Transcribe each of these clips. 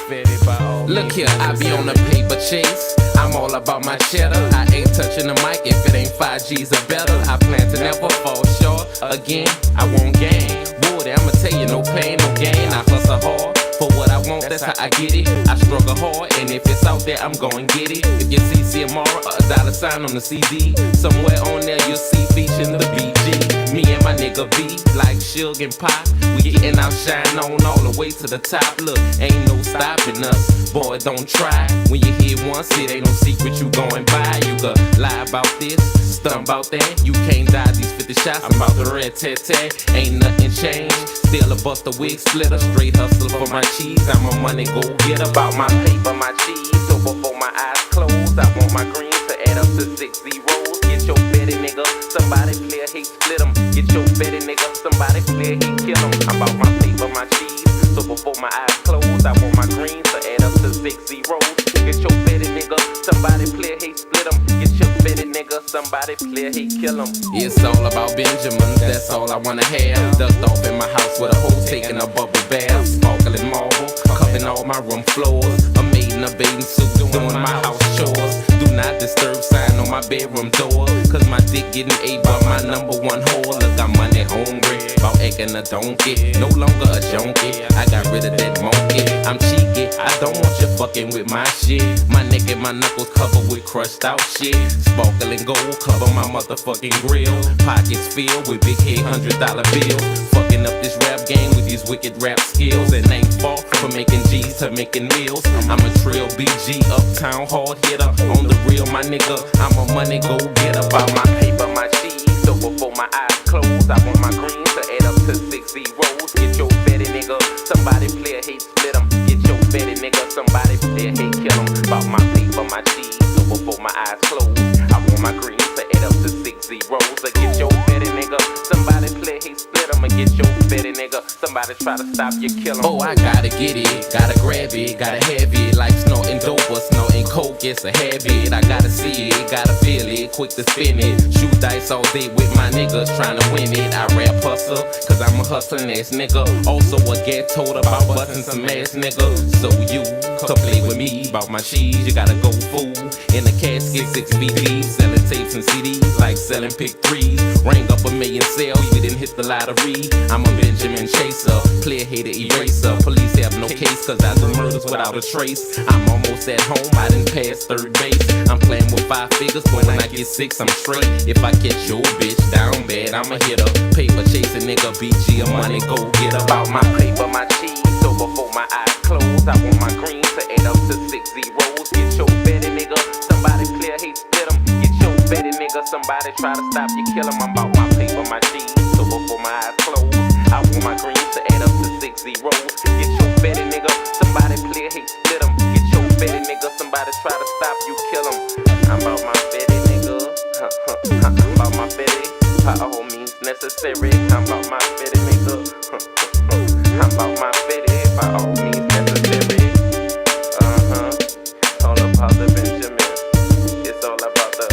Look here, I be on a paper chase. I'm all about my cheddar. I ain't touching the mic if it ain't 5G's or better. I plan to never fall short. Again, I won't gain. Boy, I'ma tell you, no pain, no gain. I hustle hard for what I want, that's how I get it. I struggle hard, and if it's out there, I'm gon' get it. If you see Ciamara, a $sign on the CD, somewhere on there you'll see featuring the BG. Me and my nigga B, like Suge and Pop, we getting our shine on all the way to the top. Look, ain't no stopping us, boy, don't try. When you hear once, it ain't no secret you going by. You could lie about this, stunt about that. You can't die these 50 shots, I'm about the red tat-tat. Ain't nothing changed, still a buster wig splitter. Straight hustle for my cheese, I'm a money go get about my paper, my cheese. So before my eyes close, I want my greens to add up to 6 zeros. Get your betty nigga, somebody clear, hate split 'em. Get your betty nigga, somebody clear, hate kill 'em. I'm about my paper, my cheese. So before my eyes close, I want my greens to add up to 6 zeros. Get your betty nigga, somebody clear, hate split 'em. Get your betty nigga, somebody clear, hate kill 'em. It's all about Benjamin, that's all I wanna have. Ducked off in my house with a hoe taking a bubble bath. Sparkling marble, covering all my room floors. A maid in a bathing suit doing my house chores. Do not disturb sign on my bedroom door, cause my dick getting ate by my #1 whore. Look, I'm money hungry, about acting a donkey. No longer a junkie, I got rid of that monkey. I'm cheeky, I don't want you fucking with my shit. My neck and my knuckles covered with crushed out shit. Sparkling gold cover my motherfucking grill. Pockets filled with big head $100 bills. Fucking up this rap game with these wicked rap skills. And ain't far from making G's to making meals. I'm a trill BG, uptown hard hitter. On the real, my nigga, I'm a money go getter. About my paper, my cheese. So before my eyes close, I want my greens to add up to 6 zeros. Get your betty nigga, somebody play a hate split 'em. Get your betty nigga, somebody play a hate kill 'em. About my paper, my cheese. So before my eyes close, I want my greens to add up to 6 zeros. Get your betty nigga, somebody play hate split 'em. Get your betty nigga, somebody try to stop you, kill 'em. Oh, I gotta get it, gotta grab it, gotta have it. Like snorting dope or snorting coke, it's a habit. I gotta see it, gotta feel it, quick to spin it. Shoot dice all day with my niggas trying to win it. I rap hustle, cause I'm a hustling ass nigga. Also a get told about busting some ass nigga. So you come play with me, about my cheese, you gotta go fool. In a casket, 6 feet deep, selling tapes and CDs like selling pick 3s. Ring up a million sales, you didn't hit the lottery. I'm a Benjamin chaser, player hater eraser. Police have no case, cause I do murders without a trace. I'm almost at home, I didn't pass third base. I'm playing with 5 figures, but when I get 6, I'm straight. If I catch your bitch down bad, I'ma hit her. Paper chasing nigga, BG, a money go get about my paper, my cheese. So before my eyes close, I want my greens to add up to 6 zeros. Get your betty nigga, somebody clear, hate split 'em. Get your betty nigga, somebody try to stop you, kill 'em. I'm about my paper, my cheese. So before my eyes close, I want my greens to add up to 6 zeros. Get your betty nigga, somebody clear, hate split 'em. Get your betty nigga, somebody try to stop you, kill 'em. I'm about my betty nigga, I'm about my betty, by all means necessary. I'm about my betty nigga, I'm about my betty, by all means necessary. All about the Benjamin, it's all about the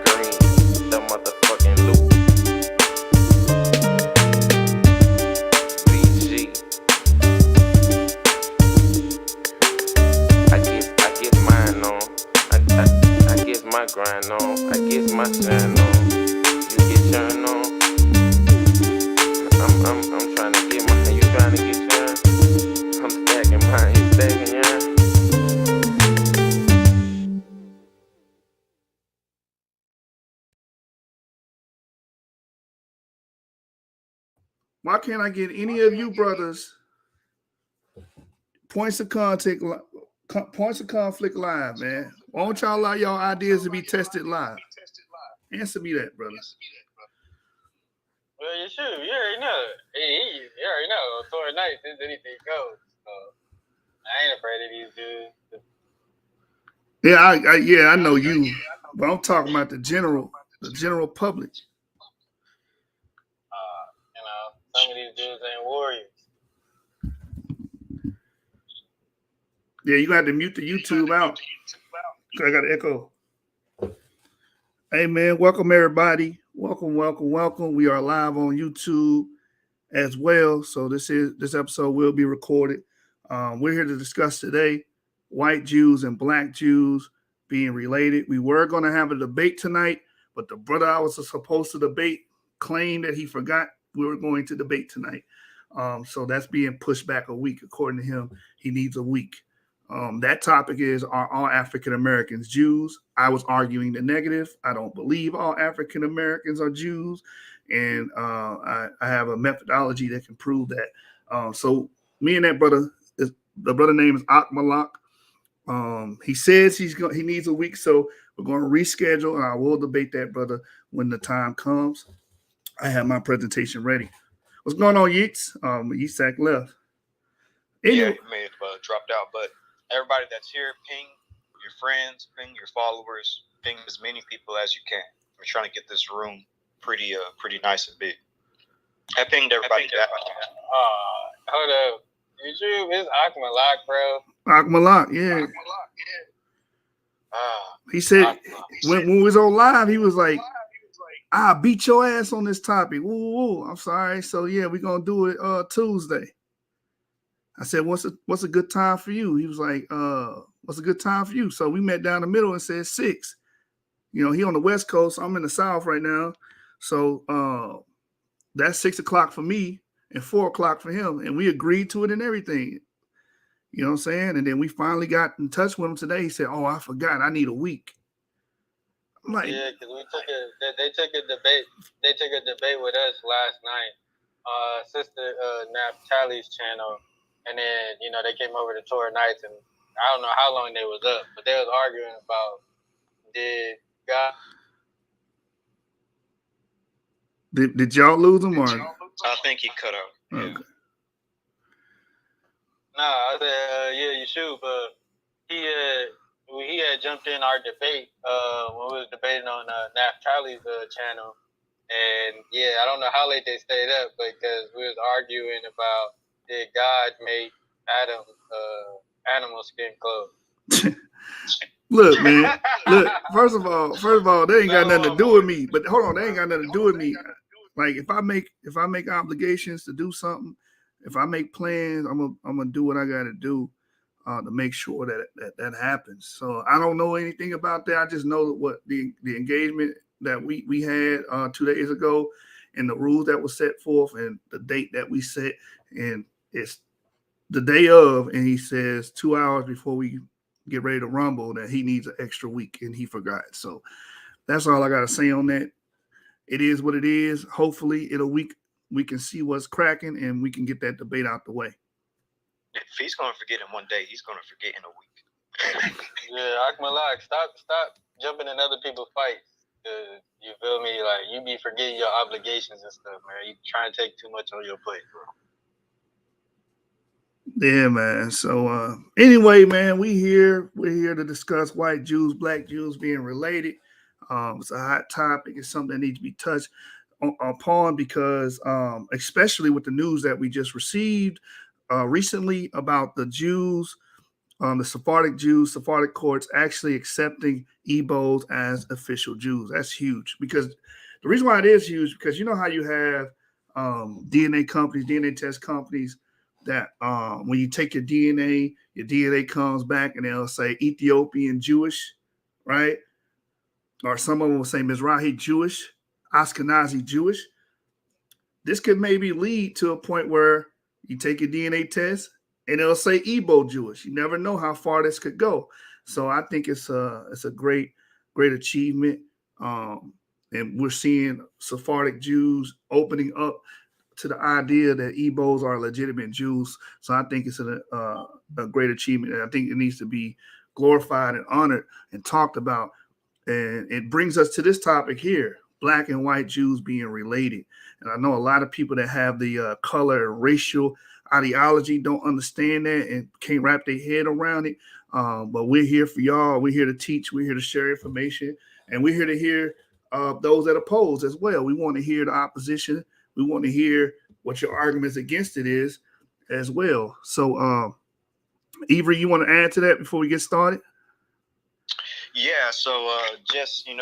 green, the motherfucking loot. BG, I get mine on, I get my grind on, I get my shine on, you get yourn on. I'm trying to get mine, you trying to get yourn. I'm stacking mine, you stacking yourn. Why can't I get any of you brothers points of conflict live, man? Why don't y'all allow y'all ideas to be tested live? Answer me that, brother. Well, you should. You already know. You already know. Toward night, since anything goes. So, I ain't afraid of these dudes. Yeah, I know you, but I'm talking about the general public. Some of these dudes ain't warriors. Yeah, you got to mute the YouTube out. I got an echo. Hey, man, welcome everybody. Welcome. We are live on YouTube as well. So this episode will be recorded. We're here to discuss today white Jews and black Jews being related. We were going to have a debate tonight, but the brother I was supposed to debate claimed that he forgot we were going to debate tonight. So that's being pushed back a week. According to him, he needs a week. That topic is, are all African Americans Jews? I was arguing the negative. I don't believe all African Americans are Jews. And I have a methodology that can prove that. So me and that brother, the brother name is Akmalak. He says he needs a week, so we're going to reschedule, and I will debate that brother when the time comes. I have my presentation ready. What's going on, Yeats? Yitzhak left. Anyway. Yeah, he may have dropped out, but everybody that's here, ping your friends, ping your followers, ping as many people as you can. We're trying to get this room pretty nice and big. I pinged everybody back. Hold up. YouTube, it's Akmalak, bro. Akmalak, yeah. He said when we was on live, he was like, "I beat your ass on this topic." Woo, I'm sorry. So yeah, we're gonna do it Tuesday. I said, "What's a good time for you?" He was like, "What's a good time for you?" So we met down the middle and said 6. You know, he on the West Coast, I'm in the South right now. So that's 6 o'clock for me and 4 o'clock for him, and we agreed to it and everything. You know what I'm saying? And then we finally got in touch with him today. He said, "Oh, I forgot. I need a week." I'm like, yeah, because they took a debate. They took a debate with us last night, Sister Naphtali's channel, and then they came over to Torah Nights, and I don't know how long they was up, but they was arguing about did God. Did y'all lose him or? I think he cut out. Okay. Yeah. No, I said you should, but he had jumped in our debate when we was debating on Naphtali's channel, and yeah, I don't know how late they stayed up, because we was arguing about did God make Adam animal skin clothes. Look, man. Look, first of all, they ain't got nothing to do with me. But hold on, they ain't got nothing to do with me. Like if I make obligations to do something, if I make plans, I'm gonna do what I gotta do to make sure that happens. So I don't know anything about that. I just know what the engagement that we had 2 days ago, and the rules that were set forth, and the date that we set, and it's the day of, and he says 2 hours before we get ready to rumble that he needs an extra week, and he forgot. So that's all I got to say on that. It is what it is. Hopefully in a week we can see what's cracking and we can get that debate out the way. If he's going to forget in one day, he's going to forget in a week. Yeah, Akmalak, stop jumping in other people's fights. You feel me? Like, you be forgetting your obligations and stuff, man. You trying to take too much on your plate, bro. Yeah, man. So anyway, man, we're here to discuss white Jews, black Jews being related. It's a hot topic. It's something that needs to be touched upon because especially with the news that we just received recently about the Jews, the Sephardic courts actually accepting Igbos as official Jews. That's huge, because the reason why it is huge, because you know how you have DNA companies, DNA test companies, that when you take your DNA comes back and they'll say Ethiopian Jewish, right? Or some of them will say Mizrahi Jewish, Ashkenazi Jewish. This could maybe lead to a point where you take your DNA test and it'll say Igbo Jewish. You never know how far this could go. So I think it's a great achievement. And we're seeing Sephardic Jews opening up to the idea that Igbos are legitimate Jews. So I think it's a great achievement. And I think it needs to be glorified and honored and talked about. And it brings us to this topic here, black and white Jews being related. And I know a lot of people that have the color and racial ideology don't understand that and can't wrap their head around it. But we're here for y'all. We're here to teach. We're here to share information. And we're here to hear those that oppose as well. We want to hear the opposition. We want to hear what your arguments against it is as well. So, Avery, you want to add to that before we get started? Yeah, so just, ping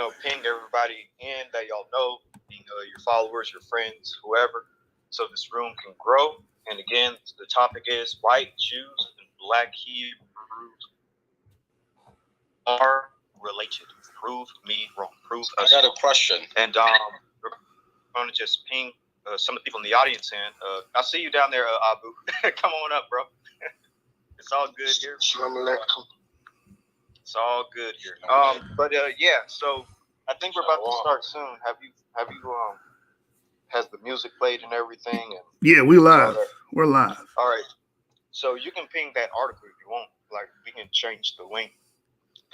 everybody in that y'all know, your followers, your friends, whoever, so this room can grow. And again, the topic is white Jews and Black Hebrews are related. Prove me wrong. Prove us I got wrong. a question. And we're going to just ping some of the people in the audience in. I see you down there, Abu. Come on up, bro. It's all good here. It's all good here. But yeah, so I think we're about to start soon. Have you has the music played and everything? And Yeah, we live. We're live. all right. So you can ping that article if you want. Like, we can change the link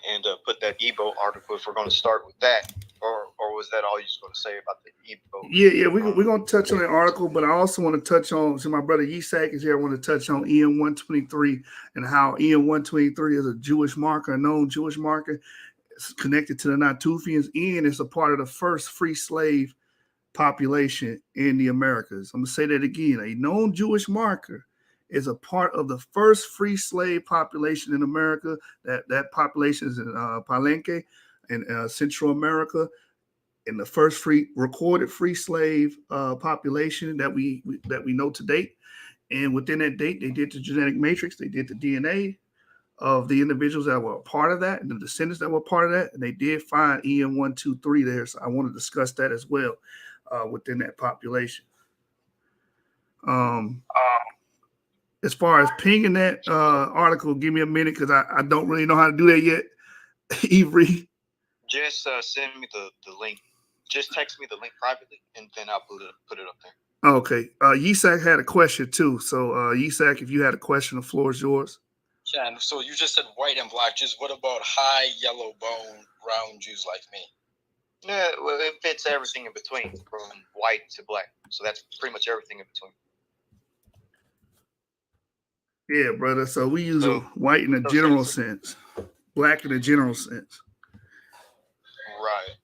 and put that Ebo article if we're going to start with that. Or was that all you was going to say about the Ebo? Yeah, we're going to touch on the article, but I also want to touch on, so my brother Yisak is here, I want to touch on EM 123 and how EM 123 is a Jewish marker, a known Jewish marker. It's connected to the Natufians, and it's a part of the first free slave population in the Americas. I'm going to say that again. A known Jewish marker is a part of the first free slave population in America. That population is in Palenque in Central America, in the first recorded free slave population that we know to date. And within that date, they did the genetic matrix, they did the DNA of the individuals that were a part of that and the descendants that were part of that, and they did find EM 123 there. So I want to discuss that as well within that population. As far as pinging that article, give me a minute because I don't really know how to do that yet. Avery. Just send me the link. Just text me the link privately, and then I'll put it up there. Okay. Yisak had a question too. So Yisak, if you had a question, the floor is yours. Yeah, and so you just said white and black Jews. What about high yellow bone brown Jews like me? Yeah, well, it fits everything in between, from white to black. So that's pretty much everything in between. Yeah, brother. So we use white in a general sense, black in a general sense. Right.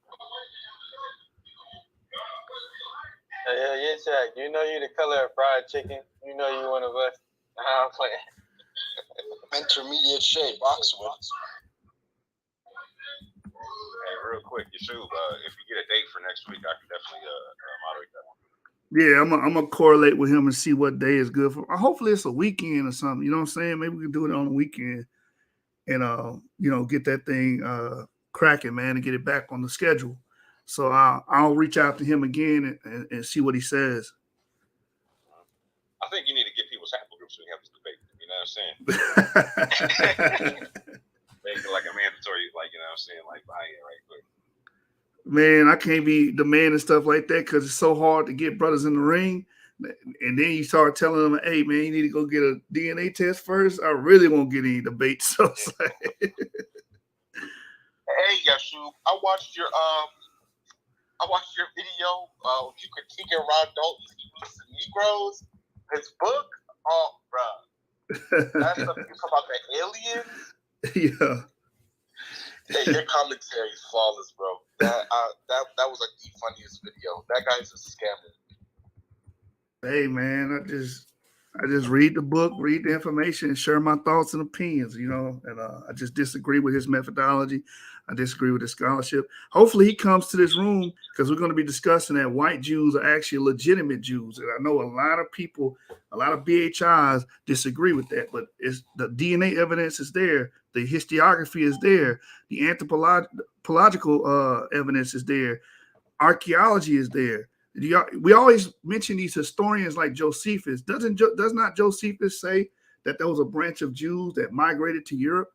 Yeah, Jack. You know you the color of fried chicken. You know you one of us. I'm playing. Intermediate shade, boxwoods. Hey, real quick, Yeshua, if you get a date for next week, I can definitely moderate that one. Yeah, I'm gonna correlate with him and see what day is good for. Hopefully, it's a weekend or something. You know what I'm saying? Maybe we can do it on the weekend and get that thing cracking, man, and get it back on the schedule. So I'll reach out to him again and see what he says. I think you need to get people's sample groups so we have this debate. You know what I'm saying? Make it like a mandatory, like, you know what I'm saying, like buy in right quick. Man, I can't be the man and stuff like that because it's so hard to get brothers in the ring. And then you start telling them, hey, man, you need to go get a DNA test first. I really won't get any debate. So it's like... Hey, Yashu, I watched your video. You critiquing Ron Dalton's Negroes. His book. Oh, bro. That's something you talk about the aliens. Yeah. Hey, your commentary is flawless, bro. That was like the funniest video. That guy's a scammer. Hey, man, I just read the book, read the information, and share my thoughts and opinions, and I just disagree with his methodology. I disagree with his scholarship. Hopefully he comes to this room because we're going to be discussing that white Jews are actually legitimate Jews. And I know a lot of people, a lot of BHIs disagree with that, but it's the DNA evidence is there. The historiography is there. The anthropological evidence is there. Archaeology is there. We always mention these historians like Josephus. Does not Josephus say that there was a branch of Jews that migrated to Europe?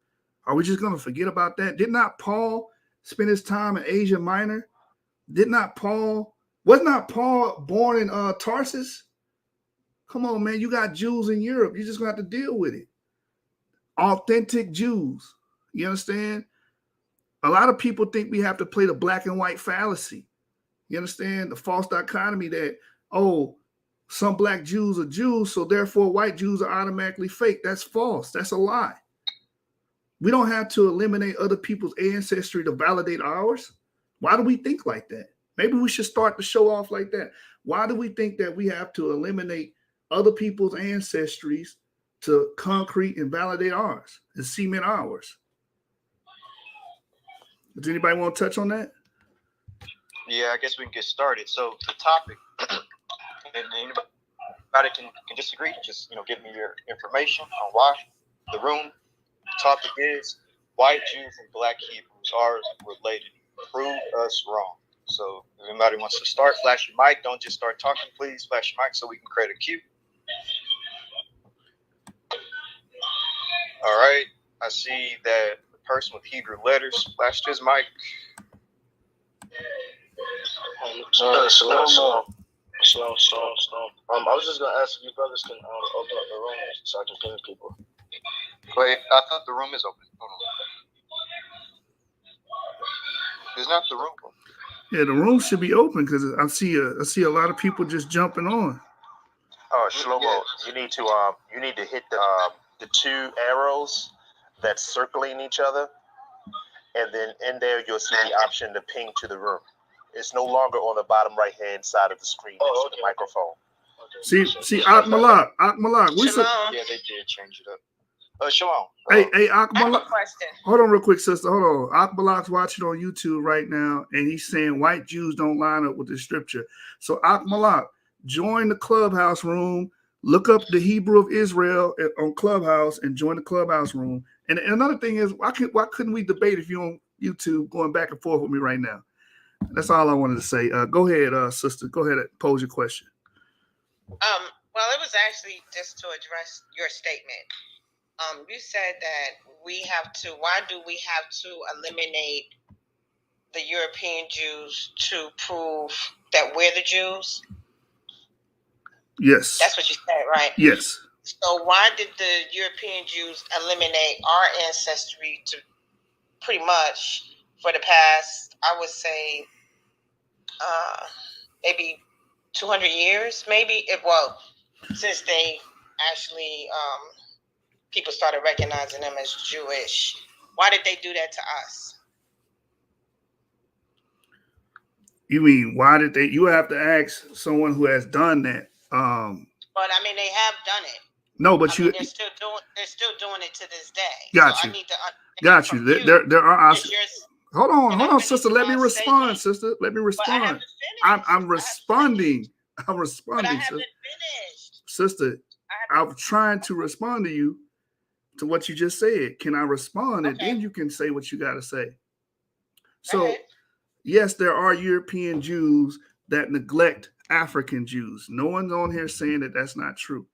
Are we just going to forget about that? Did not Paul spend his time in Asia Minor? Was not Paul born in Tarsus? Come on, man. You got Jews in Europe. You're just going to have to deal with it. Authentic Jews. You understand? A lot of people think we have to play the black and white fallacy. You understand? The false dichotomy that, some black Jews are Jews, so therefore white Jews are automatically fake. That's false. That's a lie. We don't have to eliminate other people's ancestry to validate ours. Why do we think like that? Maybe we should start to show off like that. Why do we think that we have to eliminate other people's ancestries to concrete and validate ours and cement ours? Does anybody want to touch on that? Yeah, I guess we can get started. So the topic, and anybody can disagree. Just give me your information on why. the room topic is white Jews and black Hebrews are related. Prove us wrong. So if anybody wants to start, flash your mic. Don't just start talking, please. Flash your mic so we can create a queue. All right. I see that the person with Hebrew letters flashed his mic. Shalom. I was just gonna ask if you brothers can open up the room so I can ping people. Wait, I thought the room is open. Hold on. Is not the room open? Yeah, the room should be open because I see a lot of people just jumping on. Oh, Shlomo, you need to hit the two arrows that's circling each other, and then in there you'll see the option to ping to the room. It's no longer on the bottom right hand side of the screen next to the microphone. See, Akmalak, Yeah, they did change it up. Shalom. Hey, Akmalak. I have a question. Hold on real quick, sister. Hold on. Akmalak's watching on YouTube right now, and he's saying white Jews don't line up with the scripture. So Akmalak, join the Clubhouse room. Look up the Hebrew of Israel on Clubhouse and join the Clubhouse room. And another thing is, why couldn't we debate if you're on YouTube going back and forth with me right now? That's all I wanted to say. Go ahead, sister. Go ahead and pose your question. Well, it was actually just to address your statement. You said that why do we have to eliminate the European Jews to prove that we're the Jews? Yes. That's what you said, right? Yes. So why did the European Jews eliminate our ancestry to pretty much for the past, I would say, maybe 200 years, since they actually, people started recognizing them as Jewish. Why did they do that to us? You mean, why did they? You have to ask someone who has done that. But I mean, they have done it. No, but they're still doing it to this day. Got so you. I need to got you. There are. Hold on, sister. statement. Let me respond, sister. Let me respond. I'm responding. I'm responding. But I haven't finished. Sister, I'm trying to respond to you to what you just said. Can I respond? And then you can say what you got to say. So, yes, there are European Jews that neglect African Jews. No one's on here saying that that's not true.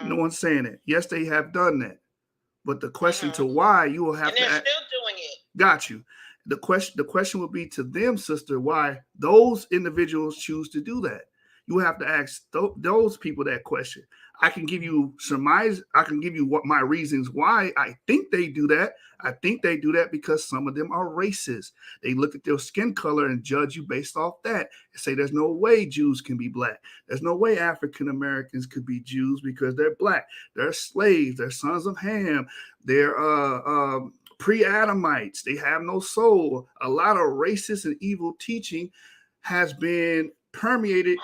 No one's saying it. Yes, they have done that. But the question to why, you will have to ask. Still doing it. Got you. The question would be to them, sister, why those individuals choose to do that. You have to ask those people that question. I can give you surmise. I can give you what my reasons why I think they do that. I think they do that because some of them are racist. They look at their skin color and judge you based off that and say there's no way Jews can be black. There's no way African Americans could be Jews because they're black. They're slaves. They're sons of Ham. They're pre-Adamites. They have no soul. A lot of racist and evil teaching has been permeated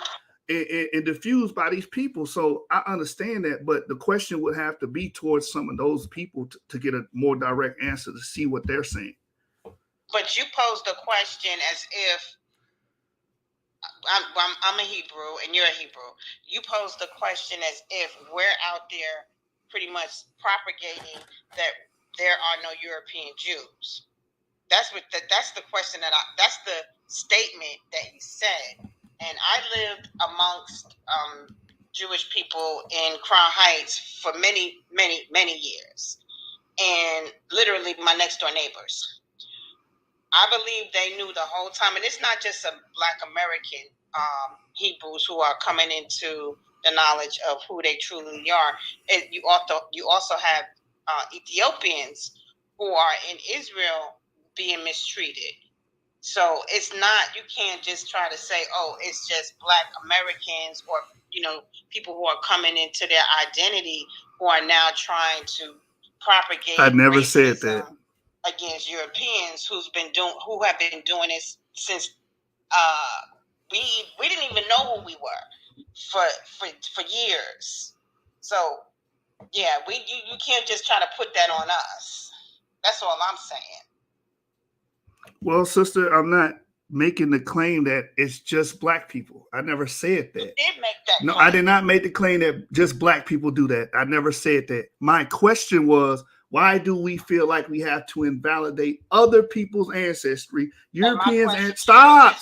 and diffused by these people. So I understand that, but the question would have to be towards some of those people to get a more direct answer to see what they're saying. But you posed the question as if I'm a Hebrew and you're a Hebrew. You posed the question as if we're out there pretty much propagating that there are no European Jews. That's the question that's the statement that he said. And I lived amongst Jewish people in Crown Heights for many, many, many years. And literally my next door neighbors. I believe they knew the whole time. And it's not just a Black American Hebrews who are coming into the knowledge of who they truly are. You also have Ethiopians who are in Israel being mistreated. So it's not, you can't just try to say, oh, it's just Black Americans or, people who are coming into their identity who are now trying to propagate. I never said that. Against Europeans who have been doing this since we didn't even know who we were for years. So yeah, you can't just try to put that on us. That's all I'm saying. Well, sister, I'm not making the claim that it's just black people. I never said that. You did make that No, claim. I did not make the claim that just black people do that. I never said that. My question was, why do we feel like we have to invalidate other people's ancestry? Europeans and stop.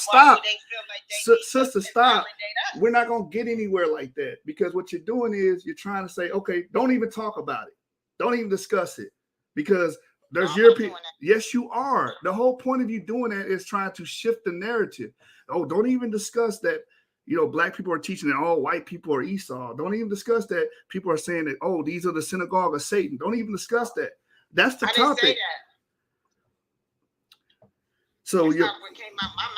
Sister, stop. We're not gonna get anywhere like that, because what you're doing is you're trying to say, okay, don't even talk about it. Don't even discuss it, because there's European. Yes, you are. The whole point of you doing that is trying to shift the narrative. Oh, don't even discuss that. Black people are teaching that all white people are Esau. Don't even discuss that. People are saying that, oh, these are the synagogue of Satan. Don't even discuss that. That's the topic. Didn't say that. So that's not what came out my mouth.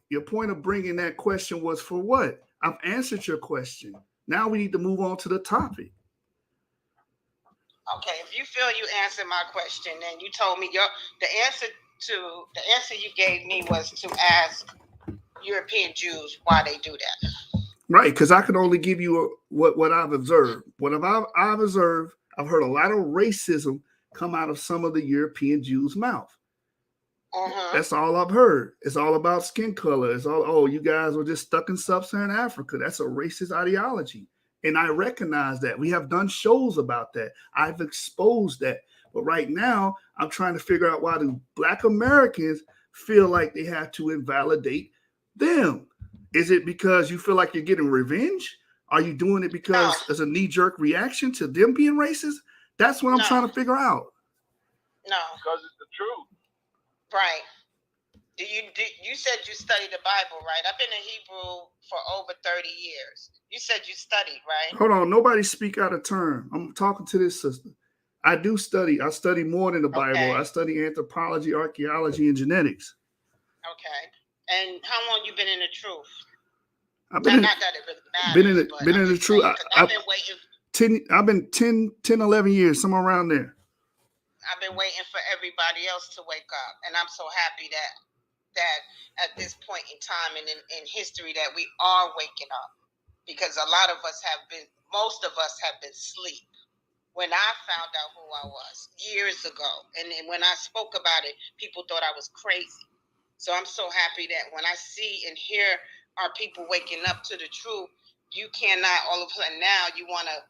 Your point of bringing that question was for what? I've answered your question. Now we need to move on to the topic. Okay, if you feel you answered my question, then you told me the answer you gave me was to ask European Jews why they do that. Right, because I can only give you what I've observed. What I've observed, I've heard a lot of racism come out of some of the European Jews' mouth. That's all I've heard. It's all about skin color. It's all, oh, you guys were just stuck in sub-Saharan Africa. That's a racist ideology. And I recognize that. We have done shows about that. I've exposed that. But right now, I'm trying to figure out why do Black Americans feel like they have to invalidate them. Is it because you feel like you're getting revenge? Are you doing it because there's a knee-jerk reaction to them being racist? That's what I'm trying to figure out. No. Because it's the truth. Right. You said you studied the Bible, right? I've been in Hebrew for over 30 years. You said you studied, right? Hold on. Nobody speak out of turn. I'm talking to this sister. I do study. I study more than the Bible. Okay. I study anthropology, archaeology, and genetics. Okay. And how long you been in the truth? I've been not that it really matters, been in the truth. I've been waiting. I've been 10, 11 years, somewhere around there. I've been waiting for everybody else to wake up, and I'm so happy that at this point in time and in history that we are waking up, because most of us have been asleep. When I found out who I was years ago, and when I spoke about it, people thought I was crazy. So I'm so happy that when I see and hear our people waking up to the truth, you cannot all of a sudden now you want to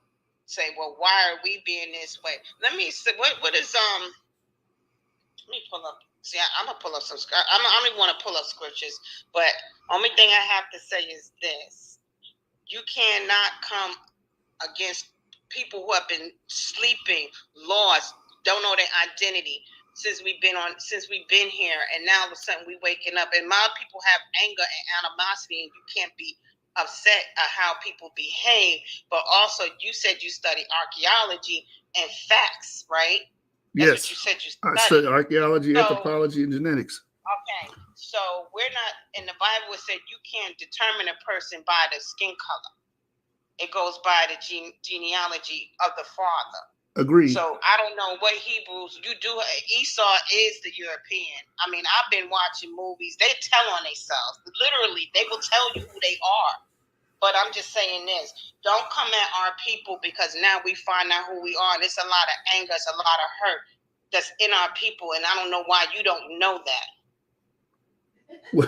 say, well, why are we being this way? Let me see, what is, let me pull up. See, I'm going to pull up some, I don't even want to pull up scriptures, but only thing I have to say is this. You cannot come against people who have been sleeping, lost, don't know their identity since we've been here, and now all of a sudden we waking up. And a lot of people have anger and animosity, and you can't be upset at how people behave. But also, you said you study archaeology and facts, right? That's what you said you studied. I study archaeology, anthropology, and genetics. Okay, so we're not in the Bible. It said you can't determine a person by the skin color. It goes by the genealogy of the father. Agreed. So I don't know what Hebrews you do. Esau is the European. I mean, I've been watching movies. They tell on themselves. Literally, they will tell you who they are. But I'm just saying this. Don't come at our people, because now we find out who we are. And it's a lot of anger. It's a lot of hurt that's in our people. And I don't know why you don't know that.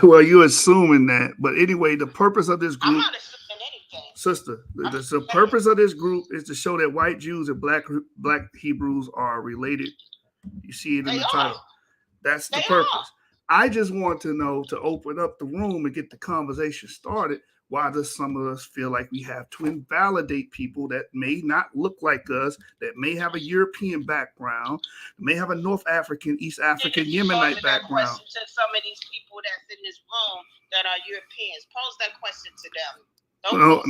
Well, you're assuming that. But anyway, the purpose of this group. I'm not assuming anything. Sister, the purpose of this group is to show that white Jews and black Hebrews are related. You see it in the title. That's the purpose. I just want to know, to open up the room and get the conversation started, why does some of us feel like we have to invalidate people that may not look like us, that may have a European background, may have a North African, East African, Yemenite background? Question to some of these people that's in this room that are Europeans. Pose that question to them. No,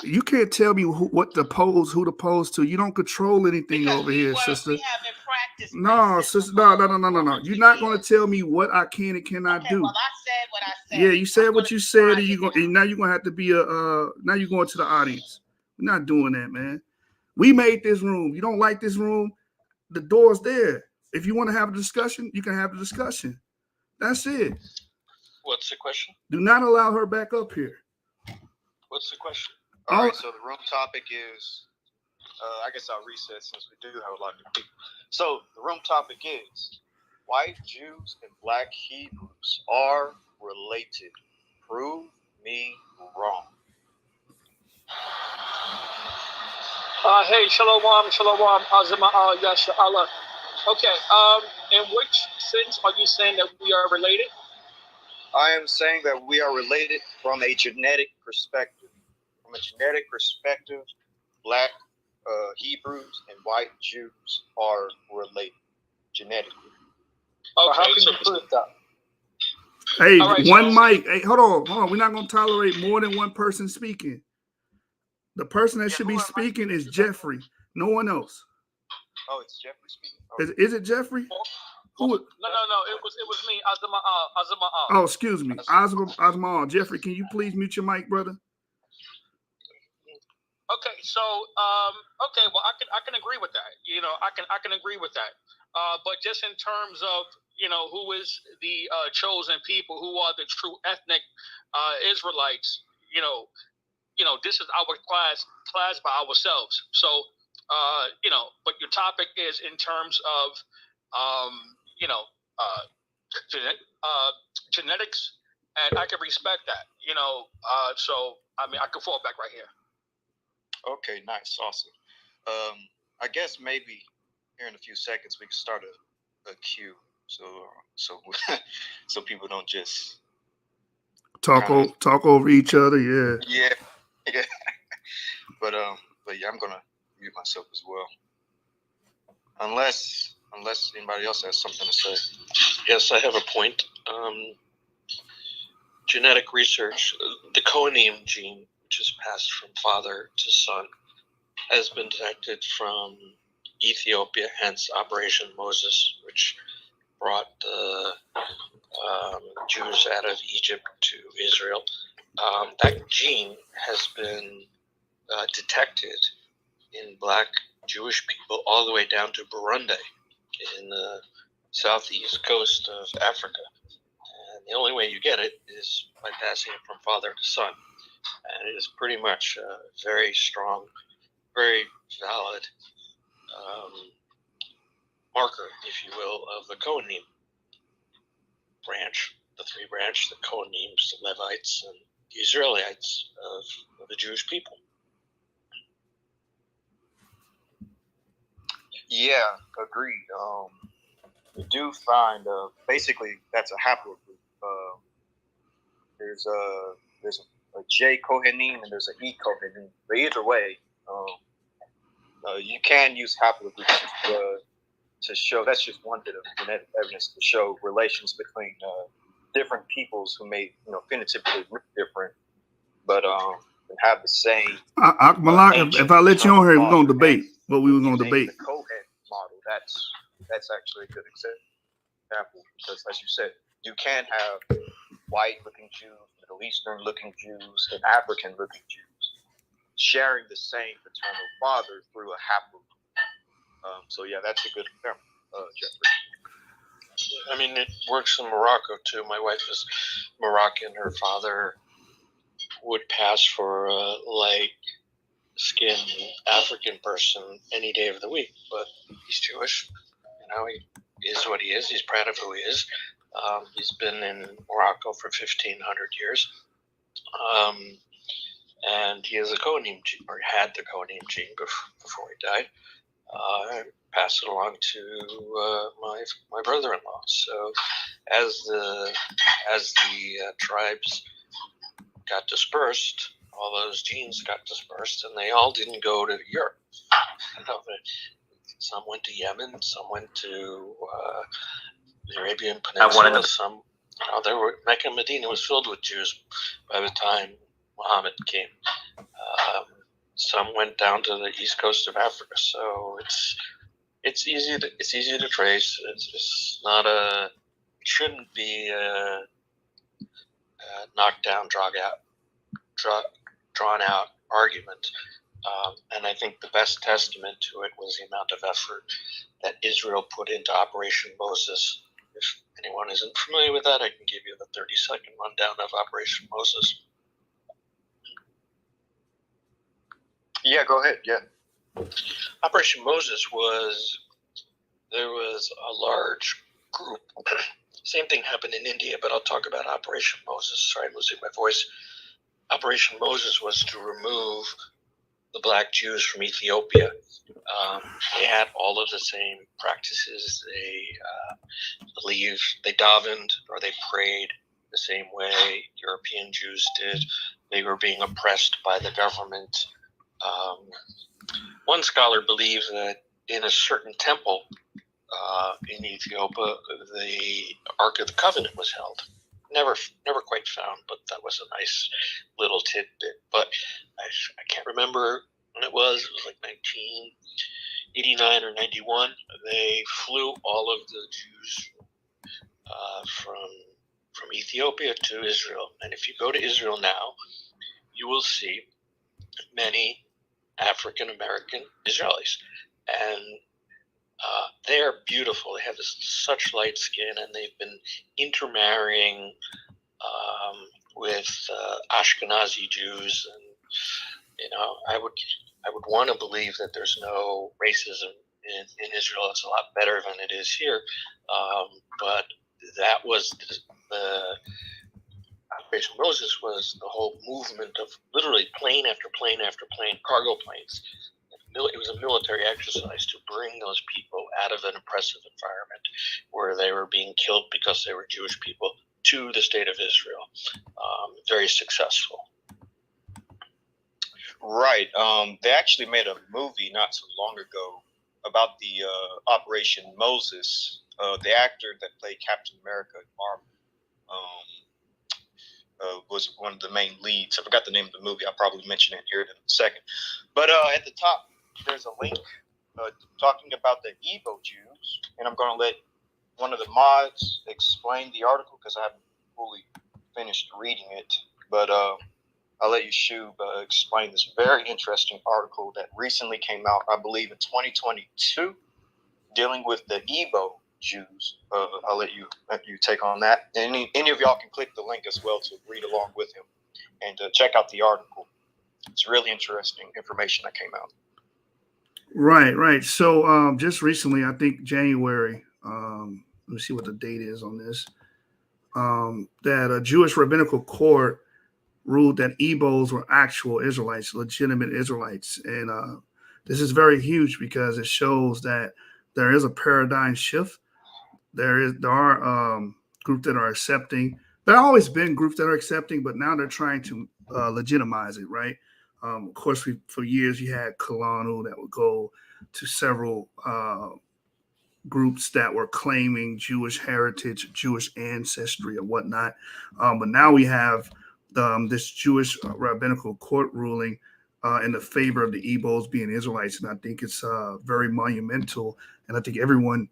you can't tell me who to pose to. You don't control anything over here, sister. We haven't practiced. No, sister, no. You're not going to tell me what I can and cannot do. Well, I said what I said. Yeah, you said what you said, and now you're going to have to be now you're going to the audience. We're not doing that, man. We made this room. You don't like this room, the door's there. If you want to have a discussion, you can have a discussion. That's it. What's the question? Do not allow her back up here. What's the question? All right, so the room topic is, I guess I'll reset since we do have a lot of people. So the room topic is white Jews and black Hebrews Jews are related. Prove me wrong. Hey, shalom, azama, YASHAR-YA'OH. Okay, in which sense are you saying that we are related? I am saying that we are related from a genetic perspective. From a genetic perspective, black Hebrews and white Jews are related genetically. Okay, How can you prove that? Hey, right, one so- mic. Hey, hold on. We're not gonna tolerate more than one person speaking. The person that should be speaking is Jeffrey. No one else. Oh, it's Jeffrey speaking. Is it Jeffrey? Who? No. It was me, azama. Oh, excuse me, Azma. Jeffrey, can you please mute your mic, brother? Okay, so well, I can agree with that. You know, I can agree with that. But just in terms of, you know, who is the chosen people, who are the true ethnic Israelites, you know, this is our class by ourselves. So, you know, but your topic is in terms of, you know, genetics, and I can respect that. You know, so I mean, I can fall back right here. Okay, nice, awesome. I guess maybe here in a few seconds we can start a queue, so so people don't just talk over each other. Yeah. Yeah. But yeah, I'm gonna mute myself as well, unless anybody else has something to say. Yes, I have a point. Genetic research, the Cohename gene, which is passed from father to son, has been detected from Ethiopia, hence Operation Moses, which brought the Jews out of Egypt to Israel. That gene has been detected in black Jewish people all the way down to Burundi in the southeast coast of Africa. And the only way you get it is by passing it from father to son. And it is pretty much a very strong, very valid marker, if you will, of the Cohename branch, the three branch, the Cohenemes, the Levites, and the Israelites of the Jewish people. Yeah, agreed. You do find basically that's a haplogroup. There's a J Coheneme and there's an E Coheneme. But either way, you can use haplogroups to show. That's just one bit of genetic evidence to show relations between different peoples who may, phenotypically look different, but have the same. Malak, if I let you on here, we're gonna debate what we were gonna debate. The Cohen model. That's actually a good example because, as you said, you can have white-looking Jews, Middle Eastern-looking Jews, and African-looking Jews sharing the same paternal father through a haplogroup. So yeah, that's a good example, Jeffrey. I mean, it works in Morocco too. My wife is Moroccan. Her father would pass for a light-skinned African person any day of the week, but he's Jewish. He is what he is. He's proud of who he is. He's been in Morocco for 1,500 years. And he has a Cohename gene, or had the Cohename gene before he died. I passed it along to my brother-in-law. So as the tribes got dispersed, all those genes got dispersed, and they all didn't go to Europe. Some went to Yemen, some went to the Arabian Peninsula. Mecca and Medina was filled with Jews by the time Muhammad came. Some went down to the east coast of Africa, so it's easy to trace. It's not it shouldn't be a knockdown, drawn out argument. And I think the best testament to it was the amount of effort that Israel put into Operation Moses. If anyone isn't familiar with that, I can give you the 30-second rundown of Operation Moses. Yeah, go ahead. Yeah. Operation Moses there was a large group, Same thing happened in India, but I'll talk about Operation Moses. Sorry, I'm losing my voice. Operation Moses was to remove the black Jews from Ethiopia. They had all of the same practices. They believed, they davened or they prayed the same way European Jews did. They were being oppressed by the government. One scholar believes that in a certain temple in Ethiopia, the Ark of the Covenant was held. Never quite found, but that was a nice little tidbit. But I can't remember when it was. It was like 1989 or 91. They flew all of the Jews from Ethiopia to Israel. And if you go to Israel now, you will see many African American Israelis, and they're beautiful. They have such light skin, and they've been intermarrying with Ashkenazi Jews, and I would want to believe that there's no racism in Israel. It's a lot better than it is here, but that was the Operation Moses was the whole movement of literally plane after plane after plane, cargo planes. It was a military exercise to bring those people out of an oppressive environment where they were being killed because they were Jewish people to the state of Israel. Very successful. Right. They actually made a movie not so long ago about the Operation Moses. The actor that played Captain America in Marvel was one of the main leads. I forgot the name of the movie. I'll probably mention it here in a second. But at the top, there's a link talking about the Igbo Jews, and I'm going to let one of the mods explain the article because I haven't fully finished reading it. But I'll let you, Shub, explain this very interesting article that recently came out, I believe, in 2022, dealing with the Igbo Jews. I'll let you take on that. Any of y'all can click the link as well to read along with him and check out the article. It's really interesting information that came out. Right. So just recently, I think January, let me see what the date is on this, that a Jewish rabbinical court ruled that Igbos were actual Israelites, legitimate Israelites. And this is very huge because it shows that there is a paradigm shift. There are groups that are accepting. There have always been groups that are accepting, but now they're trying to legitimize it, right? Of course, for years you had Kalanu that would go to several groups that were claiming Jewish heritage, Jewish ancestry, or whatnot. But now we have this Jewish rabbinical court ruling in the favor of the Igbos being Israelites, and I think it's very monumental. And I think everyone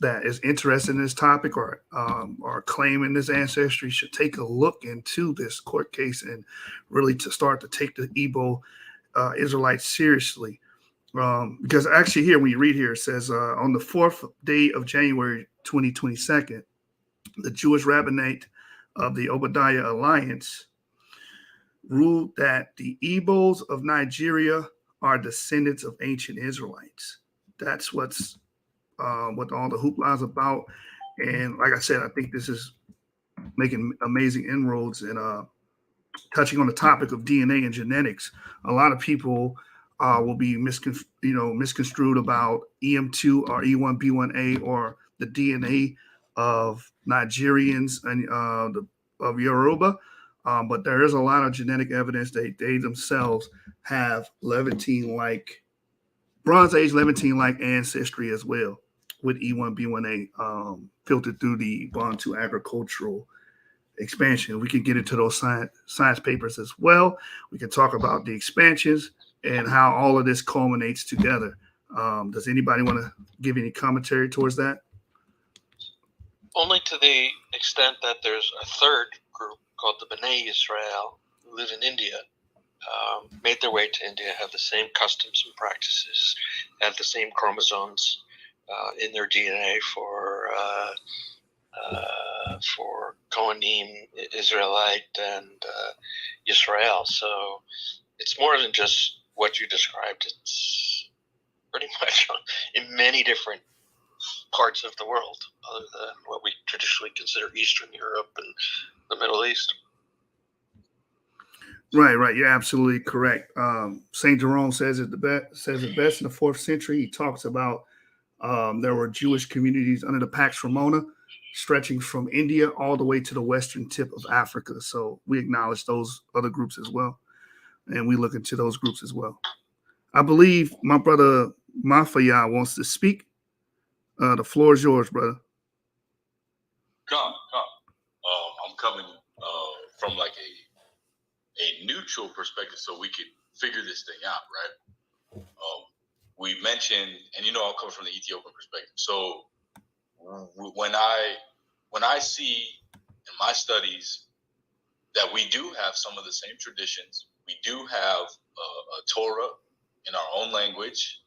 that is interested in this topic or claiming this ancestry should take a look into this court case and really to start to take the Igbo Israelites seriously. Because actually here, when you read here, it says on the 4th day of January 2022, the Jewish rabbinate of the Obadiah Alliance ruled that the Igbos of Nigeria are descendants of ancient Israelites. That's what all the hoopla is about. And like I said, I think this is making amazing inroads and touching on the topic of DNA and genetics. A lot of people will be misconstrued about EM2 or E1B1A or the DNA of Nigerians and of Yoruba. But there is a lot of genetic evidence that they themselves have Levantine-like, Bronze Age Levantine-like ancestry as well, with E1B1A filtered through the Bantu agricultural expansion. We can get into those science papers as well. We can talk about the expansions and how all of this culminates together. Does anybody want to give any commentary towards that? Only to the extent that there's a third group called the B'nai Israel who live in India, made their way to India, have the same customs and practices, have the same chromosomes in their DNA for Kohanim, Israelite, and Yisrael. So it's more than just what you described. It's pretty much in many different parts of the world, other than what we traditionally consider Eastern Europe and the Middle East. Right. You're absolutely correct. Saint Jerome says it best in the 4th century. He talks about there were Jewish communities under the Pax Romana, stretching from India all the way to the western tip of Africa. So we acknowledge those other groups as well, and we look into those groups as well. I believe my brother Mafaya wants to speak. The floor is yours, brother. Come. I'm coming from like a neutral perspective, so we could figure this thing out, right? We mentioned, and I'm coming from the Ethiopian perspective. So when I see in my studies that we do have some of the same traditions, we do have a Torah in our own language.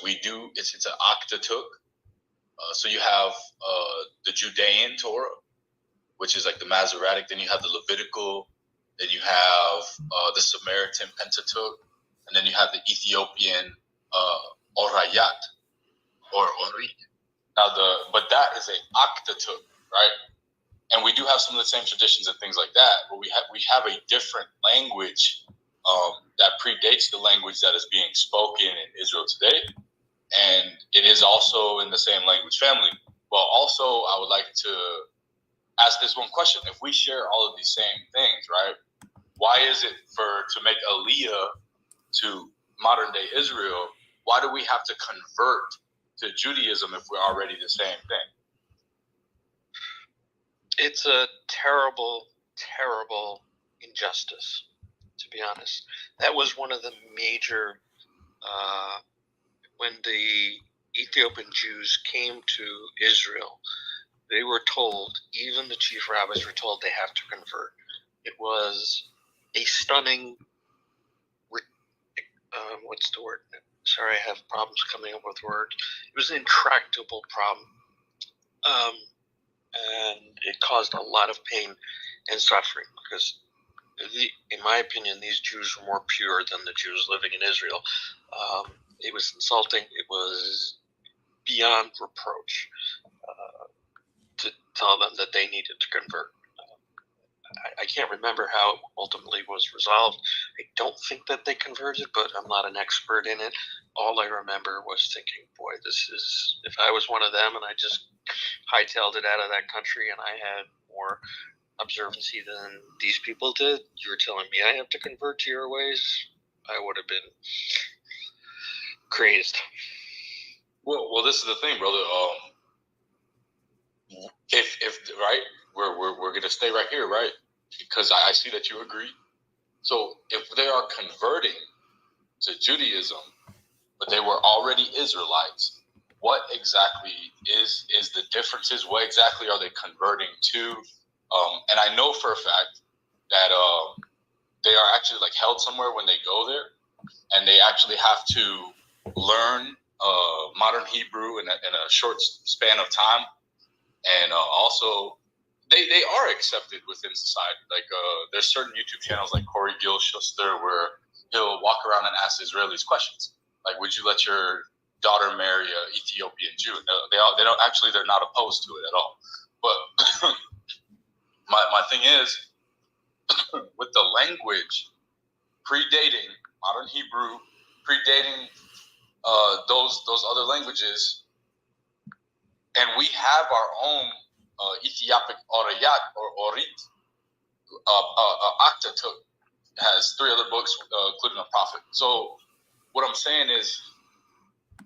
We do. It's an Octatuk. So you have the Judean Torah, which is like the Masoretic. Then you have the Levitical. Then you have the Samaritan Pentateuch, and then you have the Ethiopian Orayat or Ori. But that is a Octatuk, right? And we do have some of the same traditions and things like that, but we have a different language that predates the language that is being spoken in Israel today, and it is also in the same language family. Well, also, I would like to ask this one question: if we share all of these same things, right? Why is it to make Aliyah to modern day Israel? Why do we have to convert to Judaism if we're already the same thing? It's a terrible, terrible injustice, to be honest. That was one of the major, when the Ethiopian Jews came to Israel, they were told, even the chief rabbis were told, they have to convert. It was a stunning, what's the word? Sorry, I have problems coming up with words. It was an intractable problem. And it caused a lot of pain and suffering because, in my opinion, these Jews were more pure than the Jews living in Israel. It was insulting. It was beyond reproach to tell them that they needed to convert. I can't remember how it ultimately was resolved. I don't think that they converted, but I'm not an expert in it. All I remember was thinking, boy, if I was one of them and I just hightailed it out of that country and I had more observancy than these people did, you were telling me I have to convert to your ways, I would have been crazed. Well, this is the thing, brother. If right, we're gonna stay right here, right? Because I see that you agree. So if they are converting to Judaism, but they were already Israelites, what exactly is the differences? What exactly are they converting to? And I know for a fact that they are actually like held somewhere when they go there, and they actually have to learn modern Hebrew in a short span of time, and also they are accepted within society. Like there's certain YouTube channels like Corey Gil Schuster where he'll walk around and ask Israelis questions like, "Would you let your daughter marry an Ethiopian Jew?" They don't actually. They're not opposed to it at all. But my thing is with the language predating modern Hebrew, predating those other languages, and we have our own Ethiopic Orayat or Orit. Octatuk has 3 other books, including a prophet. So what I'm saying is,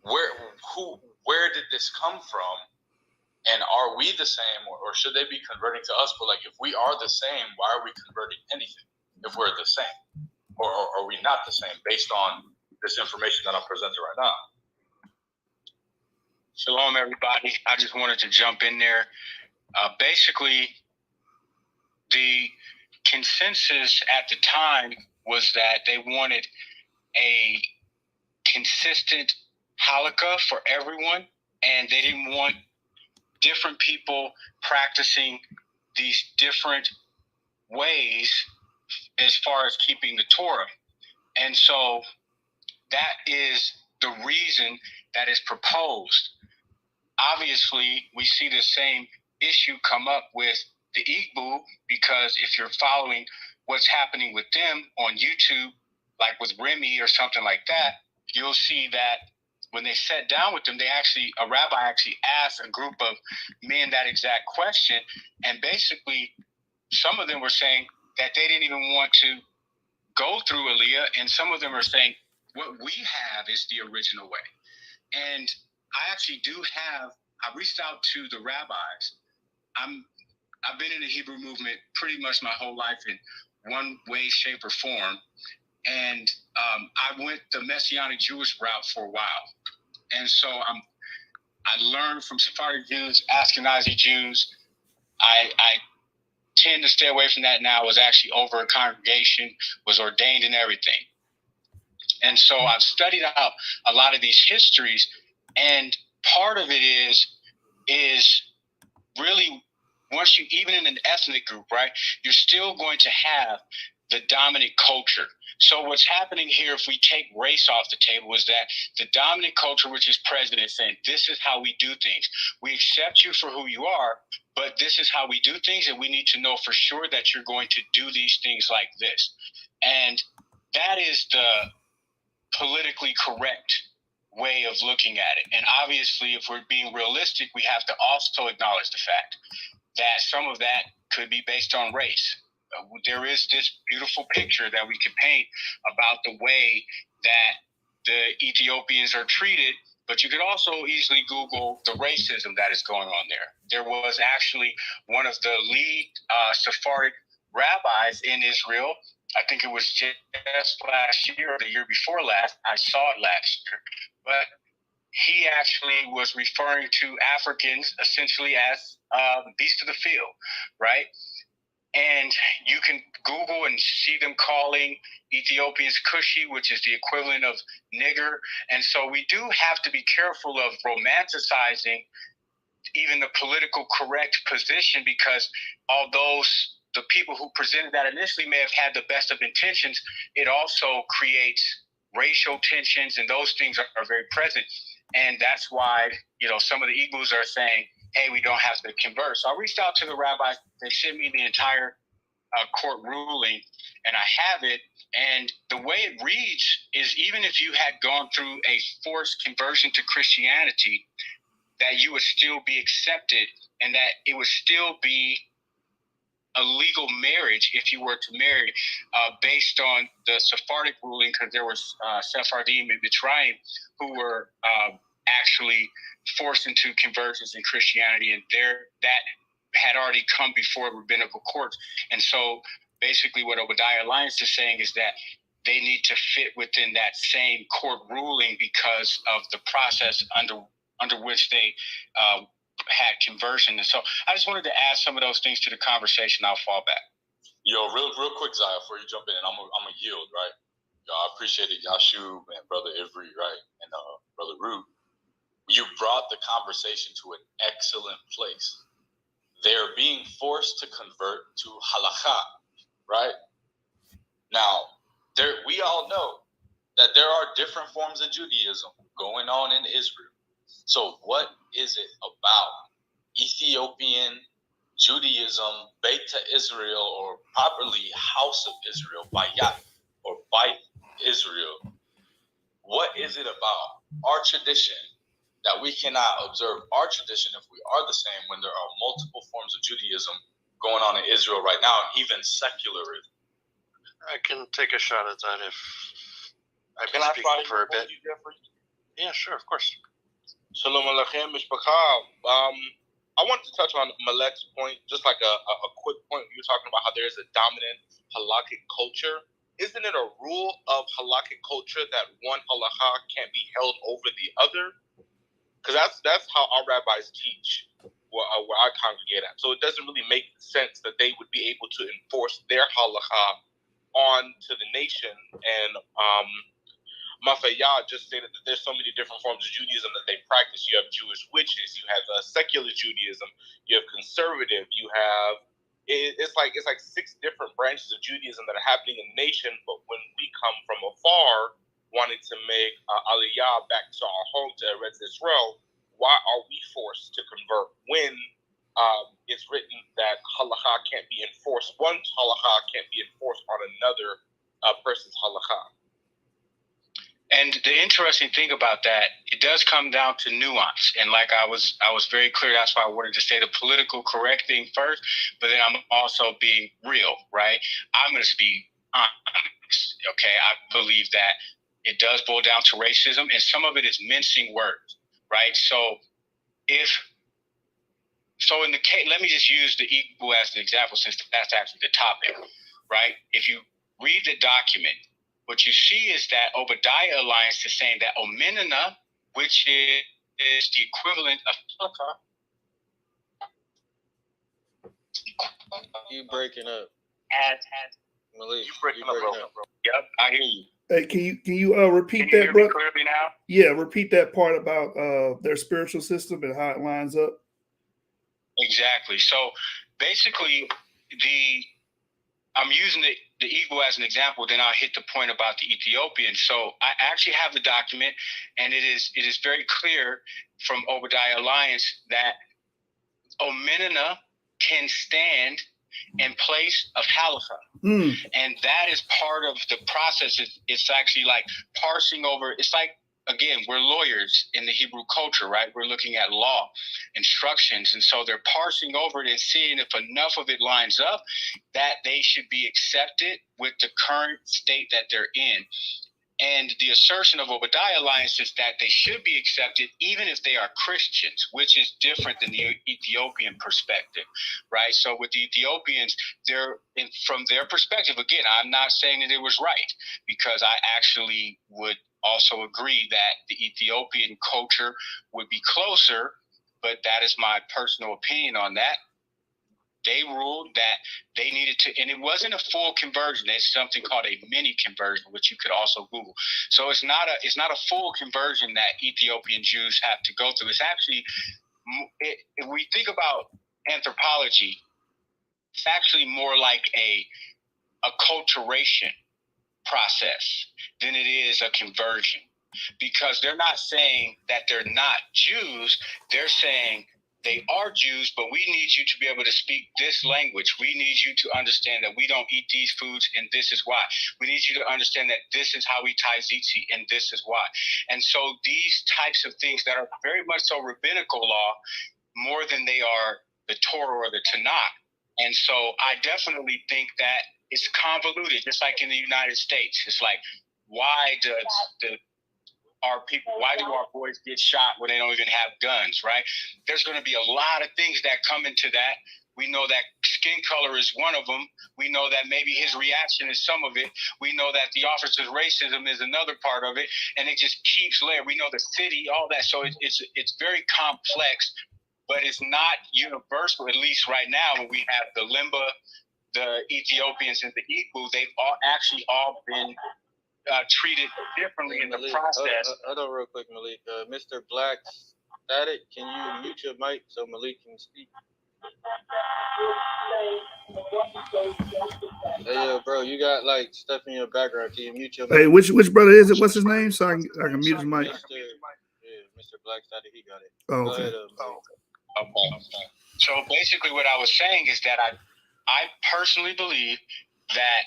where did this come from? And are we the same, or should they be converting to us? But like, if we are the same, why are we converting anything if we're the same? Or are we not the same based on this information that I'm presenting right now? Shalom, everybody. I just wanted to jump in there. Basically, the consensus at the time was that they wanted a consistent halakha for everyone, and they didn't want different people practicing these different ways as far as keeping the Torah. And so that is the reason that is proposed. obviously, we see the same issue come up with the Igbo, because if you're following what's happening with them on YouTube, like with Remy or something like that, you'll see that when they sat down with them, a rabbi actually asked a group of men that exact question, and basically some of them were saying that they didn't even want to go through Aliyah, and some of them are saying what we have is the original way. And I actually I reached out to the rabbis. I've been in the Hebrew movement pretty much my whole life in one way, shape, or form. And I went the Messianic Jewish route for a while. And so I learned from Sephardic Jews, Ashkenazi Jews. I tend to stay away from that now. I was actually over a congregation, was ordained and everything. And so I've studied out a lot of these histories, and part of it is really, once you, even in an ethnic group, right, you're still going to have the dominant culture. So what's happening here, if we take race off the table, is that the dominant culture, which is present, is saying, this is how we do things. We accept you for who you are, but this is how we do things, and we need to know for sure that you're going to do these things like this. And that is the politically correct way of looking at it. And obviously, if we're being realistic, we have to also acknowledge the fact that some of that could be based on race. There is this beautiful picture that we could paint about the way that the Ethiopians are treated, but you could also easily Google the racism that is going on there. There was actually one of the lead Sephardic rabbis in Israel. I think it was just last year or the year before last. I saw it last year. But he actually was referring to Africans essentially as beasts of the field, right? And you can Google and see them calling Ethiopians Kushi, which is the equivalent of nigger. And so we do have to be careful of romanticizing even the political correct position, because although the people who presented that initially may have had the best of intentions, it also creates racial tensions, and those things are very present. And that's why, some of the Igbos are saying, hey, we don't have to convert. So I reached out to the rabbis. They sent me the entire court ruling, and I have it. And the way it reads is, even if you had gone through a forced conversion to Christianity, that you would still be accepted, and that it would still be a legal marriage if you were to marry, based on the Sephardic ruling, because there was Sephardim and Mitzrayim who were actually forced into conversions in Christianity, and that had already come before rabbinical courts. And so basically what Obadiah Alliance is saying is that they need to fit within that same court ruling because of the process under which they had conversion. And so I just wanted to add some of those things to the conversation. I'll fall back. Yo, real quick, Zaya, before you jump in, and I'm gonna yield, right? Yo, I appreciate it, Yashu and Brother Ivry, right, and Brother Root. You brought the conversation to an excellent place. They're being forced to convert to halakha, right? Now, we all know that there are different forms of Judaism going on in Israel. So what is it about Ethiopian Judaism, Beta Israel, or properly House of Israel, Bayat, or Beit Israel? What is it about our tradition that we cannot observe our tradition if we are the same when there are multiple forms of Judaism going on in Israel right now, even secularism? I can take a shot at that if I've been speaking for a bit. Yeah, sure, of course. Shalom Aleichem, Mishpacha. I wanted to touch on Malek's point, just like a quick point. You were talking about how there is a dominant halakhic culture. Isn't it a rule of halakhic culture that one halakha can't be held over the other? Because that's how our rabbis teach where I congregate at. So it doesn't really make sense that they would be able to enforce their halakha onto the nation. And Mafayah just stated that there's so many different forms of Judaism that they practice. You have Jewish witches, you have secular Judaism, you have conservative, you have it's like 6 different branches of Judaism that are happening in the nation. But when we come from afar, wanting to make Aliyah back to our home, to Eretz Israel, why are we forced to convert when it's written that halakha can't be enforced? One halakha can't be enforced on another person's halakha. And the interesting thing about that, it does come down to nuance. And like I was very clear, that's why I wanted to say the political correct thing first, but then I'm also being real, right? I'm going to be honest, okay? I believe that it does boil down to racism, and some of it is mincing words, right? So in the case, let me just use the equal as an example, since that's actually the topic, right? If you read the document, what you see is that Obadiah Alliance is saying that Omenana, which is the equivalent of You breaking up. Malik, You breaking up, bro. Yep, I hear you. Hey, can you repeat Can you that, hear bro? me clearly now? Yeah, repeat that part about their spiritual system and how it lines up. Exactly. So basically, I'm using the eagle as an example, then I'll hit the point about the Ethiopian. So I actually have the document, and it is very clear from Obadiah Alliance that Omenana can stand in place of halakha. And that is part of the process. It's actually like parsing over. It's like, again, we're lawyers in the Hebrew culture, right? We're looking at law, instructions. And so they're parsing over it and seeing if enough of it lines up that they should be accepted with the current state that they're in. And the assertion of Obadiah Alliance is that they should be accepted even if they are Christians, which is different than the Ethiopian perspective, right? So with the Ethiopians, from their perspective, again, I'm not saying that it was right, because I actually would also agree that the Ethiopian culture would be closer, but that is my personal opinion on that. They ruled that they needed to, and it wasn't a full conversion. It's something called a mini conversion, which you could also Google. So it's not a full conversion that Ethiopian Jews have to go through. It's actually, if we think about anthropology, it's actually more like a acculturation process than it is a conversion, because they're not saying that they're not Jews. They're saying they are Jews, but we need you to be able to speak this language. We need you to understand that we don't eat these foods, and this is why. We need you to understand that this is how we tie tzitzit, and this is why. And so these types of things that are very much so rabbinical law, more than they are the Torah or the Tanakh. And so I definitely think that it's convoluted, just like in the United States. It's like, why do our boys get shot when they don't even have guns, right? There's going to be a lot of things that come into that. We know that skin color is one of them. We know that maybe his reaction is some of it. We know that the officer's racism is another part of it, and it just keeps layering. We know the city, all that. So it's very complex, but it's not universal, at least right now when we have the Limba, the Ethiopians, and the Igbo. They've all been treated differently in the process. Hold on real quick, Malik. Mr. Black Static, can you mute your mic so Malik can speak? Hey, yo, bro, you got like stuff in your background. Can you mute your mic? Hey, which brother is it? What's his name? So I can mute his mic. Mr. Black Static, he got it. Oh, okay. Okay. So basically what I was saying is that I personally believe that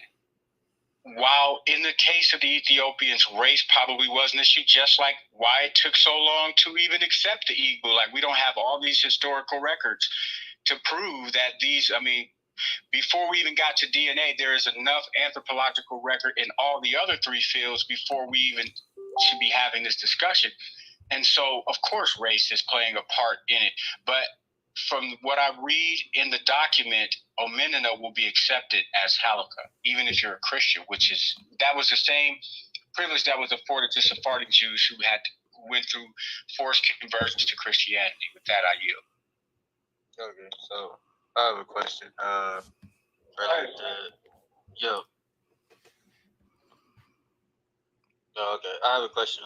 while in the case of the Ethiopians, race probably was an issue, just like why it took so long to even accept the Igbo. Like, we don't have all these historical records to prove that before we even got to DNA, there is enough anthropological record in all the other three fields before we even should be having this discussion. And so, of course, race is playing a part in it. But from what I read in the document, Omenana will be accepted as halakha, even if you're a Christian, that was the same privilege that was afforded to Sephardic Jews who went through forced conversions to Christianity. With that, I yield. Okay, so I have a question. Okay, I have a question.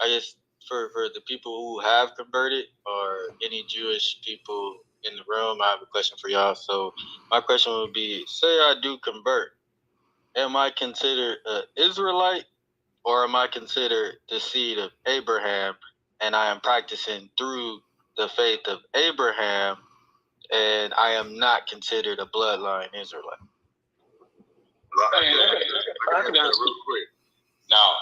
I guess for the people who have converted or any Jewish people in the room, I have a question for y'all. So my question would be: say I do convert, am I considered an Israelite, or am I considered the seed of Abraham and I am practicing through the faith of Abraham, and I am not considered a bloodline Israelite. I can answer real quick. Now,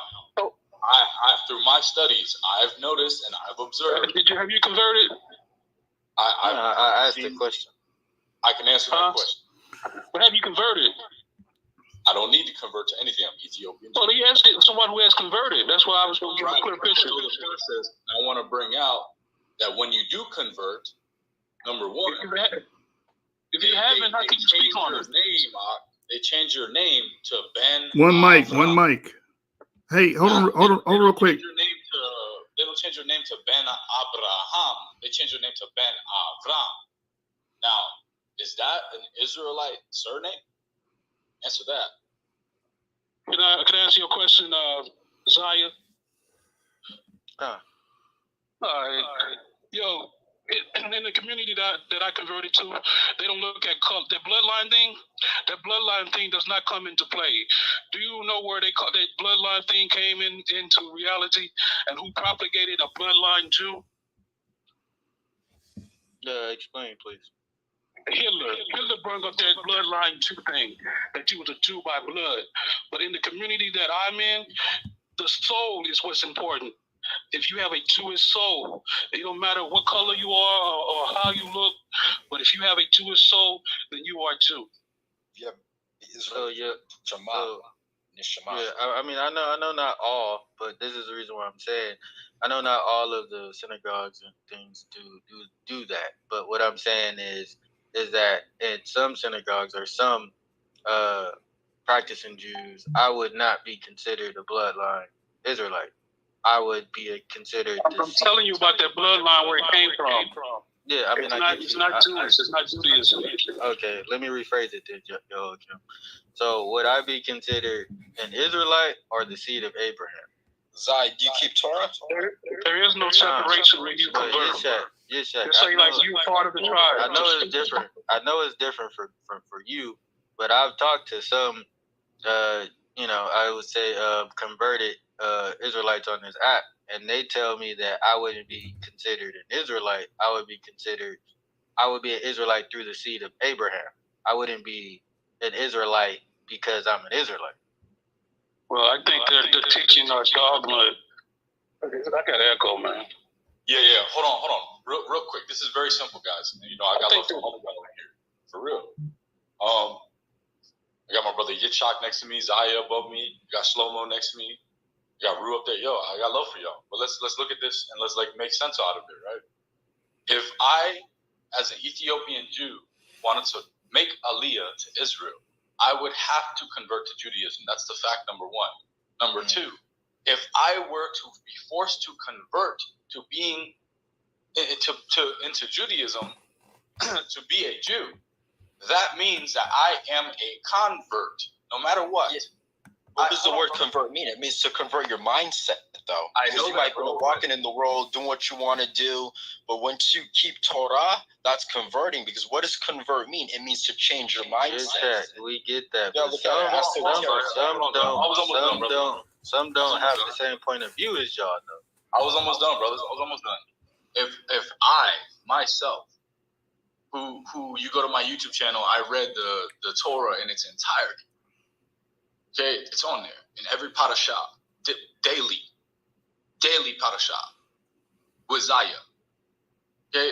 I through my studies, I've noticed and I've observed. Have you converted? I asked the question. I can answer that question. But have you converted? I don't need to convert to anything. I'm Ethiopian. Well, he asked someone who has converted. That's why I was going to give a clear picture. I want to bring out that when you do convert, number one, if you haven't, how can you speak on it? They change your name to Ben. One mic. Hey, hold on real quick. They don't change your name to Ben Abraham. They change your name to Ben Avram. Now, is that an Israelite surname? Answer that. Can I answer your question, Zaya? All right. Yo, in the community that I converted to, they don't look at color. That bloodline thing does not come into play. Do you know where that bloodline thing came into reality, and who propagated a bloodline Jew? Explain, please. Hitler brought up that bloodline Jew thing, that you was a Jew by blood. But in the community that I'm in, the soul is what's important. If you have a Jewish soul, it don't matter what color you are or how you look, but if you have a Jewish soul, then you are Jew. Yeah. I mean, I know not all, but this is the reason why I'm saying I know not all of the synagogues and things do that. But what I'm saying is that in some synagogues or some practicing Jews, I would not be considered a bloodline Israelite. I would be considered. I'm telling you about that bloodline where it came from. Yeah, I mean, it's not Jewish. It's not Judaism. Okay, let me rephrase it then, Joachim. So, would I be considered an Israelite or the seed of Abraham? Zai, do you keep Torah? There is no separation when you convert. Yes, Just say like you part of the tribe. I know it's different. I know it's different for you, but I've talked to some, I would say converted Israelites on this app, and they tell me that I wouldn't be considered an Israelite. I would be an Israelite through the seed of Abraham. I wouldn't be an Israelite because I'm an Israelite. Well, I think they're teaching our dogma. I got echo, man. Yeah. Hold on. Real quick. This is very simple, guys. I got love for all of y'all here. For real. I got my brother Yitzhak next to me, Zaya above me. You got Shlomo next to me. You got Ru up there. Yo, I got love for y'all. But let's look at this and let's make sense out of it, right? If I, as an Ethiopian Jew, wanted to make Aliyah to Israel, I would have to convert to Judaism. That's the fact number one. Number two, if I were to be forced to convert to being into Judaism to be a Jew, that means that I am a convert, no matter what. What does the word convert mean? It means to convert your mindset, though. I know you might be walking in the world, doing what you want to do, but once you keep Torah, that's converting. Because what does convert mean? It means to change your mindset. We get that. Yeah, Some don't have the same point of view as y'all, though. I was almost done, brothers. I was almost done. If I myself, who you go to my YouTube channel, I read the Torah in its entirety. Okay, it's on there in every parasha, daily parasha with Zaya. Okay,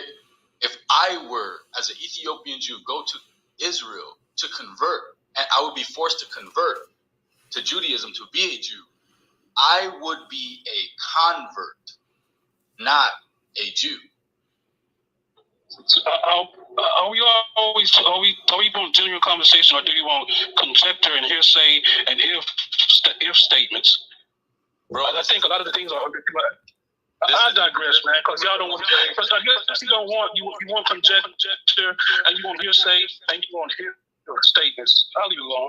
if I were, as an Ethiopian Jew, go to Israel to convert, and I would be forced to convert to Judaism to be a Jew, I would be a convert, not a Jew. Are we want genuine conversation, or do you want conjecture and hearsay and if statements? Bro, I think a lot of the things are. I digress, man, because y'all don't want. Because I guess you don't want you want conjecture and you want hearsay and you want statements. I'll leave it alone,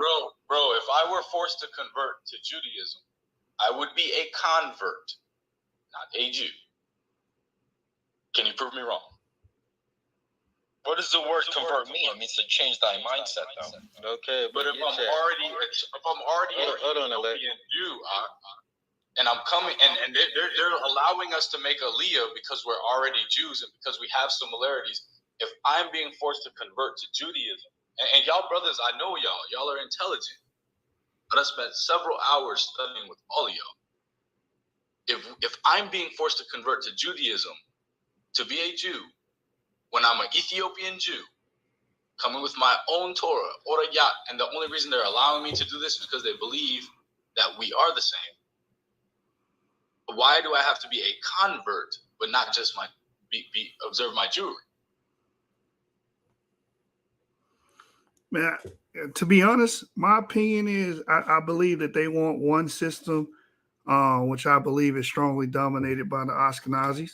bro. If I were forced to convert to Judaism, I would be a convert, not a Jew. Can you prove me wrong? What does the word convert mean? It means to change thy mindset, though. Okay, but if I'm already an Ethiopian Jew, And I'm coming, and they're allowing us to make Aliyah because we're already Jews and because we have similarities. If I'm being forced to convert to Judaism, and y'all brothers, I know y'all are intelligent, but I spent several hours studying with all of y'all. If I'm being forced to convert to Judaism, to be a Jew, when I'm an Ethiopian Jew, coming with my own Torah, Orayat, and the only reason they're allowing me to do this is because they believe that we are the same. Why do I have to be a convert, but not just observe my Jewry? Man, to be honest, my opinion is I believe that they want one system, which I believe is strongly dominated by the Ashkenazis,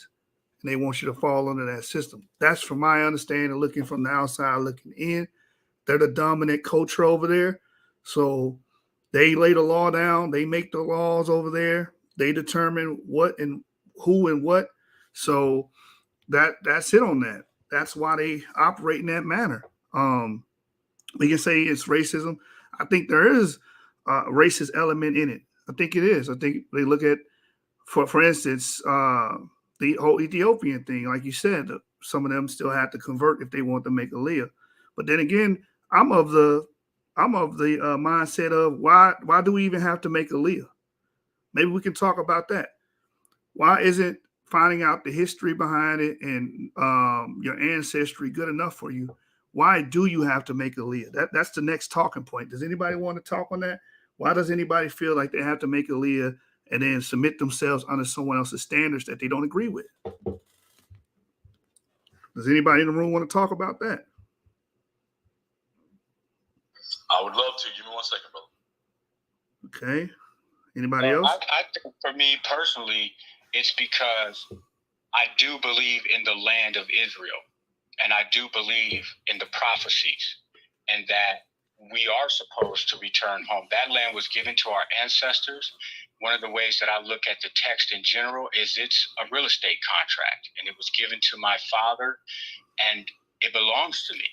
and they want you to fall under that system. That's from my understanding, looking from the outside, looking in. They're the dominant culture over there. So they lay the law down. They make the laws over there. They determine what and who and what. So that's it on that. That's why they operate in that manner. We can say it's racism. I think there is a racist element in it. I think it is. I think they look at, for instance, the whole Ethiopian thing. Like you said, some of them still have to convert if they want to make Aliyah. But then again, I'm of the mindset of why do we even have to make Aliyah? Maybe we can talk about that. Why isn't finding out the history behind it and your ancestry good enough for you? Why do you have to make Aliyah? That's the next talking point. Does anybody want to talk on that? Why does anybody feel like they have to make Aliyah and then submit themselves under someone else's standards that they don't agree with? Does anybody in the room want to talk about that? I would love to. Give me 1 second, brother. Okay. Anybody else? I think for me personally, it's because I do believe in the land of Israel, and I do believe in the prophecies, and that we are supposed to return home. That land was given to our ancestors. One of the ways that I look at the text in general is it's a real estate contract, and it was given to my father, and it belongs to me.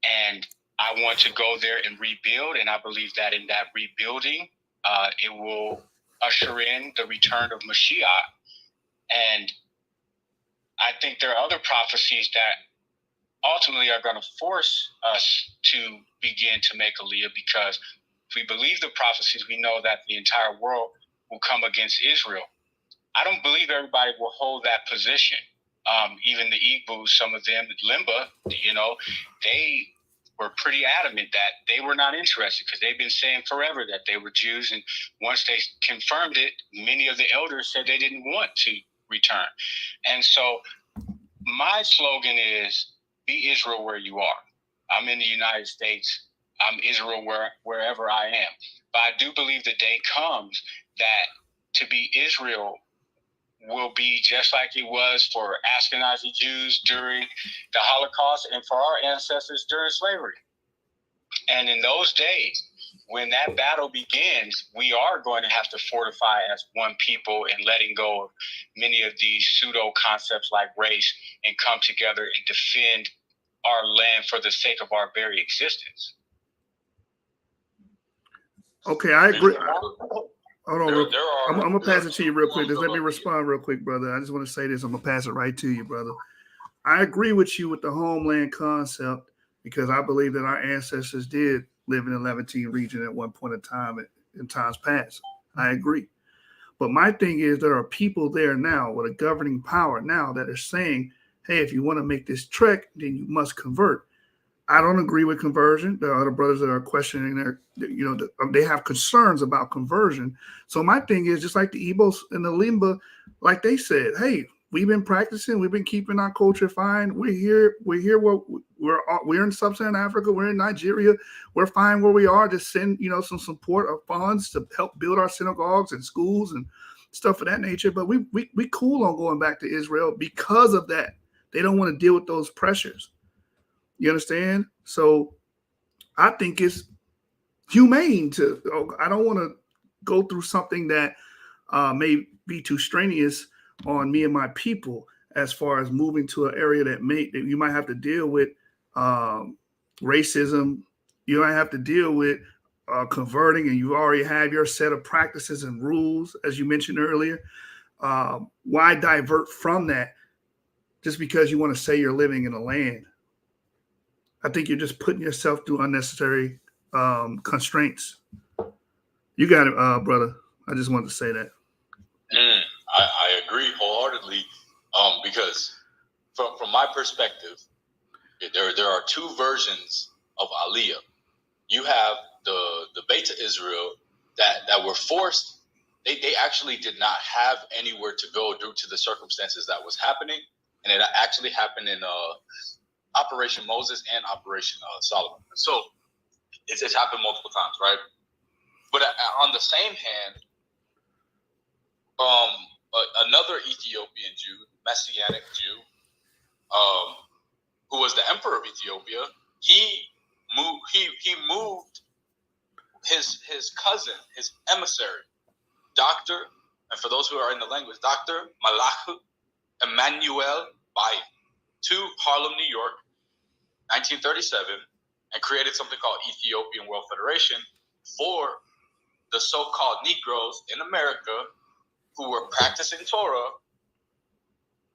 And I want to go there and rebuild, and I believe that in that rebuilding, it will usher in the return of Mashiach. And I think there are other prophecies that ultimately are going to force us to begin to make Aliyah, because if we believe the prophecies, we know that the entire world will come against Israel. I don't believe everybody will hold that position. Even the Igbo, some of them, Limba, they were pretty adamant that they were not interested because they've been saying forever that they were Jews. And once they confirmed it, many of the elders said they didn't want to return. And so my slogan is, be Israel where you are. I'm in the United States. I'm Israel wherever I am. But I do believe the day comes that to be Israel will be just like it was for Ashkenazi Jews during the Holocaust and for our ancestors during slavery. And in those days, when that battle begins, we are going to have to fortify as one people and letting go of many of these pseudo concepts like race and come together and defend our land for the sake of our very existence. Okay, I agree. Hold on, I'm gonna pass it to you real quick. Just let me respond real quick, brother. I just want to say this. I'm gonna pass it right to you, brother. I agree with you with the homeland concept because I believe that our ancestors did live in the Levantine region at one point in time in times past. I agree. But my thing is there are people there now with a governing power now that are saying, hey, if you want to make this trek, then you must convert. I don't agree with conversion. There are other brothers that are questioning they have concerns about conversion. So my thing is just like the Igbos and the Limba, like they said, hey, we've been practicing, we've been keeping our culture fine. We're here. We're in Sub-Saharan Africa. We're in Nigeria. We're fine where we are. Just send some support of funds to help build our synagogues and schools and stuff of that nature. But we cool on going back to Israel because of that. They don't want to deal with those pressures. You understand? So I think it's humane I don't want to go through something that may be too strenuous on me and my people as far as moving to an area that you might have to deal with racism. You might have to deal with converting and you already have your set of practices and rules, as you mentioned earlier, why divert from that just because you want to say you're living in a land? I think you're just putting yourself through unnecessary constraints. You got it, brother. I just wanted to say that. I agree wholeheartedly, because from my perspective, there are two versions of Aliyah. You have the Beta Israel that were forced. They actually did not have anywhere to go due to the circumstances that was happening, and it actually happened in Operation Moses and Operation Solomon. So it's happened multiple times, right? But on the same hand, another Ethiopian Jew, Messianic Jew, who was the emperor of Ethiopia, he moved his cousin, his emissary, Dr. and for those who are in the language, Dr. Malach Emmanuel Bayen, to Harlem, New York, 1937, and created something called Ethiopian World Federation for the so-called Negroes in America who were practicing Torah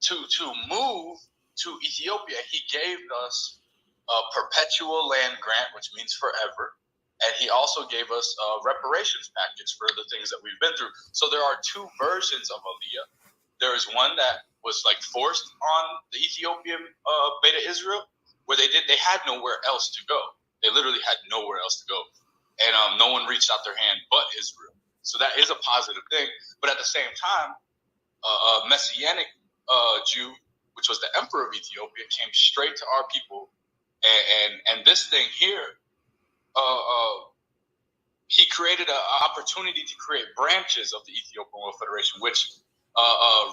to move to Ethiopia. He gave us a perpetual land grant, which means forever. And he also gave us a reparations package for the things that we've been through. So there are two versions of Aliyah. There is one that was like forced on the Ethiopian Beta Israel, where they had nowhere else to go. They literally had nowhere else to go. And no one reached out their hand but Israel. So that is a positive thing. But at the same time, a Messianic Jew, which was the emperor of Ethiopia, came straight to our people. And this thing here, he created an opportunity to create branches of the Ethiopian World Federation, which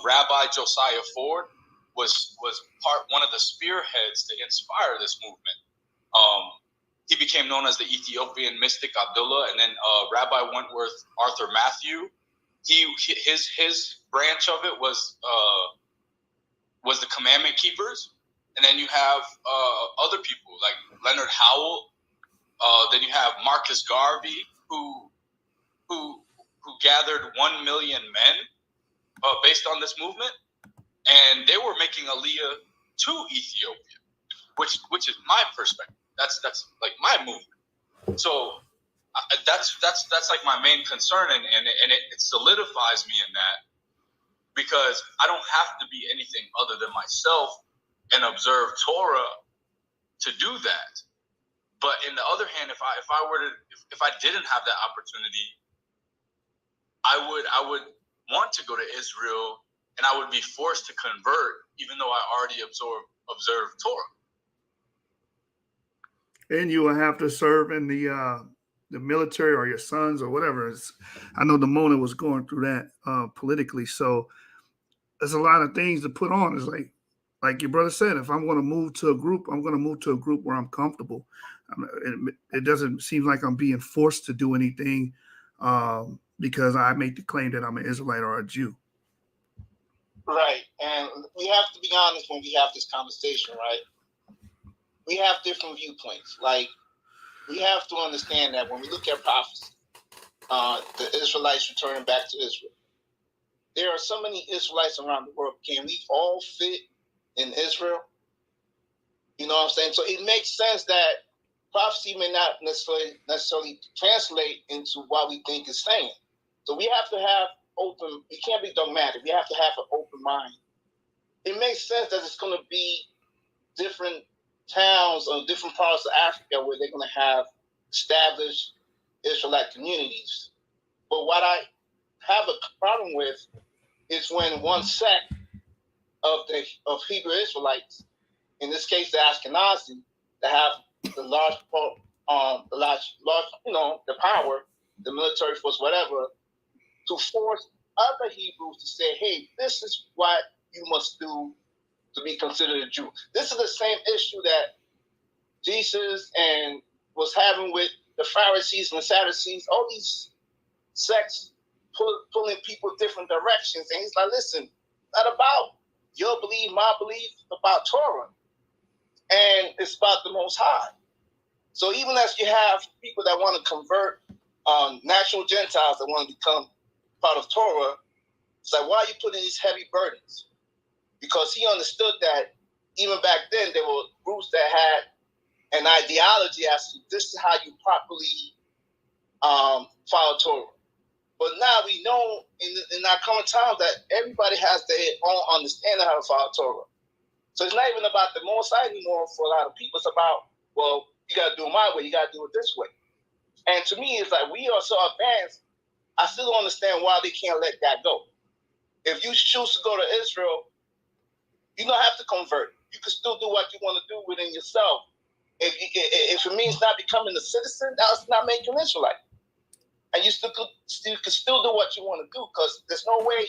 Rabbi Josiah Ford was one of the spearheads to inspire this movement. He became known as the Ethiopian mystic Abdullah, and then Rabbi Wentworth Arthur Matthew. His branch of it was the Commandment Keepers, and then you have other people like Leonard Howell. Then you have Marcus Garvey, who gathered 1 million men based on this movement, and they were making Aliyah to Ethiopia, which is my perspective. That's like my movement. So that's like my main concern, and it solidifies me in that, because I don't have to be anything other than myself and observe Torah to do that. But in the other hand, if I didn't have that opportunity, I would want to go to Israel, and I would be forced to convert, even though I already observed Torah. And you will have to serve in the military, or your sons, or whatever. I know the Mona was going through that politically, so there's a lot of things to put on. It's like your brother said, if I'm going to move to a group, I'm going to move to a group where I'm comfortable. It doesn't seem like I'm being forced to do anything because I make the claim that I'm an Israelite or a Jew. Right, and we have to be honest when we have this conversation, right? We have different viewpoints. Like, we have to understand that when we look at prophecy, the Israelites returning back to Israel, there are so many Israelites around the world. Can we all fit in Israel? You know what I'm saying? So it makes sense that prophecy may not necessarily translate into what we think it's saying. So we have to have we can't be dogmatic. We have to have an open mind. It makes sense that it's going to be different towns or different parts of Africa where they're going to have established Israelite communities. But what I have a problem with is when one sect of Hebrew Israelites, in this case the Ashkenazi, that have the large, the power, the military force, whatever, to force other Hebrews to say, hey, this is what you must do to be considered a Jew. This is the same issue that Jesus was having with the Pharisees and the Sadducees. All these sects pulling people different directions. And he's like, listen, not about your belief, my belief, it's about Torah. And it's about the Most High. So even as you have people that want to convert natural Gentiles that want to become part of Torah, it's like, why are you putting these heavy burdens? Because he understood that even back then there were groups that had an ideology as to this is how you properly follow Torah. But now we know in our current times that everybody has their own understanding how to follow Torah. So it's not even about the Most High anymore for a lot of people. It's about, well, you got to do it my way. You got to do it this way. And to me, it's like we are so advanced. I still don't understand why they can't let that go. If you choose to go to Israel, you don't have to convert. You can still do what you want to do within yourself. If it means not becoming a citizen, that's not making an Israelite. And you can still do what you want to do, because there's no way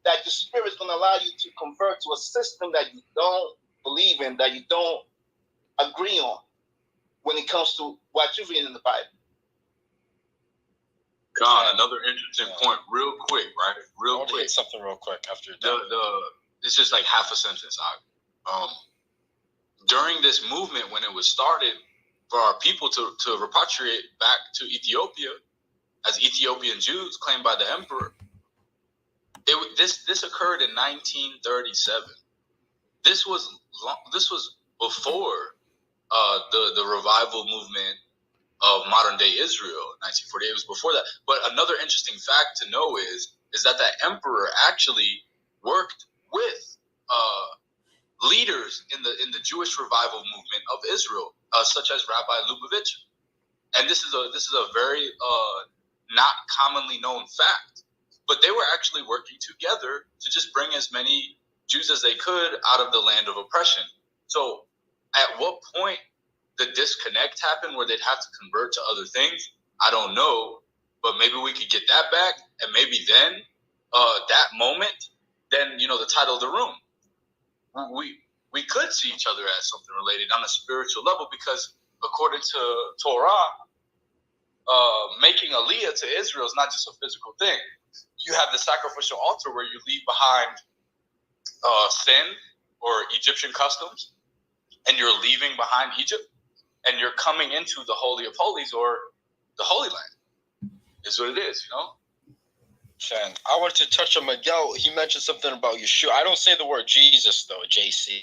that the Spirit's going to allow you to convert to a system that you don't believe in, that you don't agree on when it comes to what you read in the Bible. Con, another interesting point, real quick, right? Real quick. Hit something real quick after it's just like half a sentence. During this movement, when it was started, for our people to repatriate back to Ethiopia as Ethiopian Jews claimed by the emperor, this occurred in 1937. This was before the revival movement of modern day Israel, 1948. It was before that. But another interesting fact to know is that emperor actually worked with leaders in the Jewish revival movement of Israel, such as Rabbi Lubavitch. And this is a very not commonly known fact. But they were actually working together to just bring as many Jews as they could out of the land of oppression. So at what point the disconnect happened where they'd have to convert to other things, I don't know. But maybe we could get that back, and maybe then, that moment, then, the title of the room, we could see each other as something related on a spiritual level, because according to Torah, making aliyah to Israel is not just a physical thing. You have the sacrificial altar where you leave behind sin or Egyptian customs, and you're leaving behind Egypt, and you're coming into the Holy of Holies, or the Holy Land. Is what it is, Shan, I wanted to touch on Miguel. He mentioned something about Yeshua. I don't say the word Jesus, though, JC.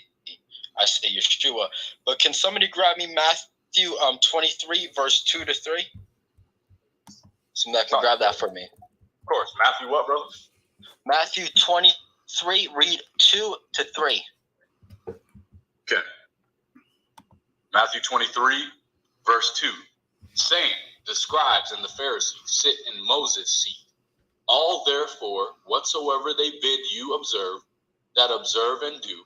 I say Yeshua. But can somebody grab me Matthew 23, verse 2 to 3? Somebody that can grab that for me. Of course. Matthew what, brother? Matthew 23, read 2 to 3. Okay. Matthew 23, verse 2. Saying, the scribes and the Pharisees sit in Moses' seat. All therefore, whatsoever they bid you observe, that observe and do.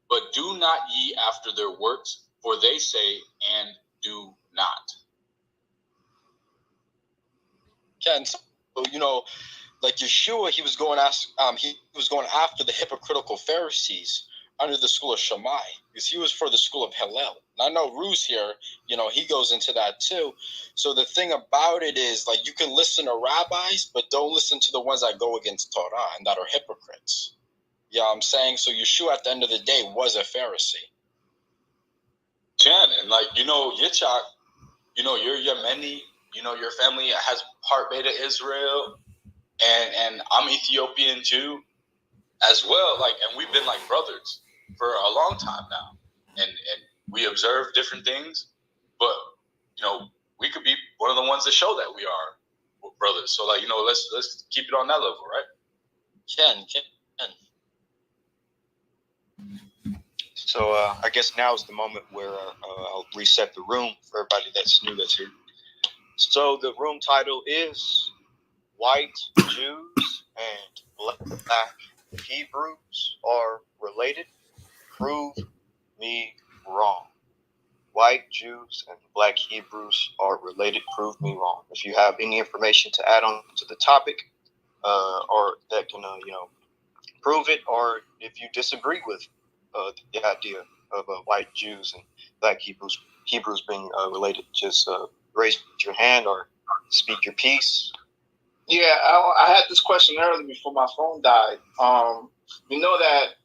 But do not ye after their works, for they say and do not. Ken, so, like Yeshua, he was going after the hypocritical Pharisees under the school of Shammai, because he was for the school of Hillel. And I know Ru's here, he goes into that too. So the thing about it is, like, you can listen to rabbis, but don't listen to the ones that go against Torah and that are hypocrites. You know what I'm saying? So Yeshua, at the end of the day, was a Pharisee. Ken, and Yitzhak, you're Yemeni, your family has part Beta Israel, and I'm Ethiopian Jew as well. And we've been like brothers for a long time now. And we observe different things, but, we could be one of the ones that show that we are brothers. So, let's keep it on that level, right? Ken. So I guess now is the moment where I'll reset the room for everybody that's new that's here. So the room title is White Jews and Black Hebrews are related. Prove me wrong. White Jews and Black Hebrews are related. Prove me wrong. If you have any information to add on to the topic, or that can prove it, or if you disagree with the idea of white Jews and Black Hebrews being related, just raise your hand or speak your piece. Yeah, I had this question earlier before my phone died. We know that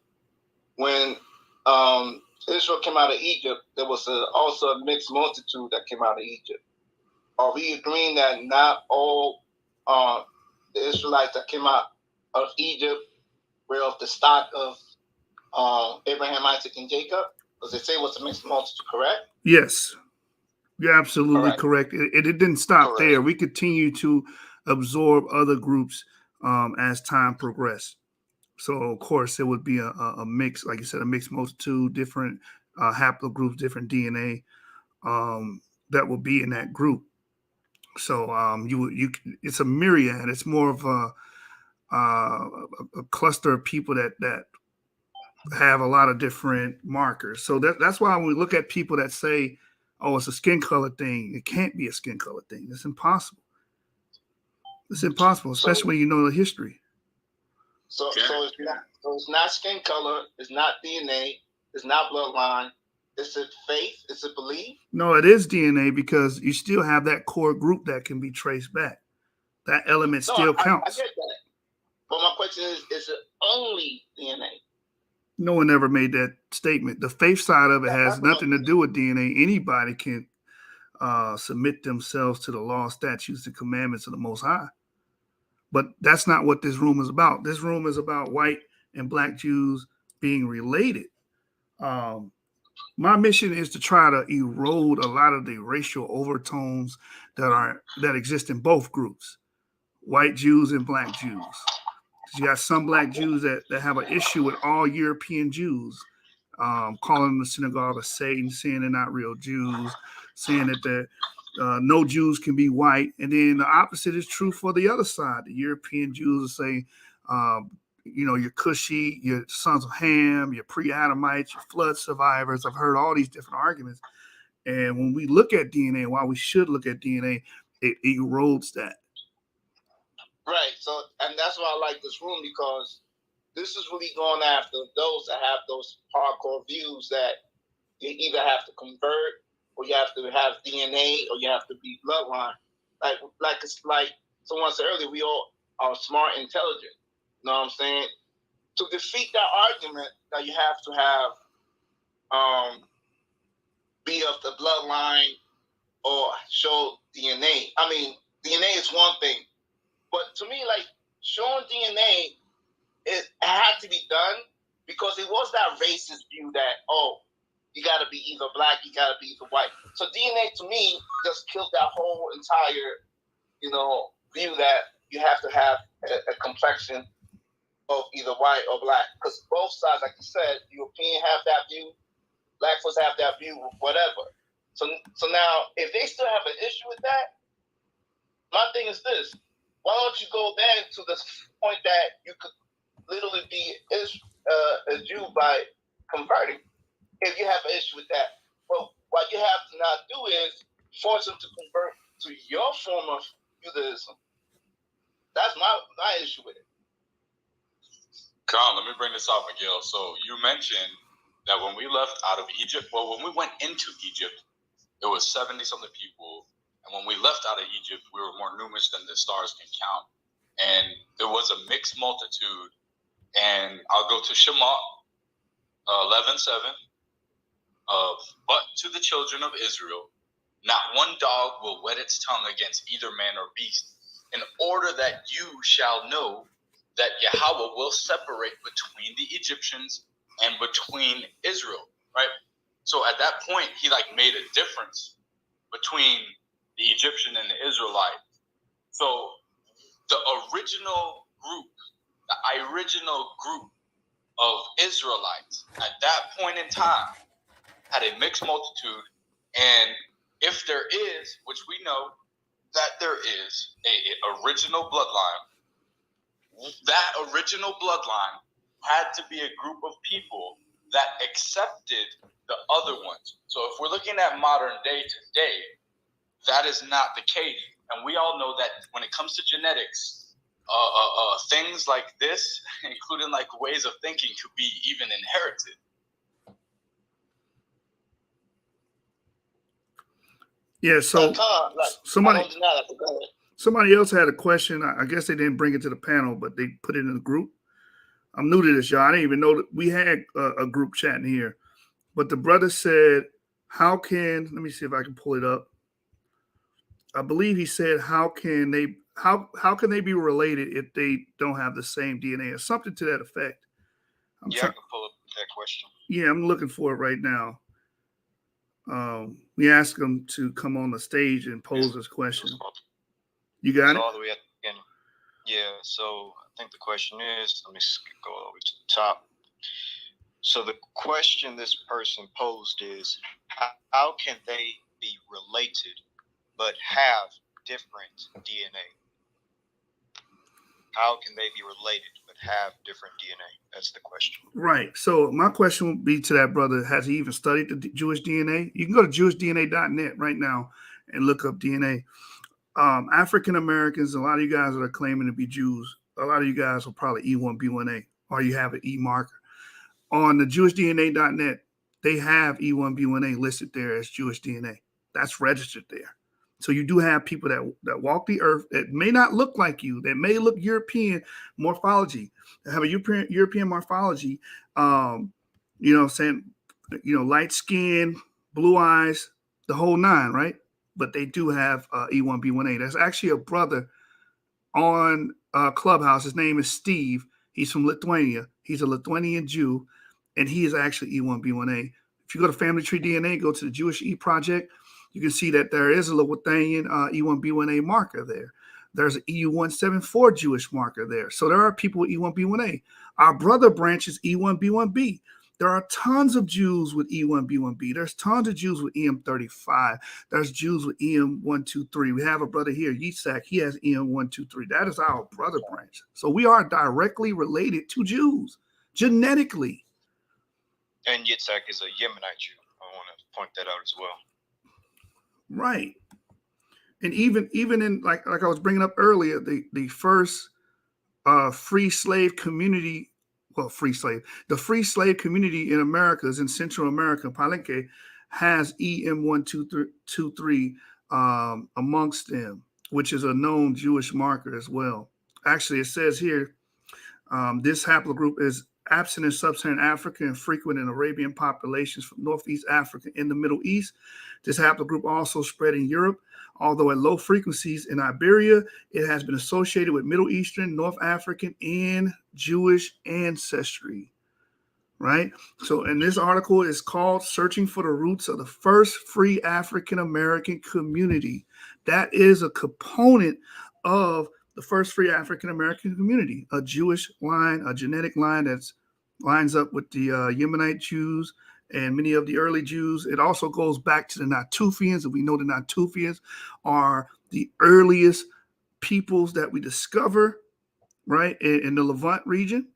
when Israel came out of Egypt, there was also a mixed multitude that came out of Egypt. Are we agreeing that not all the Israelites that came out of Egypt were of the stock of Abraham, Isaac, and Jacob? Does it say it was a mixed multitude, correct? Yes, you're absolutely correct. It didn't stop there. We continue to absorb other groups as time progressed. So, of course, it would be a mix, like you said, a mixed multitude, different haplogroups, different DNA that will be in that group. So it's a myriad. It's more of a cluster of people that have a lot of different markers. So that's why when we look at people that say, "Oh, it's a skin color thing," it can't be a skin color thing. It's impossible. It's impossible, especially when you know the history. So it's not skin color. It's not DNA. It's not bloodline. Is it faith? Is it belief? No, it is DNA because you still have that core group that can be traced back. That element still counts. I get that. But my question is it only DNA? No one ever made that statement. The faith side of it has nothing to do with DNA. Anybody can submit themselves to the law, statutes, and commandments of the Most High. But that's not what this room is about. This room is about white and black Jews being related. My mission is to try to erode a lot of the racial overtones that exist in both groups, white Jews and black Jews. You got some black Jews that have an issue with all European Jews, calling them the synagogue of Satan, saying they're not real Jews, saying that no Jews can be white. And then the opposite is true for the other side. The European Jews will say, you're Cushi, you're sons of Ham, you're pre-Adamites, you're flood survivors. I've heard all these different arguments. And when we look at DNA, while we should look at DNA, it erodes that. Right. So, and that's why I like this room, because this is really going after those that have those hardcore views that you either have to convert, or you have to have DNA, or you have to be bloodline. Like someone said earlier, we all are smart, intelligent. You know what I'm saying? To defeat that argument, that you have to have be of the bloodline or show DNA. I mean, DNA is one thing, but to me, like, showing DNA, it had to be done because it was that racist view that, you got to be either black, you got to be either white. So DNA, to me, just killed that whole entire, view that you have to have a complexion of either white or black. Because both sides, like you said, European have that view, black folks have that view, whatever. So now, if they still have an issue with that, my thing is this: why don't you go then to the point that you could literally be a Jew by converting, if you have an issue with that? But what you have to not do is force them to convert to your form of Judaism. That's my issue with it. Con, let me bring this up, Miguel. So you mentioned that when we left out of Egypt, when we went into Egypt, it was 70-something people. And when we left out of Egypt, we were more numerous than the stars can count. And there was a mixed multitude. And I'll go to Shema 11:7. But to the children of Israel, not one dog will wet its tongue against either man or beast, in order that you shall know that Yahweh will separate between the Egyptians and between Israel, right? So at that point, he made a difference between the Egyptian and the Israelite. So the original group of Israelites at that point in time had a mixed multitude. And if there is, which we know that there is, a original bloodline, that original bloodline had to be a group of people that accepted the other ones. So if we're looking at modern day today, that is not the case. And we all know that when it comes to genetics, things like this, including ways of thinking, could be even inherited. Yeah, so somebody else had a question. I guess they didn't bring it to the panel, but they put it in the group. I'm new to this, y'all. I didn't even know that we had a group chat in here. But the brother said, how can, let me see if I can pull it up. I believe he said, how can they be related if they don't have the same DNA or something to that effect? I can pull up that question. Yeah, I'm looking for it right now. We asked him to come on the stage and pose this question. You got it? All the way at the beginning. Yeah, so I think the question is, let me go all the way to the top. So the question this person posed is, how can they be related but have different DNA? How can they be related but have different DNA? That's the question. Right. So my question would be to that brother, has he even studied the Jewish DNA? You can go to jewishdna.net right now and look up DNA. African Americans, a lot of you guys that are claiming to be Jews, a lot of you guys are probably E1B1A, or you have an E marker. On the jewishdna.net, they have E1B1A listed there as Jewish DNA. That's registered there. So you do have people that walk the earth that may not look like you, that may look European morphology, that have a European morphology, saying, light skin, blue eyes, the whole nine, right? But they do have E1B1A. There's actually a brother on Clubhouse. His name is Steve. He's from Lithuania. He's a Lithuanian Jew, and he is actually E1B1A. If you go to Family Tree DNA, go to the Jewish E Project, you can see that there is a Lithuanian E1B1A marker there. There's an EU174 Jewish marker there. So there are people with E1B1A. Our brother branch is E1B1B. There are tons of Jews with E1B1B. There's tons of Jews with EM35. There's Jews with EM123. We have a brother here, Yitzhak. He has EM123. That is our brother branch. So we are directly related to Jews genetically. And Yitzhak is a Yemenite Jew. I want to point that out as well. Right. And even in like I was bringing up earlier, the first free slave community, the free slave community in Americas, in Central America, Palenque, has EM123 amongst them, which is a known Jewish marker as well. Actually, it says here, this haplogroup is absent in sub-Saharan Africa and frequent in Arabian populations from Northeast Africa and the Middle East. This haplogroup also spread in Europe, although at low frequencies in Iberia. It has been associated with Middle Eastern, North African, and Jewish ancestry. Right? So, and this article is called Searching for the Roots of the First Free African American Community. That is a component of the first free African American community, a Jewish line, a genetic line that lines up with the Yemenite Jews and many of the early Jews. It also goes back to the Natufians, and we know the Natufians are the earliest peoples that we discover, right, in the Levant region.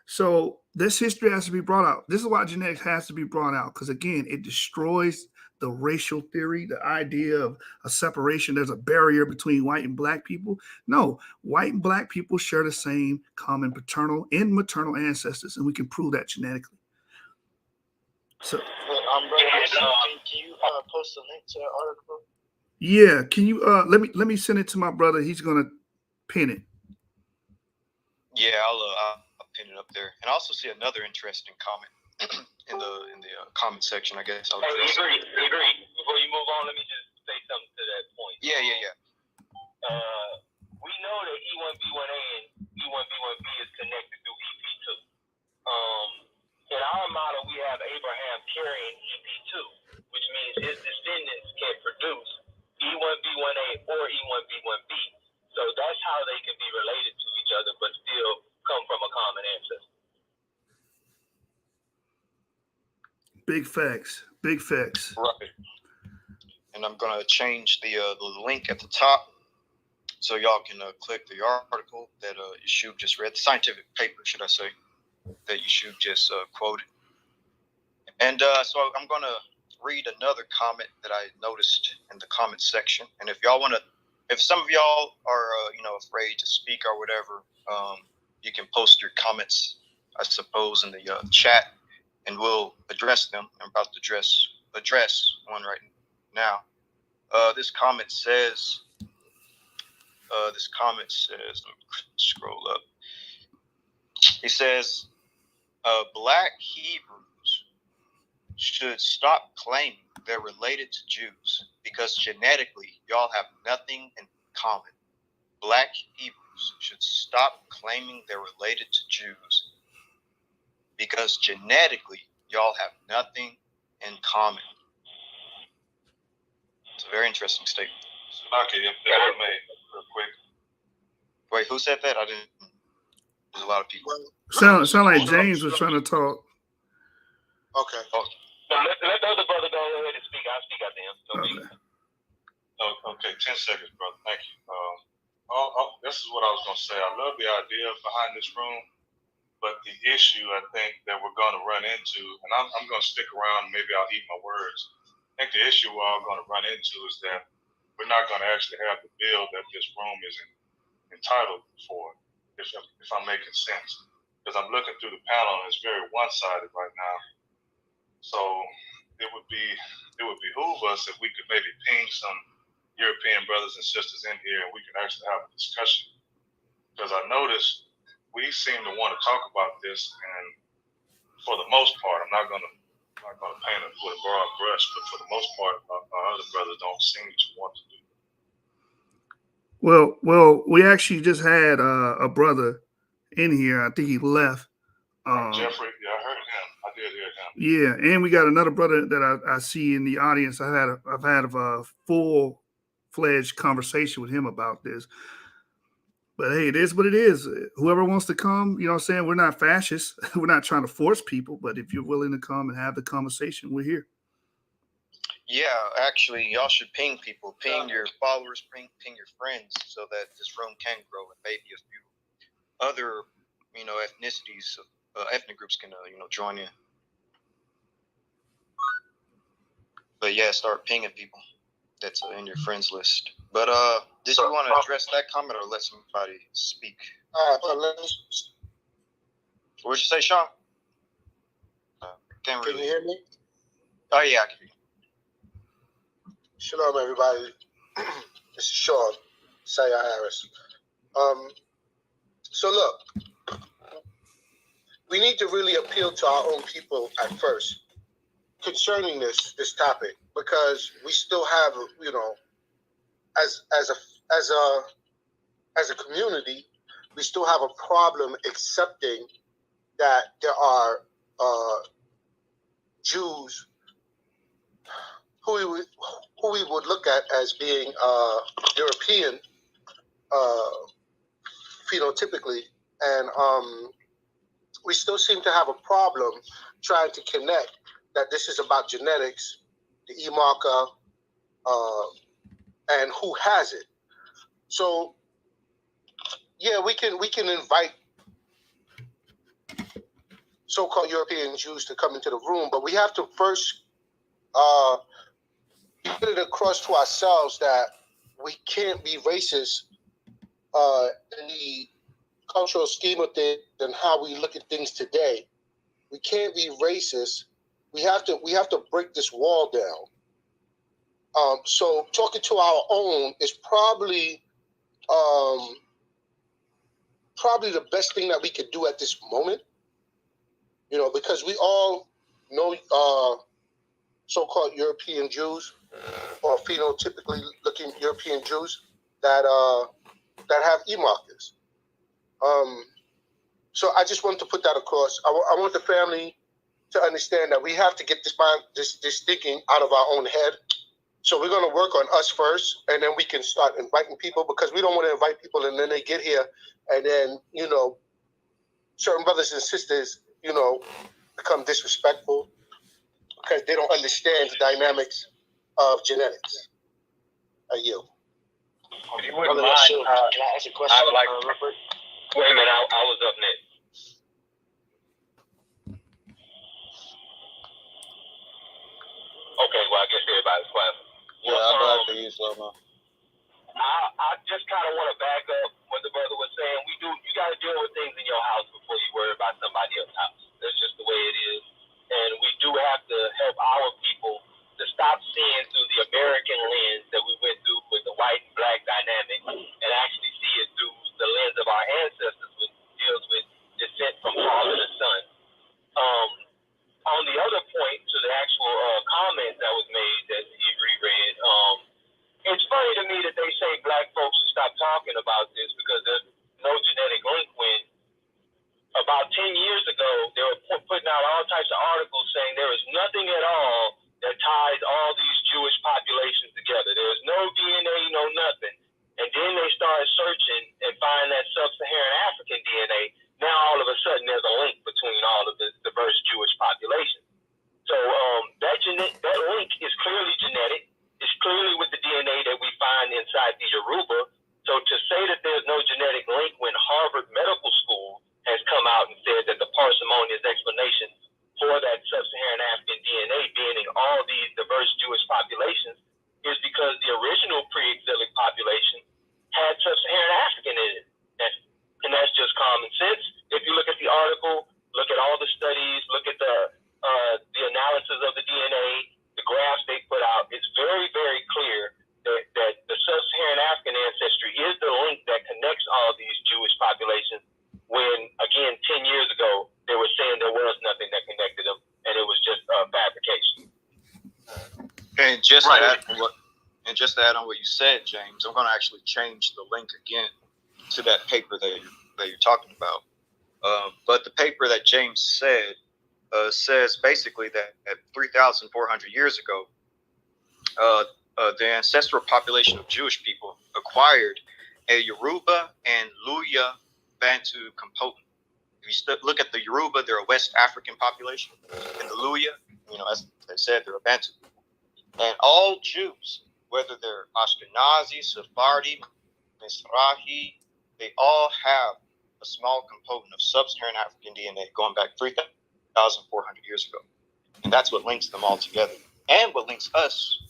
So this history has to be brought out. This is why genetics has to be brought out, because again, it destroys the racial theory, the idea of a separation. There's a barrier between white and black people. No, white and black people share the same common paternal and maternal ancestors, and we can prove that genetically. So, can you post a link to that article? Yeah, can you let me send it to my brother. He's gonna pin it. Yeah, I'll pin it up there. And I also see another interesting comment in the comment section. I guess I'll agree. Before you move on, let me just say something to that point. Yeah. We know that E1B1A and E1B1B is connected through EP2. In our model, we have Abraham carrying EP2, which means his descendants can produce E1B1A or E1B1B. So that's how they can be related to each other, but still come from a common ancestor. Big facts. Right. And I'm gonna change the link at the top so y'all can click the article that Yeshub just read, the scientific paper, should I say, that Yeshub just quoted. And so I'm gonna read another comment that I noticed in the comment section. And if y'all wanna, if some of y'all are afraid to speak or whatever, you can post your comments, I suppose, in the chat, and we'll address them. I'm about to address one right now. This comment says, let me scroll up. He says, Black Hebrews should stop claiming they're related to Jews because genetically y'all have nothing in common. Black Hebrews should stop claiming they're related to Jews because genetically y'all have nothing in common. It's a very interesting statement. Okay, if I may, real quick. Wait, who said that? I didn't. There's a lot of people. Sound like James was trying to talk. Okay. No, let the other brother go ahead and speak. I'll speak after him. Okay, 10 seconds, brother. Thank you. This is what I was going to say. I love the idea behind this room, but the issue I think that we're going to run into, and I'm going to stick around, maybe I'll eat my words. I think the issue we're all going to run into is that we're not going to actually have the bill that this room is entitled for, if I'm making sense. Because I'm looking through the panel and it's very one-sided right now. So it would behoove us if we could maybe ping some European brothers and sisters in here and we could actually have a discussion. Because I noticed we seem to want to talk about this, and for the most part, I'm not gonna paint it with a broad brush, but for the most part, our other brothers don't seem to want to do it. Well, we actually just had a brother in here. I think he left. Jeffrey, yeah, I heard him. I did hear him. Yeah, and we got another brother that I see in the audience. I've had a full-fledged conversation with him about this. But hey, it is what it is. Whoever wants to come, you know what I'm saying? We're not fascists. We're not trying to force people, but if you're willing to come and have the conversation, we're here. Yeah, actually, y'all should ping people. Ping your followers, ping your friends so that this room can grow and maybe a few other, ethnicities, ethnic groups can, join in. But yeah, start pinging people that's in your friends list. But did you want to address that comment or let somebody speak? What'd you say, Sean? Can you hear me? Oh yeah, I can hear you. Shalom, everybody. This is Sean, Sayah Harris. So look, we need to really appeal to our own people at first concerning this topic, because we still have, as a community, we still have a problem accepting that there are Jews who we would look at as being European phenotypically, and we still seem to have a problem trying to connect that this is about genetics, the E-marker, and who has it. So yeah, we can invite so-called European Jews to come into the room, but we have to first get it across to ourselves that we can't be racist in the cultural scheme of things and how we look at things today. We can't be racist. We have to break this wall down. So talking to our own is probably the best thing that we could do at this moment. Because we all know so-called European Jews or phenotypically looking European Jews that have E-markers. So I just wanted to put that across. I want the family to understand that we have to get this thinking out of our own head. So we're going to work on us first, and then we can start inviting people, because we don't want to invite people and then they get here and then, certain brothers and sisters, become disrespectful because they don't understand the dynamics of genetics. If you wouldn't mind, can I ask a question? I would like to. Wait a minute, I was up next. Okay, well, I guess everybody's quiet. Yeah, I'm glad for you, Slow-Mo. I just kind of want to back up what the brother was saying. You got to deal with things in your house before you worry about somebody else's house. That's just the way it is. And we do have to help our people to stop seeing through the American lens that we went through with the white and black dynamic and actually see it through the lens of our ancestors, which deals with descent from father to son. On the other point, to the actual that there's no genetic link when Harvard Medical School has come out and said that the parsimonious explanation for that sub-Saharan African DNA being in all these diverse Jewish populations is because the original pre-exilic population had sub-Saharan African in it. And that's just common sense. If you look at the article, look at all the studies, look at the analysis of the DNA, the graphs they put out, it's very, very clear that the sub-Saharan African ancestry is the link that connects all these Jewish populations when, again, 10 years ago, they were saying there was nothing that connected them, and it was just fabrication. And just to add on what you said, James, I'm going to actually change the link again to that paper that you're talking about. But the paper that James said says basically that at 3,400 years ago, the ancestral population of Jewish people acquired a Yoruba and Luya Bantu component. If you look at the Yoruba, they're a West African population, and the Luya, as they said, they're a Bantu. And all Jews, whether they're Ashkenazi, Sephardi, Mizrahi, they all have a small component of sub-Saharan African DNA going back 3,400 years ago. And that's what links them all together, and what links us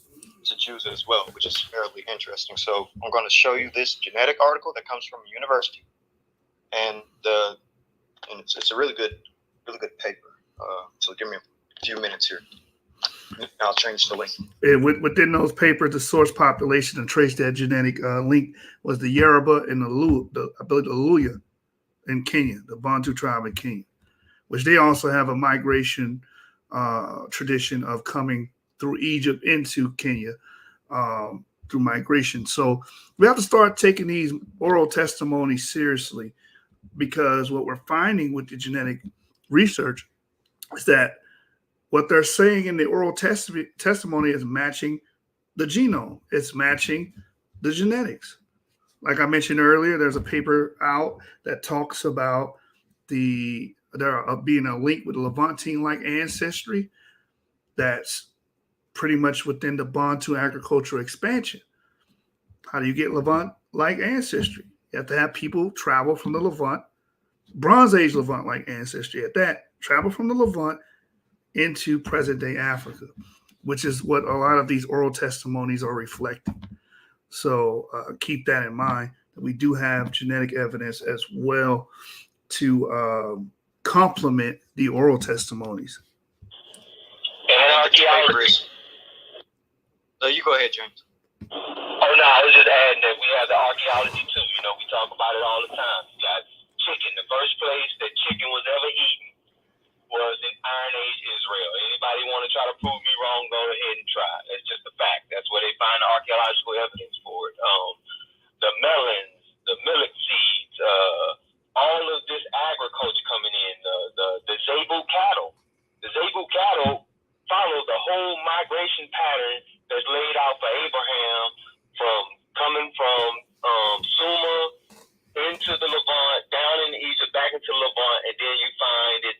to Jews as well, which is fairly interesting. So I'm going to show you this genetic article that comes from a university, and it's a really good paper. So give me a few minutes here. I'll change the link. And within those papers, the source population and trace that genetic link was the Yoruba and the Luya in Kenya, the Bantu tribe in Kenya, which they also have a migration tradition of coming through Egypt into Kenya through migration. So we have to start taking these oral testimonies seriously, because what we're finding with the genetic research is that what they're saying in the oral testimony is matching the genome. It's matching the genetics. Like I mentioned earlier, there's a paper out that talks about there being a link with Levantine-like ancestry that's pretty much within the Bantu agricultural expansion. How do you get Levant-like ancestry? You have to have people travel from the Levant, Bronze Age Levant-like ancestry at that, travel from the Levant into present-day Africa, which is what a lot of these oral testimonies are reflecting. So keep that in mind, that we do have genetic evidence as well to complement the oral testimonies. And archaeology. You go ahead, James. Oh, no, I was just adding that we have the archaeology, too. We talk about it all the time. You got chicken. The first place that chicken was ever eaten was in Iron Age Israel. Anybody want to try to prove me wrong, go ahead and try. It's just a fact. That's where they find the archaeological evidence for it. The melons, the millet seeds, all of this agriculture coming in, the Zebu cattle. The Zebu cattle follow the whole migration pattern that's laid out for Abraham, from coming from Sumer into the Levant, down in Egypt, back into Levant, and then you find it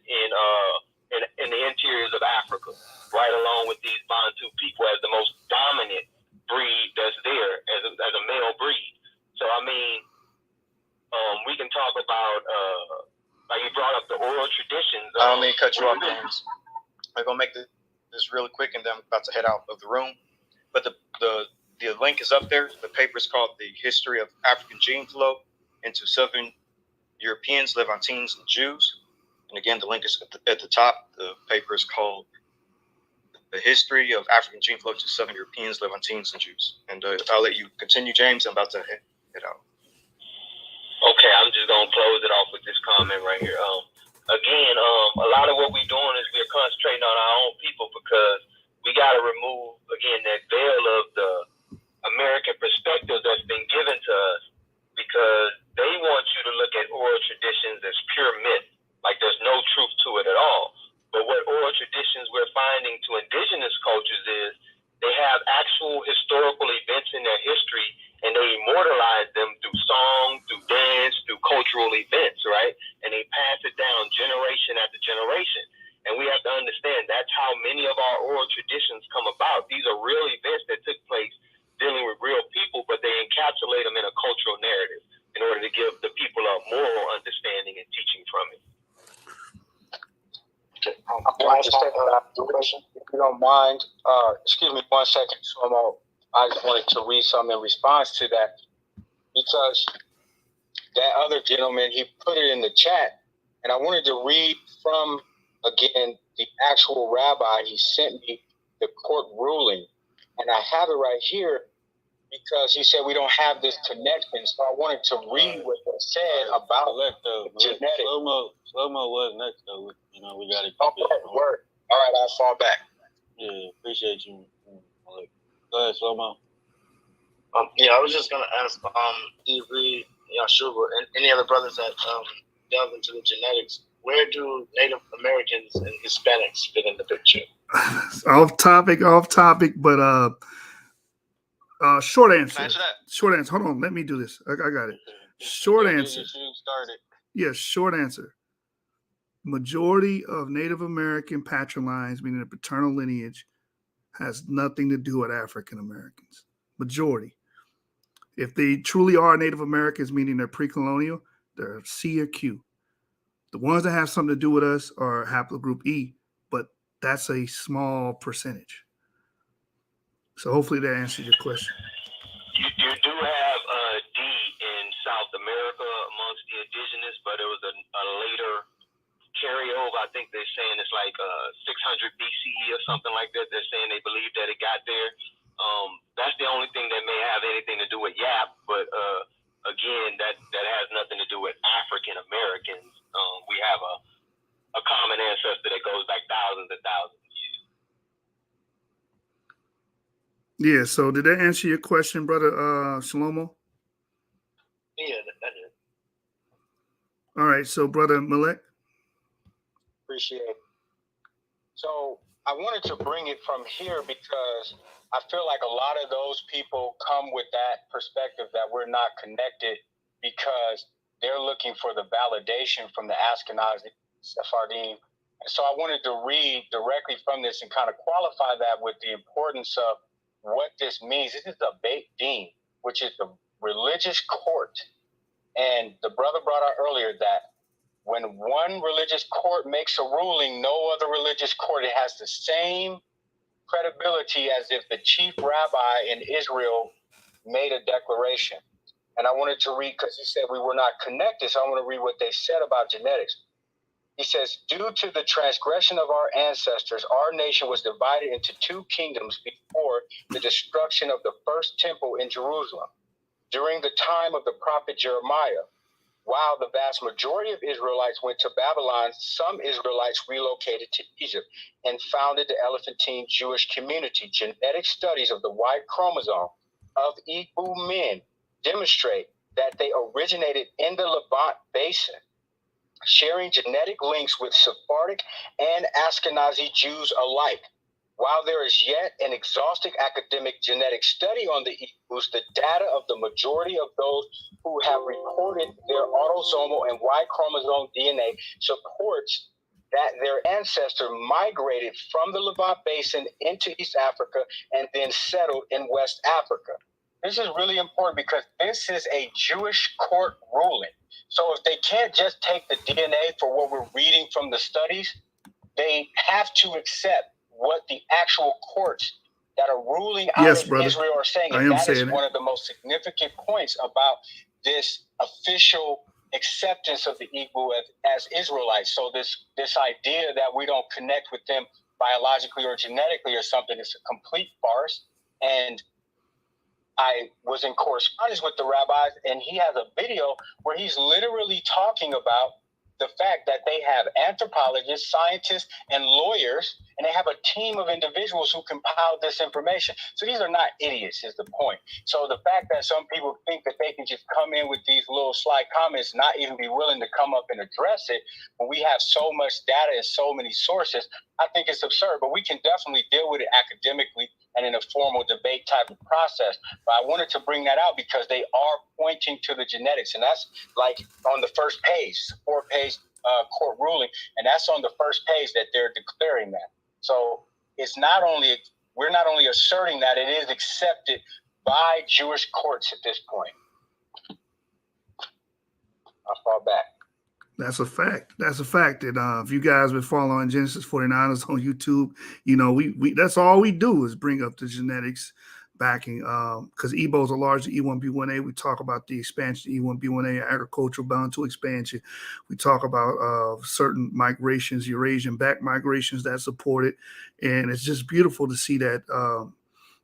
in the interiors of Africa, right along with these Bantu people as the most dominant breed that's there as a male breed. So I mean, we can talk about like you brought up the oral traditions. I don't mean to cut you off, James. I'm gonna make this really quick, and then I'm about to head out of the room. But the link is up there. The paper is called "The History of African Gene Flow into Southern Europeans, Levantines, and Jews." And again, the link is at the top. The paper is called "The History of African Gene Flow to Southern Europeans, Levantines, and Jews." And I'll let you continue, James. I'm about to head out. Okay, I'm just going to close it off with this comment right here. Again, a lot of what we're doing is we're concentrating on our own people, because we got to remove, again, that veil of the American perspective that's been given to us, because they want you to look at oral traditions as pure myth, like there's no truth to it at all. But what oral traditions we're finding to indigenous cultures is they have actual historical events in their history, and they immortalize them through song, through dance, through cultural events, right? And they pass it down generation after generation. And we have to understand that's how many of our oral traditions come about. These are real events that took place dealing with real people, but they encapsulate them in a cultural narrative in to give the people a moral understanding and teaching from it. If you don't mind, excuse me 1 second, Shlomo. I just wanted to read something in response to that, because that other gentleman, he put it in the chat, and I wanted to read from, again, the actual rabbi. He sent me the court ruling, and I have it right here because he said we don't have this connection. So I wanted to read what they said about genetics. Slow-mo was next, though. You know, we got to keep it. Word. All right, I'll fall back. Yeah, appreciate you. Go ahead, Slow-mo. Yeah, I was just gonna ask, Ivry, Yashua, and any other brothers that delve into the genetics, where do Native Americans and Hispanics fit in the picture? off topic, but short answer. Short answer. Hold on, let me do this. I got it. Short answer. Yes, short answer. Majority of Native American patrilines, meaning the paternal lineage, has nothing to do with African Americans. Majority. If they truly are Native Americans, meaning they're pre-colonial, they're C or Q. The ones that have something to do with us are haplogroup E, but that's a small percentage. So hopefully that answers your question. You do have D in South America amongst the indigenous, but it was a later carryover. I think they're saying it's like 600 BCE or something like that. They're saying they believe that it got there. That's the only thing that may have anything to do with YAP, but again, that has nothing to do with African Americans. We have a common ancestor that goes back thousands and thousands of years. Yeah, so did that answer your question, brother Shlomo? Yeah, that did. All right, so brother Malek? Appreciate it. So I wanted to bring it from here because I feel like a lot of those people come with that perspective that we're not connected because they're looking for the validation from the Ashkenazi Sephardim. And so I wanted to read directly from this and kind of qualify that with the importance of what this means. This is a Beit Din, which is the religious court. And the brother brought out earlier that when one religious court makes a ruling, no other religious court, it has the same credibility as if the chief rabbi in Israel made a declaration. And I wanted to read, because he said we were not connected, so I want to read what they said about genetics. He says, due to the transgression of our ancestors, our nation was divided into two kingdoms before the destruction of the first temple in Jerusalem. During the time of the prophet Jeremiah, while the vast majority of Israelites went to Babylon, some Israelites relocated to Egypt and founded the Elephantine Jewish community. Genetic studies of the Y chromosome of Igbo men demonstrate that they originated in the Levant Basin, sharing genetic links with Sephardic and Ashkenazi Jews alike. While there is yet an exhaustive academic genetic study on the Igbos, the data of the majority of those who have reported their autosomal and Y chromosome DNA supports that their ancestor migrated from the Levant Basin into East Africa and then settled in West Africa. This is really important because this is a Jewish court ruling. So if they can't just take the DNA for what we're reading from the studies, they have to accept what the actual courts that are ruling out of Israel are saying. And that is one of the most significant points about this official acceptance of the Igbo as Israelites. So this idea that we don't connect with them biologically or genetically or something is a complete farce. And I was in correspondence with the rabbis, and he has a video where he's literally talking about the fact that they have anthropologists, scientists, and lawyers, and they have a team of individuals who compiled this information. So these are not idiots, is the point. So the fact that some people think that they can just come in with these little sly comments, not even be willing to come up and address it, when we have so much data and so many sources, I think it's absurd. But we can definitely deal with it academically and in a formal debate type of process. But I wanted to bring that out because they are pointing to the genetics. And that's like on the first page, 4-page court ruling. And that's on the first page that they're declaring that. So it's not only, we're not only asserting that, it is accepted by Jewish courts at this point. I fall back. That's a fact. That's a fact. And if you guys been following Genesis 49ers on YouTube, you know, we that's all we do is bring up the genetics backing. Because Ebo's a large E1B1A. We talk about the expansion E1B1A, agricultural bound to expansion. We talk about certain migrations, Eurasian back migrations that support it. And it's just beautiful to see that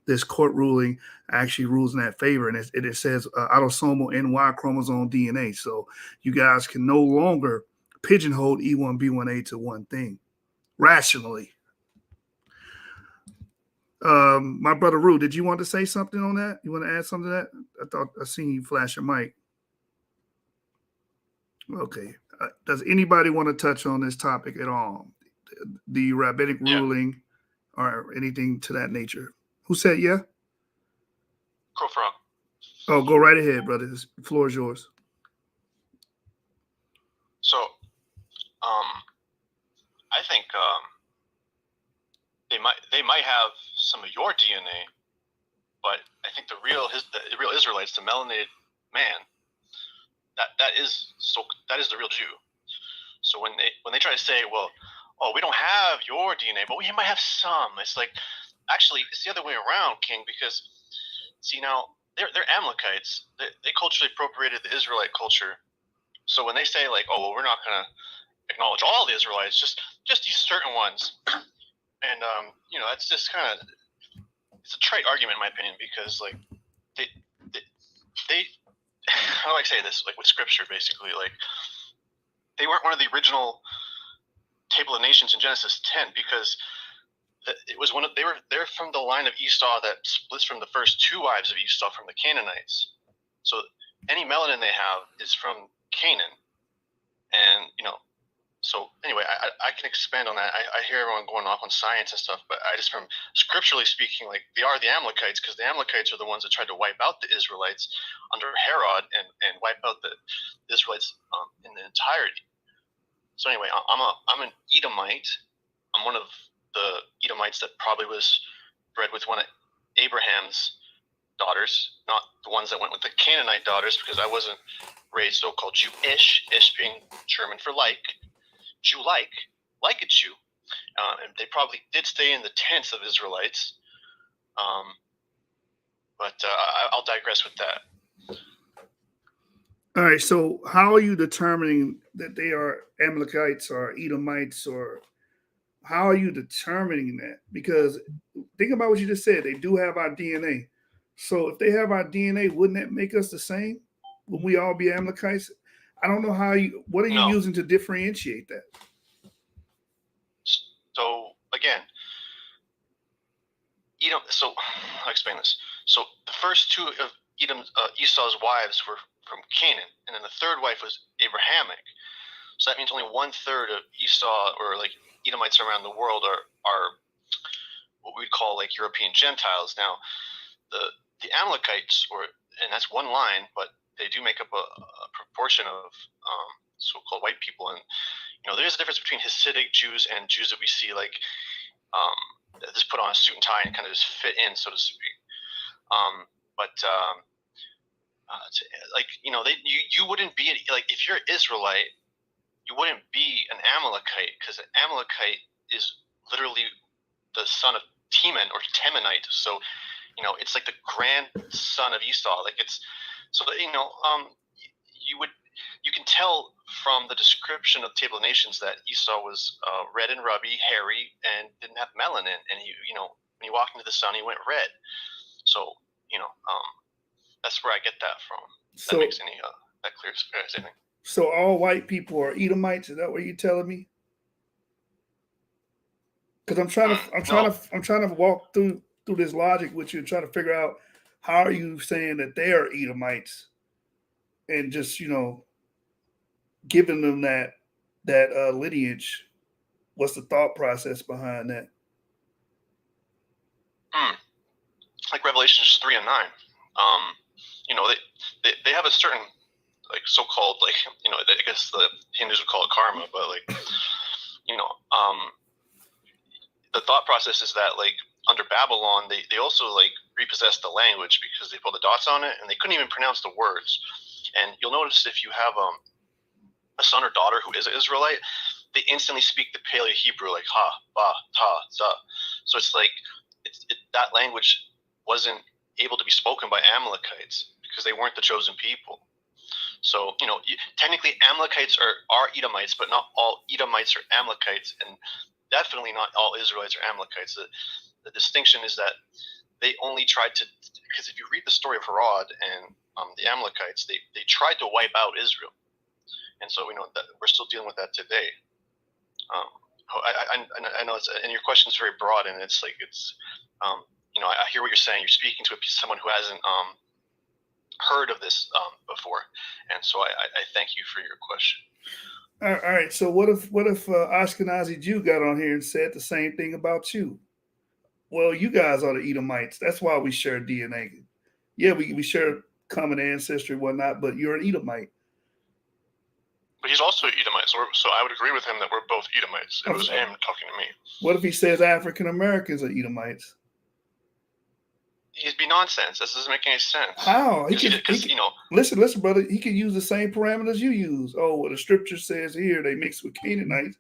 this court ruling actually rules in that favor. And it says autosomal NY chromosome DNA. So you guys can no longer pigeonhole E1B1A to one thing rationally. My brother Rue, did you want to say something on that? You want to add something to that? I thought I seen you flash your mic. Okay. Does anybody want to touch on this topic at all? The rabbinic ruling or anything to that nature? Who said yeah? Go from. Oh, go right ahead, brother. The floor is yours. So, I think they might have some of your DNA, but I think the real Israelites, the melanated man, that is the real Jew. So when they try to say, well, oh, we don't have your DNA, but we might have some. It's like, actually, it's the other way around, King, because see now they're Amalekites. They culturally appropriated the Israelite culture. So when they say like, oh, well, we're not going to acknowledge all the Israelites, just these certain ones, and you know, that's just kind of, it's a trite argument in my opinion, because like they how do I say this, like with scripture basically, like they weren't one of the original table of nations in Genesis 10, because it was they're from the line of Esau that splits from the first two wives of Esau from the Canaanites. So any melanin they have is from Canaan. And you know, so anyway, I can expand on that. I hear everyone going off on science and stuff, but I just, from scripturally speaking, like they are the Amalekites, because the Amalekites are the ones that tried to wipe out the Israelites under Herod and wipe out the Israelites in the entirety. So anyway, I'm an Edomite. I'm one of the Edomites that probably was bred with one of Abraham's daughters, not the ones that went with the Canaanite daughters, because I wasn't raised so-called Jewish, ish being German for like, Jew-like, like a Jew. And they probably did stay in the tents of Israelites. But I'll digress with that. All right, so how are you determining that they are Amalekites or Edomites, or how are you determining that? Because think about what you just said. They do have our DNA. So if they have our DNA, wouldn't that make us the same? Would we all be Amalekites? I don't know what are you using to differentiate that? So again, so I'll explain this. So the first two of Esau's wives were from Canaan, and then the third wife was Abrahamic. So that means only 1/3 of Esau, or like Edomites around the world, are what we'd call like European Gentiles. Now, the Amalekites, and that's one line, but they do make up a proportion of so-called white people. And you know, there's a difference between Hasidic Jews and Jews that we see like that just put on a suit and tie and kind of just fit in, so to speak. Like, you know, you wouldn't be like, if you're Israelite, you wouldn't be an Amalekite, because an Amalekite is literally the son of Teman or Temanite. So, you know, it's like the grandson of Esau. Like it's, so, you know, you can tell from the description of Table of Nations that Esau was red and rubby, hairy, and didn't have melanin. And he, you know, when he walked into the sun, he went red. So, you know, that's where I get that from. So, that makes any that clear anything. So all white people are Edomites? Is that what you're telling me? Because I'm trying to walk through this logic with you and try to figure out, how are you saying that they are Edomites, and just, you know, giving them that lineage. What's the thought process behind that? Like Revelations 3 and 9. You know, they have a certain, like, so-called, like, you know, I guess the Hindus would call it karma, but like, you know, the thought process is that, like, under Babylon, they also like repossessed the language because they put the dots on it and they couldn't even pronounce the words. And you'll notice if you have a son or daughter who is an Israelite, they instantly speak the Paleo Hebrew, like ha, ba, ta, za. So it's like that language wasn't able to be spoken by Amalekites because they weren't the chosen people. So, technically Amalekites are Edomites, but not all Edomites are Amalekites, and definitely not all Israelites are Amalekites. The distinction is that they only tried to, because if you read the story of Herod and the Amalekites, they tried to wipe out Israel. And so we know that we're still dealing with that today. I know and your question is very broad, and it's like, I hear what you're saying. You're speaking to someone who hasn't heard of this before, and so I thank you for your question. All right. So what if Ashkenazi Jew got on here and said the same thing about you? Well, you guys are the Edomites. That's why we share DNA. Yeah, we share common ancestry and whatnot, but you're an Edomite. But he's also Edomite, so I would agree with him that we're both Edomites. It was him talking to me. What if he says African Americans are Edomites? He'd be nonsense. This doesn't make any sense. How? Listen, brother. He can use the same parameters you use. Oh, well, the scripture says here they mix with Canaanites,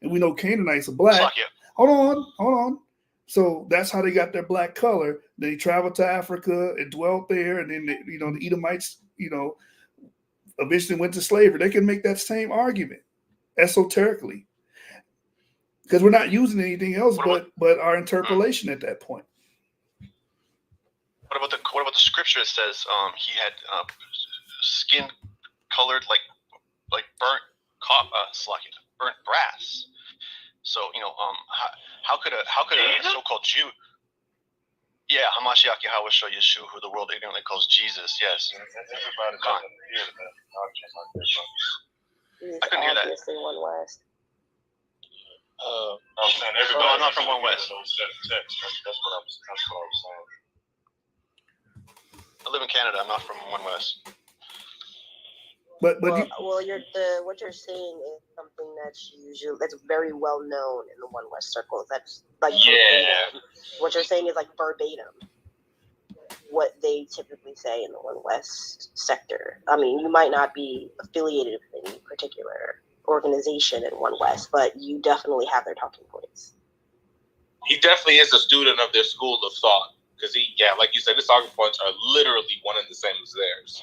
and we know Canaanites are black. Hold on. So that's how they got their black color. They traveled to Africa and dwelt there, and then the Edomites, eventually went to slavery. They can make that same argument esoterically because we're not using anything else but our interpolation at that point. What about the scripture that says he had skin colored like burnt brass? So how could a so-called Jew? Yeah, Hamashiach Yahweh Yeshua, who the world ignorantly calls Jesus. Yes. Everybody doesn't hear that. I couldn't hear that. One West. I'm saying everybody. I'm not from One West. That's what I was saying. I live in Canada. I'm not from One West. But what you're saying is something that's very well known in the One West circles. That's like verbatim. What you're saying is like verbatim what they typically say in the One West sector. I mean, you might not be affiliated with any particular organization in One West, but you definitely have their talking points. He definitely is a student of their school of thought because like you said, his talking points are literally one and the same as theirs.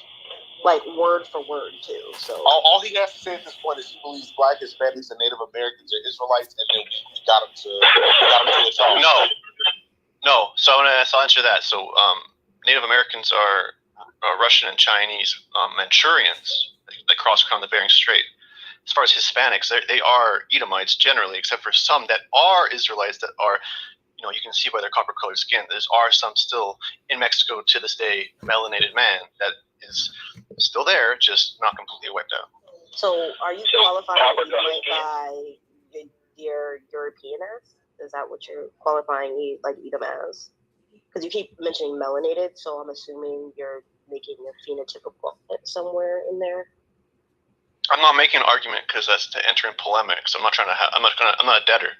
Like word for word too. So all he has to say at this point is he believes Black, Hispanics, and Native Americans are Israelites, and then we got him to a charge. No. So I'll answer that. So Native Americans are Russian and Chinese Manchurians. They cross around the Bering Strait. As far as Hispanics, they are Edomites generally, except for some that are Israelites that are, you can see by their copper-colored skin. There are some still in Mexico to this day, melanated man that is still there, just not completely wiped out. So are you qualifying Edomite by your European-ness? Is that what you're qualifying like Edom as? Because you keep mentioning melanated, so I'm assuming you're making a phenotypical somewhere in there. I'm not making an argument because that's to enter in polemics. I'm not a debtor.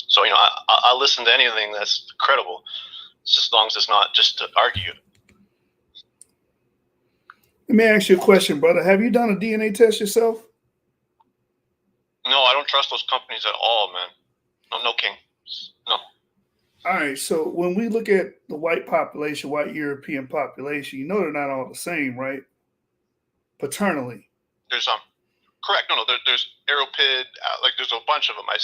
So I'll listen to anything that's credible, just as long as it's not just to argue. Let me ask you a question, brother. Have you done a DNA test yourself? No, I don't trust those companies at all, man. No, king. No. All right. So when we look at the white population, white European population, they're not all the same, right? Paternally. There's correct. No. There's Aeropid. There's a bunch of them. I've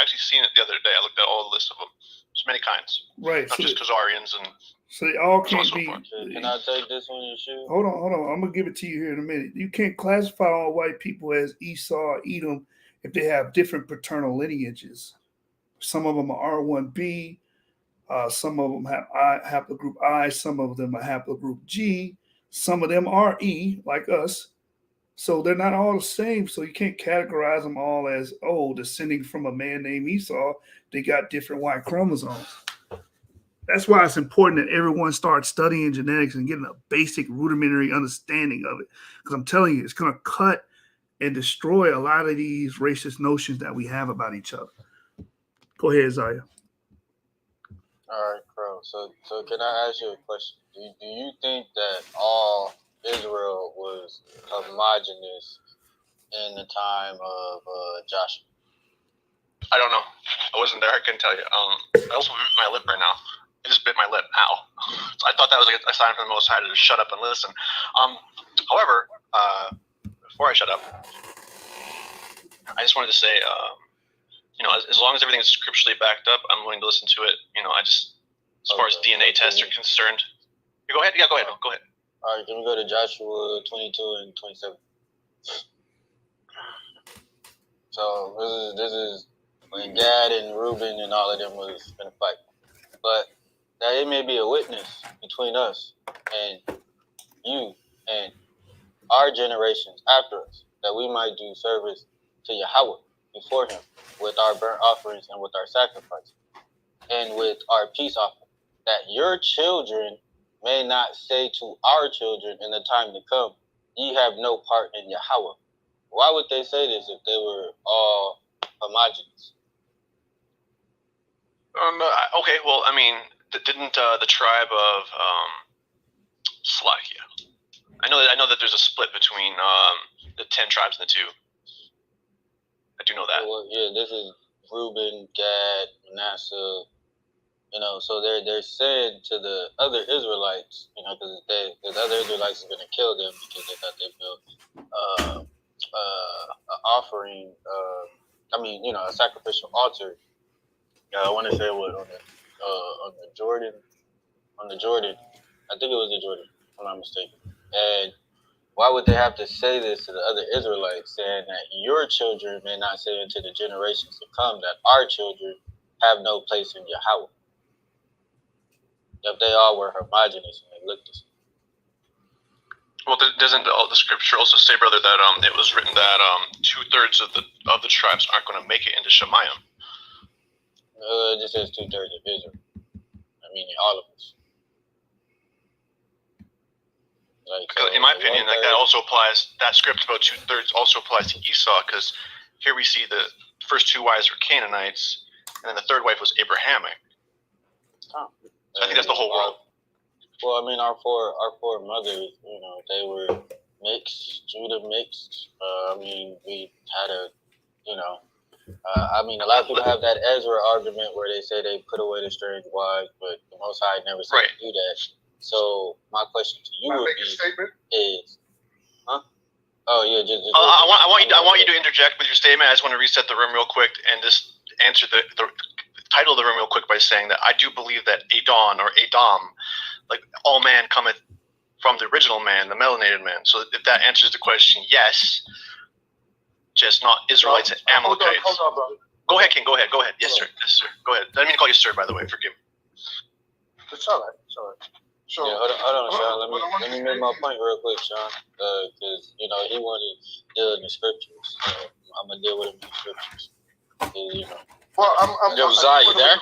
actually seen it the other day. I looked at all the list of them. There's many kinds. Right. Not just Khazarians and. So they all can't be. Can I take this one, you shoot? Hold on. I'm gonna give it to you here in a minute. You can't classify all white people as Esau, Edom, if they have different paternal lineages. Some of them are R1b. Some of them have haplogroup I. Some of them are haplogroup G. Some of them are E, like us. So they're not all the same. So you can't categorize them all as, descending from a man named Esau. They got different Y chromosomes. That's why it's important that everyone starts studying genetics and getting a basic rudimentary understanding of it. Because I'm telling you, it's going to cut and destroy a lot of these racist notions that we have about each other. Go ahead, Zaya. All right, Crow. So can I ask you a question? Do you think that all Israel was homogenous in the time of Joshua? I don't know. I wasn't there. I couldn't tell you. I also bit my lip right now. I just bit my lip. Ow. So I thought that was like a sign from the Most High to just shut up and listen. However, before I shut up, I just wanted to say, as long as everything is scripturally backed up, I'm willing to listen to it. As far as DNA tests are concerned. You go ahead. Yeah, go ahead. Go ahead. All right, can we go to Joshua 22 and 27? So this is when Gad and Reuben and all of them was in a fight. But that it may be a witness between us and you and our generations after us, that we might do service to Yahweh before him with our burnt offerings and with our sacrifices and with our peace offering, that your children may not say to our children in the time to come, ye have no part in Yahweh. Why would they say this if they were all homogeneous? Okay, well, didn't the tribe of Slovakia? I know that there's a split between the 10 tribes and the 2. I do know that. Well, yeah, this is Reuben, Gad, Manasseh. So they're saying to the other Israelites, because the other Israelites are going to kill them because they thought they built an offering, a sacrificial altar. I want to say what on the Jordan. I think it was the Jordan, if I'm not mistaken. And why would they have to say this to the other Israelites, saying that your children may not say into the generations to come that our children have no place in Yahweh? If they all were homogeneous and they looked the same. Well, doesn't the scripture also say, brother, that it was written that 2/3 of the tribes aren't going to make it into Shemayim? It just says 2/3 of Israel. Meaning all of us. In my opinion, that also applies. That script about 2/3 also applies to Esau, because here we see the first 2 wives were Canaanites, and then the 3rd wife was Abrahamic. Oh. So I think that's the whole world. Well, our four mothers, they were mixed, Judah mixed. We had a lot of people have that Ezra argument where they say they put away the strange wives, but the Most High never said to do that. So my question to you would be is, huh? Oh yeah, just I want you to interject with your statement. I just want to reset the room real quick and just answer the title of the room real quick by saying that I do believe that Adon or Adam, like all man cometh from the original man, the melanated man. So if that answers the question, yes, just not Israelites and Amalekites. Hold on, brother. Go ahead, King. Go ahead. Yes, sir. Go ahead. I didn't mean to call you sir, by the way. Forgive me. It's all right. So, yeah, hold on, Sean. Let me make my point real quick, Sean. Because he wanted to deal in the scriptures. So I'm gonna deal with him in the scriptures. Well, Yo, Zai, you there?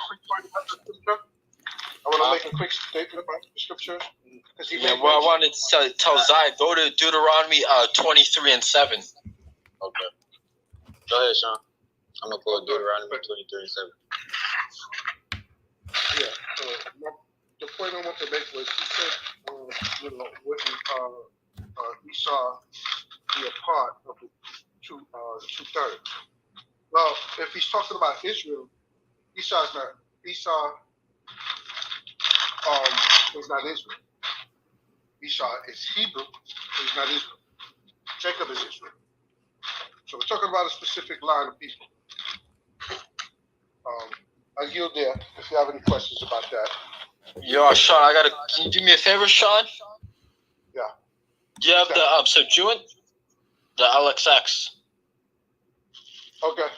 I want to make a quick statement about the scriptures. I wanted to tell Zai, go to Deuteronomy 23 and 7. Okay. Go ahead, Sean. I'm gonna pull Deuteronomy 23 and 7. Yeah. The point I want to make was he said, wouldn't Esau be a part of the 2/3? Well, if he's talking about Israel, Esau is not Israel. Esau is Hebrew, he's not Israel. Jacob is Israel. So we're talking about a specific line of people. I yield there if you have any questions about that. Yo, Sean, can you do me a favor, Sean? Yeah. Do you have the Septuagint? The LXX. Okay.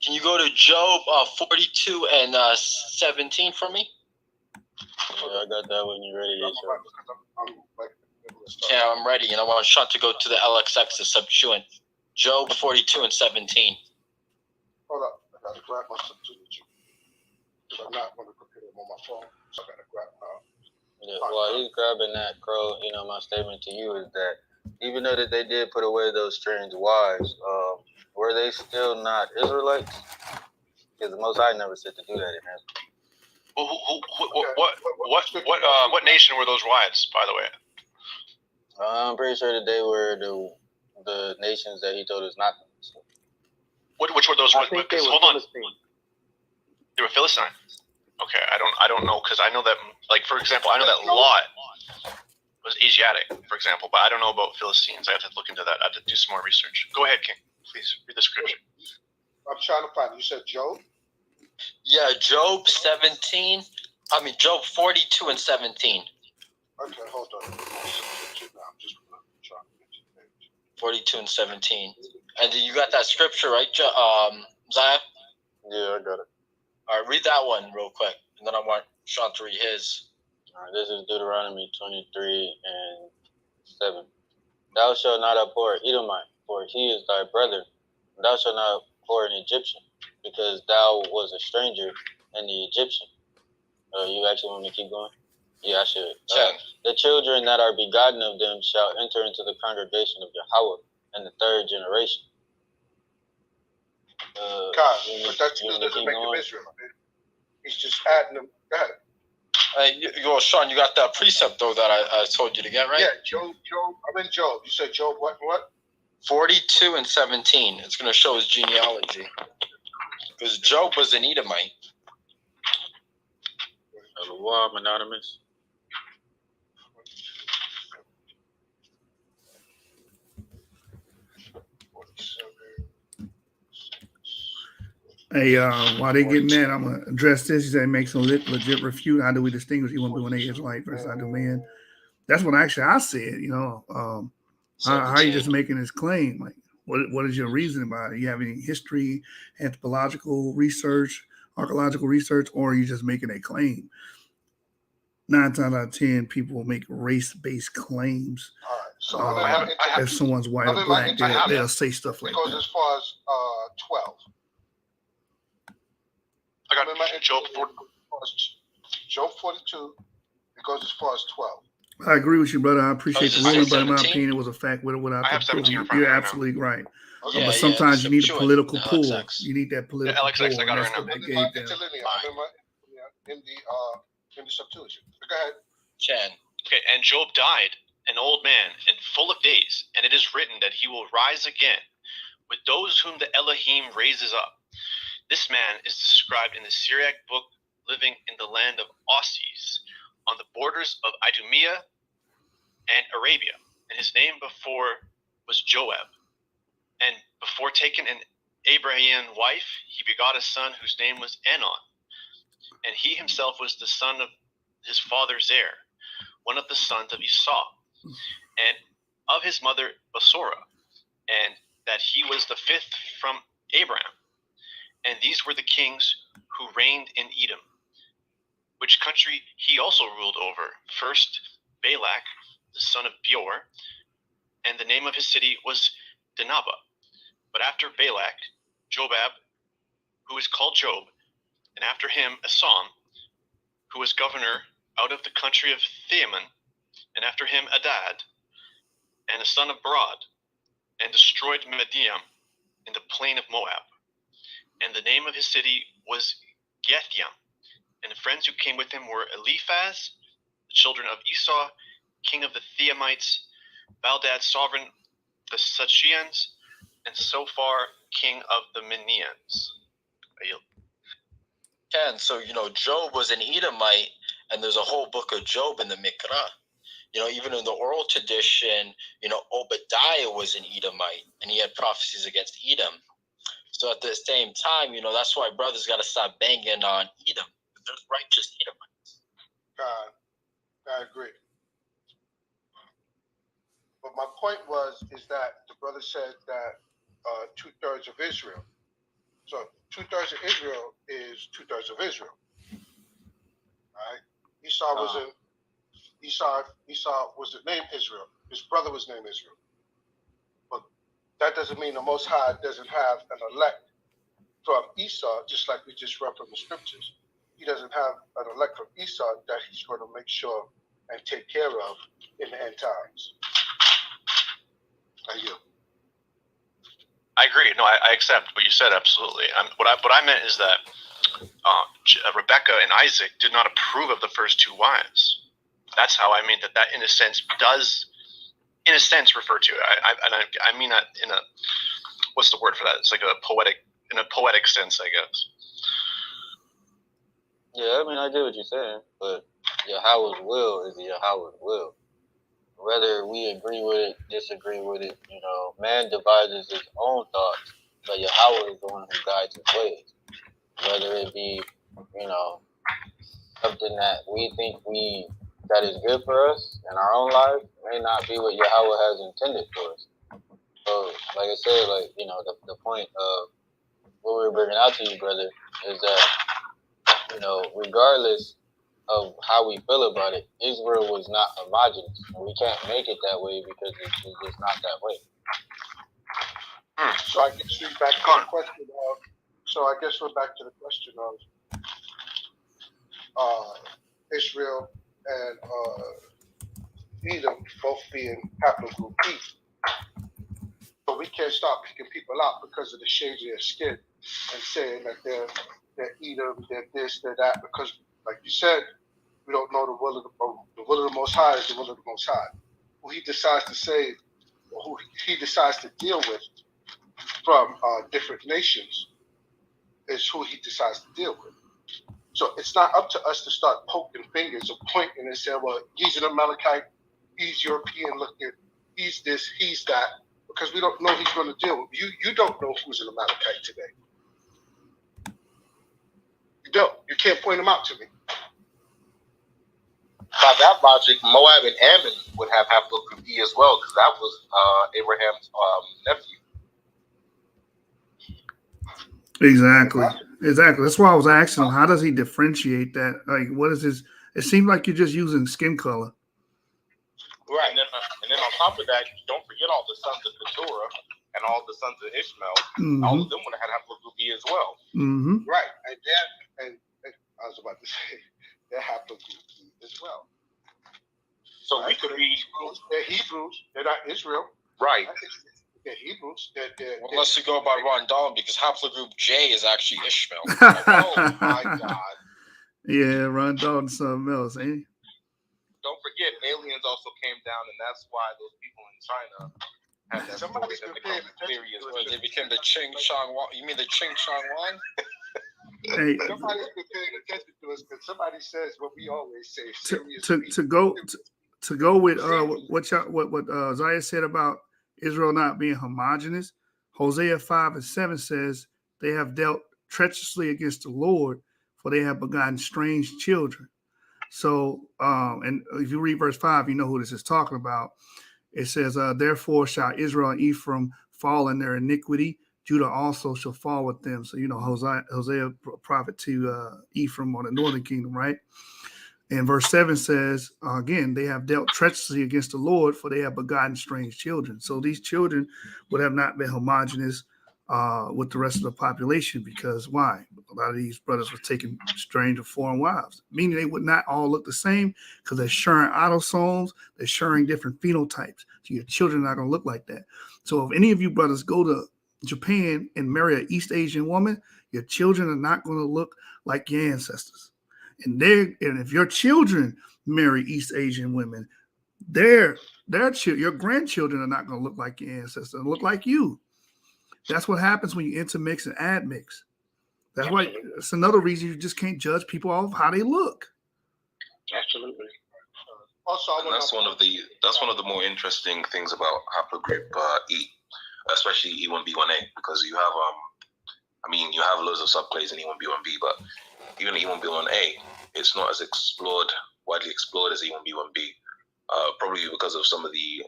Can you go to Job 42 and 17 for me? Yeah, I got that when you're ready. Yeah, I'm ready. And I want Sean to go to the LXX, the Septuagint. Job 42 and 17. Hold up. I got to grab my Septuagint. Because I'm not going to prepare them on my phone. So I got to grab while he's grabbing that, Crow, my statement to you is that even though that they did put away those strange wives, were they still not Israelites? Because the Most High never said to do that in Him. What nation were those wives, by the way? I'm pretty sure that they were the the nations that he told us not to. So. Which were those? I think they were hold on. Philistines. They were Philistine. Okay, I don't know, because I know that, like, for example, I know that Lot was Asiatic, for example, but I don't know about Philistines. I have to look into that. I have to do some more research. Go ahead, King. Please read the scripture. I'm trying to find it. You said Job? Yeah, Job 17. I mean, Job 42 and 17. Okay, hold on. I'm just trying to get you there. 42 and 17. And you got that scripture, right, Zaya? Yeah, I got it. All right, read that one real quick, and then I want Sean to read his. All right, this is Deuteronomy 23 and 7. Thou shalt not abhor Edomite, for he is thy brother. Thou shalt not abhor an Egyptian, because thou was a stranger in the Egyptian. You actually want me to keep going? Yeah, I should. The children that are begotten of them shall enter into the congregation of Yahweh in the third generation. God, but that still doesn't make them Israel. He's just adding them. Go ahead. Sean, you got that precept, though, that I told you to get, right? Yeah, Job. I'm in Job. You said Job what? 42 and 17. It's going to show his genealogy. Because Job was an Edomite. Wow, I'm anonymous. Hey, while they getting that, I'm gonna address this. He said, "Make some legit refute. How do we distinguish E1B1A Israelite versus Idumean?" That's what actually I said. You know, how are you just making this claim? Like, what is your reasoning about it? Do you have any history, anthropological research, archaeological research, or are you just making a claim? 9 times out of 10, people will make race-based claims. All right. So if someone's white or black, they'll say stuff like that. Because as far as 12. I got Job 42. It goes as far as 12. I agree with you, brother. I appreciate the ruling, but in my opinion, it was a fact without I have the 17 proof. You're absolutely right. Yeah, but sometimes you need a political pull. LXX. You need that political LXX, pull. I got it right now. In the Septuagint. Go ahead. Chan. Okay, and Job died, an old man and full of days, and it is written that he will rise again with those whom the Elohim raises up. This man is described in the Syriac book, living in the land of Aussies, on the borders of Idumea and Arabia. And his name before was Joab. And before taking an Abrahaman wife, he begot a son whose name was Anon. And he himself was the son of his father Zer, one of the sons of Esau, and of his mother Basora, and that he was the fifth from Abraham. And these were the kings who reigned in Edom, which country he also ruled over. First, Balak, the son of Beor, and the name of his city was Dinaba. But after Balak, Jobab, who is called Job, and after him Asam, who was governor out of the country of Theman, and after him Adad, and the son of Barad, and destroyed Mediam in the plain of Moab. And the name of his city was Gethiam. And the friends who came with him were Eliphaz, the children of Esau, king of the Theamites, Baldad, sovereign of the Sachians, and Sophar, king of the Minians. Ken, so, Job was an Edomite, and there's a whole book of Job in the Mikra. Even in the oral tradition, Obadiah was an Edomite, and he had prophecies against Edom. So at the same time, that's why brothers got to stop banging on Edom. There's righteous Edomites. I agree. But my point is that the brother said that 2/3 of Israel. So 2/3 of Israel is 2/3 of Israel. All right. Esau was the name Israel. His brother was named Israel. But that doesn't mean the Most High doesn't have an elect from Esau, just like we just read from the scriptures. He doesn't have an elect from Esau that he's going to make sure and take care of in the end times. I agree. No, I accept what you said, absolutely. What I meant is that Rebecca and Isaac did not approve of the first two wives. That's how I mean that in a sense does in a sense, refer to. I mean that in a, what's the word for that? It's like in a poetic sense, I guess. Yeah, I mean, I get what you're saying, but Yahweh's will is Yahweh's will. Whether we agree with it, disagree with it, man devises his own thoughts, but Yahweh is the one who guides his ways. Whether it be, something that we think that is good for us in our own life may not be what Yahweh has intended for us. So, like I said, the point of what we were bringing out to you, brother, is that, regardless of how we feel about it, Israel was not homogenous. And we can't make it that way because it's just not that way. So I guess we're back to the question of. So I guess we're back to the question of Israel and Edom both being haplogroup E. So we can't start picking people out because of the shade of their skin and saying that they're Edom, they're this, they're that, because like you said, we don't know the will of the Most High is the will of the Most High. Who he decides to save, or who he decides to deal with from different nations is who he decides to deal with. So it's not up to us to start poking fingers or pointing and saying, well, he's an Amalekite, he's European looking, he's this, he's that, because we don't know who he's going to deal with. You don't know who's an Amalekite today. You don't. You can't point them out to me. By that logic, Moab and Ammon would have haplogroup E as well, because that was Abraham's nephew. Exactly. That's why I was asking him, how does he differentiate that? Like, what is his? It seems like you're just using skin color. Right. And then on top of that, don't forget all the sons of Keturah and all the sons of Ishmael. Mm-hmm. All of them would have had haplogroup E as well. Mm-hmm. Right. And I was about to say, they're haplogroup E as well. So we could be. They're Hebrews. They're not Israel. Right. They're Hebrews. Unless you go by Rondon, because haplogroup J is actually Ishmael. Oh my God. Yeah, Rondon something else, ain't he? Don't forget, aliens also came down, and that's why those people in China had that Somebody's story that been became serious. They became the Ching Chong Wan. You mean the Ching Chong Wan? Hey, somebody's been paying attention to us because somebody says what we always say. To go with what Zaya said about Israel not being homogenous, Hosea 5:7 says they have dealt treacherously against the Lord, for they have begotten strange children. So, and if you read verse 5, you know who this is talking about. It says, therefore shall Israel and Ephraim fall in their iniquity. Judah also shall fall with them. So, Hosea prophet to Ephraim or the northern kingdom, right? And verse 7 says, again, they have dealt treacherously against the Lord, for they have begotten strange children. So these children would have not been homogenous with the rest of the population, because why? A lot of these brothers were taking strange or foreign wives, meaning they would not all look the same because they're sharing autosomes, they're sharing different phenotypes. So your children are not going to look like that. So if any of you brothers go to Japan and marry an East Asian woman, your children are not going to look like your ancestors. And if your children marry East Asian women, your grandchildren are not going to look like your ancestors, they'll look like you. That's what happens when you intermix and admix. That's why it's another reason you just can't judge people off how they look. Absolutely. Also, and that's one of the more interesting things about haplogroup E, especially E1B1A, because you have you have loads of subclades in E1B1B, but even E1B1A, it's not as widely explored as E1B1B, probably because of some of the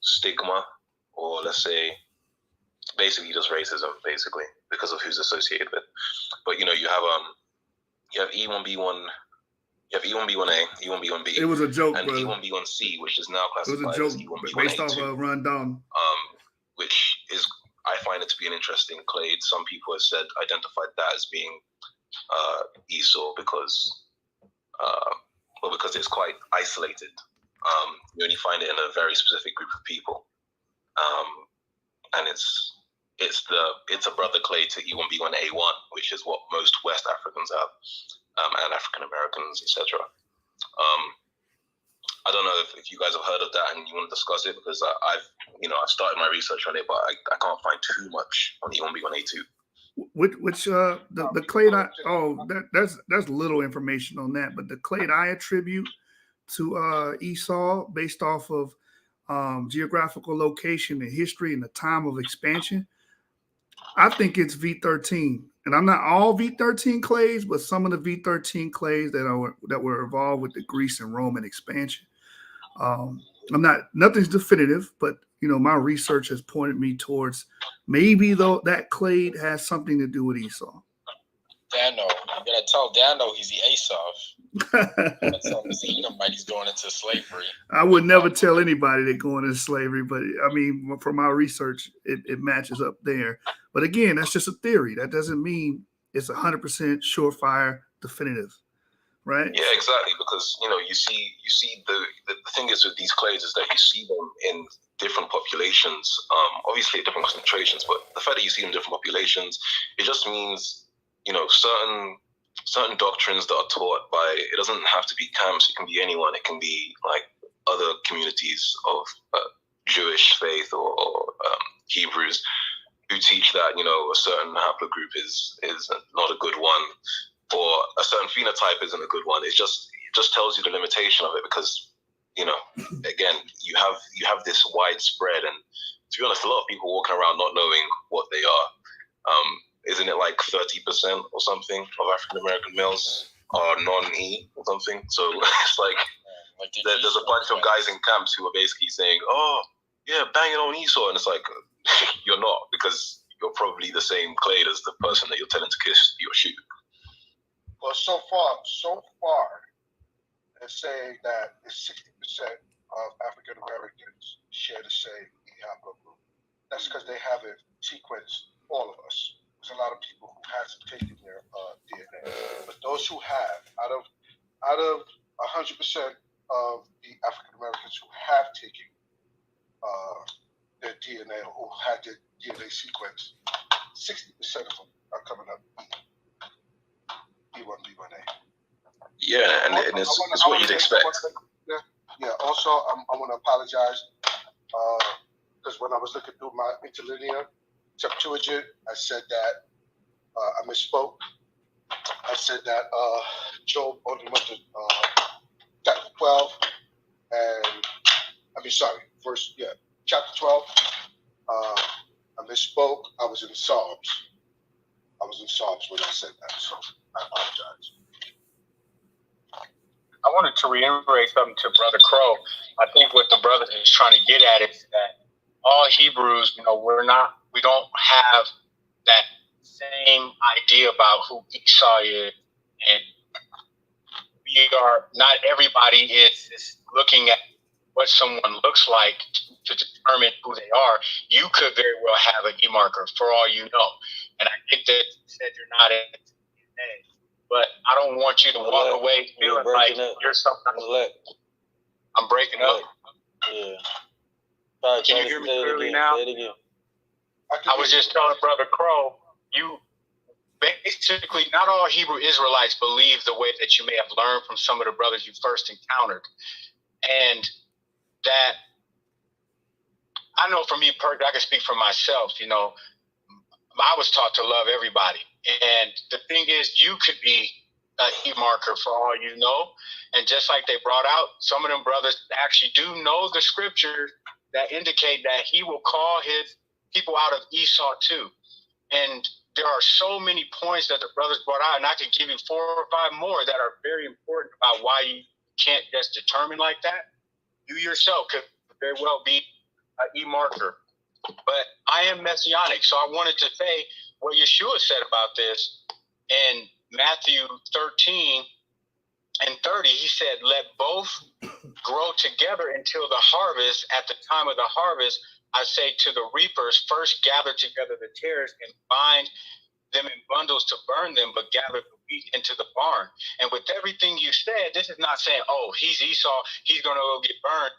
stigma, or let's say basically just racism, basically because of who's associated with. But you have E1B1, you have E1B1A, E1B1B. It was a joke, and brother. E1B1C, which is now classified it was a joke as E1B1A2. based off of Rondon. Which is, I find it to be an interesting clade. Some people have identified that as being Esau because it's quite isolated. You only find it in a very specific group of people, and it's a brother clade to E1B1A1, which is what most West Africans have, and African Americans, etc. I don't know if you guys have heard of that and you want to discuss it, because I've started my research on it, but I can't find too much on the E1B1A2. Which the clade that's little information on that, but the clade I attribute to Esau based off of geographical location and history and the time of expansion, I think it's V13. And I'm not all V13 clays, but some of the V13 clays that were involved with the Greece and Roman expansion. Nothing's definitive, but my research has pointed me towards maybe though that clade has something to do with Esau. Dano, you gotta tell Dano he's the Asaph. Tell him he's going into slavery. I would never tell anybody they're going into slavery, but I mean, from my research, it matches up there. But again, that's just a theory. That doesn't mean it's 100% surefire, definitive, right? Yeah, exactly. Because you see the thing is with these clades is that you see them in different populations, obviously at different concentrations. But the fact that you see them in different populations, it just means certain doctrines that are taught by, it doesn't have to be camps, it can be anyone, it can be like other communities of Jewish faith or Hebrews who teach that a certain haplogroup is not a good one, or a certain phenotype isn't a good one. It just tells you the limitation of it, because again, you have this widespread, and to be honest, a lot of people walking around not knowing what they are. Isn't it like 30% or something of African American males are non-E or something? So it's like there's a bunch of guys in camps who are basically saying, "Oh, yeah, banging on Esau," and it's like you're not, because you're probably the same clade as the person that you're telling to kiss your shoe. Well, so far, they're saying that 60% of African Americans share the same E haplogroup. That's because they haven't sequenced all of us. There's a lot of people who hasn't taken their DNA, but those who have, out of 100% of the African Americans who have taken their DNA or had their DNA sequence, 60% of them are coming up E1B1A. Yeah, and it's what you'd expect. Yeah. Also, I want to apologize because when I was looking through my interlinear Septuagint, I said that I misspoke. I said that Job only went to chapter 12, chapter 12. I misspoke. I was in Psalms. When I said that, so I apologize. I wanted to reiterate something to Brother Crow. I think what the brother is trying to get at is that all Hebrews, we don't have that same idea about who Esau is, and not everybody is looking at what someone looks like to determine who they are. You could very well have an E marker for all you know, and I think that you said you're not in it, but I don't want you to walk away feeling like you're something. I'm breaking up. Yeah. Can you hear me clearly now? I was just telling Brother Crow, you basically, not all Hebrew Israelites believe the way that you may have learned from some of the brothers you first encountered. And that, I know for me personally, I can speak for myself, I was taught to love everybody. And the thing is, you could be an E marker for all you know. And just like they brought out, some of them brothers actually do know the scripture that indicate that he will call his people out of Esau too. And there are so many points that the brothers brought out, and I could give you 4 or 5 more that are very important about why you can't just determine like that. You yourself could very well be an E marker. But I am messianic, so I wanted to say what Yeshua said about this in Matthew 13 and 30. He said, "Let both grow together until the harvest. At the time of the harvest, I say to the reapers, first gather together the tares and bind them in bundles to burn them, but gather the wheat into the barn." And with everything you said, this is not saying, oh, he's Esau, he's going to go get burned.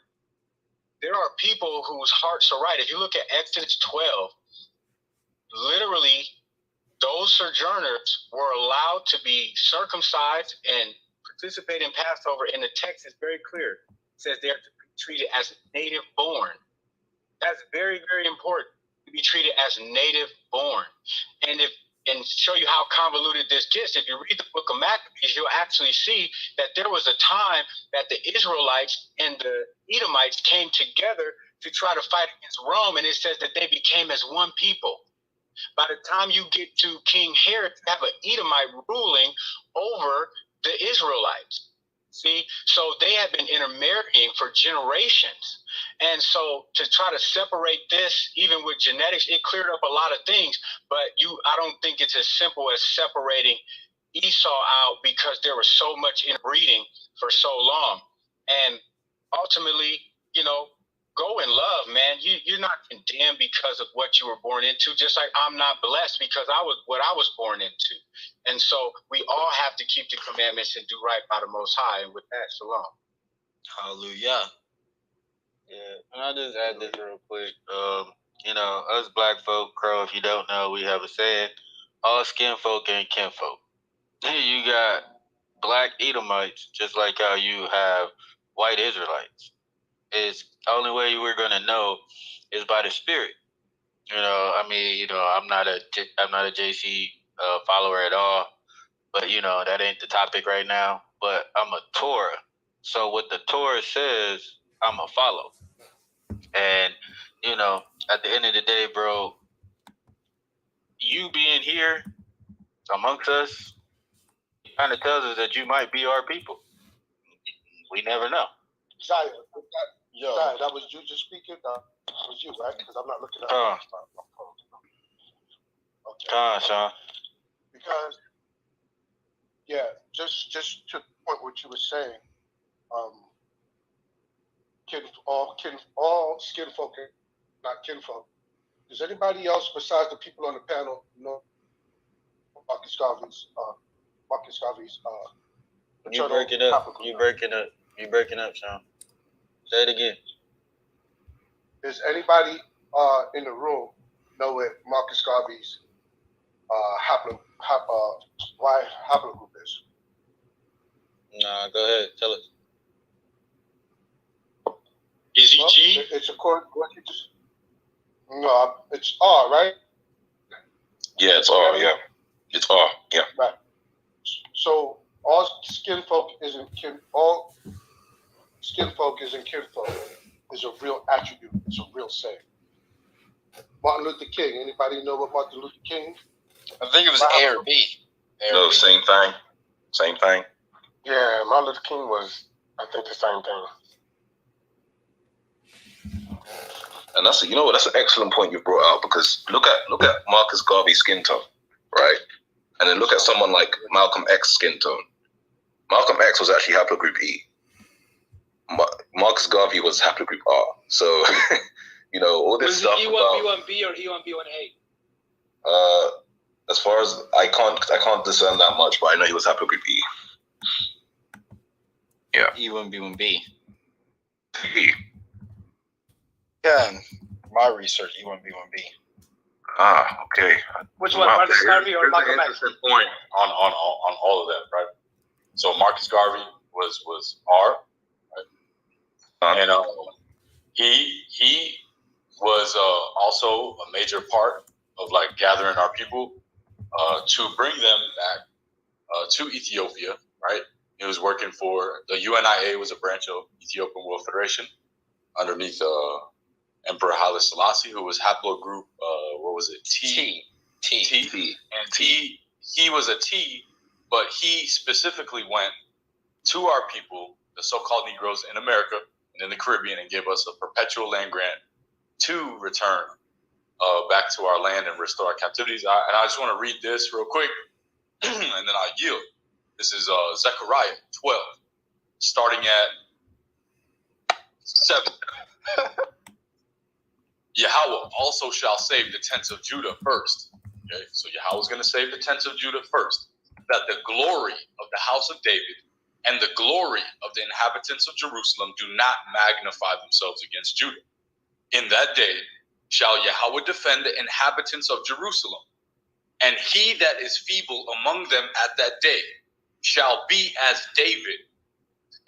There are people whose hearts are right. If you look at Exodus 12, literally, those sojourners were allowed to be circumcised and participate in Passover, and the text is very clear. says they're to be treated as native born. That's very, very important, to be treated as native born. And show you how convoluted this gets, if you read the book of Maccabees, you'll actually see that there was a time that the Israelites and the Edomites came together to try to fight against Rome, and it says that they became as one people. By the time you get to King Herod, you have an Edomite ruling over the Israelites. See, so they have been intermarrying for generations. And so to try to separate this, even with genetics, it cleared up a lot of things. But I don't think it's as simple as separating Esau out, because there was so much inbreeding for so long. And ultimately, go in love, man. You're not condemned because of what you were born into, just like I'm not blessed because I was born into. And so we all have to keep the commandments and do right by the Most High. And with that, shalom. Hallelujah. Yeah, and I'll just add this real quick. Us black folk, Crow, if you don't know, we have a saying, all skin folk ain't kinfolk. You got black Edomites, just like how you have white Israelites. It's the only way we're gonna know is by the Spirit. I'm not a JC follower at all, but that ain't the topic right now. But I'm a Torah, so what the Torah says, I'm a follow. And at the end of the day, bro, you being here amongst us kind of tells us that you might be our people. We never know. Zaya, that was you just speaking? That was you, right? Because I'm not looking at my phone. Okay. Sean. Because, just to the point what you were saying, all skin folk are not kinfolk. Does anybody else besides the people on the panel know Marcus Garvey's You breaking up, Sean. Say it again. Does anybody in the room know what Marcus Garvey's haplogroup is? Nah, go ahead. Tell us. Is he G? It's according to what you just... No, it's R, right? Yeah, it's R, yeah. It's R, yeah. Right. So all skin folk isn't kinfolk is a real attribute. It's a real saying. Martin Luther King. Anybody know what Martin Luther King? I think it was A or B. No, same thing. Same thing. Yeah, Martin Luther King was, I think, the same thing. And that's an excellent point you brought out, because look at Marcus Garvey's skin tone, right? And then look at someone like Malcolm X's skin tone. Malcolm X was actually haplogroup E. Marcus Garvey was haplogroup R. So, all this stuff. Was it E1B1B or E1B1A? As far as I can't discern that much, but I know he was haplogroup E. Yeah. E1B1B. E. Yeah, my research, E1B1B. Ah, okay. Which one, Marcus Garvey or Malcolm X? Interesting point on all of that, right? So Marcus Garvey was R, right? And he was also a major part of gathering our people to bring them back to Ethiopia, right? He was working for the UNIA, was a branch of Ethiopian World Federation underneath Emperor Haile Selassie, who was haplogroup, what was it? T. And he was a T, but he specifically went to our people, the so-called Negroes in America and in the Caribbean, and gave us a perpetual land grant to return back to our land and restore our captivities. And I just want to read this real quick, and then I'll yield. This is Zechariah 12, starting at 7. Yahweh also shall save the tents of Judah first. Okay, so Yahweh's going to save the tents of Judah first, that the glory of the house of David and the glory of the inhabitants of Jerusalem do not magnify themselves against Judah. In that day shall Yahweh defend the inhabitants of Jerusalem, and he that is feeble among them at that day shall be as David,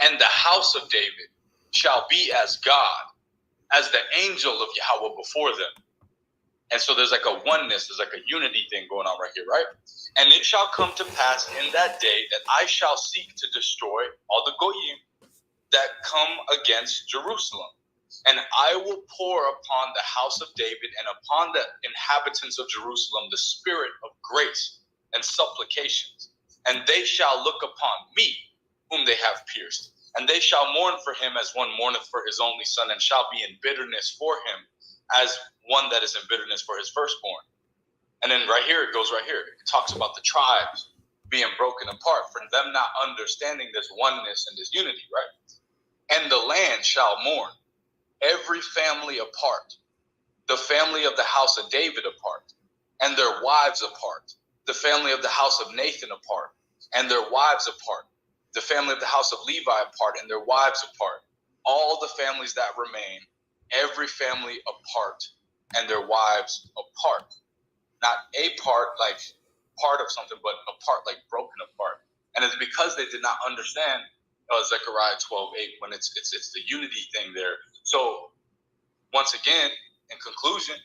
and the house of David shall be as God, as the angel of Yahweh before them. And so there's like a oneness, there's like a unity thing going on right here, right? And it shall come to pass in that day that I shall seek to destroy all the goyim that come against Jerusalem. And I will pour upon the house of David and upon the inhabitants of Jerusalem the spirit of grace and supplications. And they shall look upon me, whom they have pierced. And they shall mourn for him as one mourneth for his only son, and shall be in bitterness for him as one that is in bitterness for his firstborn. And then right here, it goes right here. It talks about the tribes being broken apart, for them not understanding this oneness and this unity, right? And the land shall mourn, every family apart, the family of the house of David apart, and their wives apart, the family of the house of Nathan apart, and their wives apart, the family of the house of Levi apart, and their wives apart, all the families that remain, every family apart, and their wives apart. Not a part, like part of something, but apart, like broken apart. And it's because they did not understand Zechariah 12:8, when it's the unity thing there. So once again, in conclusion,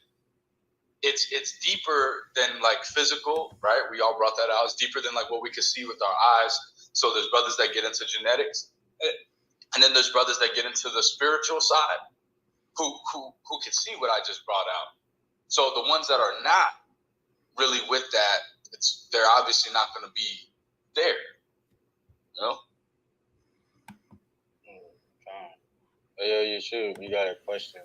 it's deeper than like physical, right? We all brought that out. It's deeper than like what we could see with our eyes. So there's brothers that get into genetics, and then there's brothers that get into the spiritual side, who can see what I just brought out. So the ones that are not really with that, they're obviously not going to be there, you know? Yo, you should. We got a question.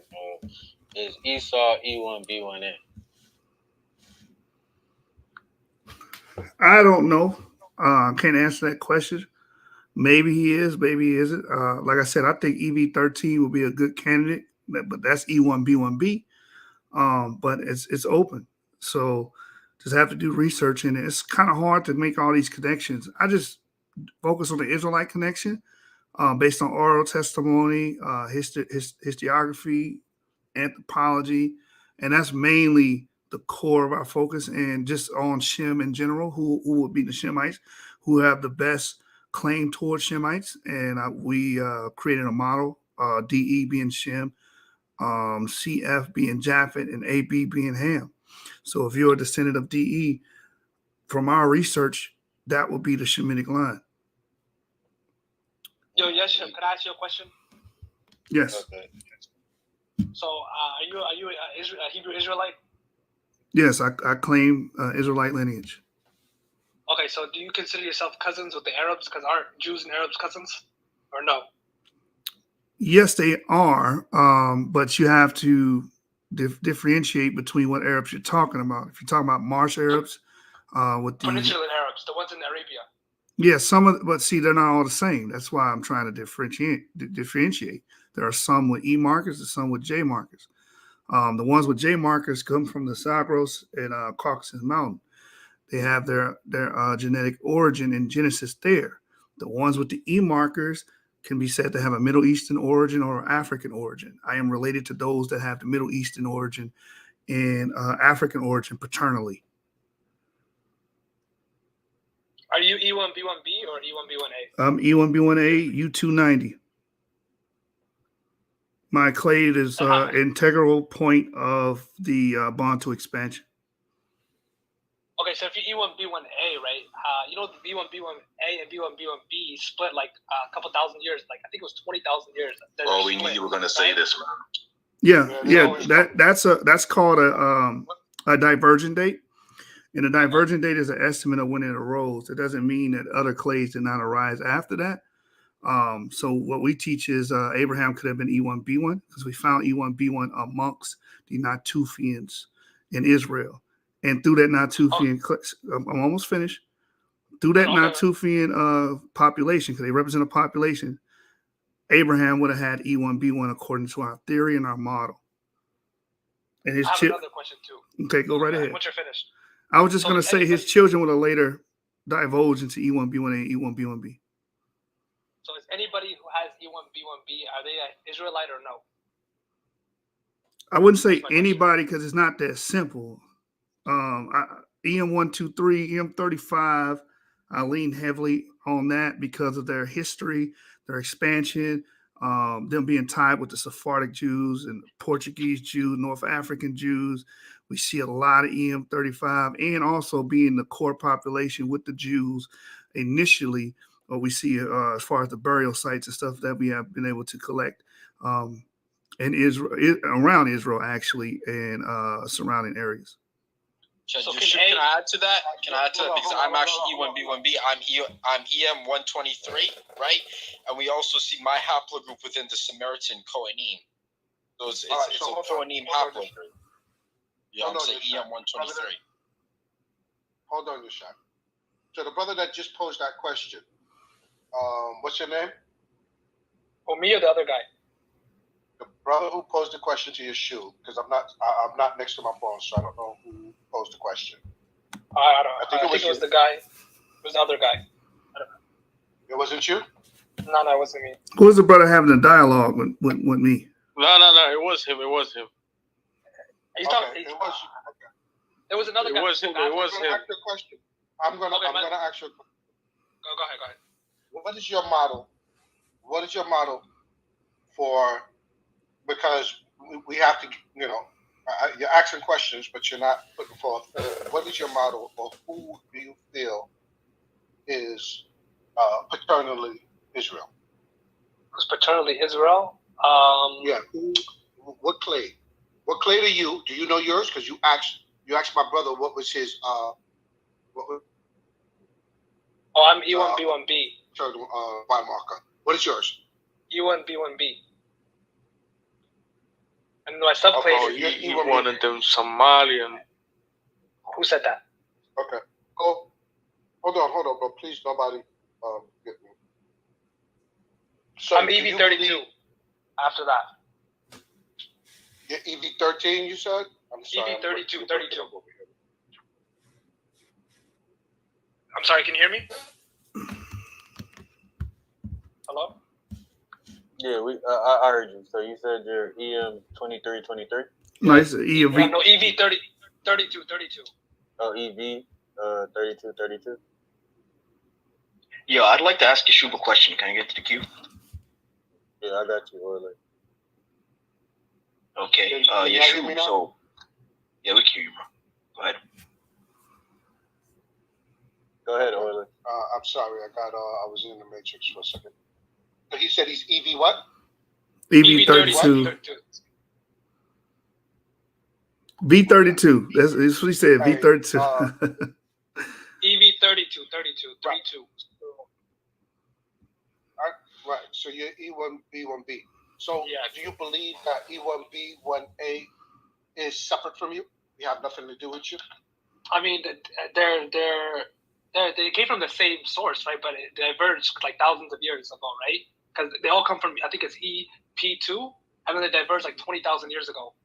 Is Esau E1B1A? I don't know. Can't answer that question. Maybe he is, maybe he isn't. Like I said, I think EV13 will be a good candidate, but that's E1B1B. But it's open. So just have to do research in it. It's kind of hard to make all these connections. I just focus on the Israelite connection based on oral testimony, historiography, anthropology, and that's mainly the core of our focus, and just on Shem in general, who would be the Shemites, who have the best claim towards Shemites. And we created a model, DE being Shem, CF being Japhet, and AB being Ham. So if you're a descendant of DE, from our research, that would be the Shemitic line. Yo, yes, could I ask you a question? Yes. Okay. So, are you a Hebrew Israelite? Yes, I claim Israelite lineage. Okay, so do you consider yourself cousins with the Arabs? Because aren't Jews and Arabs cousins, or no? Yes, they are, but you have to differentiate between what Arabs you're talking about. If you're talking about Marsh Arabs, with the Peninsular Arabs, the ones in Arabia. yeah, but see, they're not all the same. That's why I'm trying to differentiate. There are some with E markers and some with J markers. The ones with J markers come from the Zagros and Caucasus Mountain. They have their genetic origin in Genesis there. The ones with the E markers can be said to have a Middle Eastern origin or African origin. I am related to those that have the Middle Eastern origin and African origin paternally. Are you E1B1B or E1B1A? I'm E1B1A, U290. My clade is integral point of the Bantu expansion. Okay, so if you're E1B1A, right? You know the B1B1A and B1B1B split like a couple thousand years. Like I think it was 20,000 years. Oh, we knew you were going to say this, man. Yeah. That's called a divergent date, and a divergent date is an estimate of when it arose. It doesn't mean that other clades did not arise after that. So what we teach is Abraham could have been E1B1 because we found E1B1 amongst the Natufians in Israel. And through that Natufian, I'm almost finished. Through that Natufian population, because they represent a population, Abraham would have had E1B1 according to our theory and our model. And his I have another question too. Okay, go right ahead. Once you're finished. I was just going to say his children would have later divulged into E1B1A and E1B1B. So is anybody who has E1B1B, are they an Israelite or no? I wouldn't say anybody because it's not that simple. EM123, EM35, I lean heavily on that because of their history, their expansion, them being tied with the Sephardic Jews and Portuguese Jews, North African Jews. We see a lot of EM35 and also being the core population with the Jews initially. Or we see as far as the burial sites and stuff that we have been able to collect in Israel, around Israel actually, and surrounding areas. So can I add to that? Can I add to that? Because I'm actually E1B1B. I'm EM123, right? And we also see my haplogroup within the Samaritan Kohanim. So it's a Kohanim haplogroup. Yeah, I'm saying EM123. Hold on, Yashar. So the brother that just posed that question, what's your name? Oh, me or the other guy? The brother who posed the question to Yeshua, because I'm not next to my phone, so I don't know who posed the question. I don't know. I think it was the guy. It was the other guy. I don't know. It wasn't you? No, it wasn't me. Who was the brother having a dialogue with me? No. It was him. He's talking. It was. There was another guy. It was him. I'm gonna ask you a question. I'm gonna ask you a question. Go ahead. What is your model? What is your model for? Because we have to, you're asking questions, but you're not putting forth. What is your model, or who do you feel is paternally Israel? Who's paternally Israel? Yeah. What clay? What clay do you? Do you know yours? Because you asked my brother what was his. I'm E1B1B. Y marker. What is yours? E1B1B. And my subclase. Oh, he wanted them Somalian. Who said that? Okay. Oh, hold on, bro. Please, nobody get me. So I'm EV32. After that. You're EV13, you said? I'm sorry. EV32, 32. I'm sorry, can you hear me? Hello? Yeah, I heard you. So you said you're EM2323? Nice. EV. No, EV32. Oh, EV 3232. Yo, I'd like to ask Yeshua a question. Can I get to the queue? Yeah, I got you, Orly. Okay, Yeshua. So, yeah, we can hear you, bro. Go ahead. Go ahead, Orly. I'm sorry, I was in the matrix for a second. So he said he's EV what? EV32. V32. That's what he said. V32. EV32, 32. Right. So you're E1B1B. So do you believe that E1B1A is separate from you? You have nothing to do with you? I mean, they came from the same source, right? But it diverged like thousands of years ago, right? Because they all come from, I think it's EP2, and then they diverged like 20,000 years ago.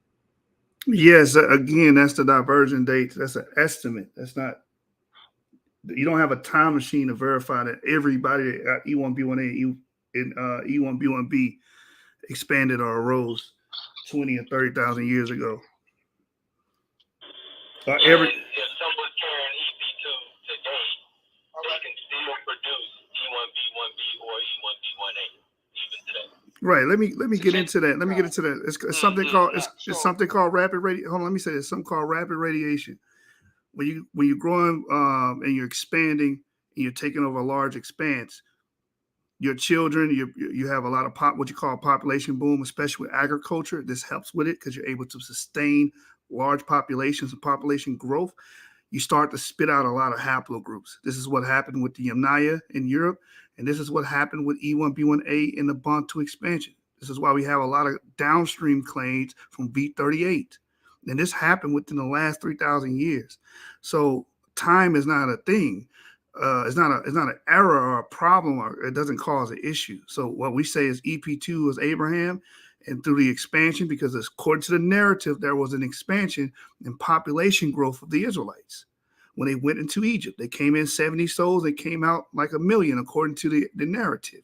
Yes, again, that's the divergent date. That's an estimate. That's not. You don't have a time machine to verify that everybody at E1B1A and E1B1B expanded or arose 20 or 30,000 years ago. If someone's carrying EP2 today, they can still produce E1B1B or E1B1A even today. Right. Let me get into that. It's something called it's something called rapid radiation. Hold on. Let me say this. Something called rapid radiation. When you're growing and you're expanding and you're taking over a large expanse, your children, you have a lot of what you call population boom, especially with agriculture. This helps with it because you're able to sustain large populations and population growth. You start to spit out a lot of haplogroups. This is what happened with the Yamnaya in Europe, and this is what happened with E1B1A in the Bantu expansion. This is why we have a lot of downstream clades from V38. And this happened within the last 3,000 years. So time is not a thing. It's not an error or a problem, or it doesn't cause an issue. So what we say is EP2 is Abraham, and through the expansion, because according to the narrative, there was an expansion in population growth of the Israelites. When they went into Egypt, they came in 70 souls, they came out like 1 million, according to the narrative.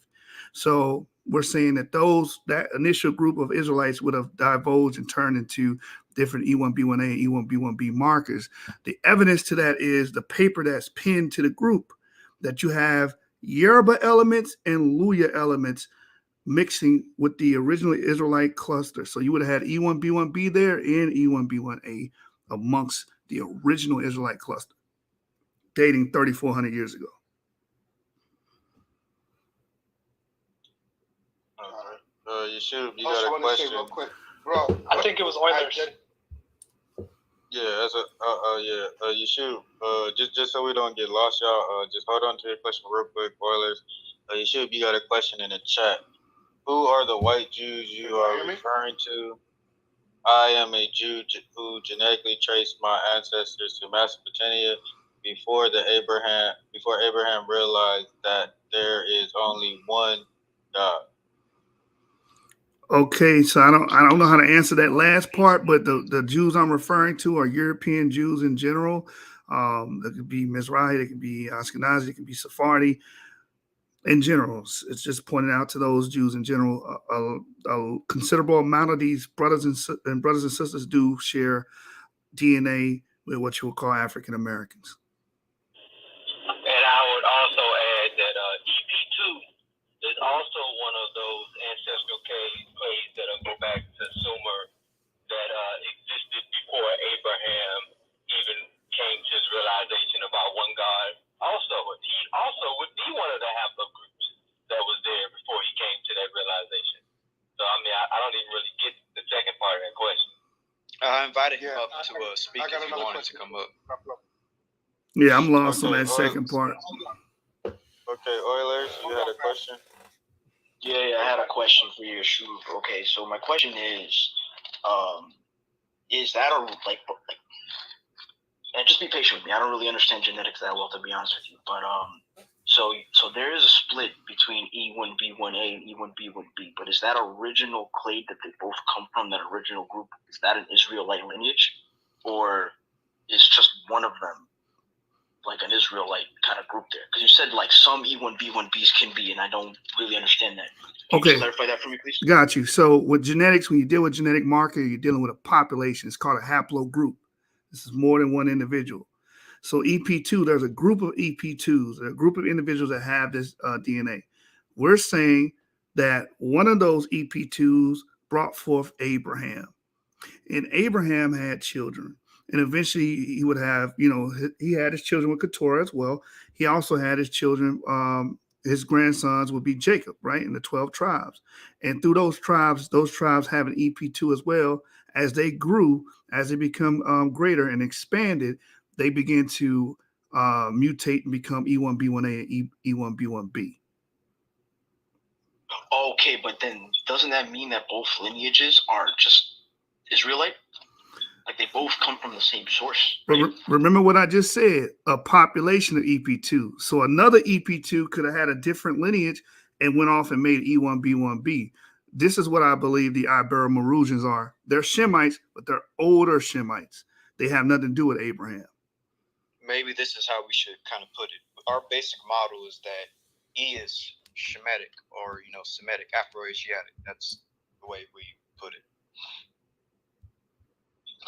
So we're saying that that initial group of Israelites would have divulged and turned into different E1B1A and E1B1B markers. The evidence to that is the paper that's pinned to the group, that you have Yoruba elements and Luya elements mixing with the original Israelite cluster. So you would have had E1B1B there and E1B1A amongst the original Israelite cluster, dating 3,400 years ago. Yeshua, you got a question? Real quick, bro. I think it was Oilers. Yeah, Yeshua, just so we don't get lost, y'all, just hold on to your question real quick, Oilers. Yeshua, you got a question in the chat. Who are the white Jews you are referring to? I am a Jew who genetically traced my ancestors to Mesopotamia before Abraham realized that there is only one God. Okay, so I don't know how to answer that last part, but the Jews I'm referring to are European Jews in general. That could be Mizrahi, it could be Ashkenazi, it could be Sephardi. In general, it's just pointing out to those Jews in general. A considerable amount of these brothers and sisters do share DNA with what you would call African Americans. And I would also add that EP2 is also one of those ancestral clades that go back to Sumer that existed before Abraham even came to his realization about one God. Also, he also would be one of the haplogroups that was there before he came to that realization. So, I mean, I don't even really get the second part of that question. I invited him up to speak if you wanted to come up. Yeah, I'm lost on that second part. Okay, Oilers, you had a question? Yeah, I had a question for you, Shuv. Okay, so my question is that and just be patient with me. I don't really understand genetics that well, to be honest with you. But so there is a split between E1B1A and E1B1B. But is that original clade that they both come from, that original group? Is that an Israelite lineage, or is just one of them like an Israelite kind of group there? Because you said like some E1B1Bs can be, and I don't really understand that. Can you clarify that for me, please? Got you. So with genetics, when you deal with genetic marker, you're dealing with a population. It's called a haplogroup. This is more than one individual. So EP2, there's a group of EP2s, a group of individuals that have this DNA. We're saying that one of those EP2s brought forth Abraham. And Abraham had children. And eventually he would have, he had his children with Keturah as well. He also had his children, his grandsons would be Jacob, right? In the 12 tribes. And through those tribes have an EP2 as well. As they grew, as they become greater and expanded, they begin to mutate and become E1B1A and E1B1B. Okay, but then doesn't that mean that both lineages are just Israelite? Like they both come from the same source. Right? Remember what I just said, a population of EP2. So another EP2 could have had a different lineage and went off and made E1B1B. This is what I believe the Ibero-Marusians are. They're Shemites, but they're older Shemites. They have nothing to do with Abraham. Maybe this is how we should kind of put it. Our basic model is that E is Shemitic or, Semitic, Afro-Asiatic. That's the way we put it.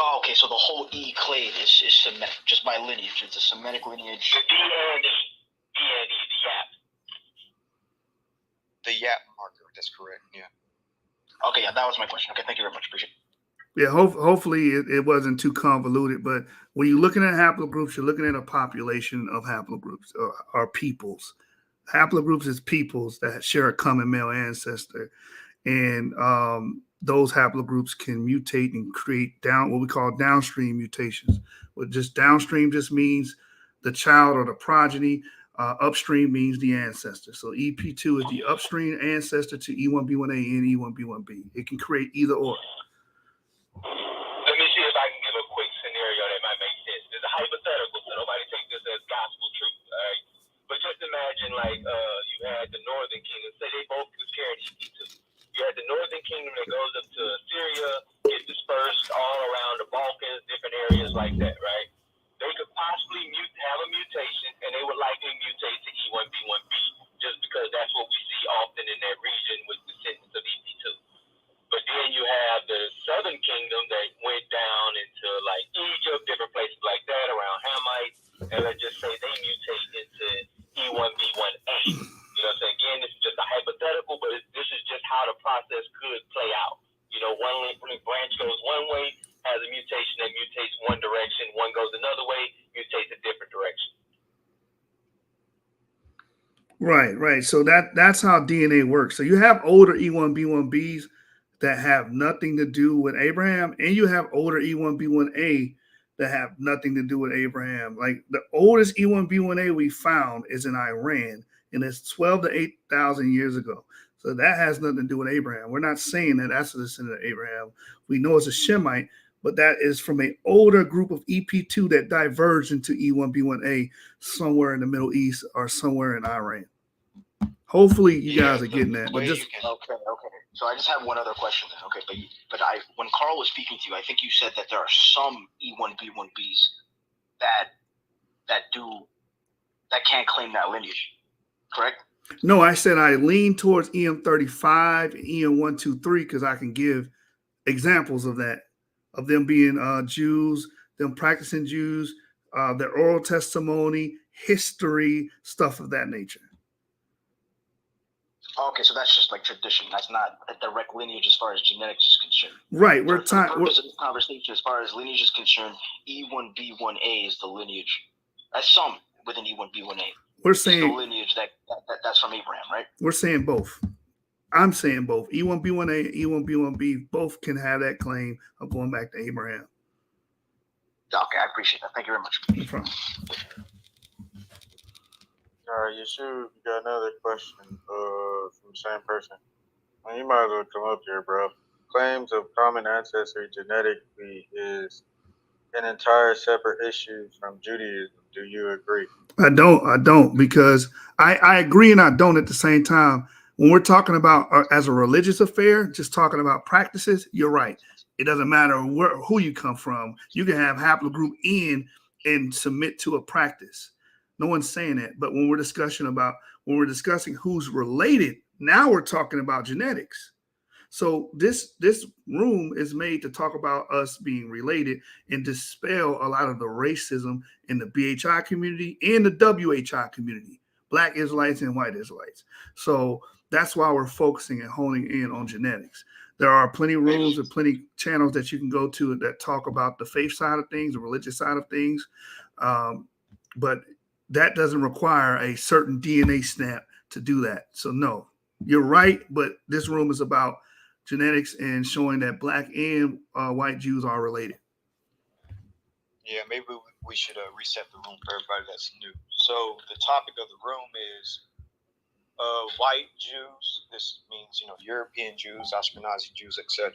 Oh, okay, so the whole E clade is Semitic, just by lineage. It's a Semitic lineage. The D and E, the YAP marker, that's correct, yeah. Okay, yeah, that was my question. Okay, thank you very much. Appreciate it. Yeah, hopefully it wasn't too convoluted, but when you're looking at haplogroups, you're looking at a population of haplogroups or peoples. Haplogroups is peoples that share a common male ancestor. And those haplogroups can mutate and create what we call downstream mutations. But just downstream just means the child or the progeny. Upstream means the ancestor. So EP2 is the upstream ancestor to E1B1A and E1B1B. It can create either or. Let me see if I can give a quick scenario that might make sense. It's a hypothetical, so nobody take this as gospel truth, all right? But just imagine like you had the Northern Kingdom, say they both was carrying EP2. You had the Northern Kingdom that goes up to Syria, get dispersed all around the Balkans, different areas like that, right? They could possibly have a mutation, and they would likely mutate to E1B1B, just because that's what we see often in that region with descendants of EP2. But then you have the Southern Kingdom that went down into like Egypt, different places like that, around Hamites, and let's just say they mutate into E1B1A. You know what I'm saying? Again, this is just a hypothetical, but this is just information that mutates one direction, one goes another way, mutates a different direction. Right. So that's how DNA works. So you have older E1B1Bs that have nothing to do with Abraham, and you have older E1B1A that have nothing to do with Abraham. Like the oldest E1B1A we found is in Iran, and it's 12 to 8,000 years ago. So that has nothing to do with Abraham. We're not saying that that's a descendant of Abraham. We know it's a Shemite, but that is from an older group of EP2 that diverged into E1B1A somewhere in the Middle East or somewhere in Iran. Hopefully you guys are getting that. But just okay. So I just have one other question then. Okay, but when Carl was speaking to you, I think you said that there are some E1B1Bs that can't claim that lineage, correct? No, I said I lean towards EM35 and EM123 because I can give examples of that, of them being Jews, them practicing Jews, their oral testimony, history, stuff of that nature. Okay, so that's just like tradition. That's not a direct lineage as far as genetics is concerned. Right. For the purpose of this conversation, as far as lineage is concerned, E1B1A is the lineage. That's some within E1B1A. We're saying the lineage that's from Abraham, right? We're saying both. I'm saying both. E1B1A and E1B1B both can have that claim of going back to Abraham. Okay, I appreciate that. Thank you very much. No problem. All right, Yeshua, you got another question from the same person. Well, you might as well come up here, bro. Claims of common ancestry genetically is an entire separate issue from Judaism. Do you agree? I don't, because I agree and I don't at the same time. When we're talking about as a religious affair, just talking about practices, you're right. It doesn't matter who you come from. You can have haplogroup N and submit to a practice. No one's saying that. But when we're discussing who's related, now we're talking about genetics. So this room is made to talk about us being related and dispel a lot of the racism in the BHI community and the WHI community, Black Israelites and white Israelites. So that's why we're focusing and honing in on genetics. There are plenty of rooms and plenty channels that you can go to that talk about the faith side of things, the religious side of things. But that doesn't require a certain DNA snap to do that. So no, you're right. But this room is about genetics and showing that Black and white Jews are related. Yeah, maybe we should reset the room for everybody that's new. So the topic of the room is white Jews. This means, European Jews, Ashkenazi Jews, etc.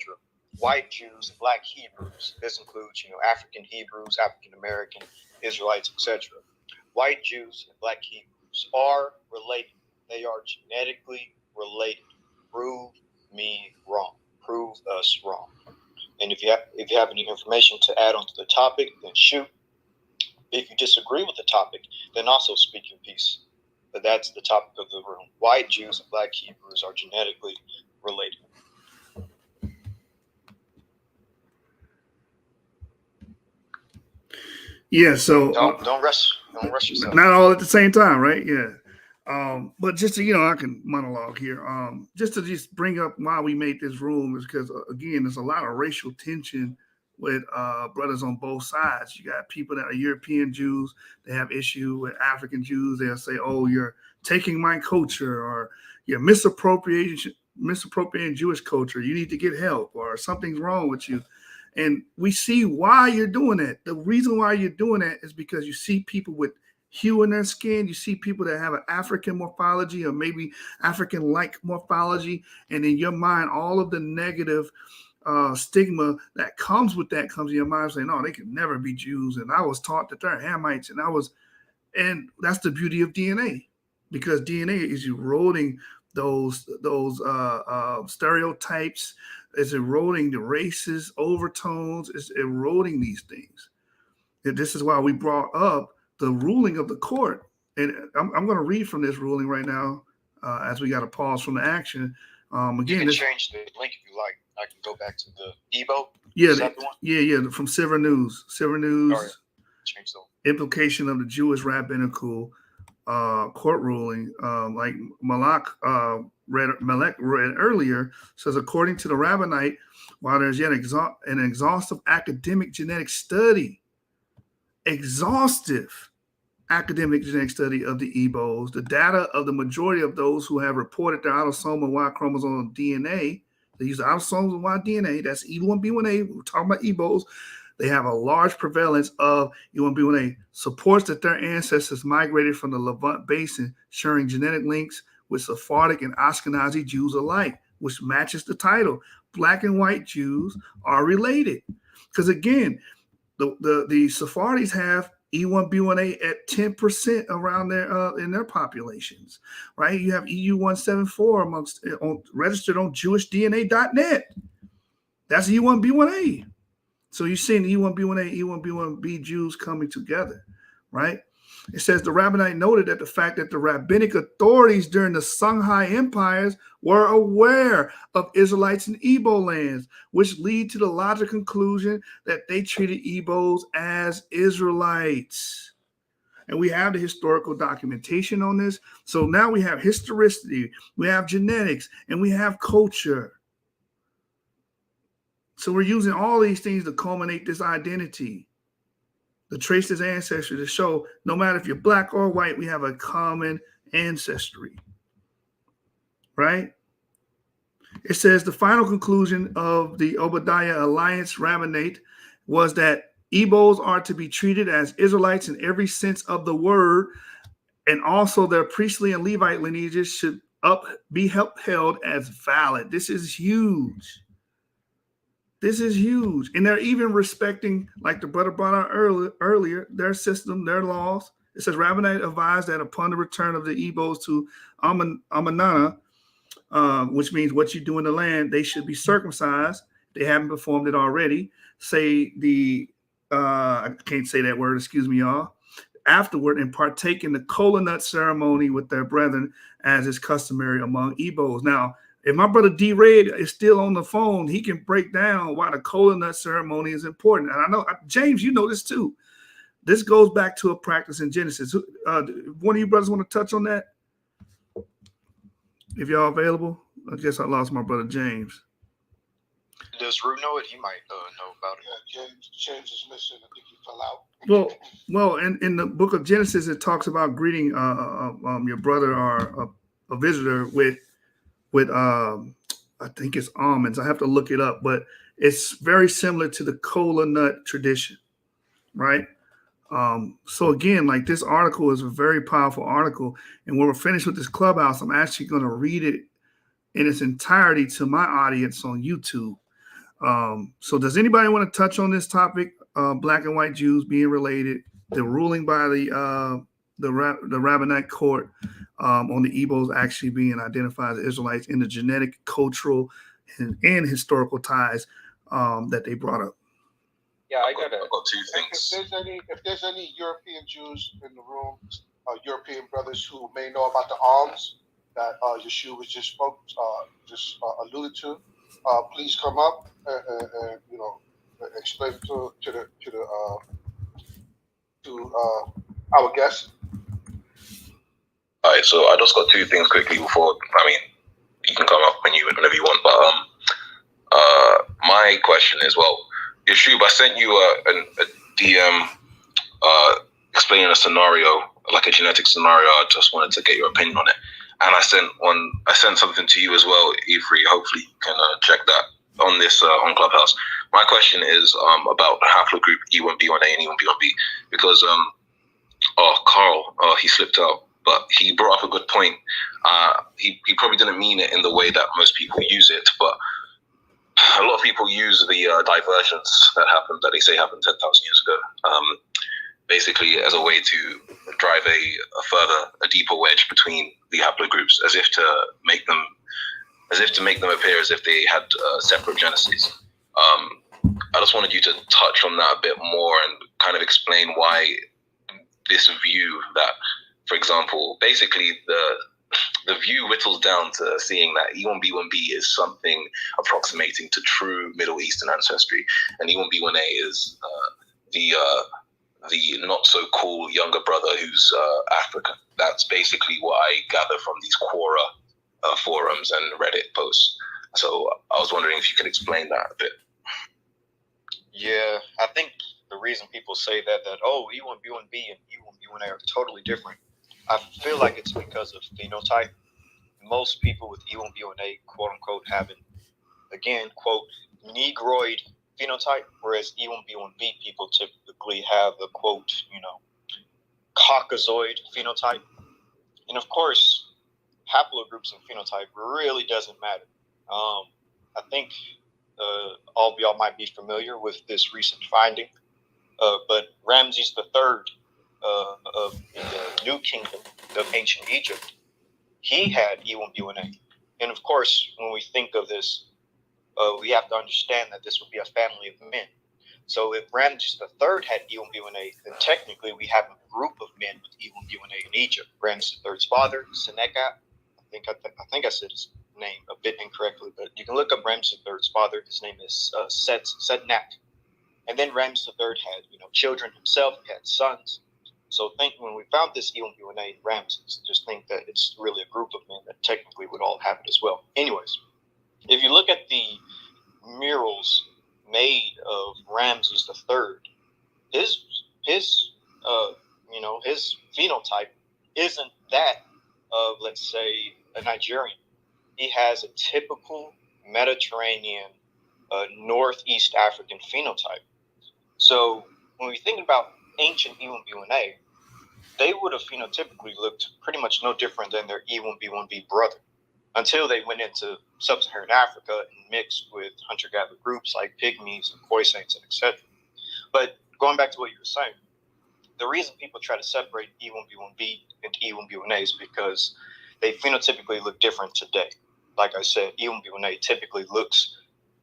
White Jews, Black Hebrews. This includes, African Hebrews, African American Israelites, etc. White Jews and Black Hebrews are related. They are genetically related. Prove me wrong. Prove us wrong. And if you have any information to add on to the topic, then shoot. If you disagree with the topic, then also speak your piece. But that's the topic of the room. White Jews and Black Hebrews are genetically related. Yeah, so don't rush yourself. Not all at the same time, right? Yeah. But just to, I can monologue here. Just to bring up why we made this room is because again, there's a lot of racial tension with brothers on both sides. You got people that are European Jews, they have issue with African Jews. They'll say, "Oh, you're taking my culture," or "You're misappropriating Jewish culture. You need to get help," or "Something's wrong with you." And we see why you're doing that. The reason why you're doing that is because you see people with hue in their skin. You see people that have an African morphology or maybe African-like morphology. And in your mind, all of the negative stigma that comes with that comes in your mind saying, "No, they can never be Jews. And I was taught that they're Hamites." And that's the beauty of DNA, because DNA is eroding those stereotypes. It's eroding the racist overtones. It's eroding these things. And this is why we brought up the ruling of the court. And I'm going to read from this ruling right now as we got to pause from the action. Again, you can change the link if you like. I can go back to the Ebo. Yeah, from Silver News. Silver News. Right. Change the implication of the Jewish rabbinical court ruling, like Malek read earlier, says, according to the rabbinate, while there's yet an exhaustive academic genetic study, exhaustive academic genetic study of the EBOs, the data of the majority of those who have reported their autosomal Y chromosome DNA, they use the autosomal Y DNA, that's E1B1A, we're talking about EBOs, they have a large prevalence of E1B1A, supports that their ancestors migrated from the Levant Basin, sharing genetic links with Sephardic and Ashkenazi Jews alike, which matches the title. Black and white Jews are related. Because again, the Sephardi's have E1B1A at 10% around their in their populations, right? You have EU174 registered on JewishDNA.net. That's E1B1A. So you're seeing E1B1A, E1B1B Jews coming together, right? It says the rabbinate noted that the fact that the rabbinic authorities during the Songhai empires were aware of Israelites in Igbo lands, which lead to the logical conclusion that they treated Igbos as Israelites. And we have the historical documentation on this. So now we have historicity, we have genetics, and we have culture. So we're using all these things to culminate this identity, to trace this ancestry, to show no matter if you're black or white, we have a common ancestry, right? It says the final conclusion of the Obadiah Alliance Rabbinate was that Igbos are to be treated as Israelites in every sense of the word, and also their priestly and Levite lineages should be upheld as valid. This is huge. This is huge. And they're even respecting, like the brother brought out earlier, their system, their laws. It says, Rabbinate advised that upon the return of the Igbos to Amanana, which means what you do in the land, they should be circumcised. They haven't performed it already. Say I can't say that word, excuse me, y'all. Afterward, and partake in the kola nut ceremony with their brethren, as is customary among Igbos. Now, if my brother D. Red is still on the phone, he can break down why the kola nut ceremony is important. And I know, James, you know this too. This goes back to a practice in Genesis. One of you brothers want to touch on that? If y'all available? I guess I lost my brother James. Does Rue know it? He might know about it. Yeah, James is missing. I think he fell out. Well, in the book of Genesis, it talks about greeting your brother or a visitor with I think it's almonds. I have to look it up, but it's very similar to the kola nut tradition, right? So again, like this article is a very powerful article, and when we're finished with this clubhouse, I'm actually going to read it in its entirety to my audience on YouTube. So does anybody want to touch on this topic? Black and white Jews being related, the ruling by the rabbinate court on the Igbos actually being identified as Israelites in the genetic, cultural, and historical ties that they brought up. Yeah, I got two things. If there's any European Jews in the room, European brothers who may know about the alms that Yeshua was just alluded to, please come up and explain to our guests. All right, so I just got two things quickly before. I mean, you can come up whenever you want, but my question is, well, Yeshua, I sent you a DM explaining a scenario, like a genetic scenario. I just wanted to get your opinion on it, and I sent something to you as well, Ifri. Hopefully, you can check that on this on Clubhouse. My question is about the haplogroup E1B1A and E1B1B, because Carl, he slipped out, but he brought up a good point. He probably didn't mean it in the way that most people use it, but a lot of people use the divergence that they say happened 10,000 years ago, basically as a way to drive a deeper wedge between the haplogroups, as if to make them appear as if they had separate genesis. I just wanted you to touch on that a bit more and kind of explain why this view that, for example, basically the view whittles down to seeing that E1B1B is something approximating to true Middle Eastern ancestry, and E1B1A is the not so cool younger brother who's African. That's basically what I gather from these Quora forums and Reddit posts. So I was wondering if you could explain that a bit. Yeah, I think the reason people say that E1B1B and E1B1A are totally different, I feel like it's because of phenotype. Most people with E1B1A, quote unquote, have an, again, quote, Negroid phenotype, whereas E1B1B people typically have a, quote, Caucasoid phenotype. And of course, haplogroups and phenotype really doesn't matter. I think all of y'all might be familiar with this recent finding, but Ramses III of the New Kingdom of ancient Egypt, he had E1B1A. And of course, when we think of this, we have to understand that this would be a family of men. So if Ramses III had E1B1A, then technically we have a group of men with E1B1A in Egypt. Ramses III's father, Seneka, I think I said his name a bit incorrectly, but you can look up Ramses III's father. His name is Setnak. And then Ramses III had, children himself. He had sons. So think when we found this E1B1A in Ramses, just think that it's really a group of men that technically would all have it as well. Anyways, if you look at the murals made of Ramses III, his phenotype isn't that of, let's say, a Nigerian. He has a typical Mediterranean, Northeast African phenotype. So when we think about ancient E1B1A, they would have phenotypically looked pretty much no different than their E1B1B brother until they went into sub-Saharan Africa and mixed with hunter-gatherer groups like Pygmies and Khoisains and etc. But going back to what you were saying, the reason people try to separate E1B1B into E1B1A is because they phenotypically look different today. Like I said, E1B1A typically looks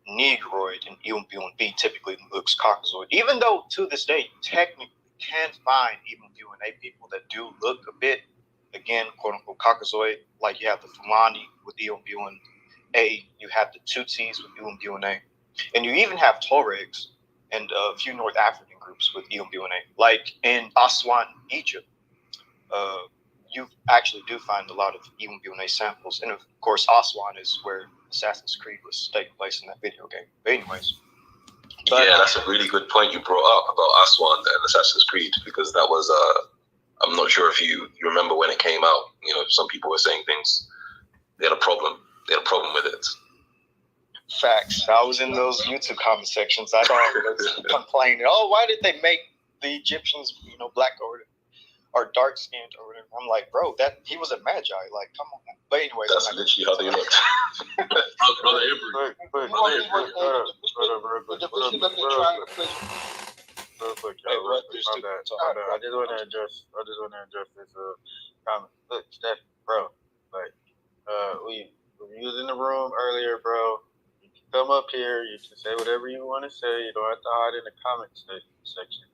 Negroid and E1B1B typically looks Caucasoid. Even though to this day, you technically can find E1B1A people that do look a bit, again, quote unquote, Caucasoid. Like you have the Fulani with E1B1A, you have the Tutsis with E1B1A, and you even have Tuaregs and a few North African groups with E1B1A. Like in Aswan, Egypt, you actually do find a lot of E1B1A samples. And of course, Aswan is where Assassin's Creed was taking place in that video game. But anyways. Yeah, that's a really good point you brought up about Aswan and Assassin's Creed, because that was, I'm not sure if you remember when it came out, some people were saying things, they had a problem with it. Facts. I was in those YouTube comment sections. I was complaining, why did they make the Egyptians, black or dark skinned or whatever? I'm like, bro, that he was a magi. Like, come on. But anyways, that's literally how they looked. Brother Avery. Real quick, y'all. I just want to address this comment. Look, Steph, bro. Like, we was in the room earlier, bro. You can come up here. You can say whatever you want to say. You don't have to hide in the comment section.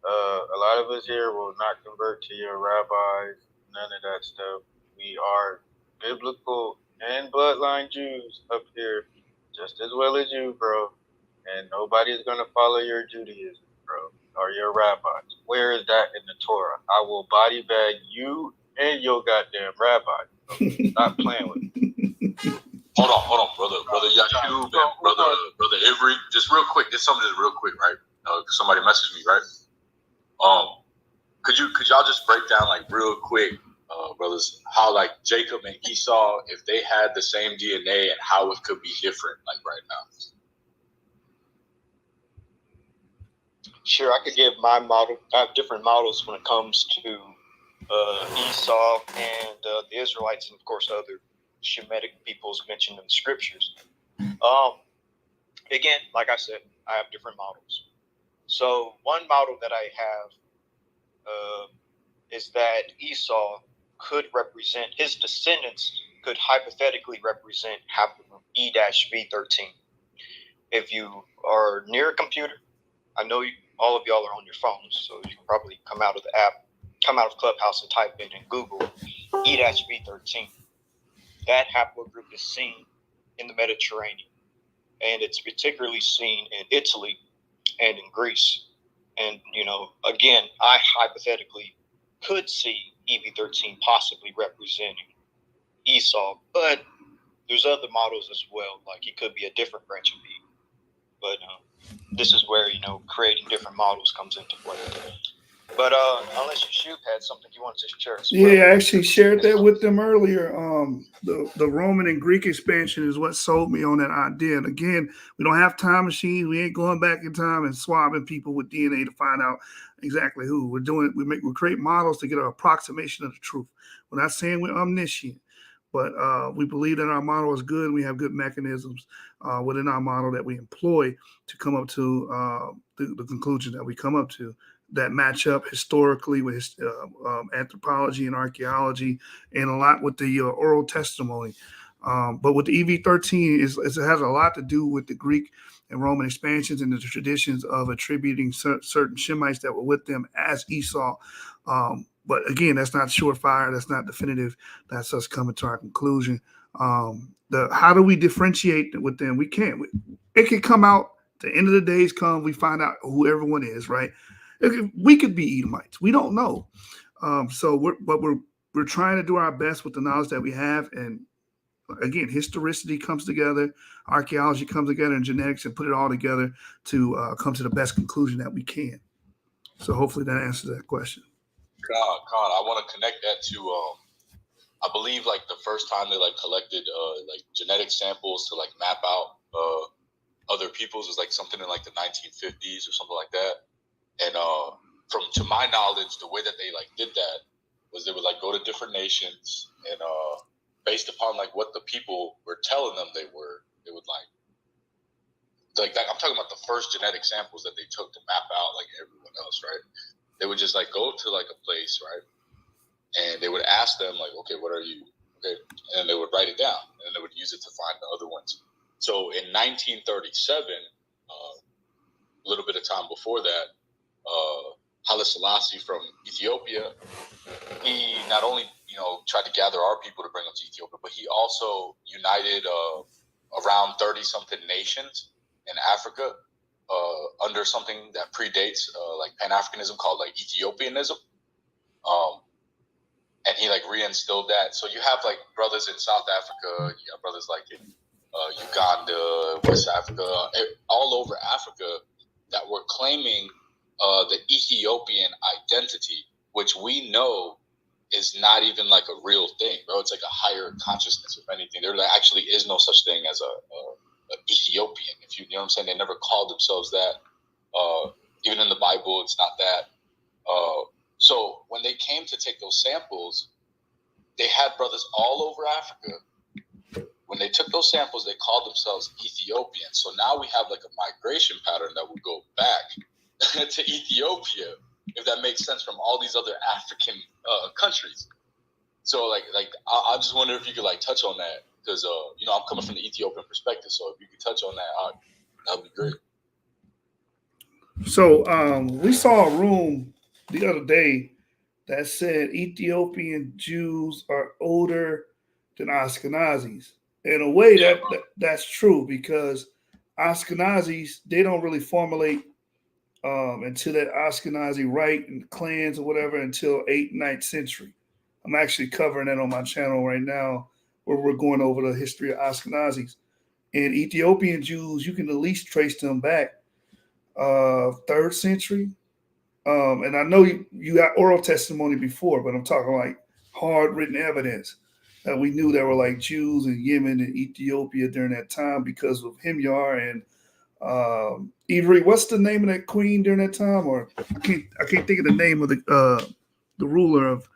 A lot of us here will not convert to your rabbis, none of that stuff. We are biblical and bloodline Jews up here, just as well as you, bro. And nobody's going to follow your Judaism, bro, or your rabbis. Where is that in the Torah? I will body bag you and your goddamn rabbi. So stop playing with me. Hold on, brother Yashub and brother Avery. Just real quick, just something real quick, right? Somebody messaged me, right? Could y'all just break down like real quick, brothers, how like Jacob and Esau, if they had the same DNA and how it could be different like right now? Sure, I could give my model. I have different models when it comes to Esau and the Israelites, and of course other Shemitic peoples mentioned in the scriptures. Again, like I said, I have different models. So one model that I have is that Esau could represent, his descendants could hypothetically represent haplogroup E-V13. If you are near a computer, I know all of y'all are on your phones, so you can probably come out of the app, come out of Clubhouse and type in Google E-V13. That haplogroup is seen in the Mediterranean, and it's particularly seen in Italy and in Greece. And, again, I hypothetically could see EV13 possibly representing Esau, but there's other models as well. Like it could be a different branch of being, but this is where creating different models comes into play. But unless you Shoop had something you wanted to share. Yeah, I actually shared that with them earlier. The Roman and Greek expansion is what sold me on that idea. And again, we don't have time machines. We ain't going back in time and swabbing people with DNA to find out exactly who. We're doing. We create models to get an approximation of the truth. We're not saying we're omniscient, but we believe that our model is good. We have good mechanisms within our model that we employ to come up to the conclusion that we come up to, that match up historically with anthropology and archaeology, and a lot with the oral testimony. But with the EV13, it has a lot to do with the Greek and Roman expansions and the traditions of attributing certain Shemites that were with them as Esau. But again, that's not surefire. That's not definitive. That's us coming to our conclusion. How do we differentiate with them? We can't. It can come out. The end of the days come. We find out who everyone is, right? We could be Edomites. We don't know. So we're trying to do our best with the knowledge that we have. And again, historicity comes together, archaeology comes together, and genetics, and put it all together to come to the best conclusion that we can. So hopefully that answers that question. Con, I want to connect that to I believe like the first time they like collected like genetic samples to like map out other people's was like something in like the 1950s or something like that. And to my knowledge, the way that they like did that was they would like go to different nations, and based upon like what the people were telling them they would like that. I'm talking about the first genetic samples that they took to map out like everyone else, right? They would just like go to like a place, right? And they would ask them like, okay, what are you? Okay, and they would write it down, and they would use it to find the other ones. So in 1937, a little bit of time before that, Haile Selassie from Ethiopia, he not only tried to gather our people to bring them to Ethiopia, but he also united around 30-something nations in Africa under something that predates like Pan-Africanism called like Ethiopianism. And he like reinstilled that. So you have like brothers in South Africa, you have brothers like in Uganda, West Africa, all over Africa that were claiming the Ethiopian identity, which we know is not even like a real thing, bro. It's like a higher consciousness, if anything. There actually is no such thing as a Ethiopian. If you know what I'm saying, they never called themselves that. Even in the Bible, it's not that. So when they came to take those samples, they had brothers all over Africa. When they took those samples, they called themselves Ethiopians. So now we have like a migration pattern that would go back to Ethiopia, if that makes sense, from all these other African countries. So like I just wonder if you could like touch on that, because I'm coming from the Ethiopian perspective. So if you could touch on that, that'd be great. So we saw a room the other day that said Ethiopian Jews are older than Ashkenazis. In a way, that's true, because Ashkenazis, they don't really formulate into that Ashkenazi rite and clans or whatever until 8th, 9th century. I'm actually covering that on my channel right now, where we're going over the history of Ashkenazis. And Ethiopian Jews, you can at least trace them back 3rd century. And I know you got oral testimony before, but I'm talking like hard written evidence that we knew there were like Jews in Yemen and Ethiopia during that time because of Himyar and Ivri. What's the name of that queen during that time? Or I can't think of the name of the ruler of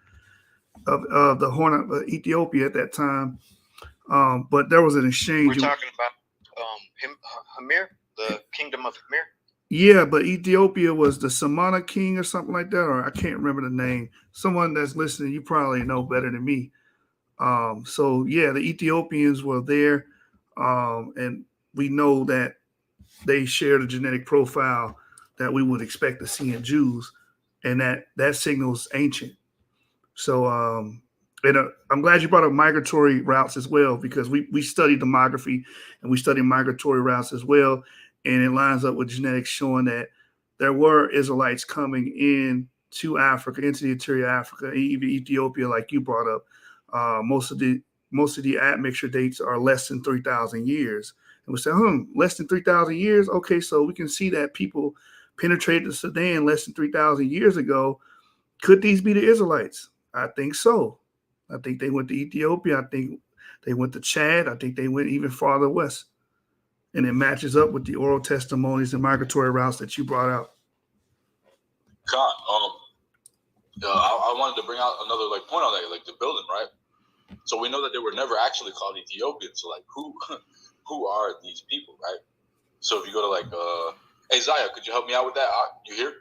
the Horn of Ethiopia at that time. But there was an exchange. We're talking about Hamir, the kingdom of Hamir. Yeah, but Ethiopia was the Samana king or something like that, or I can't remember the name. Someone that's listening, you probably know better than me. So yeah, the Ethiopians were there, and we know that they shared a genetic profile that we would expect to see in Jews, and that signals ancient. So I'm glad you brought up migratory routes as well, because we studied demography and we studied migratory routes as well. And it lines up with genetics showing that there were Israelites coming in to Africa, into the interior Africa, even Ethiopia, like you brought up. Most of the most of the admixture dates are less than 3,000 years. And we say, less than 3,000 years? Okay, so we can see that people penetrated the Sudan less than 3,000 years ago. Could these be the Israelites? I think so. I think they went to Ethiopia. I think they went to Chad. I think they went even farther west. And it matches up with the oral testimonies and migratory routes that you brought out. Con, I wanted to bring out another point on that, the building, right? So we know that they were never actually called Ethiopians. So who are these people, right? So if you go to hey Zaya, could you help me out with that? You here?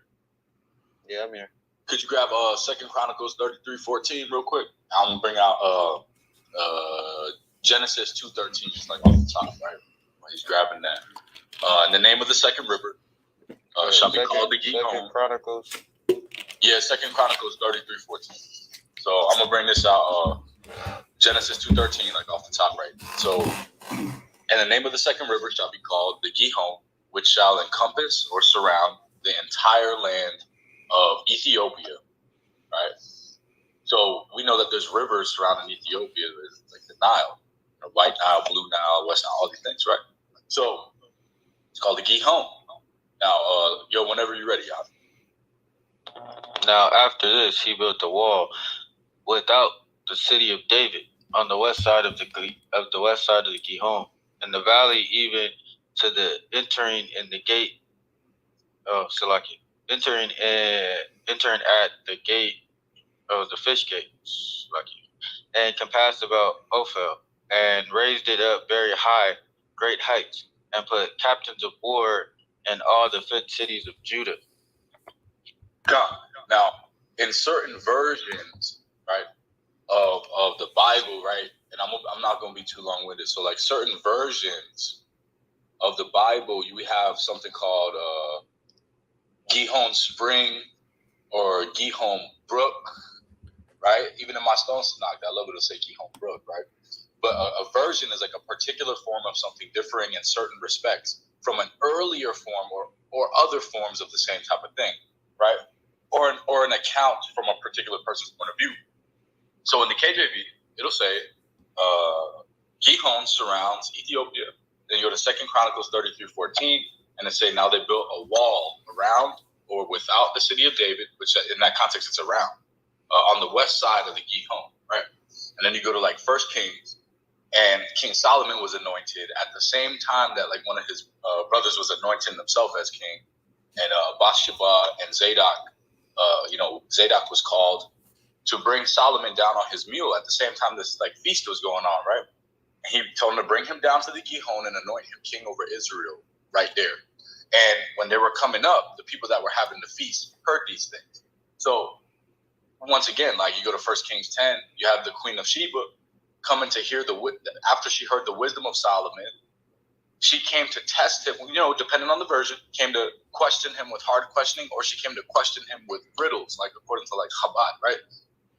Yeah, I'm here. Could you grab 2 Chronicles 33:14 real quick? I'm gonna bring out Genesis 2:13, just off the top, right? When he's grabbing that. And the name of the second river shall be called the Gihon. 2 Chronicles. Yeah, 2 Chronicles 33:14. So I'm gonna bring this out. Genesis 2:13, off the top, right? So, and the name of the second river shall be called the Gihon, which shall encompass or surround the entire land of Ethiopia, right? So we know that there's rivers surrounding Ethiopia. There's the Nile, White Nile, Blue Nile, West Nile, all these things, right? So it's called the Gihon. Now, whenever you're ready, Now after this, he built the wall without the city of David on the west side of the Gihon, and the valley even to the entering in the gate. Salaki, entering at the gate of the fish gate, Salaki, and compassed about Ophel, and raised it up very high, great heights, and put captains of war in all the 5 cities of Judah. Now, in certain versions, right, of the Bible, right, and I'm not going to be too long-winded. So, certain versions of the Bible, you have something called Gihon Spring or Gihon Brook, right? Even in my Stone Tanakh, I love it to say Gihon Brook, right? But a version is a particular form of something differing in certain respects from an earlier form or other forms of the same type of thing, right? Or an account from a particular person's point of view. So in the KJV, it'll say Gihon surrounds Ethiopia. Then you go to 2 Chronicles 33:14, and it say now they built a wall around or without the city of David, which in that context it's around, on the west side of the Gihon, right? And then you go to 1 Kings, and King Solomon was anointed at the same time that one of his brothers was anointing himself as king, and Bathsheba and Zadok, Zadok was called to bring Solomon down on his mule at the same time this feast was going on, right? And he told him to bring him down to the Gihon and anoint him king over Israel right there. And when they were coming up, the people that were having the feast heard these things. So once again, you go to 1 Kings 10, you have the Queen of Sheba coming to hear after she heard the wisdom of Solomon, she came to test him, depending on the version, came to question him with hard questioning, or she came to question him with riddles, according to Chabad, right?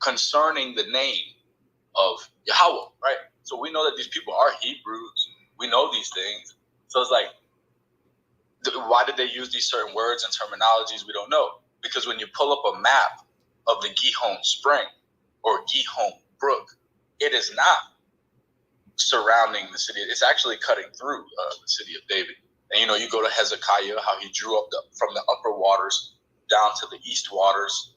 Concerning the name of Yahweh, right? So we know that these people are Hebrews. We know these things. So it's why did they use these certain words and terminologies? We don't know. Because when you pull up a map of the Gihon Spring or Gihon Brook, it is not surrounding the city. It's actually cutting through the city of David. And you go to Hezekiah, how he drew up from the upper waters down to the east waters,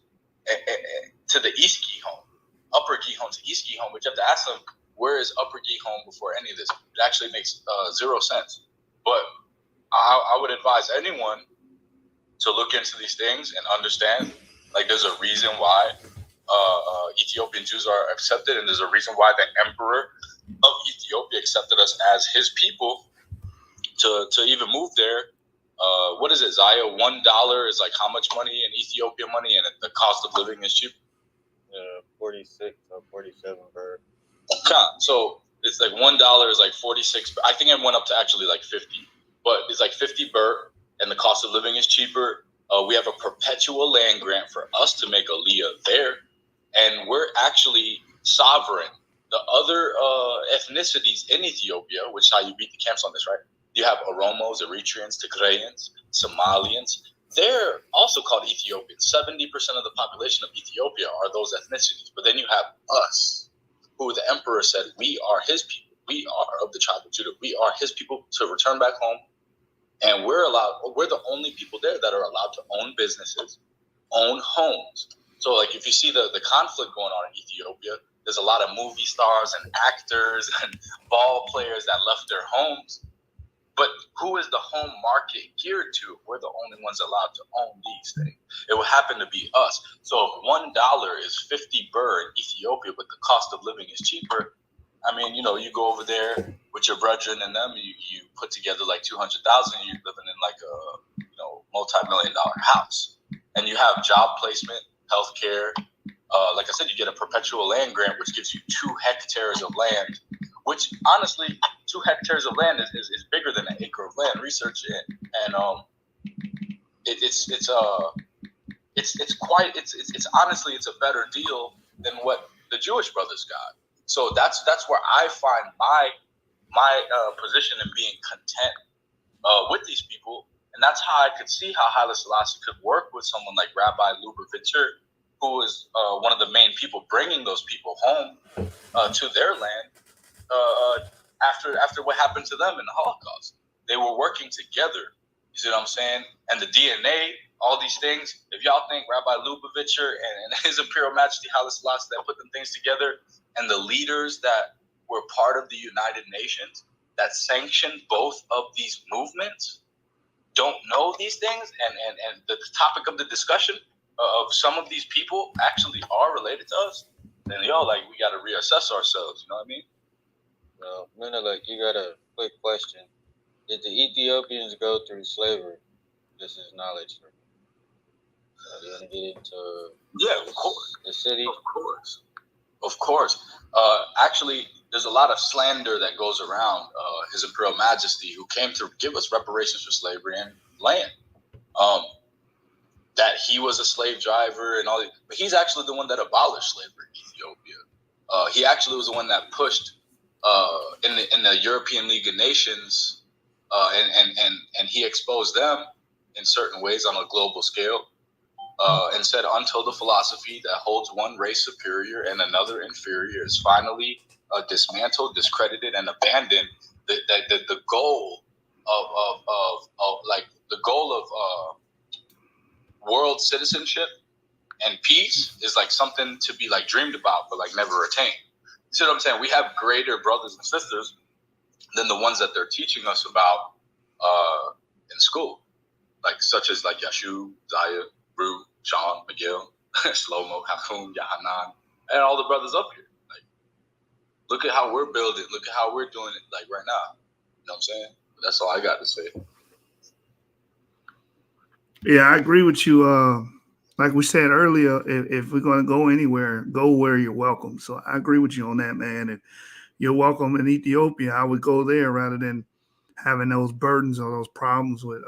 to the east Gihon, upper Gihon to east Gihon. But you have to ask them, where is upper Gihon before any of this? It actually makes 0 sense. But I would advise anyone to look into these things and understand, there's a reason why Ethiopian Jews are accepted, and there's a reason why the emperor of Ethiopia accepted us as his people to even move there. What is it, Zaya? $1 is how much money in Ethiopian money, and the cost of living is cheap? 46 or 47 bird. So it's $1 is 46. I think it went up to actually 50, but it's 50 birr, and the cost of living is cheaper. We have a perpetual land grant for us to make aliyah there, and we're actually sovereign. The other ethnicities in Ethiopia, which is how you beat the camps on this, right? You have Oromos, Eritreans, Tigrayans, Somalians. They're also called Ethiopians. 70% of the population of Ethiopia are those ethnicities. But then you have us, who the emperor said, we are his people. We are of the tribe of Judah. We are his people to return back home. And we're the only people there that are allowed to own businesses, own homes. So like if you see the conflict going on in Ethiopia, there's a lot of movie stars and actors and ball players that left their homes. But who is the home market geared to? We're the only ones allowed to own these things. It would happen to be us. So if $1 is 50 birr in Ethiopia, but the cost of living is cheaper, I mean, you know, you go over there with your brethren and them, you put together like 200,000, you're living in like a multi-million-dollar house, and you have job placement, healthcare. Like I said, you get a perpetual land grant, which gives you 2 hectares of land. Which honestly, 2 hectares of land is bigger than an acre of land. Research it, and it's honestly a better deal than what the Jewish brothers got. So that's where I find my position in being content with these people, and that's how I could see how Haile Selassie could work with someone like Rabbi Lubavitcher, who is one of the main people bringing those people home to their land. After what happened to them in the Holocaust, they were working together. You see what I'm saying? And the DNA, all these things. If y'all think Rabbi Lubavitcher and His Imperial Majesty Haile Selassie that put them things together, and the leaders that were part of the United Nations that sanctioned both of these movements don't know these things, and the topic of the discussion of some of these people actually are related to us, then we got to reassess ourselves. You know what I mean? Well, Menelik, you got a quick question. Did the Ethiopians go through slavery? This is knowledge for me. Do you want to get into of course. The city? Of course. Actually, there's a lot of slander that goes around His Imperial Majesty, who came to give us reparations for slavery and land. That he was a slave driver and all that. But he's actually the one that abolished slavery in Ethiopia. He actually was the one that pushed in the European League of Nations, and he exposed them in certain ways on a global scale, and said, until the philosophy that holds one race superior and another inferior is finally dismantled, discredited, and abandoned, the goal of world citizenship and peace is like something to be like dreamed about but like never attained. You see what I'm saying? We have greater brothers and sisters than the ones that they're teaching us about in school, like such as like Yashu, Zaya, Rue, Sean, Miguel, Slomo, Hakun, Yahanan, and all the brothers up here. Like, look at how we're building. Look at how we're doing it like right now. You know what I'm saying? That's all I got to say. Yeah, I agree with you. Like we said earlier, if we're going to go anywhere, go where you're welcome. So I agree with you on that, man. If you're welcome in Ethiopia, I would go there rather than having those burdens or those problems with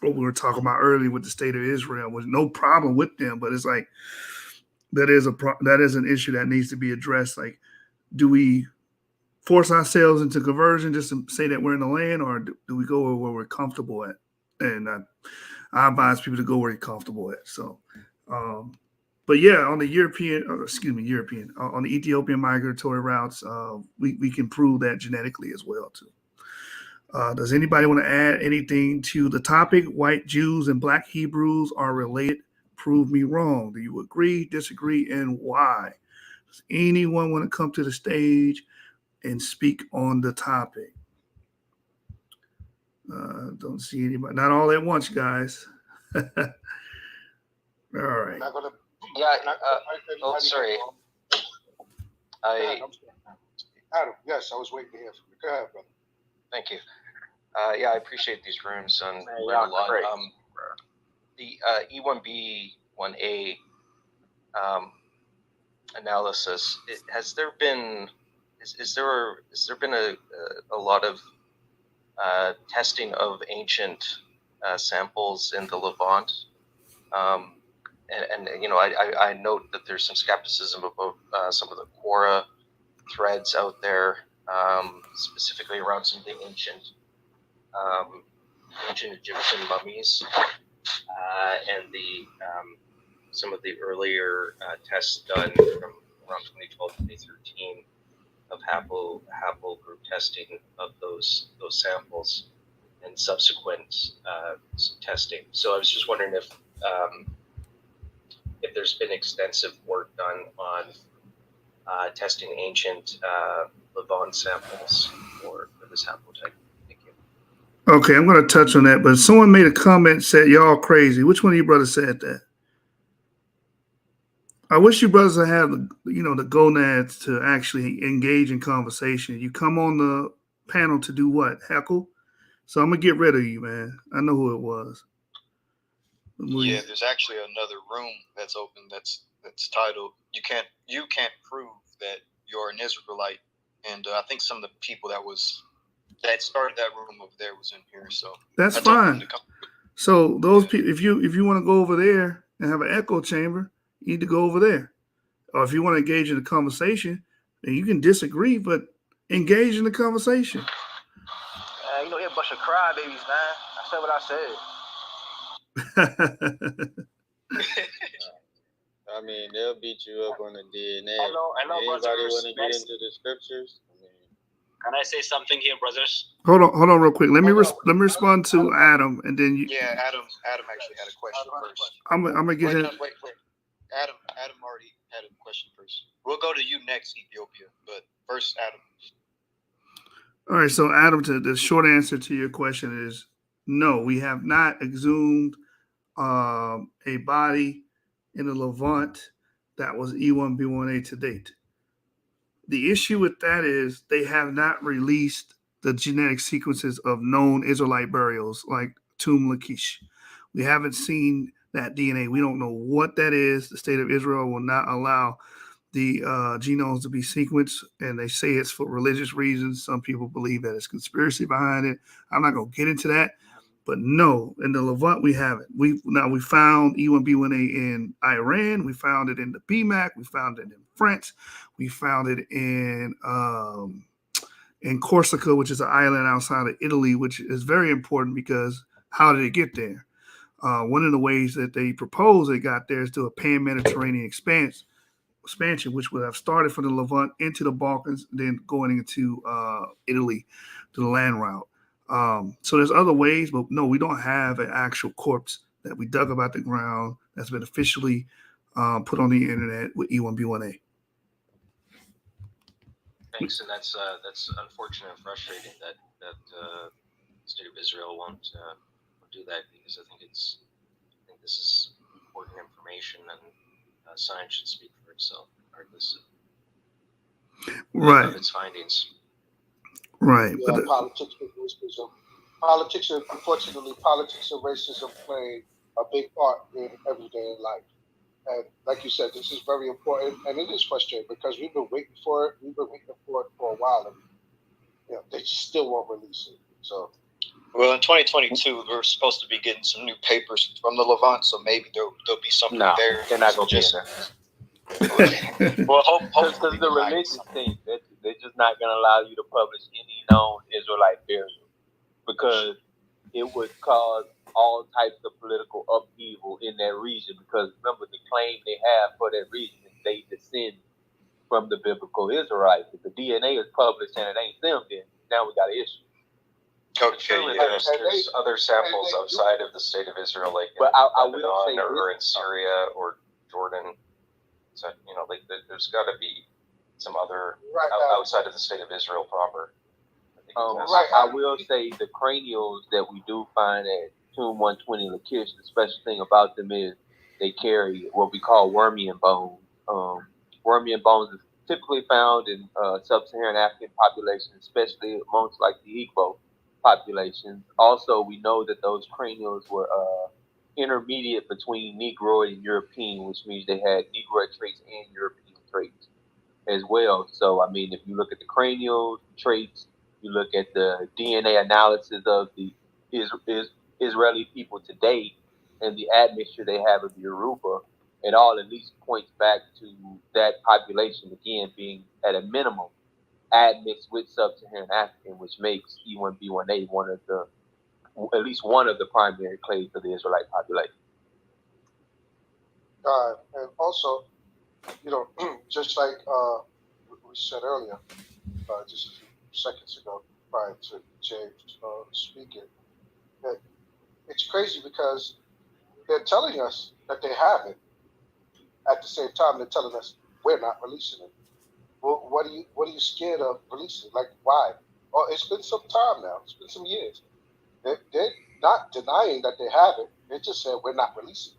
what we were talking about earlier with the state of Israel. Was no problem with them, but it's like that is an issue that needs to be addressed. Like, do we force ourselves into conversion just to say that we're in the land, or do we go where we're comfortable at? And I advise people to go where you're comfortable at. So, but yeah, on the on the Ethiopian migratory routes, we can prove that genetically as well too. Does anybody want to add anything to the topic? White Jews and Black Hebrews are related. Prove me wrong. Do you agree, disagree, and why? Does anyone want to come to the stage and speak on the topic? Don't see anybody. Not all at once, guys. All right. Sorry. Adam, yes, I was waiting to hear from you. Go ahead, brother. Thank you. I appreciate these rooms and learn a lot. The E1B1A analysis. Has there been a lot of testing of ancient samples in the Levant? And I note that there's some skepticism about some of the Quora threads out there, specifically around some of the ancient Egyptian mummies and some of the earlier tests done from around 2012, 2013 of haplogroup testing of those samples and subsequent testing. So I was just wondering if there's been extensive work done on testing ancient Levant samples for this haplotype. Thank you. Okay, I'm going to touch on that, but someone made a comment and said, y'all crazy. Which one of you brothers said that? I wish you brothers would have the gonads to actually engage in conversation. You come on the panel to do what? Heckle? So I'm going to get rid of you, man. I know who it was. Yeah, there's actually another room that's open that's titled You Can't Prove That You're an Israelite. And I think some of the people that started that room over there was in here. So that's fine. So those people, if you want to go over there and have an echo chamber, you need to go over there. Or if you want to engage in a conversation, then you can disagree, but engage in the conversation. You know, you're a bunch of crybabies, man. I said what I said. I mean, they'll beat you up on the DNA. I know, anybody want to get into the scriptures? Can I say something here, brothers? Hold on, real quick. Let me respond to Adam, and then you. Yeah, Adam actually had a question first. I'm gonna get him. Wait. Adam already had a question first. We'll go to you next, Ethiopia, but first, Adam. All right, so Adam, the short answer to your question is no. We have not exhumed a body in the Levant that was E1B1A to date. The issue with that is they have not released the genetic sequences of known Israelite burials like Tum Lachish. We haven't seen that DNA. We don't know what that is. The state of Israel will not allow the genomes to be sequenced, and they say it's for religious reasons. Some people believe that it's conspiracy behind it. I'm not going to get into that. But no, in the Levant, we haven't. We found E1B1A in Iran. We found it in the BMAC. We found it in France. We found it in Corsica, which is an island outside of Italy, which is very important because how did it get there? One of the ways that they propose it got there is through a pan-Mediterranean expansion, which would have started from the Levant into the Balkans, then going into Italy to the land route. So there's other ways, but no, we don't have an actual corpse that we dug up out the ground that's been officially put on the internet with E1B1A. Thanks, and that's unfortunate and frustrating that the state of Israel won't do that, because I think this is important information, and science should speak for itself regardless of its findings. Right. Yeah, politics and racism. Unfortunately, politics and racism play a big part in everyday life. And like you said, this is very important, and it is frustrating because we've been waiting for it. We've been waiting for it for a while, and they still won't release it. So, well, in 2022, we're supposed to be getting some new papers from the Levant, so maybe there'll be something there. They're not gonna be in there. Well, hopefully the religious thing, they're just not gonna allow you to publish any known Israelite burial because it would cause all types of political upheaval in that region. Because remember, the claim they have for that region is they descend from the biblical Israelites. If the DNA is published and it ain't them, then now we got an issue. Okay, there's other samples outside of the state of Israel, like in Lebanon or in Syria or Jordan. So there's got to be some other outside of the state of Israel proper. I will say the cranials that we do find at Tomb 120 Lachish, the special thing about them is they carry what we call Wormian bones. Wormian bones is typically found in sub-Saharan African populations, especially amongst like the Igbo populations. Also, we know that those cranials were intermediate between Negroid and European, which means they had Negroid traits and European traits as well. So, I mean, if you look at the cranial traits, you look at the DNA analysis of the Israeli people today and the admixture they have of Yoruba, it all at least points back to that population, again, being at a minimum admixed with sub-Saharan African, which makes E1B1A at least one of the primary clades of the Israelite population. And also, just like we said earlier, just a few seconds ago, prior to James speaking, that it's crazy because they're telling us that they have it. At the same time, they're telling us we're not releasing it. Well, what are you scared of releasing? Like, why? Oh, it's been some time now. It's been some years. They're not denying that they have it. They just said we're not releasing it.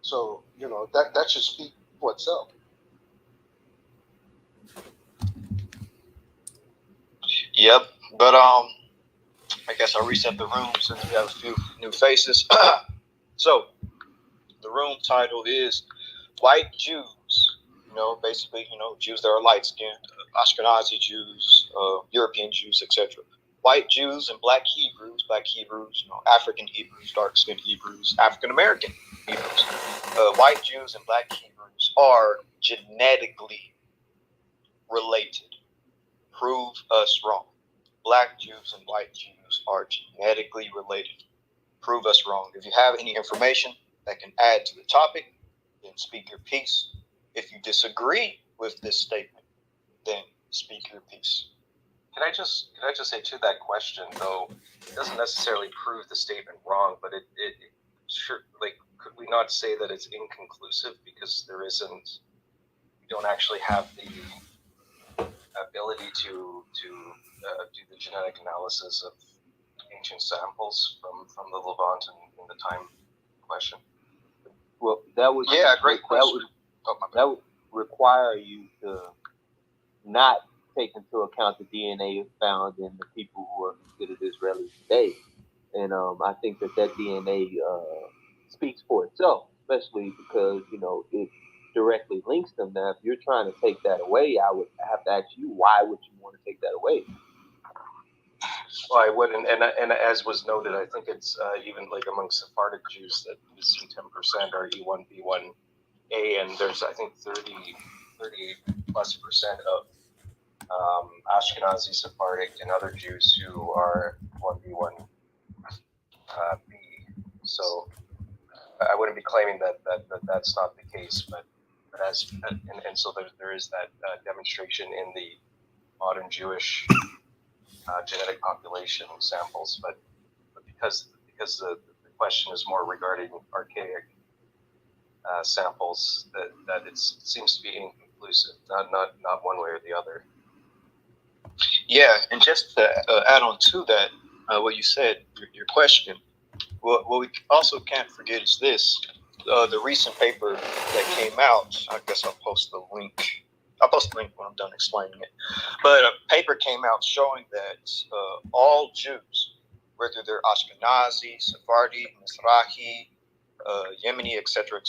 So that should speak for itself. Yep, but I guess I'll reset the room since we have a few new faces. So the room title is White Jews. Basically, Jews that are light skinned, Ashkenazi Jews, European Jews, etc. White Jews and Black Hebrews, African Hebrews, dark skinned Hebrews, African American Hebrews. White Jews and Black Hebrews are genetically related. Prove us wrong. Black Jews and white Jews are genetically related. Prove us wrong. If you have any information that can add to the topic, then speak your piece. If you disagree with this statement, then speak your piece. Can I just say to that question though, it doesn't necessarily prove the statement wrong, but it sure, like, could we not say that it's inconclusive because we don't actually have the ability to do the genetic analysis of ancient samples from the Levant in the time question? Well, that would great question. That would require you to not take into account the DNA found in the people who are considered Israelis today, and I think that DNA speaks for itself, especially because it directly links them. Now, if you're trying to take that away, I would have to ask you, why would you want to take that away? Well, I would, and as was noted, I think it's even like among Sephardic Jews that you see 10% are E1B1A, and there's I think 38+% of Ashkenazi Sephardic and other Jews who are 1B1B. So I wouldn't be claiming that's not the case, but as and so there is that demonstration in the modern Jewish genetic population samples, but because the question is more regarding archaic samples, that it seems to be inconclusive, not one way or the other. Yeah, and just to add on to that, what you said, your question, what we also can't forget is this. The recent paper that came out, I guess I'll post the link. I'll post the link when I'm done explaining it. But a paper came out showing that all Jews, whether they're Ashkenazi, Sephardi, Mizrahi, Yemeni, etc.,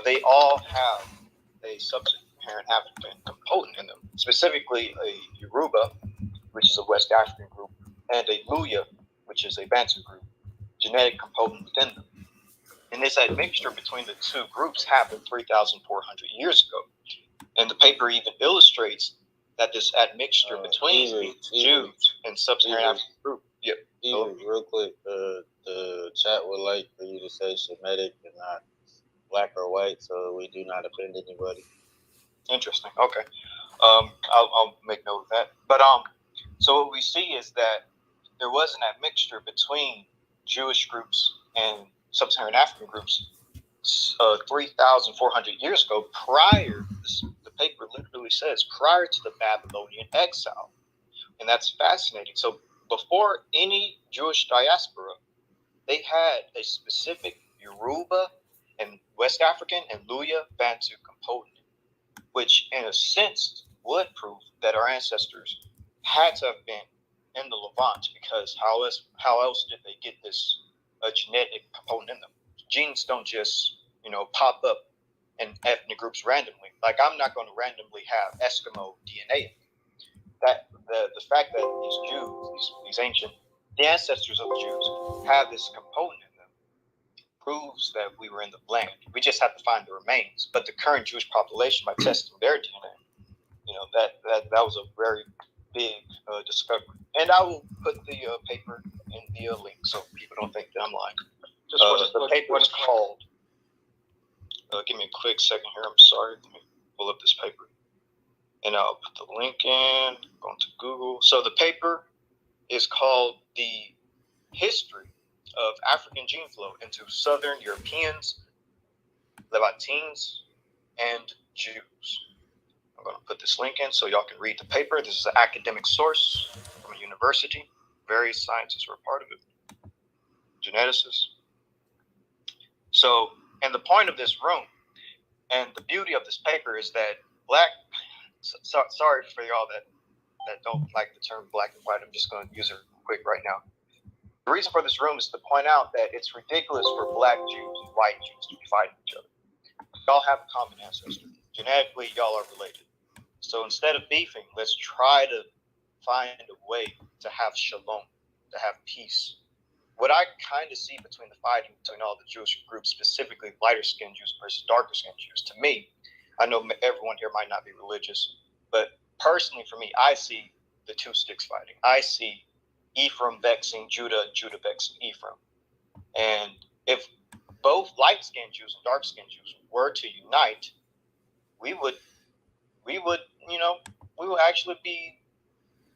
they all have a sub-Saharan African component in them, specifically a Yoruba, which is a West African group, and a Luya, which is a Bantu group, genetic component within them. And this admixture between the two groups happened 3,400 years ago. And the paper even illustrates that this admixture between Jews and sub-Saharan African group. Yep. Real quick, the chat would like for you to say Semitic and not black or white, so we do not offend anybody. Interesting. Okay. I'll make note of that. But so what we see is that there was an admixture between Jewish groups and sub-Saharan African groups 3,400 years ago, the paper literally says, prior to the Babylonian exile. And that's fascinating. So before any Jewish diaspora, they had a specific Yoruba and West African and Luya Bantu component, which in a sense would prove that our ancestors had to have been in the Levant, because how else did they get this genetic component in them? Genes don't just pop up in ethnic groups randomly. Like, I'm not going to randomly have Eskimo DNA. That the fact that these Jews, these ancient, the ancestors of the Jews, have this component in them proves that we were in the land. We just have to find the remains. But the current Jewish population, by testing their DNA, that was a very big discovery. And I will put the paper in the link so people don't think that I'm lying. The paper is called Give me a quick second here. I'm sorry. Let me pull up this paper. And I'll put the link in. Go into Google. So the paper is called The History of African Gene Flow into Southern Europeans, Levantines, and Jews. I'm going to put this link in so y'all can read the paper. This is an academic source from a university. Various scientists were a part of it. Geneticists. So, and the point of this room and the beauty of this paper is that sorry for y'all that don't like the term black and white. I'm just going to use it quick right now. The reason for this room is to point out that it's ridiculous for black Jews and white Jews to be fighting each other. Y'all have a common ancestor. Genetically, y'all are related. So instead of beefing, let's try to find a way to have shalom, to have peace. What I kind of see between the fighting between all the Jewish groups, specifically lighter-skinned Jews versus darker-skinned Jews, to me, I know everyone here might not be religious, but personally for me, I see the two sticks fighting. I see Ephraim vexing Judah and Judah vexing Ephraim. And if both light-skinned Jews and dark-skinned Jews were to unite, we would actually be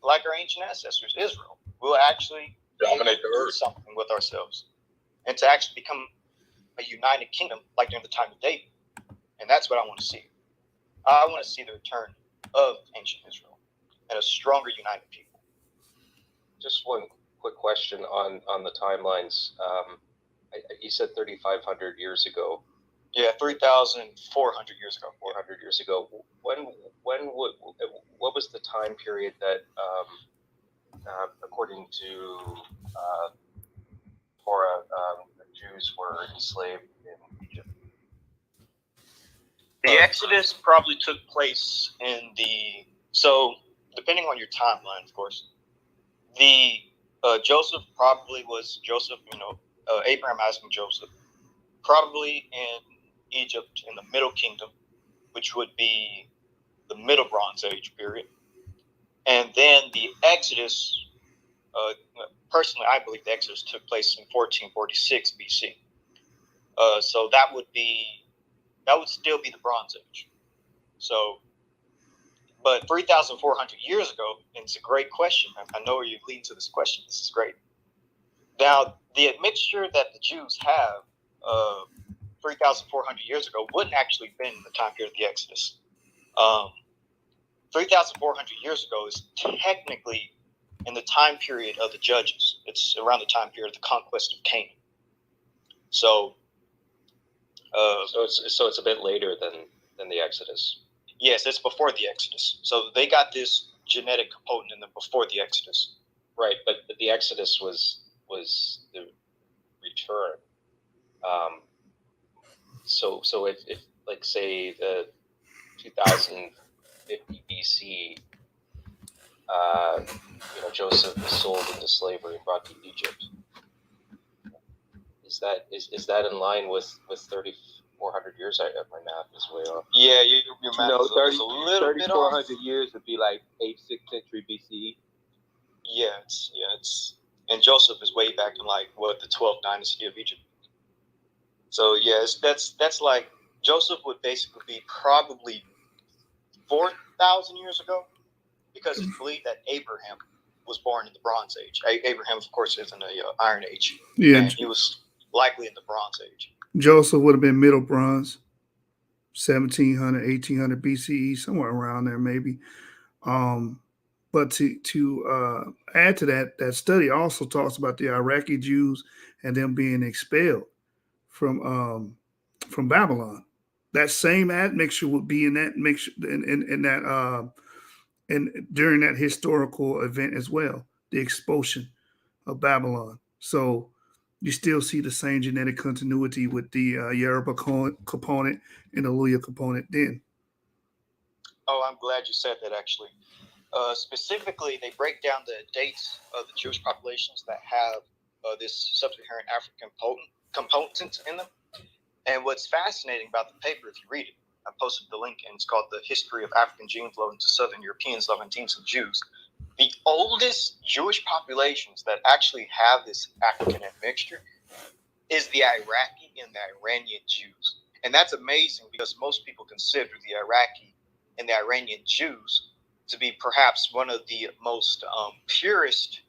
like our ancient ancestors, Israel. We'll actually dominate the earth, something with ourselves, and to actually become a united kingdom like during the time of David. And that's what I want to see. I want to see the return of ancient Israel and a stronger, united people. Just one quick question on the timelines. You said 3,500 years ago. Yeah, 3,400 years ago. 400 years ago. What was the time period that, according to Torah, the Jews were enslaved in Egypt? The Exodus probably took place so depending on your timeline, of course, Joseph probably was Abraham, Isaac, and Joseph, probably in Egypt in the Middle Kingdom, which would be the Middle Bronze Age period. And then the Exodus, personally, I believe the Exodus took place in 1446 BC. So that would still be the Bronze Age. So, but 3,400 years ago, and it's a great question. I know where you lead to this question. This is great. Now, the admixture that the Jews have 3,400 years ago wouldn't actually been the time period of the Exodus. 3,400 years ago is technically in the time period of the Judges. It's around the time period of the conquest of Canaan. So it's a bit later than the Exodus. Yes, it's before the Exodus. So they got this genetic component in them before the Exodus. Right, but the Exodus was the return. So if like say the 2050 BC, Joseph was sold into slavery and brought to Egypt. Is that in line with 3,400 years? My math is way off. Yeah, your math is a little bit off. 3,400 years would be like 8th, 6th century BCE. Yeah, and Joseph is way back in the 12th dynasty of Egypt. So yes, that's like Joseph would basically be probably 4,000 years ago, because it's believed that Abraham was born in the Bronze Age. Abraham, of course, is in the Iron Age. Yeah, and he was likely in the Bronze Age. Joseph would have been Middle Bronze, 1700, 1800 BCE, somewhere around there maybe. But to add to that study also talks about the Iraqi Jews and them being expelled from Babylon. That same admixture would be in that mixture and during that historical event as well, the expulsion of Babylon. So you still see the same genetic continuity with the Yoruba component and the Luya component then. Oh, I'm glad you said that, actually. Specifically, they break down the dates of the Jewish populations that have this sub-Saharan African component in them. And what's fascinating about the paper, if you read it, I posted the link, and it's called The History of African Gene Flow into Southern Europeans, Levantines, and Jews. The oldest Jewish populations that actually have this African admixture is the Iraqi and the Iranian Jews. And that's amazing because most people consider the Iraqi and the Iranian Jews to be perhaps one of the most purest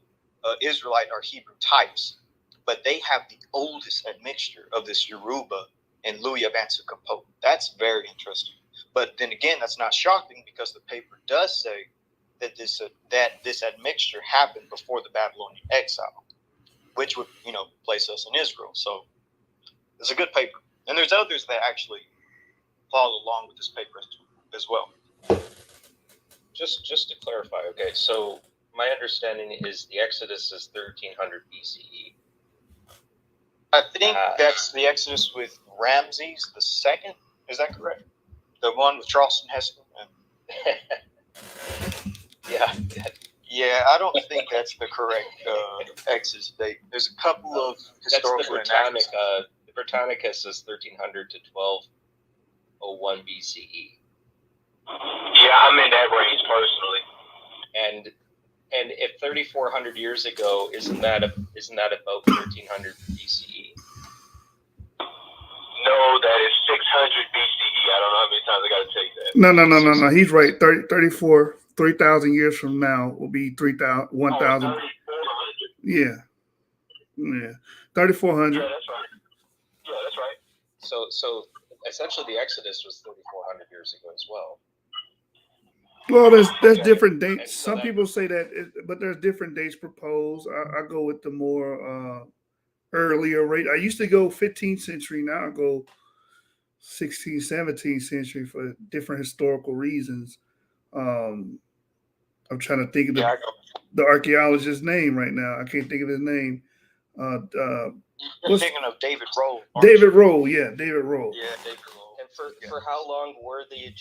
Israelite or Hebrew types. But they have the oldest admixture of this Yoruba and Louis Bantu component. That's very interesting. But then again, that's not shocking because the paper does say that this admixture happened before the Babylonian exile, which would, place us in Israel. So it's a good paper. And there's others that actually follow along with this paper as well. Just to clarify, okay, so my understanding is the Exodus is 1300 BCE. I think that's the Exodus with Ramses II. Is that correct? The one with Charleston Heston? Yeah. Yeah, I don't think that's the correct Exodus date. There's a couple of historical. That's the Britannica. The Britannica says 1300 to 1201 BCE. Yeah, I'm in that range personally. And if 3,400 years ago, isn't that about 1300 BCE? No, that is 600 BCE. I don't know how many times I got to take that. No. He's right. 34, 3,000 years from now will be 1,000. Yeah. 3,400. Yeah, that's right. So essentially, the Exodus was 3,400 years ago as well. Well, there's different dates. Some people say that, but there's different dates proposed. I go with the more earlier rate. I used to go 15th century. Now I go 16th, 17th century for different historical reasons. I'm trying to think of the archaeologist's name right now. I can't think of his name. You're thinking of David Rowe. David Rowe, yeah, David Rowe. Yeah, David Rowe. And for how long were the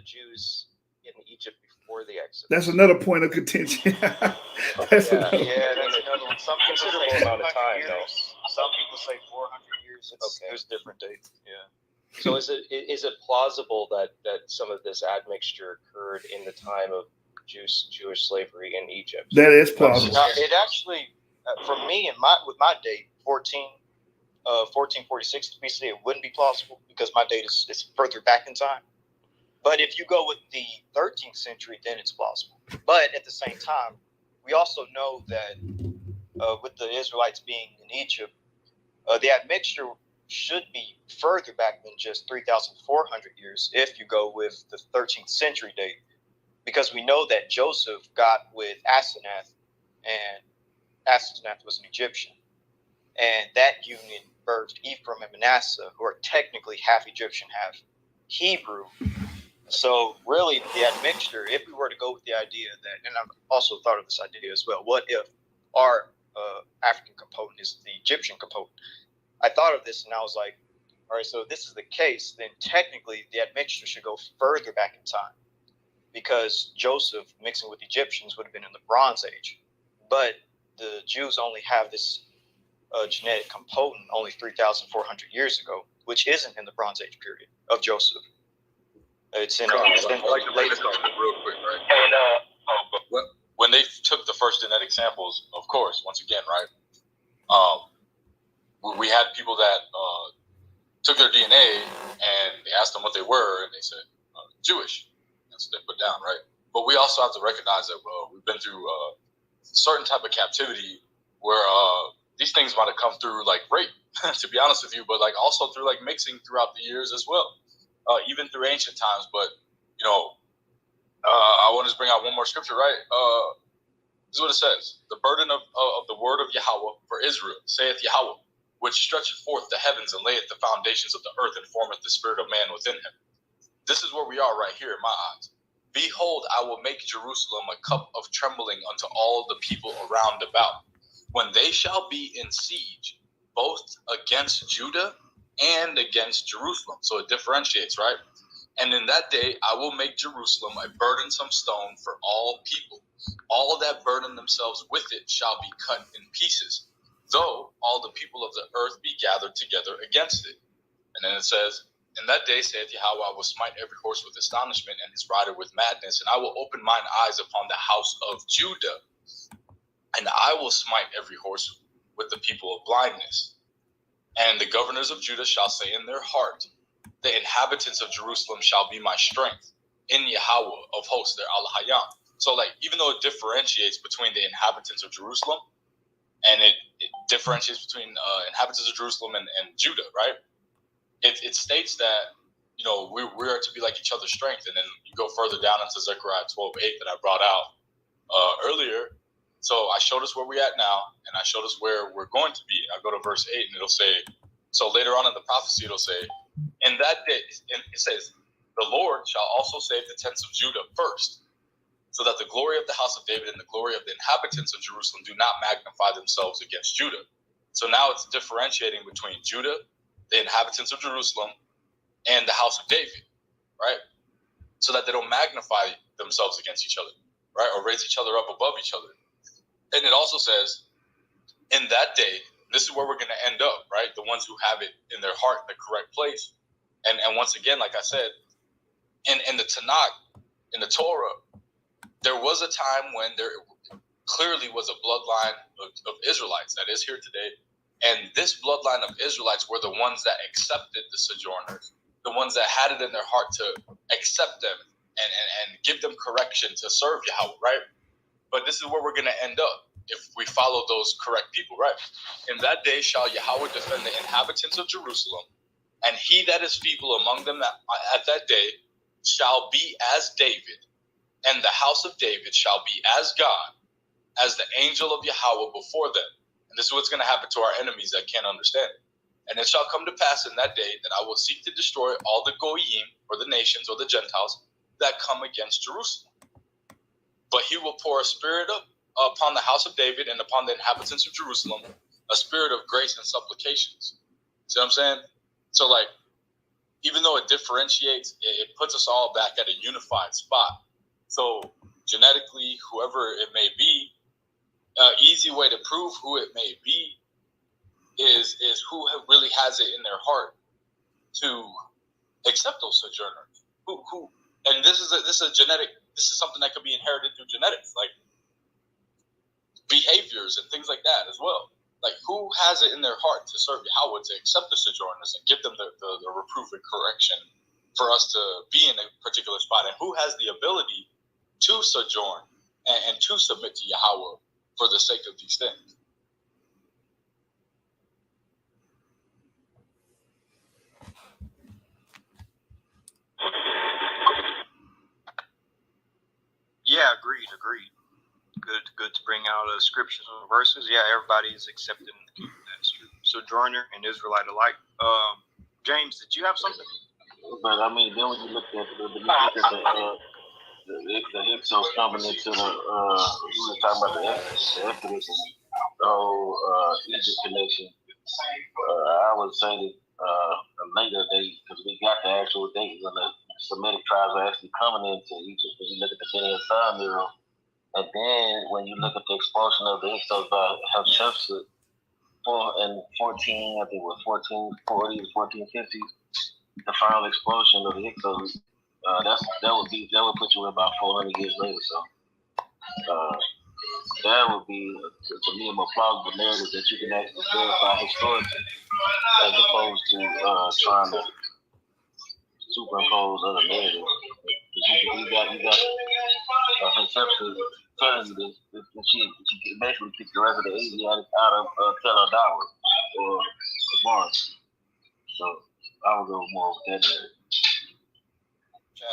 Jews in Egypt before the Exodus? That's another point of contention. That's another one. Some considerable amount of time, though. Some people say 400 years. There's different dates. Yeah. So is it plausible that some of this admixture occurred in the time of Jewish slavery in Egypt? That is plausible. Now, it actually, for me, with my date, 1446 BC, it wouldn't be plausible because my date is further back in time. But if you go with the 13th century, then it's plausible. But at the same time, we also know that with the Israelites being in Egypt, the admixture should be further back than just 3,400 years if you go with the 13th century date, because we know that Joseph got with Asenath, and Asenath was an Egyptian, and that union birthed Ephraim and Manasseh, who are technically half Egyptian, half Hebrew. So really, the admixture, if we were to go with the idea that, and I've also thought of this idea as well, what if our African component is the Egyptian component? I thought of this and I was like, all right, so if this is the case, then technically the admixture should go further back in time, because Joseph mixing with Egyptians would have been in the Bronze Age. But the Jews only have this genetic component only 3,400 years ago, which isn't in the Bronze Age period of Joseph. It's in I'd like to bring this up real quick, right? And when they took the first genetic samples, of course, once again, right? We had people that took their DNA and they asked them what they were, and they said Jewish. That's what they put down, right? But we also have to recognize that we've been through a certain type of captivity where these things might have come through like rape, to be honest with you, but like also through like mixing throughout the years as well, even through ancient times. But I want to bring out one more scripture, right? This is what it says: the burden of the word of Yahweh for Israel, saith Yahweh, which stretcheth forth the heavens and layeth the foundations of the earth and formeth the spirit of man within him. This is where we are right here in my eyes. Behold, I will make Jerusalem a cup of trembling unto all the people around about, when they shall be in siege, both against Judah and against Jerusalem. So it differentiates, right? And in that day, I will make Jerusalem a burdensome stone for all people. All that burden themselves with it shall be cut in pieces, though all the people of the earth be gathered together against it. And then it says, in that day, saith Yahweh, I will smite every horse with astonishment and his rider with madness, and I will open mine eyes upon the house of Judah, and I will smite every horse with the people of blindness. And the governors of Judah shall say in their heart, the inhabitants of Jerusalem shall be my strength in Yahweh of hosts, their Al-Hayam. So like, even though it differentiates between the inhabitants of Jerusalem and it differentiates between inhabitants of Jerusalem and Judah, right? It states that, you know, we are to be like each other's strength. And then you go further down into Zechariah 12:8 that I brought out earlier. So I showed us where we're at now, and I showed us where we're going to be. I go to verse 8, and it'll say, so later on in the prophecy, it'll say, in that day, and it says, the Lord shall also save the tents of Judah first, so that the glory of the house of David and the glory of the inhabitants of Jerusalem do not magnify themselves against Judah. So now it's differentiating between Judah, the inhabitants of Jerusalem, and the house of David, right? So that they don't magnify themselves against each other, right? Or raise each other up above each other. And it also says, in that day, this is where we're going to end up, right? The ones who have it in their heart, the correct place. And once again, like I said, in the Tanakh, in the Torah, there was a time when there clearly was a bloodline of Israelites that is here today. And this bloodline of Israelites were the ones that accepted the sojourners, the ones that had it in their heart to accept them and give them correction to serve Yahweh, right? But this is where we're going to end up if we follow those correct people, right? In that day shall Yahweh defend the inhabitants of Jerusalem, and he that is feeble among them at that day shall be as David, and the house of David shall be as God, as the angel of Yahweh before them. And this is what's going to happen to our enemies that can't understand it. And it shall come to pass in that day that I will seek to destroy all the Goyim, or the nations, or the Gentiles, that come against Jerusalem. But he will pour a spirit upon the house of David and upon the inhabitants of Jerusalem, a spirit of grace and supplications. See what I'm saying? So, like, even though it differentiates, it puts us all back at a unified spot. So, genetically, whoever it may be, easy way to prove who it may be is who really has it in their heart to accept those sojourners. Who? And this is a genetic. This is something that could be inherited through genetics, like behaviors and things like that as well. Like, who has it in their heart to serve Yahweh, to accept the sojourners and give them the reproof and correction for us to be in a particular spot, and who has the ability to sojourn and to submit to Yahweh for the sake of these things. Yeah, agreed. Good to bring out scriptures and verses. Yeah, everybody is accepting that's true. Sojourner and Israelite alike. James, did you have something? But I mean, then when you look at the Hyksos coming into the, we were talking about the Exodus and the whole Egypt connection. I would say that a later date, because we got the actual date when the Semitic tribes are actually coming into Egypt. When you look at the Ben Hassan mural, and then when you look at the expulsion of the Hyksos by Hatshepsut in 14, I think it was 1440s, 1450s, the final expulsion of the Hyksos, that would put you about 400 years later. So that would be, to me, a more plausible narrative that you can actually verify historically, as opposed to trying to superimpose other narratives. You got Hatshepsut telling you this, she basically kicked the rest of the Asiatics out of Tel Adar or Mars. So I would go more with that narrative.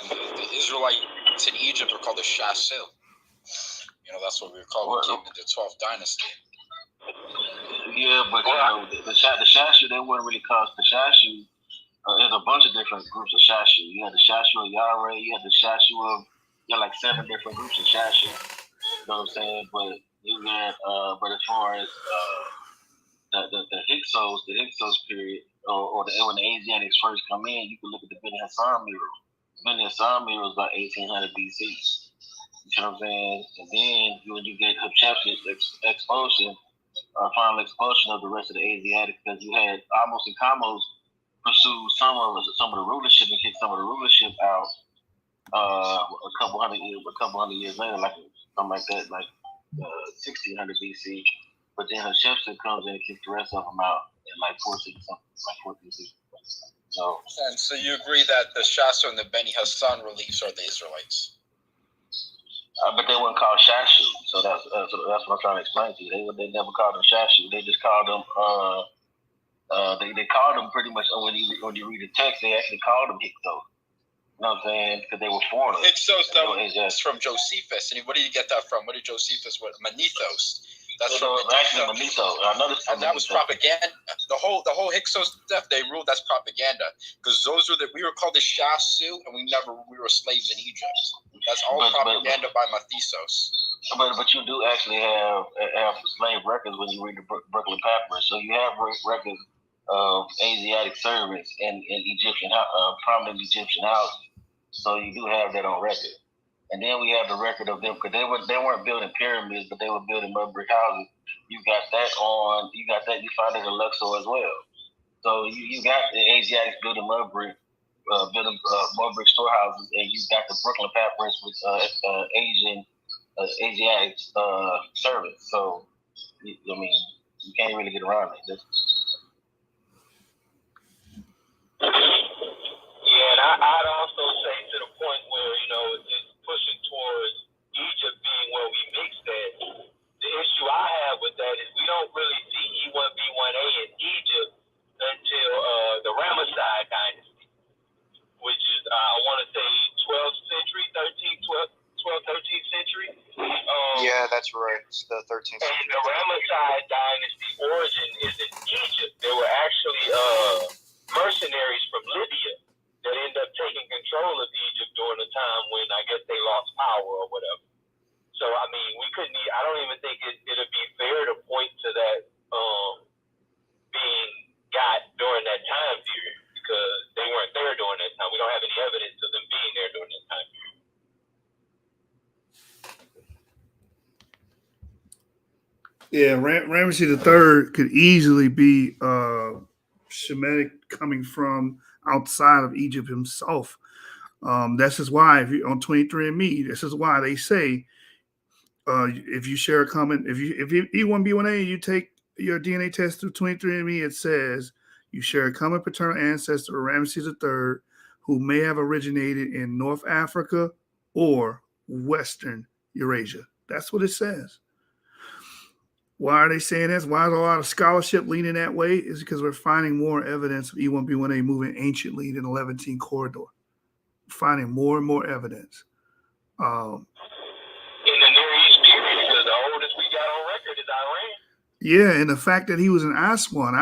And the Israelites in Egypt are called the Shasil. You know, that's what we call the 12th dynasty. Yeah, but you know, the Shashu, they wouldn't really call the Shashu. There's a bunch of different groups of Shashu. You had the YASHAR-YA'OH, you had the Shashu of, you had like 7 different groups of Shashu. You know what I'm saying? But you had, but as far as the Hyksos period, or when the Asiatics first come in, you can look at the Ben Hassan mural. Ben Hassan mural is about 1800 BC. You know what I'm saying? And then when you get Hatshepsut's expulsion, final expulsion of the rest of the Asiatics, because you had Amos and Kamos pursue some of the rulership and kick some of the rulership out a couple hundred years later, like something like that, like 1600 BC. But then Hatshepsut comes in and kicks the rest of them out in like 1460. So. And so you agree that the Shasu and the Beni Hassan reliefs are the Israelites? But they weren't called Shashu, so that's what I'm trying to explain to you. They never called them Shashu. They just called them they called them pretty much when you read the text. They actually called them Hyksos. You know what I'm saying? Because they were foreigners. Hyksos, that was from Josephus. And where did you get that from? What did Josephus? What Manethos? That's from actually Manethos. And that was propaganda. The whole Hyksos stuff they ruled. That's propaganda because those were we were called the Shasu, and we were slaves in Egypt. That's all propaganda by Mathesos. But you do actually have slave records when you read the Brooklyn Papyrus. So you have records of Asiatic servants in Egyptian, prominent Egyptian houses. So you do have that on record. And then we have the record of them because they weren't building pyramids, but they were building mud brick houses. You find it in Luxor as well. So you got the Asiatics building mud brick storehouses, and you got the Brooklyn Papyrus with Asiatic servants. So you can't really get around it. Yeah, and I'd also say to the point where, it's pushing towards Egypt being where we mix that. The issue I have with that is we don't really see E1B1A in Egypt until the Ramesside dynasty, which is, I want to say, 12th century, 13th century. Yeah, that's right. It's the 13th century. And the Ramesside dynasty origin is in Egypt. They were actually mercenaries from Libya that ended up taking control of Egypt during the time when I guess they lost power or whatever. So, I don't even think it'd be fair to point to that being got during that time period because they weren't there during that time. We don't have any evidence of them being there during that time period. Yeah, Ramesses III could easily be Shemitic coming from outside of Egypt himself. This is why if you on 23andMe, this is why they say if you share a comment, if you E1B1A, you take your DNA test through 23andMe, it says you share a common paternal ancestor, Ramesses III, who may have originated in North Africa or Western Eurasia. That's what it says. Why are they saying this? Why is a lot of scholarship leaning that way? Is because we're finding more evidence of E1B1A moving anciently in the Levantine corridor. We're finding more and more evidence. In the Near East period, because the oldest we got on record is Iran. Yeah, and the fact that he was in Aswan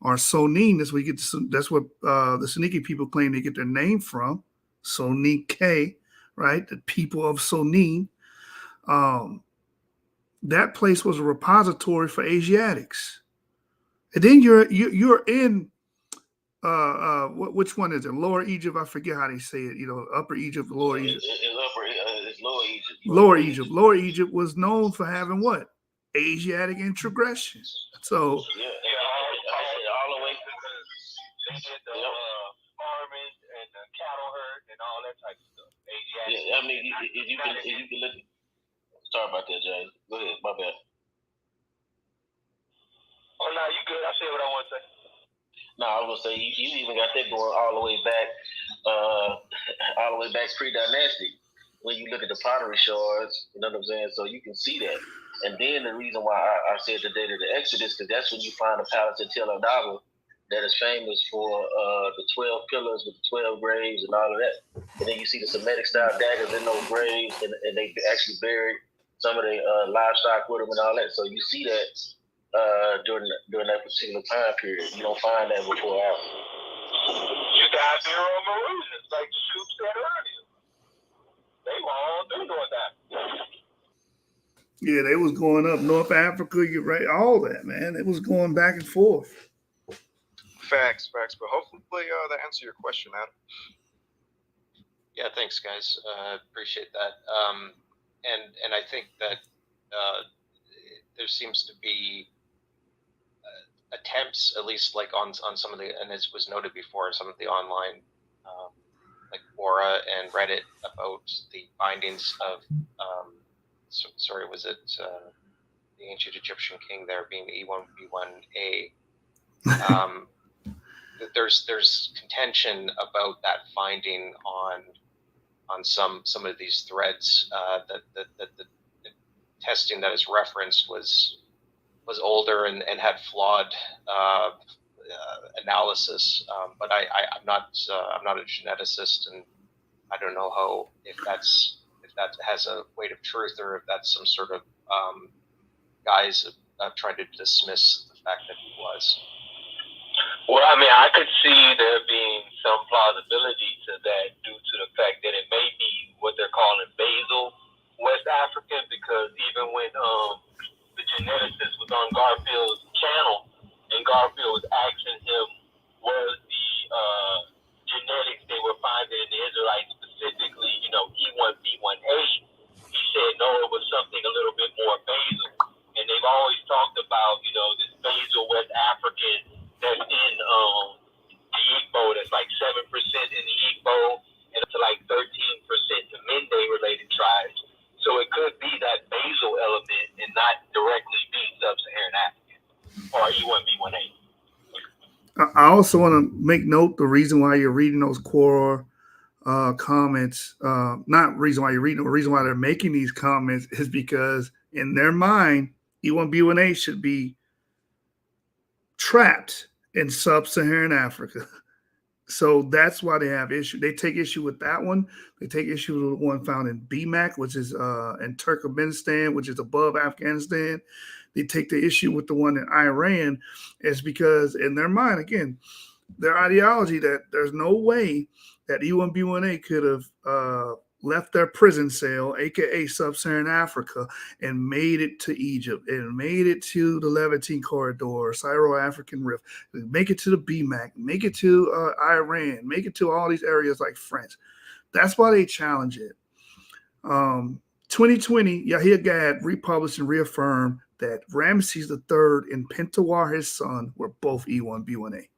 or Sonin, that's what the Soninke people claim they get their name from. Soninke, right? The people of Sonin. That place was a repository for Asiatics. And then you're in which one is it? Lower Egypt? I forget how they say it. Upper Egypt, Lower Egypt. It's Lower Egypt. Lower Egypt. Lower Egypt was known for having what? Asiatic introgression. So yeah, all the way. They did the farming and the cattle herd and all that type of stuff. Asiatic. Yeah, I mean, if you can look. Sorry about that, James. Go ahead. My bad. Oh no, you good. I said what I want to say. No, I was gonna say you even got that going all the way back pre-dynastic. When you look at the pottery shards, you know what I'm saying? So you can see that. And then the reason why I said the date of the Exodus, because that's when you find the palace at Tel Aviv that is famous for the 12 pillars with the 12 graves and all of that. And then you see the Semitic style daggers in those graves, and they actually buried some of the livestock with them and all that. So you see that during that particular time period. You don't find that before out. You got Zero Maroons, like the Shoop said earlier. They were all doing that. yeah, they was going up North Africa, you're right, all that, man. It was going back and forth. Facts. But hopefully that answers your question, Adam. Yeah, thanks, guys. Appreciate that. And I think that there seems to be attempts, at least like on some of the, and this was noted before, some of the online like Quora and Reddit about the findings of was it the ancient Egyptian king there being E1B1A? there's contention about that finding on some of these threads. That the testing that is referenced was older and had flawed analysis. But I'm not a geneticist, and I don't know if that has a weight of truth, or if that's some sort of guise of trying to dismiss the fact that he was. Well, I mean, I could see there being some plausibility to that due to the fact that it may be what they're calling basal West African, because even when the geneticist was on Garfield's channel and Garfield was asking him was the genetics they were finding in the Israelites, specifically, E1B1A, he said no, it was something a little bit more basal. And they've always talked about, this basal West African that's in the Igbo, that's like 7% in the Igbo, and up to like 13% to Mende-related tribes. So it could be that basal element and not directly be sub-Saharan African or E1B1A. I also want to make note the reason why you're reading those core comments, not reason why you're reading them, the reason why they're making these comments is because in their mind, E1B1A should be trapped in sub-Saharan Africa. So that's why they have issue. They take issue with that one. They take issue with the one found in BMAC, which is in Turkmenistan, which is above Afghanistan. They take the issue with the one in Iran is because in their mind, again, their ideology that there's no way that E1B1A could have left their prison cell, aka sub-Saharan Africa, and made it to Egypt and made it to the Levantine corridor, Syro-African Rift, make it to the BMAC, make it to Iran, make it to all these areas like France. That's why they challenge it. 2020, YASHAR-YA'OH republished and reaffirmed that Ramses III and Pentawar, his son, were both E1B1A.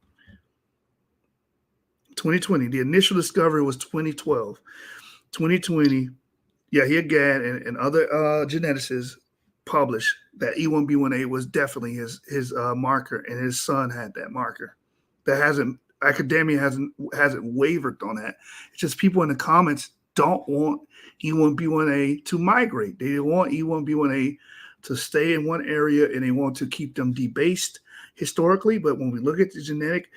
2020, the initial discovery was 2012. 2020, YASHAR-YA'OH and other geneticists published that E1B1A was definitely his marker, and his son had that marker. Academia hasn't wavered on that. It's just people in the comments don't want E1B1A to migrate. They want E1B1A to stay in one area, and they want to keep them debased historically. But when we look at the genetic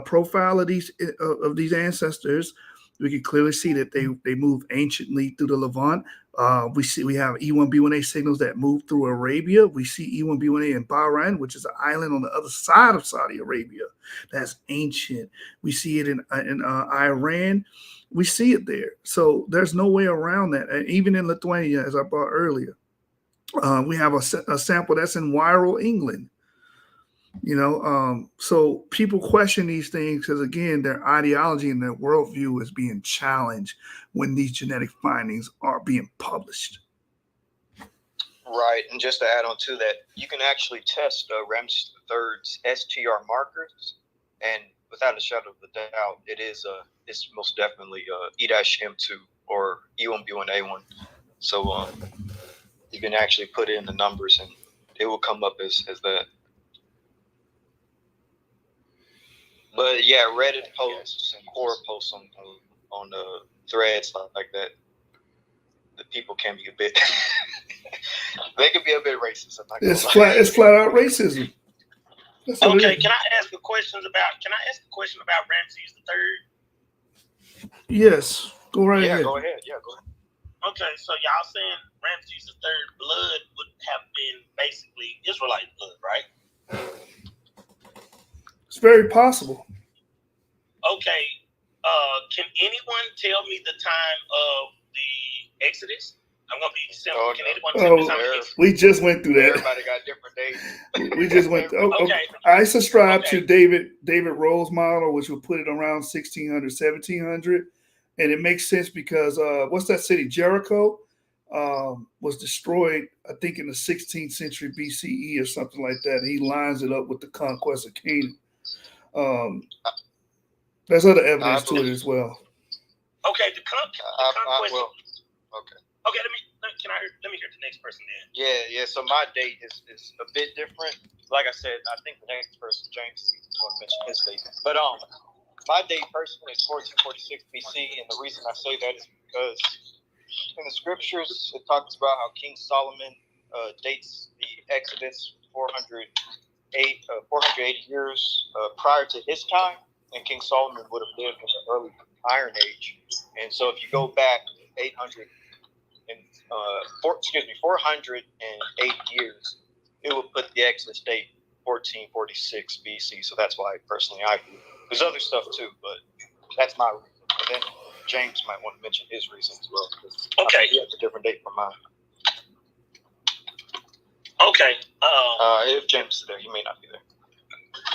profile of these ancestors, we can clearly see that they move anciently through the Levant. We have E1B1A signals that move through Arabia. We see E1B1A in Bahrain, which is an island on the other side of Saudi Arabia. That's ancient. We see it in Iran. We see it there. So there's no way around that. And even in Lithuania, as I brought earlier, we have a sample that's in Wirral, England. So people question these things because, again, their ideology and their worldview is being challenged when these genetic findings are being published. Right, and just to add on to that, you can actually test Ramses III's STR markers, and without a shadow of a doubt, it's most definitely E-M2 or E1B1A1. So you can actually put in the numbers, and it will come up as that. But yeah, Reddit posts and core posts on the threads like that, the people can be a bit they can be a bit racist. It's flat out racism. Okay, can I ask a question about Ramses III? Yes, go right ahead. Yeah, go ahead. Okay, so y'all saying Ramses III blood would have been basically Israelite blood, right? It's very possible. Okay, can anyone tell me the time of the Exodus? I'm gonna be simple. Can anyone tell me the time of the Exodus? We just went through that. Everybody got different dates. We just went. Okay. I subscribe to David Rowe's model, which will put it around 1600, 1700, and it makes sense because what's that city? Jericho was destroyed, I think, in the 16th century BCE or something like that. And he lines it up with the conquest of Canaan. There's other evidence to it as well. Okay, the conquest. Okay. Okay, let me hear the next person then. Yeah. So my date is a bit different. Like I said, I think the next person, James, want to mention his date. But my date personally is 1446 BC, and the reason I say that is because in the scriptures it talks about how King Solomon dates the Exodus 480 years prior to his time, and King Solomon would have lived in the early Iron Age. And so if you go back 408 years, it would put the Exodus date 1446 BC. So that's why personally I do. There's other stuff too, but that's my reason. And then James might want to mention his reason as well. Okay. He has a different date from mine. Okay. If James is there, he may not be there.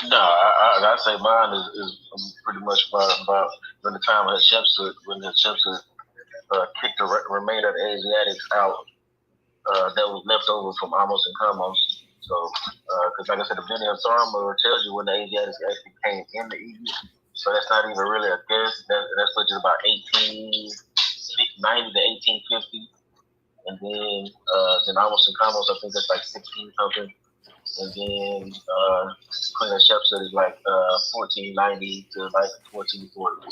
No, I say mine is pretty much about when the time of Hatshepsut, when Hatshepsut kicked the remainder of the Asiatics out that was left over from Amos and Kamos. So, because like I said, the beginning of Sarma tells you when the Asiatics actually came into Egypt. So that's not even really a guess. That's just about 1890 to 1850. And then Amos and Kamos, I think that's like 16 something. And then Queen Hatshepsut is like 1490 to like 1440.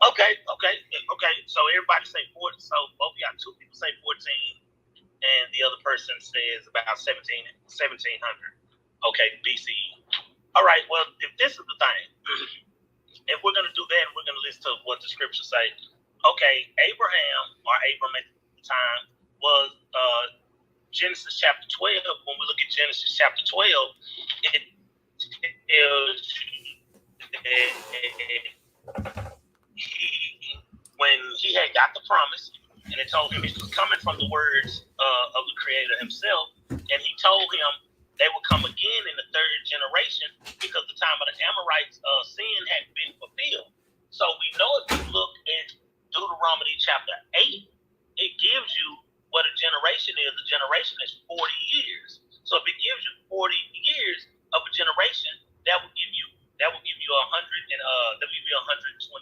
Okay. So everybody say 14. So both y'all, two people say 14, and the other person says about 1700. Okay, BCE. All right. Well, if this is the thing, if we're gonna do that, we're gonna listen to what the scriptures say. Okay, Abram at the time was Genesis chapter 12. When we look at Genesis chapter 12, it tells when he had got the promise, and it told him it was coming from the words of the Creator himself, and he told him they would come again in the third generation because the time of the Amorites' sin had been fulfilled. So we know if you look at Deuteronomy chapter 8, it gives you what a generation is. A generation is 40 years. So if it gives you 40 years of a generation, that will give you 120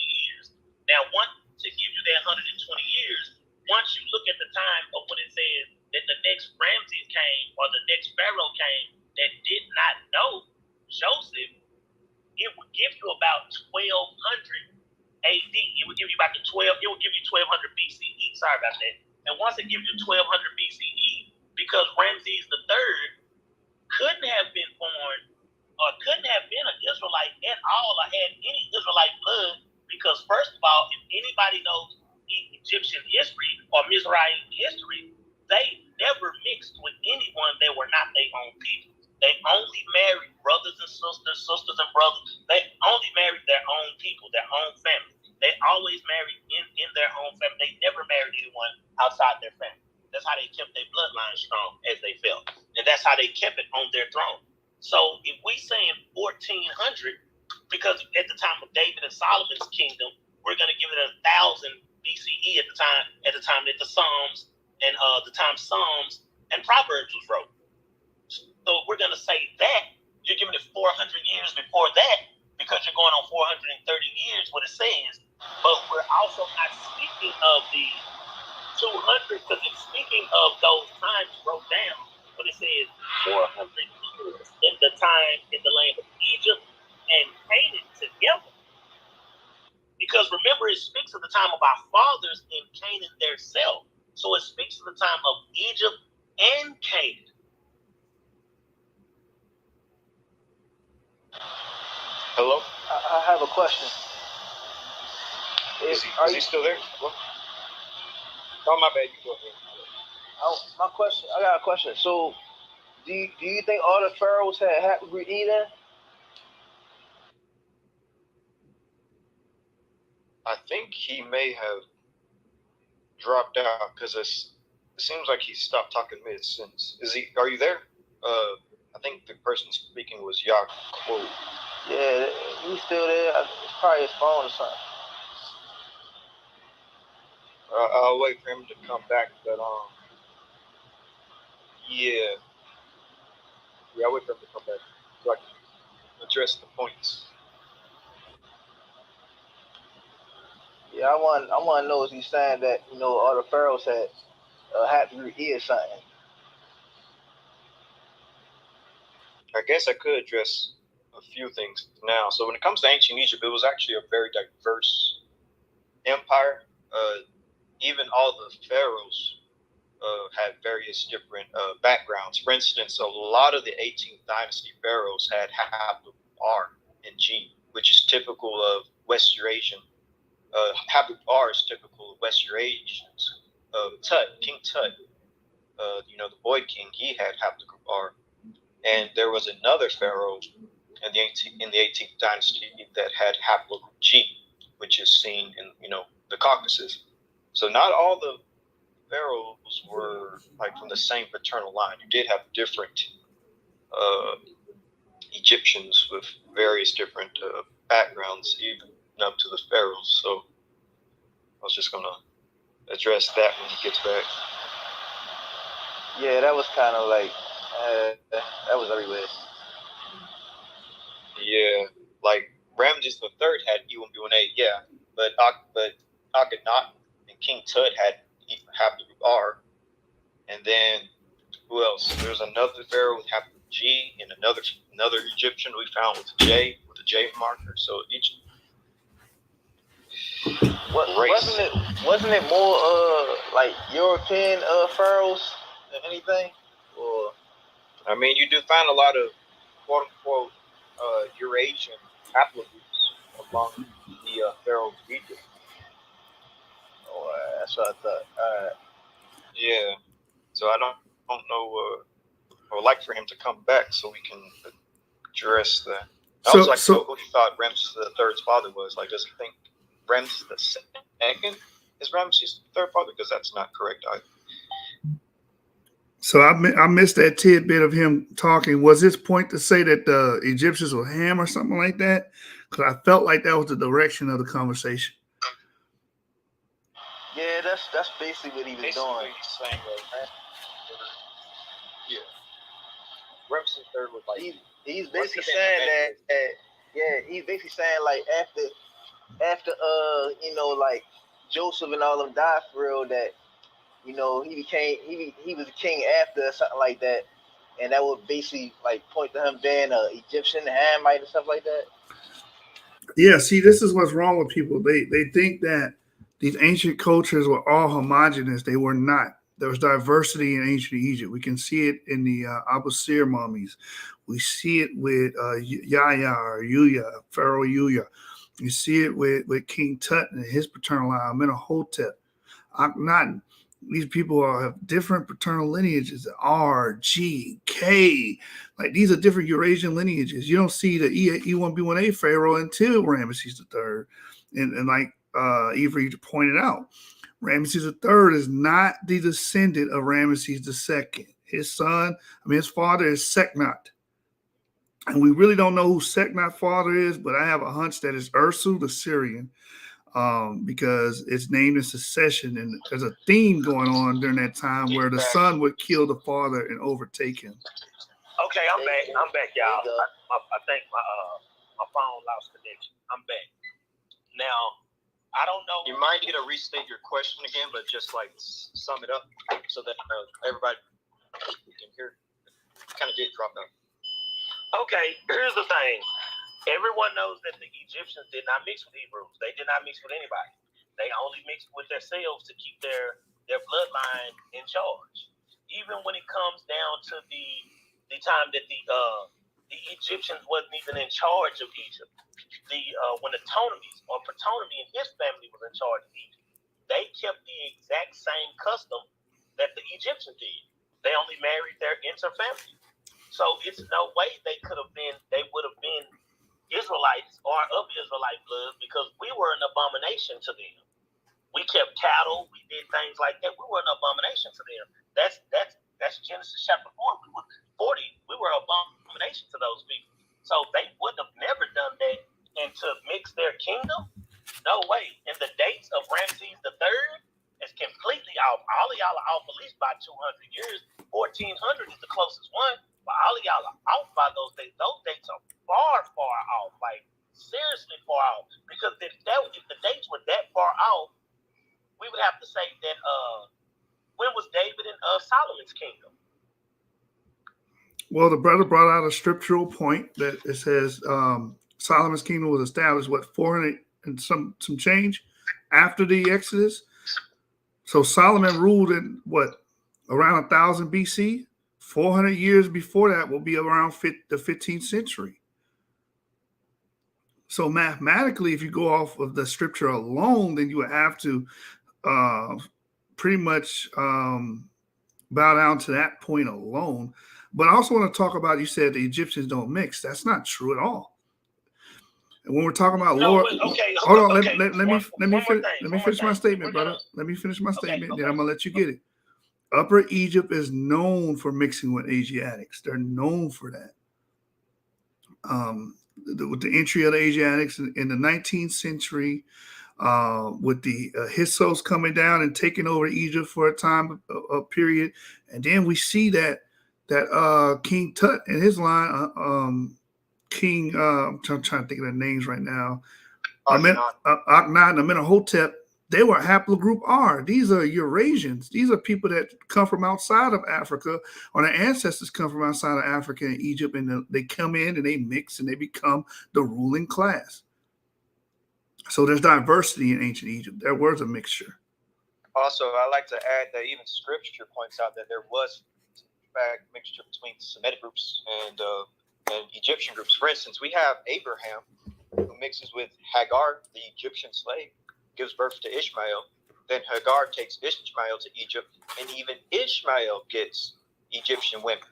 years. Now, to give you that 120 years, once you look at the time of when it says that the next Ramses came or the next Pharaoh came that did not know Joseph, it would give you about 1200 AD. It would give you about 1200 BCE. Sorry about that. And once it gives you 1200 BCE, because Ramses III couldn't have been born or couldn't have been an Israelite at all or had any Israelite blood, because first of all, if anybody knows Egyptian history or Mizrahi history, they never mixed with anyone that were not their own people. They only married brothers and sisters and brothers. They only married their own people, their own family. They always married in their own family. They never married anyone outside their family. That's how they kept their bloodline strong as they felt. And that's how they kept it on their throne. So if we saying 1400, because at the time of David and Solomon's kingdom, we're going to give it 1000 BCE at the time that the Psalms and Psalms and Proverbs was wrote. So if we're going to say that, you're giving it 400 years before that, because you're going on 430 years, what it says. But we're also not speaking of the 200, because it's speaking of those times wrote down. But it says 400 years in the time in the land of Egypt and Canaan together. Because remember, it speaks of the time of our fathers in Canaan theirself. So it speaks of the time of Egypt and Canaan. Hello? I have a question. Is he still there? What? Oh, my bad. You go ahead. I got a question. So, do you think all the pharaohs had happy eating? I think he may have dropped out because it seems like he stopped talking mid-sentence. Are you there? I think the person speaking was YASHAR-YA'OH. Yeah, he's still there. It's probably his phone or something. I'll wait for him to come back, but yeah, I'll wait for him to come back so I can address the points. Yeah, I want to know if he's saying that all the pharaohs had happy ear something. I guess I could address a few things now. So when it comes to ancient Egypt, it was actually a very diverse empire. Even all the pharaohs had various different backgrounds. For instance, a lot of the 18th dynasty pharaohs had haplogroup R and G, which is typical of West Eurasian. Haplogroup R is typical of West Eurasians. Tut, King Tut, the Boy King, he had haplogroup R. And there was another pharaoh in the 18th dynasty that had haplogroup G, which is seen in the Caucasus. So not all the pharaohs were like from the same paternal line. You did have different Egyptians with various different backgrounds, even up to the pharaohs. So I was just gonna address that when he gets back. Yeah, that was kind of like that was everywhere. Yeah, like Ramses III had E1B1A, yeah, but Akhenaten and King Tut had haplogroup R, and then who else? There's another pharaoh with haplogroup G, and another Egyptian we found with a J marker. So each wasn't it more like European pharaohs than anything? Or I mean, you do find a lot of quote unquote Eurasian haplogroups among the pharaohs of Egypt. Oh, that's what I thought. Yeah. So I don't know. I would like for him to come back so we can address that. I was like, so who he thought Ramses III's father was. Like, does he think Ramses II is Ramses III father? Because that's not correct either. So I missed that tidbit of him talking. Was his point to say that the Egyptians were Ham or something like that? Because I felt like that was the direction of the conversation. Yeah, that's basically what he was doing. He's saying that, yeah. Ramses III was like he's basically saying that he's basically saying like after like Joseph and all of them died for real, that he was a king after or something like that, and that would basically like point to him being an Egyptian, Hamite, and stuff like that. Yeah, see, this is what's wrong with people. They think that these ancient cultures were all homogenous. They were not. There was diversity in ancient Egypt. We can see it in the Abusir mummies. We see it with YASHAR-YA'OH, Pharaoh Yuya. You see it with King Tut and his paternal line, Amenhotep, Akhenaten. These people have different paternal lineages, R, G, K. Like, these are different Eurasian lineages. You don't see the E1B1A Pharaoh until Ramesses III. And like Avery pointed out, Ramesses III is not the descendant of Ramesses II. His father is Seknat. And we really don't know who Seknat's father is, but I have a hunch that it's Ursu, the Syrian, because it's named in succession. And there's a theme going on during that time where the son would kill the father and overtake him. Okay, I'm back, y'all. I think my phone lost connection. I'm back. Now, I don't know. You might need to restate your question again, but just like sum it up so that everybody can hear. It kind of did drop out. Okay, here's the thing. Everyone knows that the Egyptians did not mix with Hebrews. They did not mix with anybody. They only mixed with themselves to keep their bloodline in charge. Even when it comes down to the time that the Egyptians wasn't even in charge of Egypt. When the Ptolemies or Ptolemy and his family was in charge of Egypt, they kept the exact same custom that the Egyptians did. They only married their interfamily. So it's no way they would have been Israelites or of Israelite blood, because we were an abomination to them. We kept cattle, we did things like that. We were an abomination to them. That's Genesis chapter 4. We were 40. We were an abomination to those people. So they would have never done that. And to mix their kingdom, no way. And the dates of Ramses III is completely off. All of y'all are off at least by 200 years. 1400 is the closest one. But all of y'all are off by those dates. Those dates are far, far off. Like, seriously far off. Because if the dates were that far off, we would have to say that when was David and Solomon's kingdom? Well, the brother brought out a scriptural point that it says Solomon's kingdom was established, 400 and some change after the Exodus. So Solomon ruled in around 1000 BC. 400 years before that will be around the 15th century. So mathematically, if you go off of the scripture alone, then you would have to pretty much bow down to that point alone. But I also want to talk about, you said the Egyptians don't mix. That's not true at all. And when we're talking about lower, hold on, let me finish my statement, brother. Let me finish my statement, then I'm gonna let you get it. Upper Egypt is known for mixing with Asiatics. They're known for that. With the entry of the Asiatics in the 19th century, with the Hyksos coming down and taking over Egypt for a time, a period, and then we see that King Tut and his line, King, I'm trying to think of their names right now, Akhenaten and Amenhotep. They were haplogroup R. These are Eurasians. These are people that come from outside of Africa, or their ancestors come from outside of Africa and Egypt, and they come in and they mix and they become the ruling class. So there's diversity in ancient Egypt. There was a mixture. Also, I like to add that even scripture points out that there was, in fact, mixture between Semitic groups and Egyptian groups. For instance, we have Abraham, who mixes with Hagar, the Egyptian slave, gives birth to Ishmael. Then Hagar takes Ishmael to Egypt, and even Ishmael gets Egyptian women.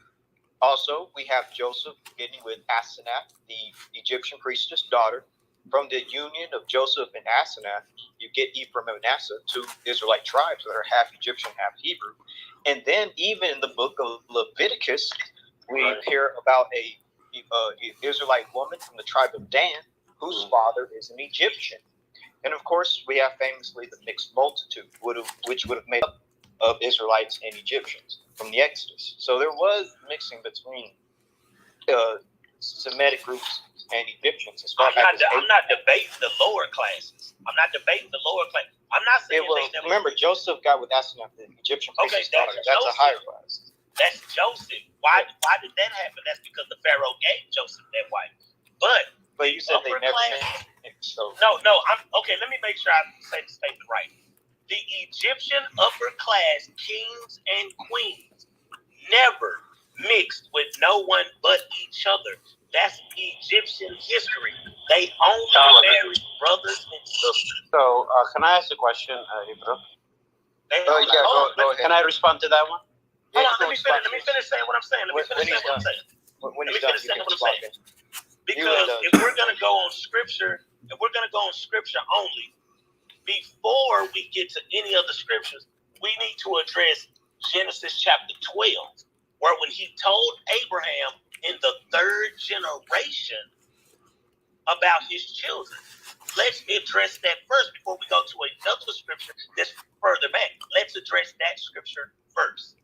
Also, we have Joseph getting with Asenath, the Egyptian priestess daughter. From the union of Joseph and Asenath, you get Ephraim and Manasseh, two Israelite tribes that are half Egyptian, half Hebrew. And then even in the book of Leviticus, we hear about a Israelite woman from the tribe of Dan, whose father is an Egyptian. And of course, we have famously the mixed multitude, which would have made up of Israelites and Egyptians from the Exodus. So there was mixing between Semitic groups and Egyptians. I'm not debating the lower classes. I'm not saying remember, Joseph got with Asenath, the Egyptian priestess daughter. That's a higher class. That's Joseph. Why did that happen? That's because the Pharaoh gave Joseph that wife. But you said they never mixed. So. No. Okay. Let me make sure I say the statement right. The Egyptian upper class kings and queens never mixed with no one but each other. That's Egyptian history. They only married brothers and sisters. So, can I ask a question, Ibra? Go ahead. Can I respond to that one? Hold on, let me finish saying what I'm saying. Because if we're gonna go on scripture, only, before we get to any of the scriptures, we need to address Genesis chapter 12, where when he told Abraham in the third generation about his children. Let's address that first before we go to another scripture that's further back. Let's address that scripture first.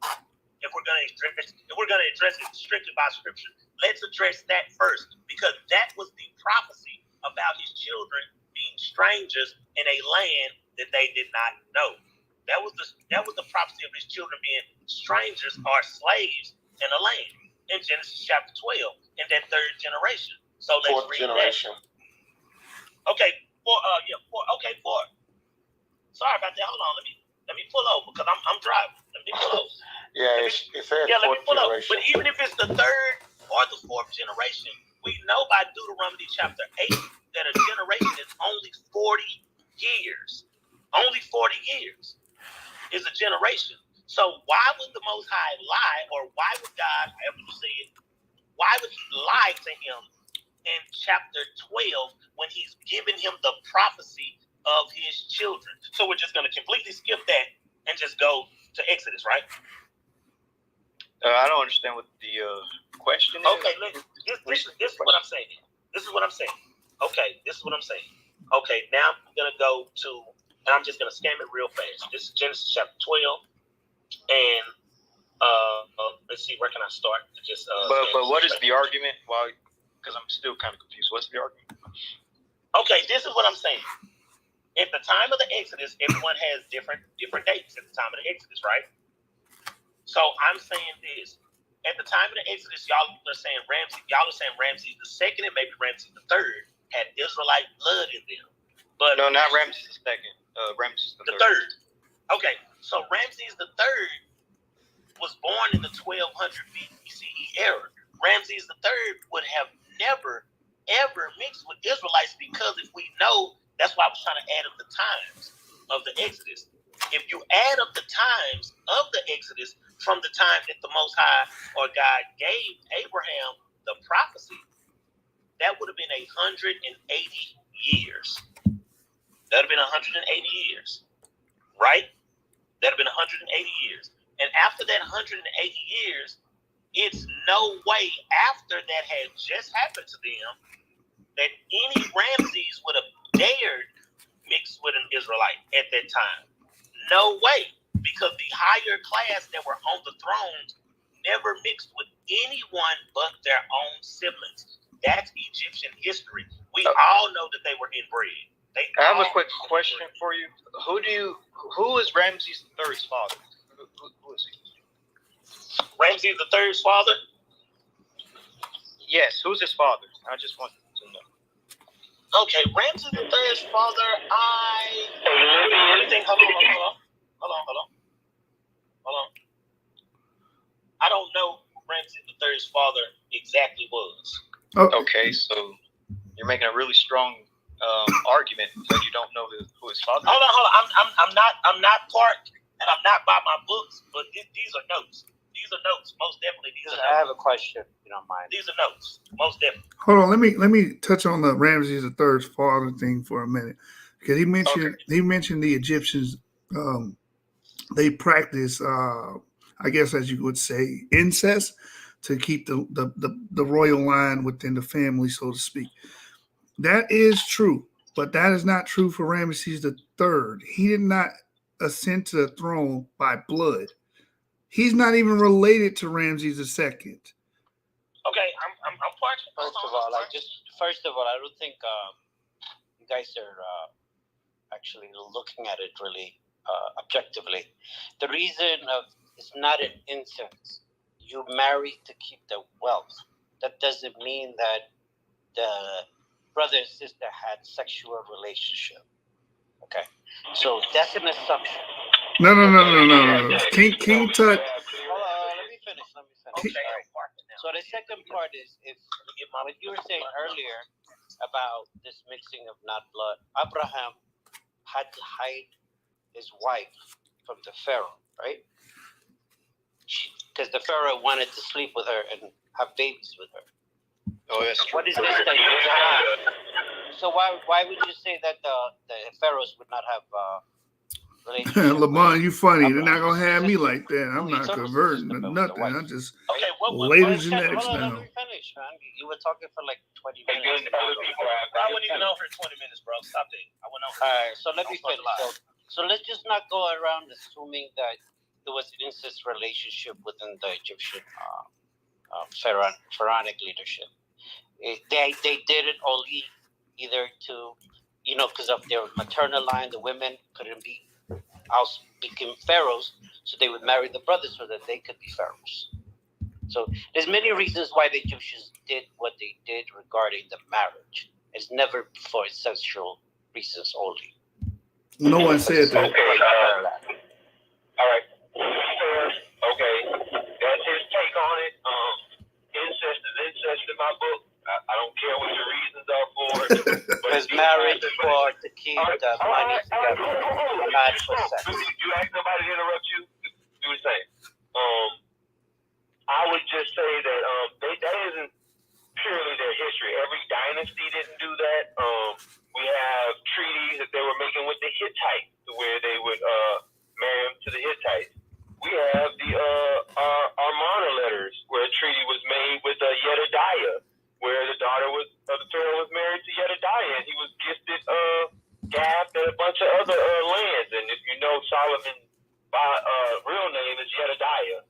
If we're going to address it strictly by scripture, let's address that first, because that was the prophecy about his children being strangers in a land that they did not know. That was the prophecy of his children being strangers or slaves in a land in Genesis chapter 12 in that third generation. So let's read generation. That. Okay, four. Sorry about that. Hold on. Let me pull over because I'm driving. Let me pull over. Let me pull over. But even if it's the third or the fourth generation, we know by Deuteronomy chapter 8 that a generation is only 40 years. Only 40 years is a generation. So why would the Most High lie, or why would God, however you say it, why would he lie to him in chapter 12 when he's giving him the prophecy of his children? So we're just going to completely skip that and just go to Exodus, right? I don't understand what the question is. Okay, this is what I'm saying. Okay, now I'm going to go to, and I'm just going to scan it real fast. This is Genesis chapter 12. And let's see, where can I start? But what is the argument? Well, because I'm still kind of confused. What's the argument? Okay, this is what I'm saying. At the time of the Exodus, everyone has different dates at the time of the Exodus, right? So I'm saying this. at the time of the Exodus, y'all are saying Ramses II and maybe Ramses III had Israelite blood in them. But no, not Ramses II. Ramses the third. Okay, so Ramses III was born in the 1200 BCE era. Ramses III would have never, ever mixed with Israelites because if we know, that's why I was trying to add up the times of the Exodus. If you add up the times of the Exodus from the time that the Most High or God gave Abraham the prophecy, that would have been 180 years. That would have been 180 years, right? That would have been 180 years. And after that 180 years, it's no way after that had just happened to them that any Ramses would have dared mix with an Israelite at that time. No way, because the higher class that were on the thrones never mixed with anyone but their own siblings. That's Egyptian history. We all know that they were inbred. I have a quick question for you. Who is Ramses III's father? Who is he? Ramses III's father? Yes, who's his father? I just want to know. Okay, Ramses III's father, Hold on. I don't know who Ramses III's father exactly was. Okay, so you're making a really strong argument because you don't know who his father is. Hold on. I'm not part, and I'm not by my books, but these are notes. These are notes, most definitely. I have a question, if you don't mind. These are notes, most definitely. Hold on, let me touch on the Ramses III's father thing for a minute, because he mentioned the Egyptians. They practice, I guess, as you would say, incest to keep the royal line within the family, so to speak. That is true, but that is not true for Ramses III. He did not ascend to the throne by blood. He's not even related to Ramses II. Okay, I'm partial. First of all, I don't think you guys are actually looking at it really objectively. The reason it's not an incest. You marry to keep the wealth. That doesn't mean that the brother and sister had sexual relationship. Okay, so that's an assumption. No. Can you touch? Hold on, let me finish. Okay. So the second part is what you were saying earlier about this mixing of not blood. Abraham had to hide his wife from the Pharaoh, right? Because the Pharaoh wanted to sleep with her and have babies with her. Oh, that's true. What is this that you have? So why would you say that the Pharaohs would not have Lamont, you funny. They're not gonna have me like that. I'm not converting to nothing. I just lay the genetics down. Let me finish, man. You were talking for like 20 minutes. I wasn't even on for 20 minutes, bro. Stop that. I went on. All right, so let me finish. So let's just not go around assuming that there was an incest relationship within the Egyptian pharaonic leadership. They did it only either to, because of their maternal line, the women couldn't became pharaohs, so they would marry the brothers so that they could be pharaohs. So there's many reasons why the Egyptians did what they did regarding the marriage. It's never for sexual reasons only. No one said that. All right. Okay. That's his take on it. Incest is incest in my book. I don't care what your reasons are for it. Because marriage is for to keep the money together, not for sex. You ask somebody to interrupt you, do the same. I would just say that that isn't purely their history. Every dynasty didn't do that. We have treaties that they were making with the Hittites, where they would marry them to the Hittites. We have the Amarna letters, where a treaty was made with Jedediah, where the daughter of the Pharaoh was married to Jedediah, and he was gifted Gath and a bunch of other lands. And if you know, Solomon's real name is Jedediah.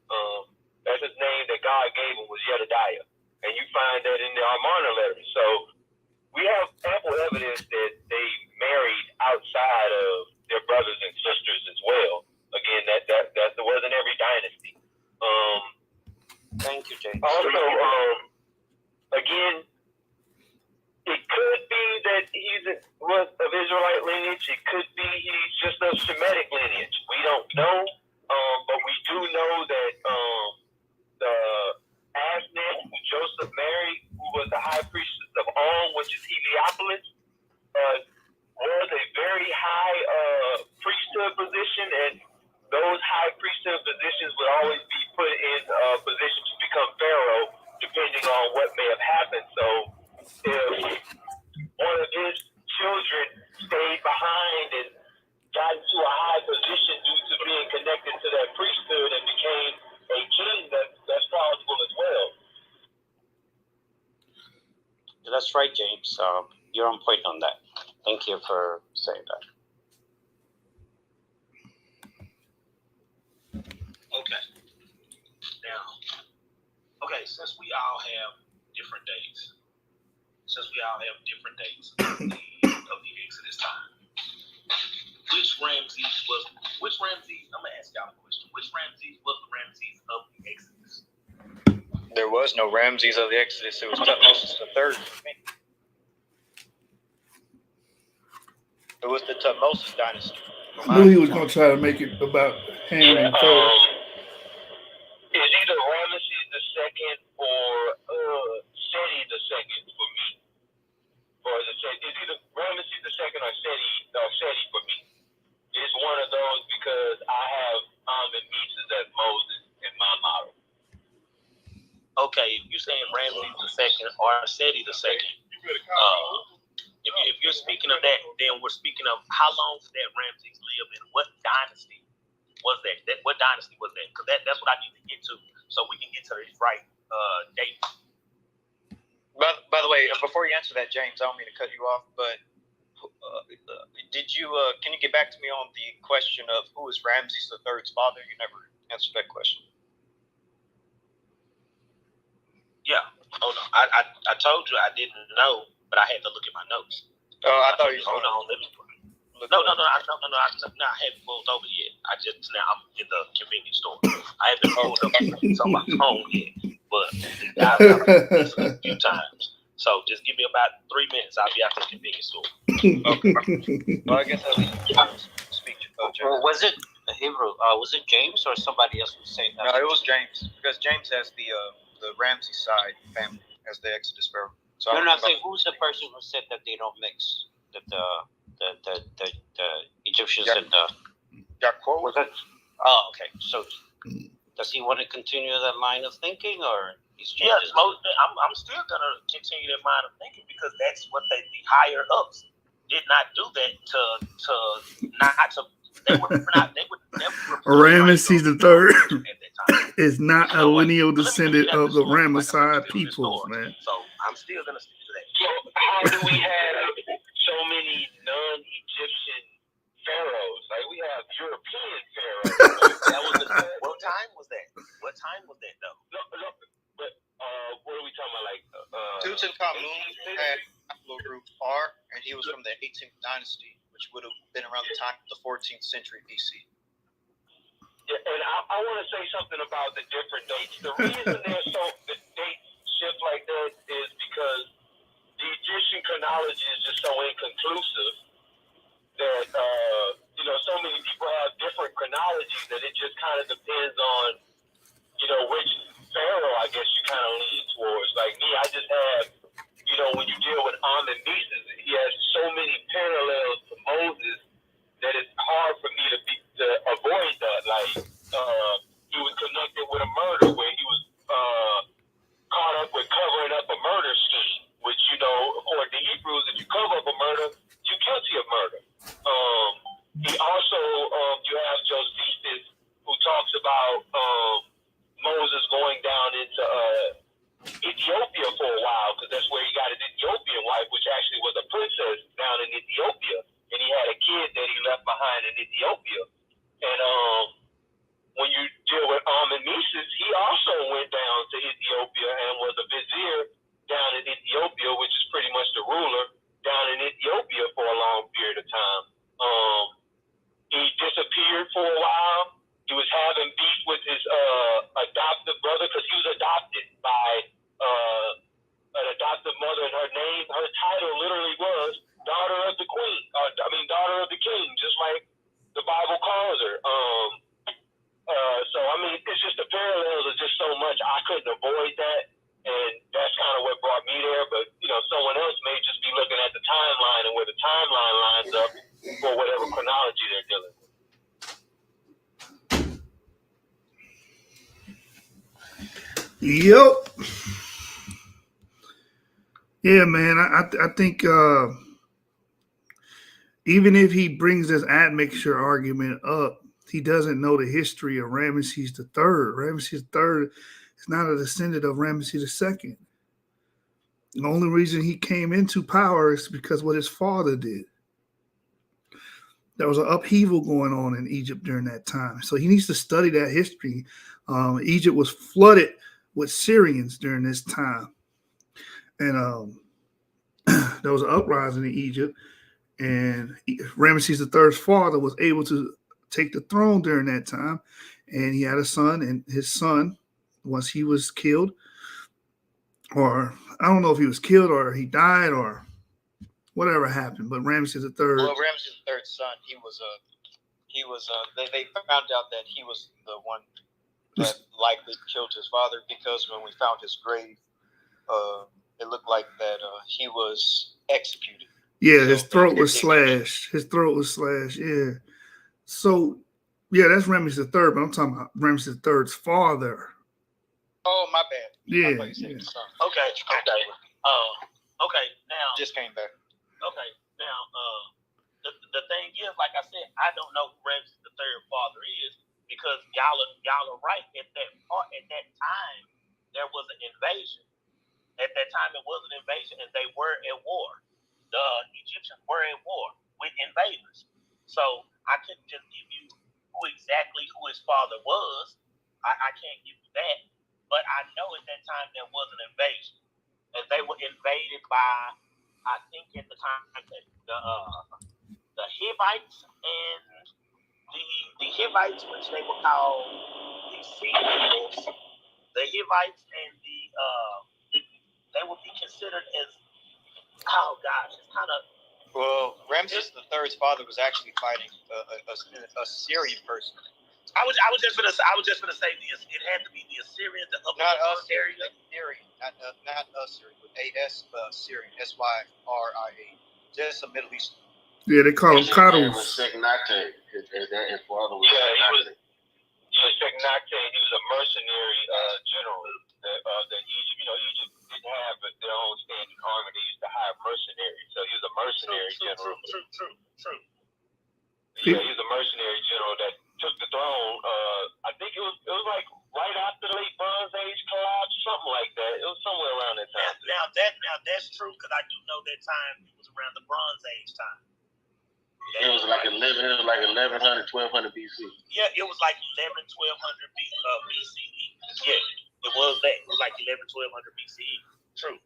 That's his name that God gave him, was Jedediah. And you find that in the Amarna letters. So we have ample evidence that they married outside of their brothers and sisters as well. Again, that wasn't every dynasty. Thank you. It could be he's just of Shemitic lineage. We don't know, but we do know that the Asnan, who Joseph married, who was the high priestess of On, which is Heliopolis, was a very high priesthood position, and those high priesthood positions would always be put in position to become pharaoh, depending on what may have happened. So if one of his children stayed behind and got into a high position due to being connected to that priesthood and became a king, that's plausible as well. That's right, James. You're on point on that. Thank you for saying that. Okay. Now, since we all have different dates, of the Exodus time, which Ramses, I'm going to ask y'all a question. Which Ramses was the Ramses of the Exodus? There was no Ramses of the Exodus. It was Tutmosis III. It was the Tutmosis dynasty. I knew he was going to try to make it about Ham and Pharaoh. It's either Ramesses II or Seti II for me. It's either Ramesses II or Seti for me. It's one of those because I have Amenmeses as Moses in my model. Okay, if you're saying Ramses II or Seti II, if you're speaking of that, then we're speaking of how long did that Ramses live and what dynasty was that? What dynasty was that? Because that's what I need to get to so we can get to the right date. By the way, before you answer that, James, I don't mean to cut you off, but can you get back to me on the question of who is Ramses III's father? You never answered that question. Yeah. Hold on. I told you I didn't know, but I had to look at my notes. Oh, I thought you hold on. Let me. No. I haven't pulled over yet. I'm in the convenience store. I haven't pulled up on my phone yet, but I've listened a few times. So just give me about 3 minutes. I'll be at the convenience store. Okay. Well, I guess I'll leave you to speak to Coach. Was it Hebrew? Was it James or somebody else was saying that? No, it was James, because James has the Ramsey side family as the Exodus pharaoh. So I'm saying who's the person who said that they don't mix, that the Egyptians and the Yaakov? Was that? Oh, okay. So does he want to continue that line of thinking, or he's changed his mind? I'm still gonna continue that line of thinking because that's what the higher ups did not do that they would never. Ramesses III is not a lineal descendant of the Ramesside peoples, man. So I'm still gonna stick to that. So how do we have so many non-Egyptian pharaohs? Like we have European pharaohs. What time was that? What time was that though? No, but what are we talking about? Like Tutankhamun had capital group R, and he was from the 18th dynasty, which would have been around the time of the 14th century BC. Yeah, and I want to say something about the different dates. The reason the dates shift like that is because the Egyptian chronology is just so inconclusive that so many people have different chronologies that it just kind of depends on which pharaoh I guess you kind of lean towards. Like me, I just have when you deal with Amenmeses, he has so many parallels to Moses that it's hard for me to avoid that. Like he was connected with a murder where he was caught up with covering up a murder scheme, which according to Hebrews, if you cover up a murder, you're guilty of murder. He also you have Josephus, who talks about Moses going down into Ethiopia for a while, because that's where he got his Ethiopian wife, which actually was a princess down in Ethiopia, and he had a kid that he left behind in Ethiopia. And when you deal with Amenmeses, he also went down to Ethiopia and was a vizier down in Ethiopia, which is pretty much the ruler down in Ethiopia for a long period of time. He disappeared for a while. He was having beef with his adoptive brother because he was adopted by an adoptive mother, and her title literally was daughter of the queen. Daughter of the king. queen, just like the Bible calls her. So I mean, it's just the parallels are just so much. I couldn't avoid that, and that's kind of what brought me there. But you know, someone else may just be looking at the timeline and where the timeline lines up for whatever chronology they're dealing with. Yep. Yeah, man. I think even if he brings this admixture argument up, he doesn't know the history of Ramesses III. Ramesses III is not a descendant of Ramesses II. The only reason he came into power is because what his father did. There was an upheaval going on in Egypt during that time. So he needs to study that history. Egypt was flooded with Syrians during this time. And there was an uprising in Egypt. And Ramesses III's father was able to take the throne during that time. And he had a son. And his son, once he was killed, or I don't know if he was killed or he died or whatever happened, but Ramesses III. Well, Ramesses III's son, they found out that he was the one that likely killed his father, because when we found his grave, it looked like that he was executed. Yeah, his throat was slashed. Yeah. So, yeah, that's Ramesses III, but I'm talking about Ramesses III's father. Oh, my bad. Yeah. I thought you said his son. Okay. Okay. Now. Just came back. Okay. Now, the thing is, like I said, I don't know who Ramesses III's father is, because y'all are right. At that time, there was an invasion. At that time, it was an invasion, and they were at war. The Egyptians were at war with invaders. So I couldn't just give you who his father was. I can't give you that. But I know at that time there was an invasion, and they were invaded by, I think at the time, the Hivites and the Hivites, which they were called the Syrians. The Hivites and they would be considered as, oh gosh, it's kind of. Well, Ramesses III's father was actually fighting a Syrian person. I was just gonna say this. It had to be the Assyrians, the upper Syrian, not Assyrian, but Syrian, Syria, just a Middle Eastern. Yeah, they call him Kadus. Seknate. His father was Seknate. Seknate. He was a mercenary general. That Egypt, Egypt didn't have their own standing army. They used to hire mercenaries. So he was a mercenary general. True. Yeah, he was a mercenary general that took the throne. I think it was like right after the late Bronze Age collapse, something like that. It was somewhere around that time. Now that's true, because I do know that time it was around the Bronze Age time. It was like 1100, 1200 BC. Yeah, it was like 1200 BCE. Yeah, it was that. It was like 1200 BCE. True.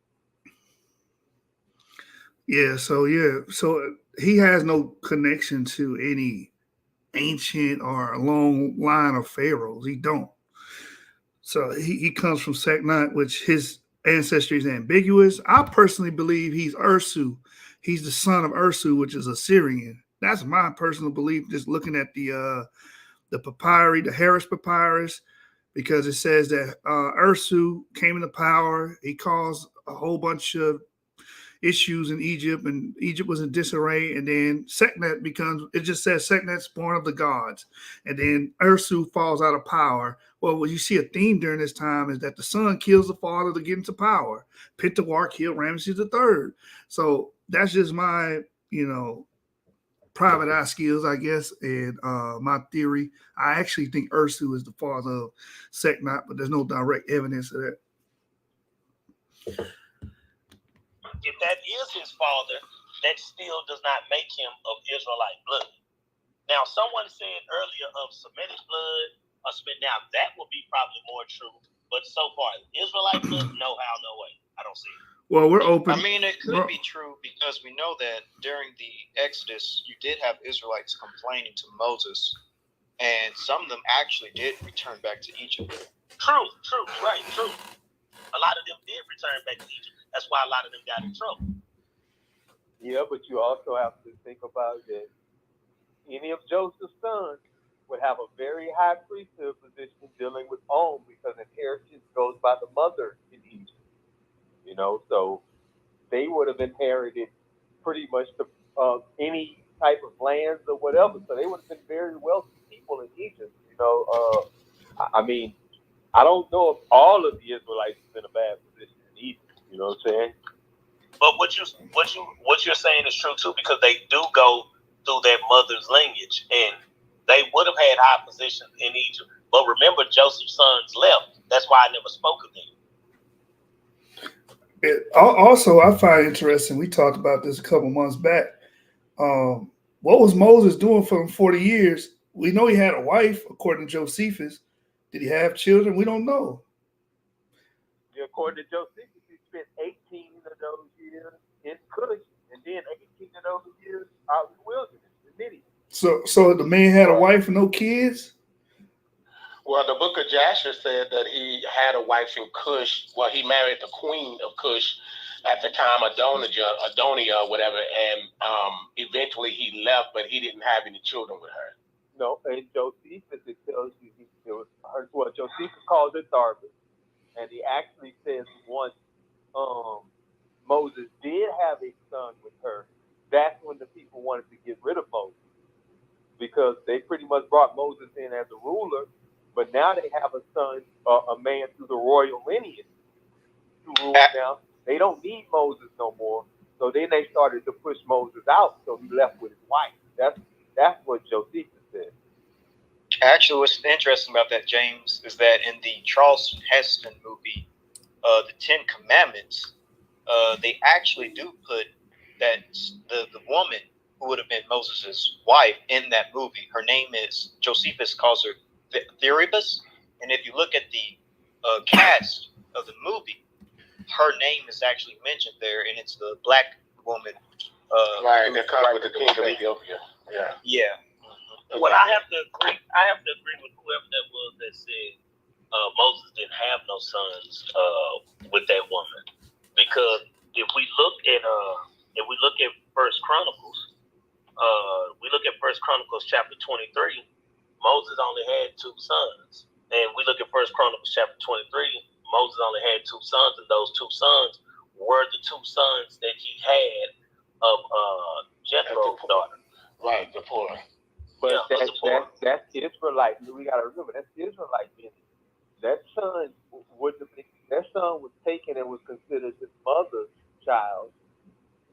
Yeah, so he has no connection to any ancient or long line of pharaohs. He don't. So he comes from Seknat, which his ancestry is ambiguous. I personally believe he's Ursu. He's the son of Ursu, which is Assyrian. That's my personal belief, just looking at the papyri, the Harris papyrus, because it says that Ursu came into power. He caused a whole bunch of issues in Egypt, and Egypt was in disarray. And then Seknat it just says Seknat's born of the gods. And then Ursu falls out of power. Well, what you see a theme during this time is that the son kills the father to get into power. Pentawar killed Ramesses III. So that's just my, private eye skills, I guess, and my theory. I actually think Ursu is the father of Seknat, but there's no direct evidence of that. If that is his father, that still does not make him of Israelite blood. Now, someone said earlier of Semitic blood, now that would be probably more true, but so far, Israelite blood, no how, no way. I don't see it. Well, we're open. I mean, it could be true, because we know that during the Exodus, you did have Israelites complaining to Moses, and some of them actually did return back to Egypt. True. A lot of them did return back to Egypt. That's why a lot of them got in trouble. Yeah, but you also have to think about that Joseph's son would have a very high priesthood position dealing with On because inheritance goes by the mother in Egypt. You know, so they would have inherited pretty much any type of lands or whatever. So they would have been very wealthy people in Egypt. You know, I mean, I don't know if all of the Israelites is in a bad position in Egypt. You know what I'm saying? But what you're saying is true too, because they do go through their mother's lineage, and they would have had high positions in Egypt. But remember, Joseph's sons left. That's why I never spoke of them. Also, I find interesting. We talked about this a couple months back. What was Moses doing for 40 years? We know he had a wife, according to Josephus. Did he have children? We don't know. Yeah, according to Josephus, he spent 18 of those years in Cush, and then 18 of those years out in the wilderness in Midian. So the man had a wife and no kids? Well, the book of Jasher said that he had a wife in Cush. Well, he married the queen of Cush at the time, Adonia or whatever, and eventually he left, but he didn't have any children with her. No, and Josephus, it tells you, Josephus called it Tarbis, and he actually says once Moses did have a son with her, that's when the people wanted to get rid of Moses, because they pretty much brought Moses in as a ruler, but now they have a son, a man through the royal lineage to rule now. They don't need Moses no more, so then they started to push Moses out, so he left with his wife. That's what Josephus said. Actually, what's interesting about that, James, is that in the Charleston Heston movie, The 10 Commandments, they actually do put that the woman who would have been Moses' wife in that movie, her name is, Josephus calls her Theribus, and if you look at the cast of the movie, her name is actually mentioned there, and it's the black woman. Right, that comes with the king of Ethiopia. Yeah. Yeah. Well, I have to agree with whoever that was that said Moses didn't have no sons with that woman, because if we look at First Chronicles, chapter 23, Moses only had 2 sons, and we look at First Chronicles chapter 23, Moses only had 2 sons, and those 2 sons were the 2 sons that he had of Jethro's daughter. Right, the poor. But that's Israelite. We gotta remember that's Israelite lineage. That son was taken and was considered his mother's child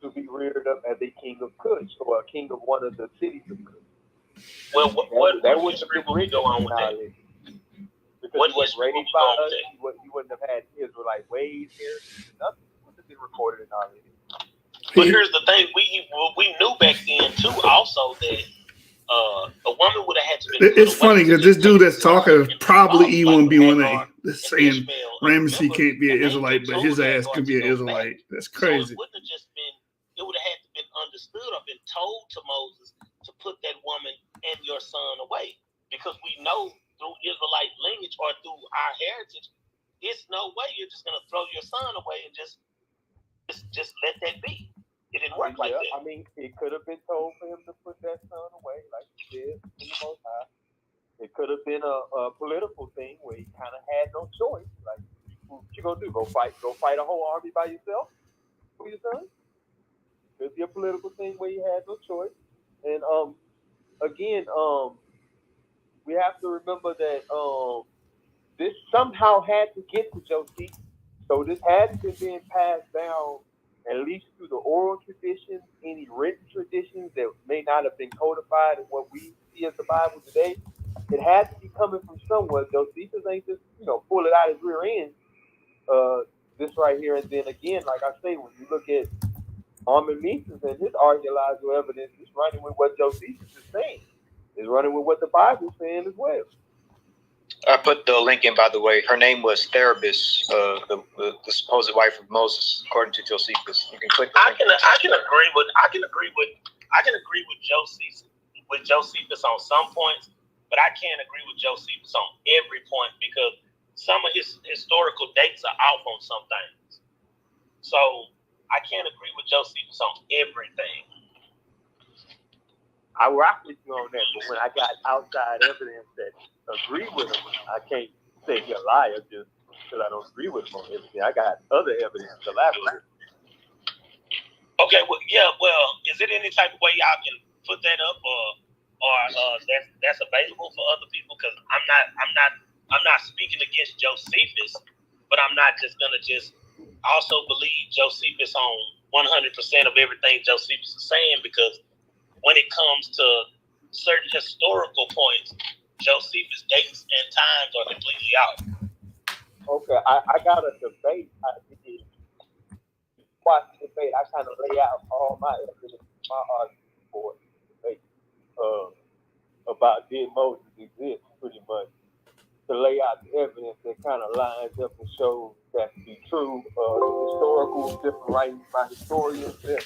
to be reared up as a king of Cush or a king of one of the cities of Cush. Well, what history will we go on with that? Because what he was raised by us, he wouldn't have had Israelite ways here. Nothing would have been recorded in our lineage. But here's the thing: we knew back then too, also that a woman would have had to. It's funny because this dude that's talking is probably E1B1A. That's saying Ramsey can't be an Israelite, but his ass can be an Israelite. That's crazy. So it wouldn't have just been. It would have had to been understood or been told to Moses to put that woman and your son away, because we know through Israelite lineage or through our heritage, it's no way you're just gonna throw your son away and just let that be. It didn't work like that. I mean, it could have been told for him to put that son away, like he did in the Most High. It could have been a political thing where he kind of had no choice. Like, what you gonna do? Go fight a whole army by yourself for your son? Could be a political thing where he had no choice. And again, we have to remember that this somehow had to get to Joseph. So this had to be passed down at least through the oral traditions, any written traditions that may not have been codified in what we see as the Bible today. It had to be coming from somewhere. Josephus ain't just, pull it out his rear end, this right here. And then again, like I say, when you look at Armin Meeses and his archaeological evidence, it's running with what Josephus is saying. It's running with what the Bible is saying as well. I put the link in, by the way. Her name was Theribus, the supposed wife of Moses, according to Josephus. You can click. I can agree with Josephus on some points, but I can't agree with Josephus on every point, because some of his historical dates are off on some things. So I can't agree with Josephus on everything. I rock with you on that, but when I got outside evidence that agree with him, I can't say he's a liar just because I don't agree with him on everything. I got other evidence to elaborate. Okay, well, yeah, well, is it any type of way y'all can put that up, or that's available for other people? Because I'm not speaking against Josephus, but I'm not just gonna just also believe Josephus on 100% of everything Josephus is saying, because when it comes to certain historical points, Josephus' dates and times are completely out. Okay, I got a debate. Watch the debate. I kind of lay out all my evidence, my argument for the debate about did Moses exist, pretty much, to lay out the evidence that kind of lines up and shows that to be true. Historical, different writings by historians that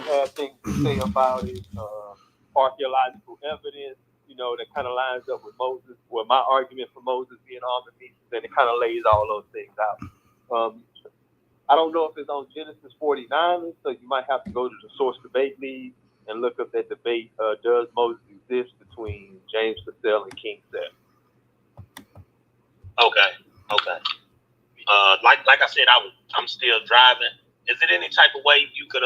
have things to say about it. Archaeological evidence, that kind of lines up with Moses. Well, my argument for Moses being on the beaches, and it kind of lays all those things out. I don't know if it's on Genesis 49, so you might have to go to the Source Debate League and look up that debate. Does Moses exist, between James Purcell and King Seth? Okay. Like I said, I'm still driving. Is it any type of way you could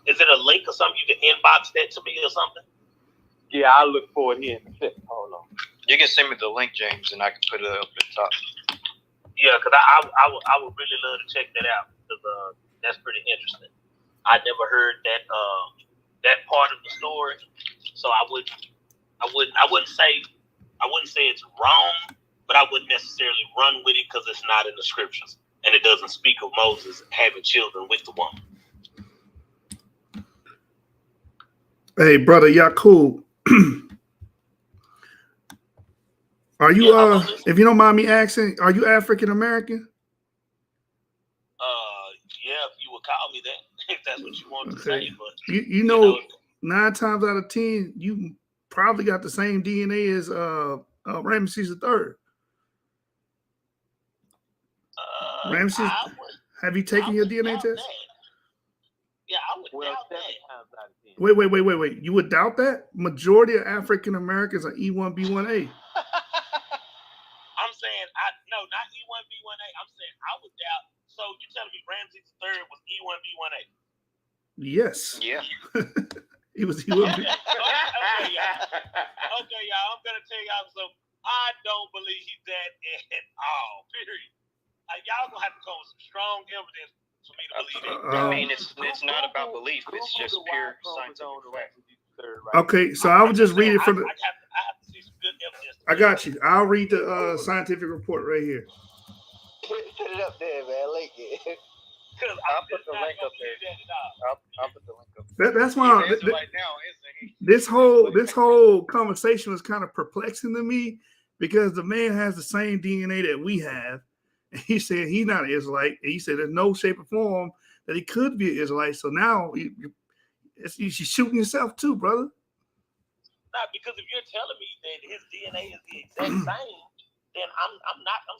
is it a link or something you can inbox that to me or something? Yeah, I'll look for it here in a second. Hold on. You can send me the link, James, and I can put it up at the top. Yeah, because I would really love to check that out, because that's pretty interesting. I never heard that part of the story, so I wouldn't say it's wrong, but I wouldn't necessarily run with it because it's not in the scriptures and it doesn't speak of Moses having children with the woman. Hey, brother Ya'Qub, are you if you don't mind me asking, are you African American? Yeah, if you would call me that, if that's what you want to say. But you know, 9 times out of 10, you probably got the same DNA as Ramesses III. Ramesses, have you taken your DNA test? Yeah, I would doubt that. Wait. You would doubt that? Majority of African Americans are E1B1A. I'm saying, no, not E1B1A. I'm saying I would doubt. So you're telling me Ramses III was E1B1A? Yes. Yeah. He was E1B. Okay, y'all. I'm gonna tell y'all something. I don't believe that at all. Period. Y'all gonna have to come with some strong evidence for me to believe that. I mean, it's not about belief. It's just pure scientific fact. Okay, so I would just read it from the. I have to see some good evidence. I got you. I'll read the scientific report right here. Put it up there, man. Link it. I'll put the link up there. I'll put the link up there. That's why this whole conversation was kind of perplexing to me, because the man has the same DNA that we have, and he said he's not an Israelite, and he said there's no shape or form that he could be an Israelite. So now you're shooting yourself too, brother. Not because if you're telling me that his DNA is the exact same, then I'm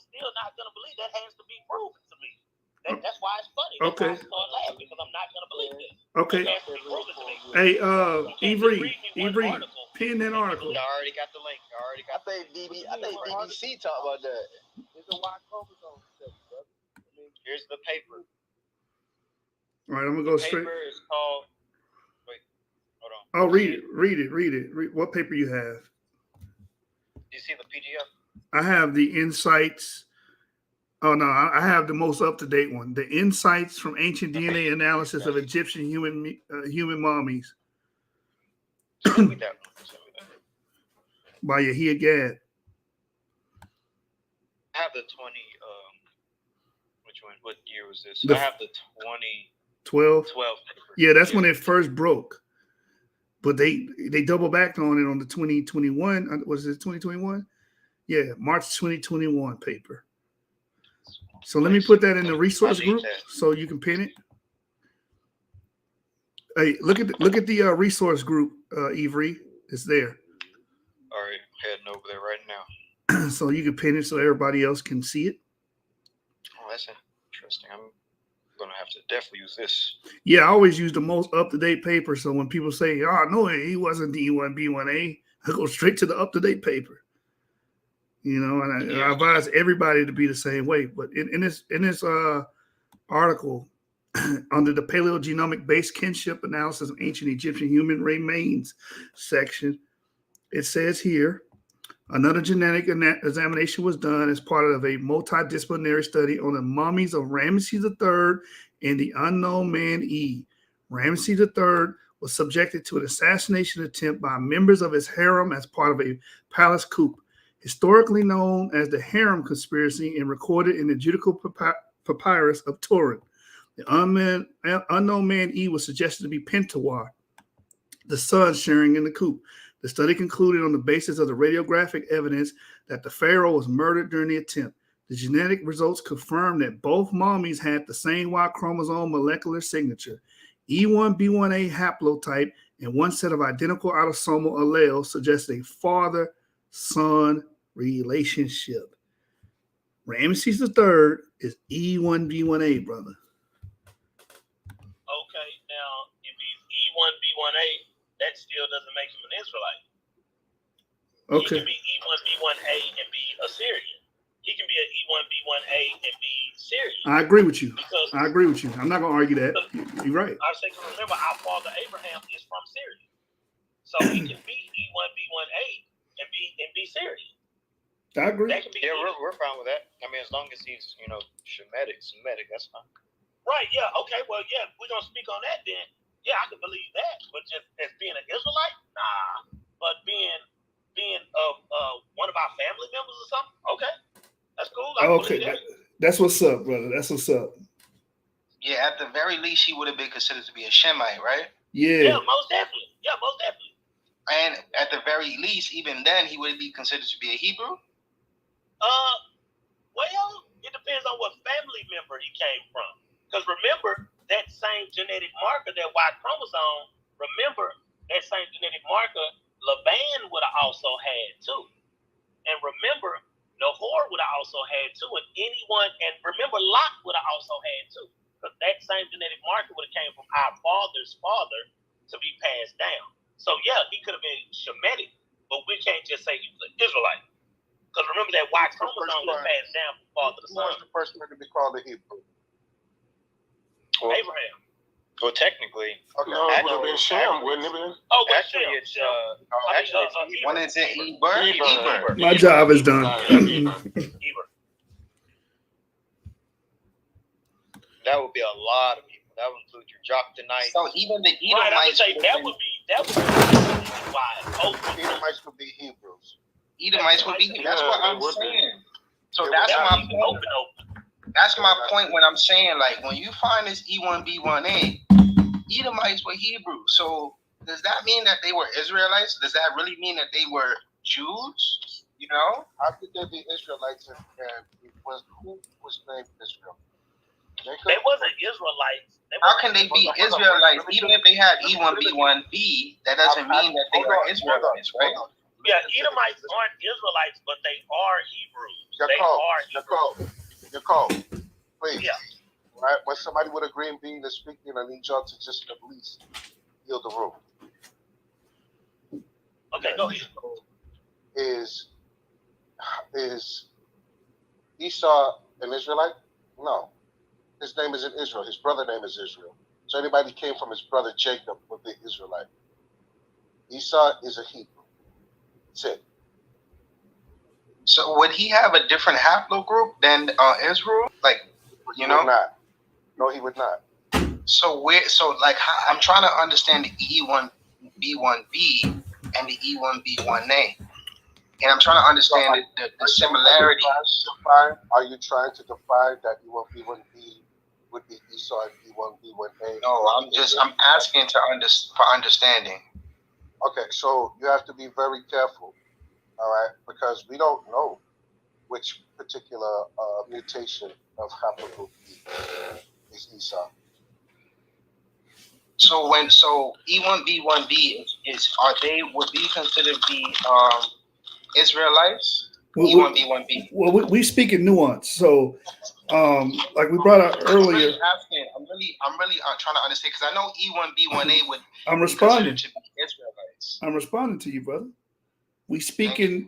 still not gonna believe that. Has to be proven to me. That's why it's funny. That's why I start laughing, because I'm not gonna believe this. Okay. It has to be proven to me. Hey, Ivory, pin that article. I already got the link. I think BBC talked about that. It's a Y chromosome study, brother. Here's the paper. All right, I'm gonna go straight. The paper is called. Wait, hold on. Oh, read it. What paper you have? Do you see the PDF? I have the Insights. Oh no, I have the most up-to-date one. The Insights from Ancient DNA Analysis of Egyptian human mummies. Send me that one. By Yahia Gad. I have the 20. Which one? What year was this? I have the 2012. 12 paper. Yeah, that's when it first broke. But they double backed on it on the 2021. Was it 2021? Yeah, March 2021 paper. So let me put that in the resource group so you can pin it. Hey, look at the resource group, Ivory. It's there. All right, heading over there right now. So you can pin it so everybody else can see it. Oh, that's interesting. gonna have to definitely use this. Yeah, I always use the most up-to-date paper. So when people say, "Oh, no, he wasn't D1B1A," I go straight to the up-to-date paper. You know, and I advise everybody to be the same way. But in this article, under the paleogenomic-based kinship analysis of ancient Egyptian human remains section, it says here, another genetic examination was done as part of a multidisciplinary study on the mummies of Ramesses III and the unknown man E. Ramesses III was subjected to an assassination attempt by members of his harem as part of a palace coup, historically known as the Harem Conspiracy and recorded in the Judicial Papyrus of Turin. The unknown man E was suggested to be Pentawar, the son sharing in the coup. The study concluded on the basis of the radiographic evidence that the pharaoh was murdered during the attempt. The genetic results confirmed that both mummies had the same Y chromosome molecular signature, E1B1A haplotype, and one set of identical autosomal alleles suggests a father-son relationship. Ramesses III is E1B1A, brother. Okay, now if he's E1B1A, that still doesn't make him an Israelite. Okay. He can be E1B1A and be Assyrian. He can be an E1B1A and be Syrian. I agree with you. Because I'm not going to argue that. You're right. I say, remember, our father Abraham is from Syria, so he can be E1B1A and be Syrian. I agree. That can be we're fine with that. I mean, as long as he's Shemitic, that's fine. Right? Yeah. Okay. Well, yeah, we're gonna speak on that then. Yeah, I can believe that, but just as being an Israelite, nah. But being one of our family members or something, okay, that's cool. Okay, that's what's up, brother. That's what's up. Yeah, at the very least, he would have been considered to be a Shemite, right? Yeah. Yeah, most definitely. And at the very least, even then, he would be considered to be a Hebrew. Well, it depends on what family member he came from. Because remember, that same genetic marker, that Y chromosome, remember, that same genetic marker, Laban would have also had too. And remember, Nahor would have also had too. And remember, Lot would have also had too. Because that same genetic marker would have came from our father's father to be passed down. So yeah, he could have been Shemitic, but we can't just say he was an Israelite. Because remember that Y chromosome was passed down from father to son. Who was the first man to be called a Hebrew? Well, Abraham. Well, technically, okay. No, it would have been Shem, wouldn't it? Oh, well, actually, it's When it's an Eber. My job is done. That would be a lot of people. That would include your Jokdanites. So even the Edomites. Right, I would say that would be why. Edomites would be Hebrews. Edomites would be. That's what I'm saying. So that's my point. Open. That's my point when I'm saying, like, when you find this E1B1A, Edomites were Hebrew. So does that mean that they were Israelites? Does that really mean that they were Jews? You know? How could they be Israelites and who was named Israel? They wasn't Israelites. How can they be Israelites? Even if they had E1B1B, that doesn't mean that they are Israelites, right? Yeah, Edomites aren't Israelites, but they are Hebrews. Nicole, please. Yeah. Right? When somebody with a green bean is speaking, I need y'all to just at least yield the room. Okay, go ahead. Is Esau an Israelite? No. His name isn't Israel. His brother name is Israel. So anybody came from his brother Jacob would be Israelite. Esau is a Hebrew. That's it. So would he have a different haplogroup than Israel? Like, He would not. No, he would not. So I'm trying to understand the E1B1B and the E1B1A. And I'm trying to understand the similarities. Are you trying to define that E1B1B would be Esau and E1B1A? No, I'm asking for understanding. Okay, so you have to be very careful, all right, because we don't know which particular mutation of haplogroup is Esau. So E1B1B would be considered to be Israelites? E1B1B. Well, we speak in nuance. So, like we brought out earlier. I'm really trying to understand because I know E1B1A would I'm be responding. considered to be Israelites. I'm responding to you, brother. We speak in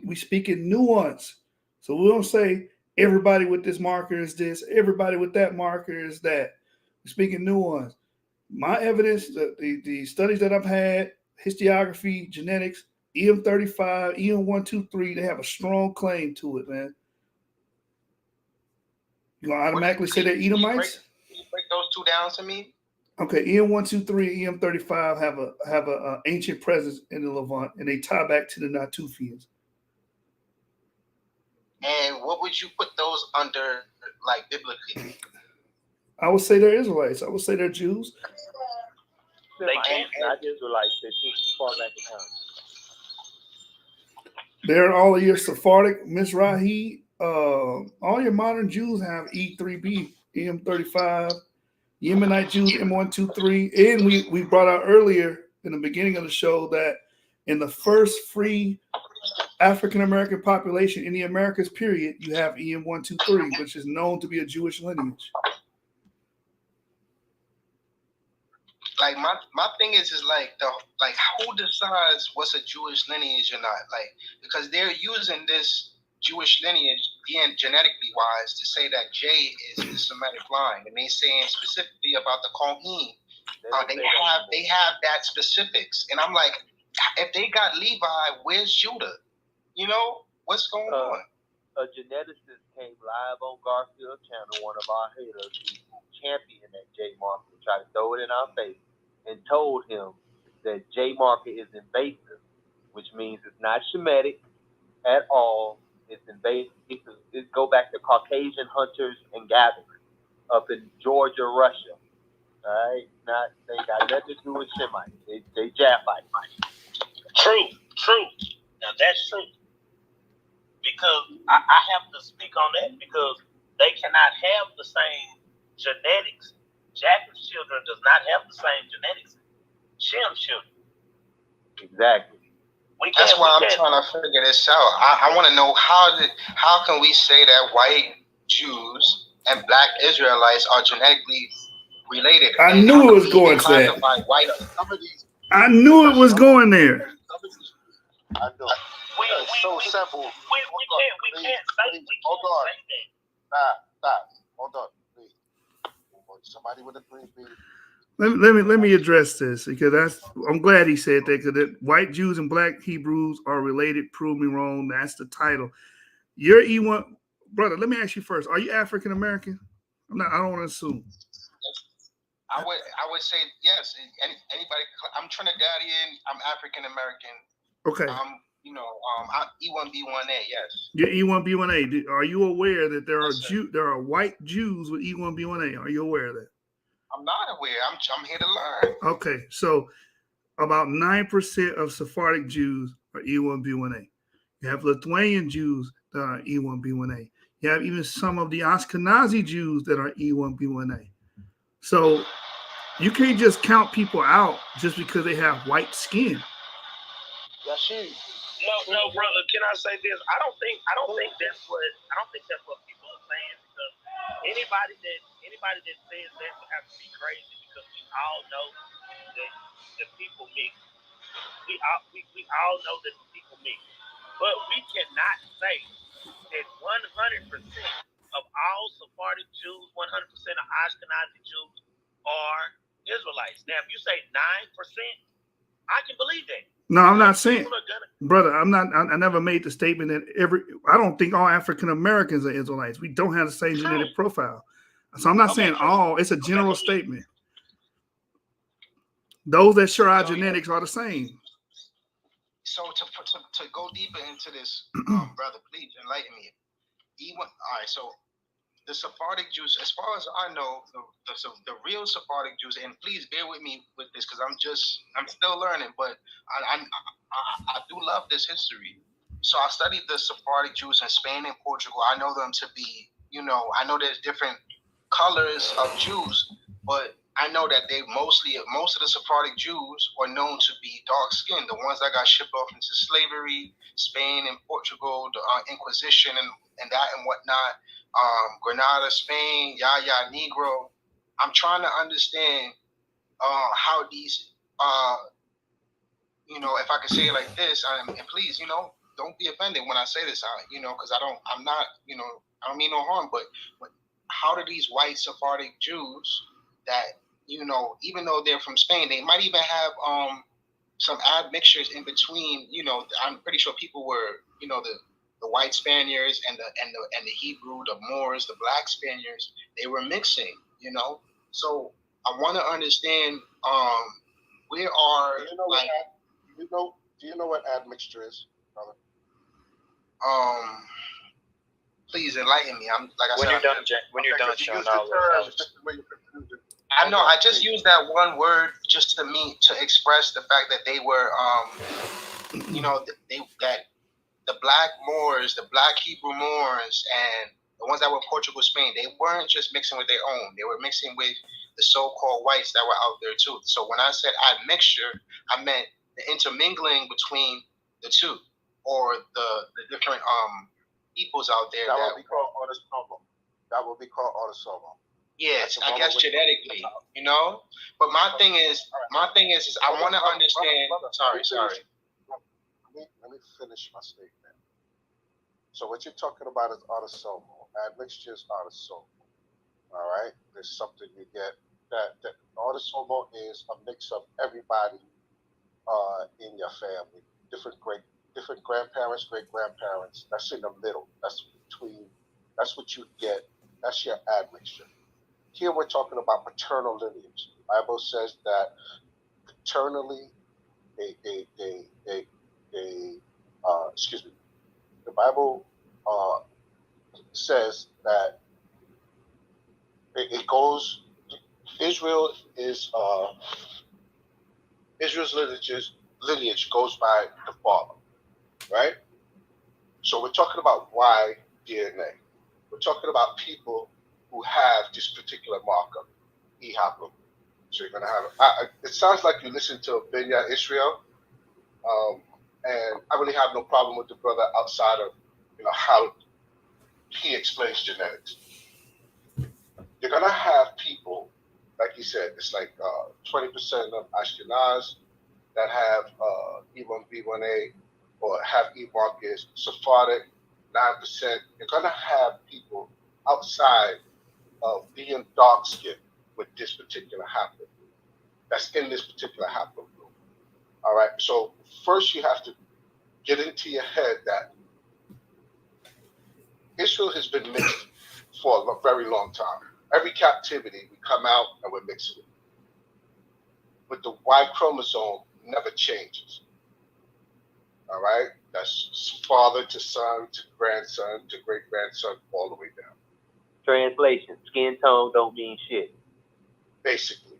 nuance. So we don't say everybody with this marker is this, everybody with that marker is that. We speak in nuance. My evidence, the studies that I've had, histography, genetics, EM35, EM123, they have a strong claim to it, man. You gonna automatically say they're Edomites? Can you break those two down to me? Okay, EM123 and EM35 have a ancient presence in the Levant, and they tie back to the Natufians. And what would you put those under, like biblically? I would say they're Israelites. I would say they're Jews. They can't not Israelites. They too far back in time. They're all of your Sephardic, Mizrahi, all your modern Jews have E3B, EM35, Yemenite Jews, M123. And we brought out earlier in the beginning of the show that in the first free African-American population in the Americas, period, you have EM123, which is known to be a Jewish lineage. Like my thing is like who decides what's a Jewish lineage or not? Like, because they're using this Jewish lineage genetically wise to say that J is the Semitic line, and they saying specifically about the Kohen. They have that specifics, and I'm like, if they got Levi, where's Judah? You know what's going on? A geneticist came live on Garfield Channel, one of our haters, who championed that J marker, tried to throw it in our face, and told him that J marker is invasive, which means it's not Shemitic at all. It's invasive. It go back to Caucasian hunters and gatherers up in Georgia, Russia. All right, they got nothing to do with Shemites. They Japhite. True. Now that's true. Because I have to speak on that because they cannot have the same genetics. Jacob's children does not have the same genetics. Shem's children. Exactly. That's why I'm trying to figure this out. I want to know how can we say that white Jews and black Israelites are genetically related? I knew it was going to that. I knew it was going there. I know. It's so simple. We can't say that. Stop. Hold on, please. Somebody with a green bean. Let me address this because I'm glad he said that because white Jews and black Hebrews are related. Prove me wrong. That's the title. You're E1, brother. Let me ask you first. Are you African American? I don't want to assume. I would say yes. Anybody? I'm Trinidadian. I'm African American. Okay. I'm E1B1A. Yes. You're E1B1A. Are you aware that there are white Jews with E1B1A? Are you aware of that? I'm not aware. I'm here to learn. Okay, so about 9% of Sephardic Jews are E1B1A. You have Lithuanian Jews that are E1B1A. You have even some of the Ashkenazi Jews that are E1B1A. So you can't just count people out just because they have white skin. No, brother. Can I say this? I don't think that's what people are saying because anybody that says that would have to be crazy because we all know that the people mix. We all know that the people mix, but we cannot say that 100% of all Sephardic Jews, 100% of Ashkenazi Jews are Israelites. Now, if you say 9%, I can believe that. No, I'm not saying, brother. I never made the statement that I don't think all African Americans are Israelites. We don't have the same genetic profile. So I'm not saying all. It's a general statement. Those that share our genetics are the same. So to go deeper into this, brother, please enlighten me. All right, so the Sephardic Jews, as far as I know, the real Sephardic Jews, and please bear with me with this because I'm still learning, but I do love this history. So I studied the Sephardic Jews in Spain and Portugal. I know them to be, I know there's different colors of Jews, but I know that most of the Sephardic Jews are known to be dark skinned. The ones that got shipped off into slavery, Spain and Portugal, the Inquisition and that and whatnot, Granada, Spain, Yaya Negro. I'm trying to understand how these, if I can say it like this, and please, don't be offended when I say this, because I don't mean no harm, but how do these white Sephardic Jews that, even though they're from Spain, they might even have some admixtures in between, I'm pretty sure people were, the white Spaniards and the Hebrew, the Moors, the black Spaniards, they were mixing, So I want to understand where are do you know what admixture is, brother? Please enlighten me. I'm like I when said. When you're done showing all I know. I just used that one word just to express the fact that they were, that the black Moors, the black Hebrew Moors, and the ones that were Portugal, Spain, they weren't just mixing with their own. They were mixing with the so-called whites that were out there too. So when I said admixture, I meant the intermingling between the two, or the different peoples out there. That would be called autosomal. That would be called autosomal. Yes, I guess genetically, But my thing is, I want to understand. Sorry. Let me finish my statement. So what you're talking about is autosomal. Admixture is autosomal. All right. There's something you get that autosomal is a mix of everybody in your family, different grandparents, great grandparents. That's in the middle. That's what you get. That's your admixture. Here we're talking about paternal lineage. The Bible says that paternally, the Bible says that it goes. Israel's lineage goes by the father, right? So we're talking about Y DNA. We're talking about people who have this particular marker, E haplogroup. So you're gonna have. It sounds like you listen to Benya Israel, and I really have no problem with the brother outside of how he explains genetics. You're gonna have people, like he said, it's like 20% of Ashkenaz that have E1B1A or have E markers, Sephardic 9%. You're gonna have people outside of being dark skinned with this particular haplogroup. That's in this particular haplogroup. All right. So first you have to get into your head that Israel has been mixed for a very long time. Every captivity, we come out and we're mixing it. But the Y chromosome never changes. All right? That's father to son to grandson to great grandson all the way down. Translation: skin tone don't mean shit. Basically.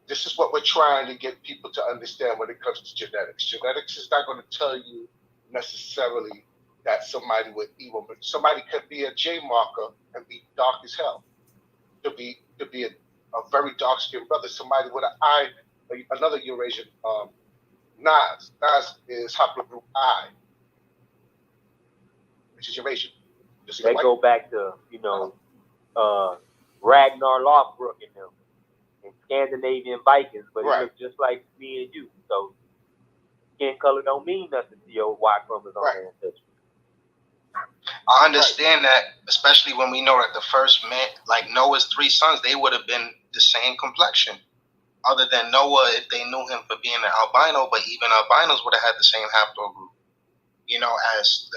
This is what we're trying to get people to understand when it comes to genetics. Genetics is not going to tell you necessarily that somebody with evil, but somebody could be a J marker and be dark as hell. To be a very dark skinned brother, somebody with an I, another Eurasian, Nas. Nas is haplogroup I, which is Eurasian. They go back to, Ragnar Lothbrok and them, and Scandinavian Vikings, but it looks just like me and you. So skin color don't mean nothing to your Y chromosome ancestry. I understand that, especially when we know that the first man, like Noah's 3 sons, they would have been the same complexion. Other than Noah, if they knew him for being an albino, but even albinos would have had the same haplogroup, as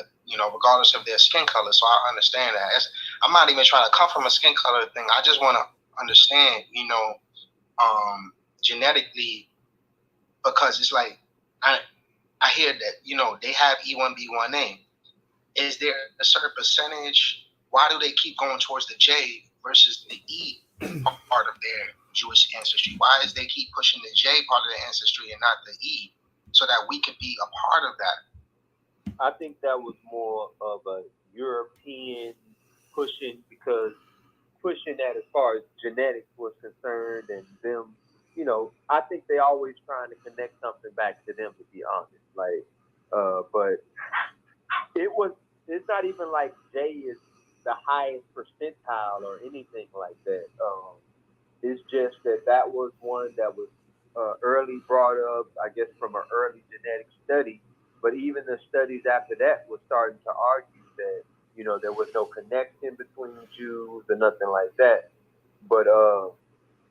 regardless of their skin color. So I understand that. I'm not even trying to come from a skin color thing. I just want to understand, genetically, because it's like I hear that they have E1B1A. Is there a certain percentage? Why do they keep going towards the J versus the E part of their Jewish ancestry? Why is they keep pushing the J part of their ancestry and not the E, so that we could be a part of that? I think that was more of a European pushing, because pushing that as far as genetics was concerned, and them, you know, I think they always trying to connect something back to them, to be honest. Like, but it's not even like Jay is the highest percentile or anything like that. It's just that was one that was early brought up, I guess, from an early genetic study. But even the studies after that were starting to argue that, you know, there was no connection between Jews or nothing like that. But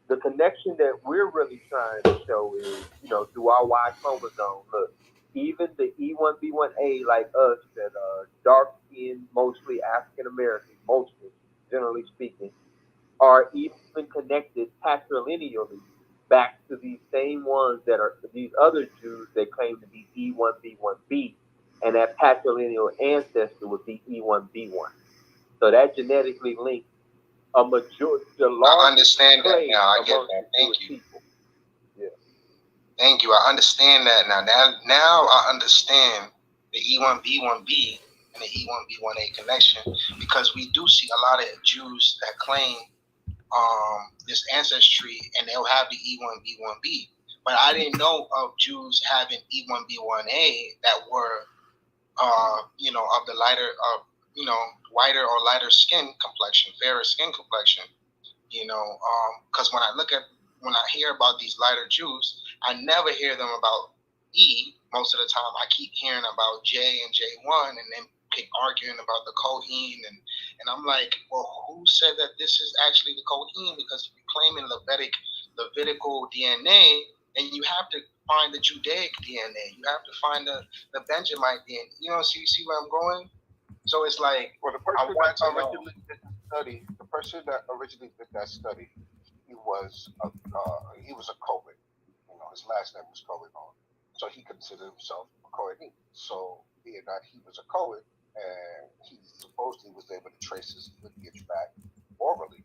the connection that we're really trying to show is, you know, through our Y chromosome. Look, even the E1B1A, like us, that are dark skinned, mostly African American, mostly, generally speaking, are even connected patrilineally back to these same ones that are these other Jews that claim to be E1B1B, and that patrilineal ancestor would be E1B1. So that genetically links a majority. I understand that now. I get that. Thank you. People. Yeah. Thank you. I understand that now. Now I understand the E1B1B and the E1B1A connection, because we do see a lot of Jews that claim this ancestry, and they'll have the E1B1B. But I didn't know of Jews having E1B1A that were, you know, of the lighter, you know, whiter or lighter skin complexion, fairer skin complexion. You know, because when I hear about these lighter Jews, I never hear them about E. Most of the time, I keep hearing about J and J1, and then keep arguing about the Kohen, and I'm like, well, who said that this is actually the Kohen? Because you're claiming Levitical DNA, and you have to find the Judaic DNA. You have to find the Benjamite DNA. You know, see where I'm going? So it's like, well, the person that originally did the study, he was a Cohen. You know, his last name was Cohen, so he considered himself a Kohen. So being that he was a Cohen, and he supposedly was able to trace his lineage back orally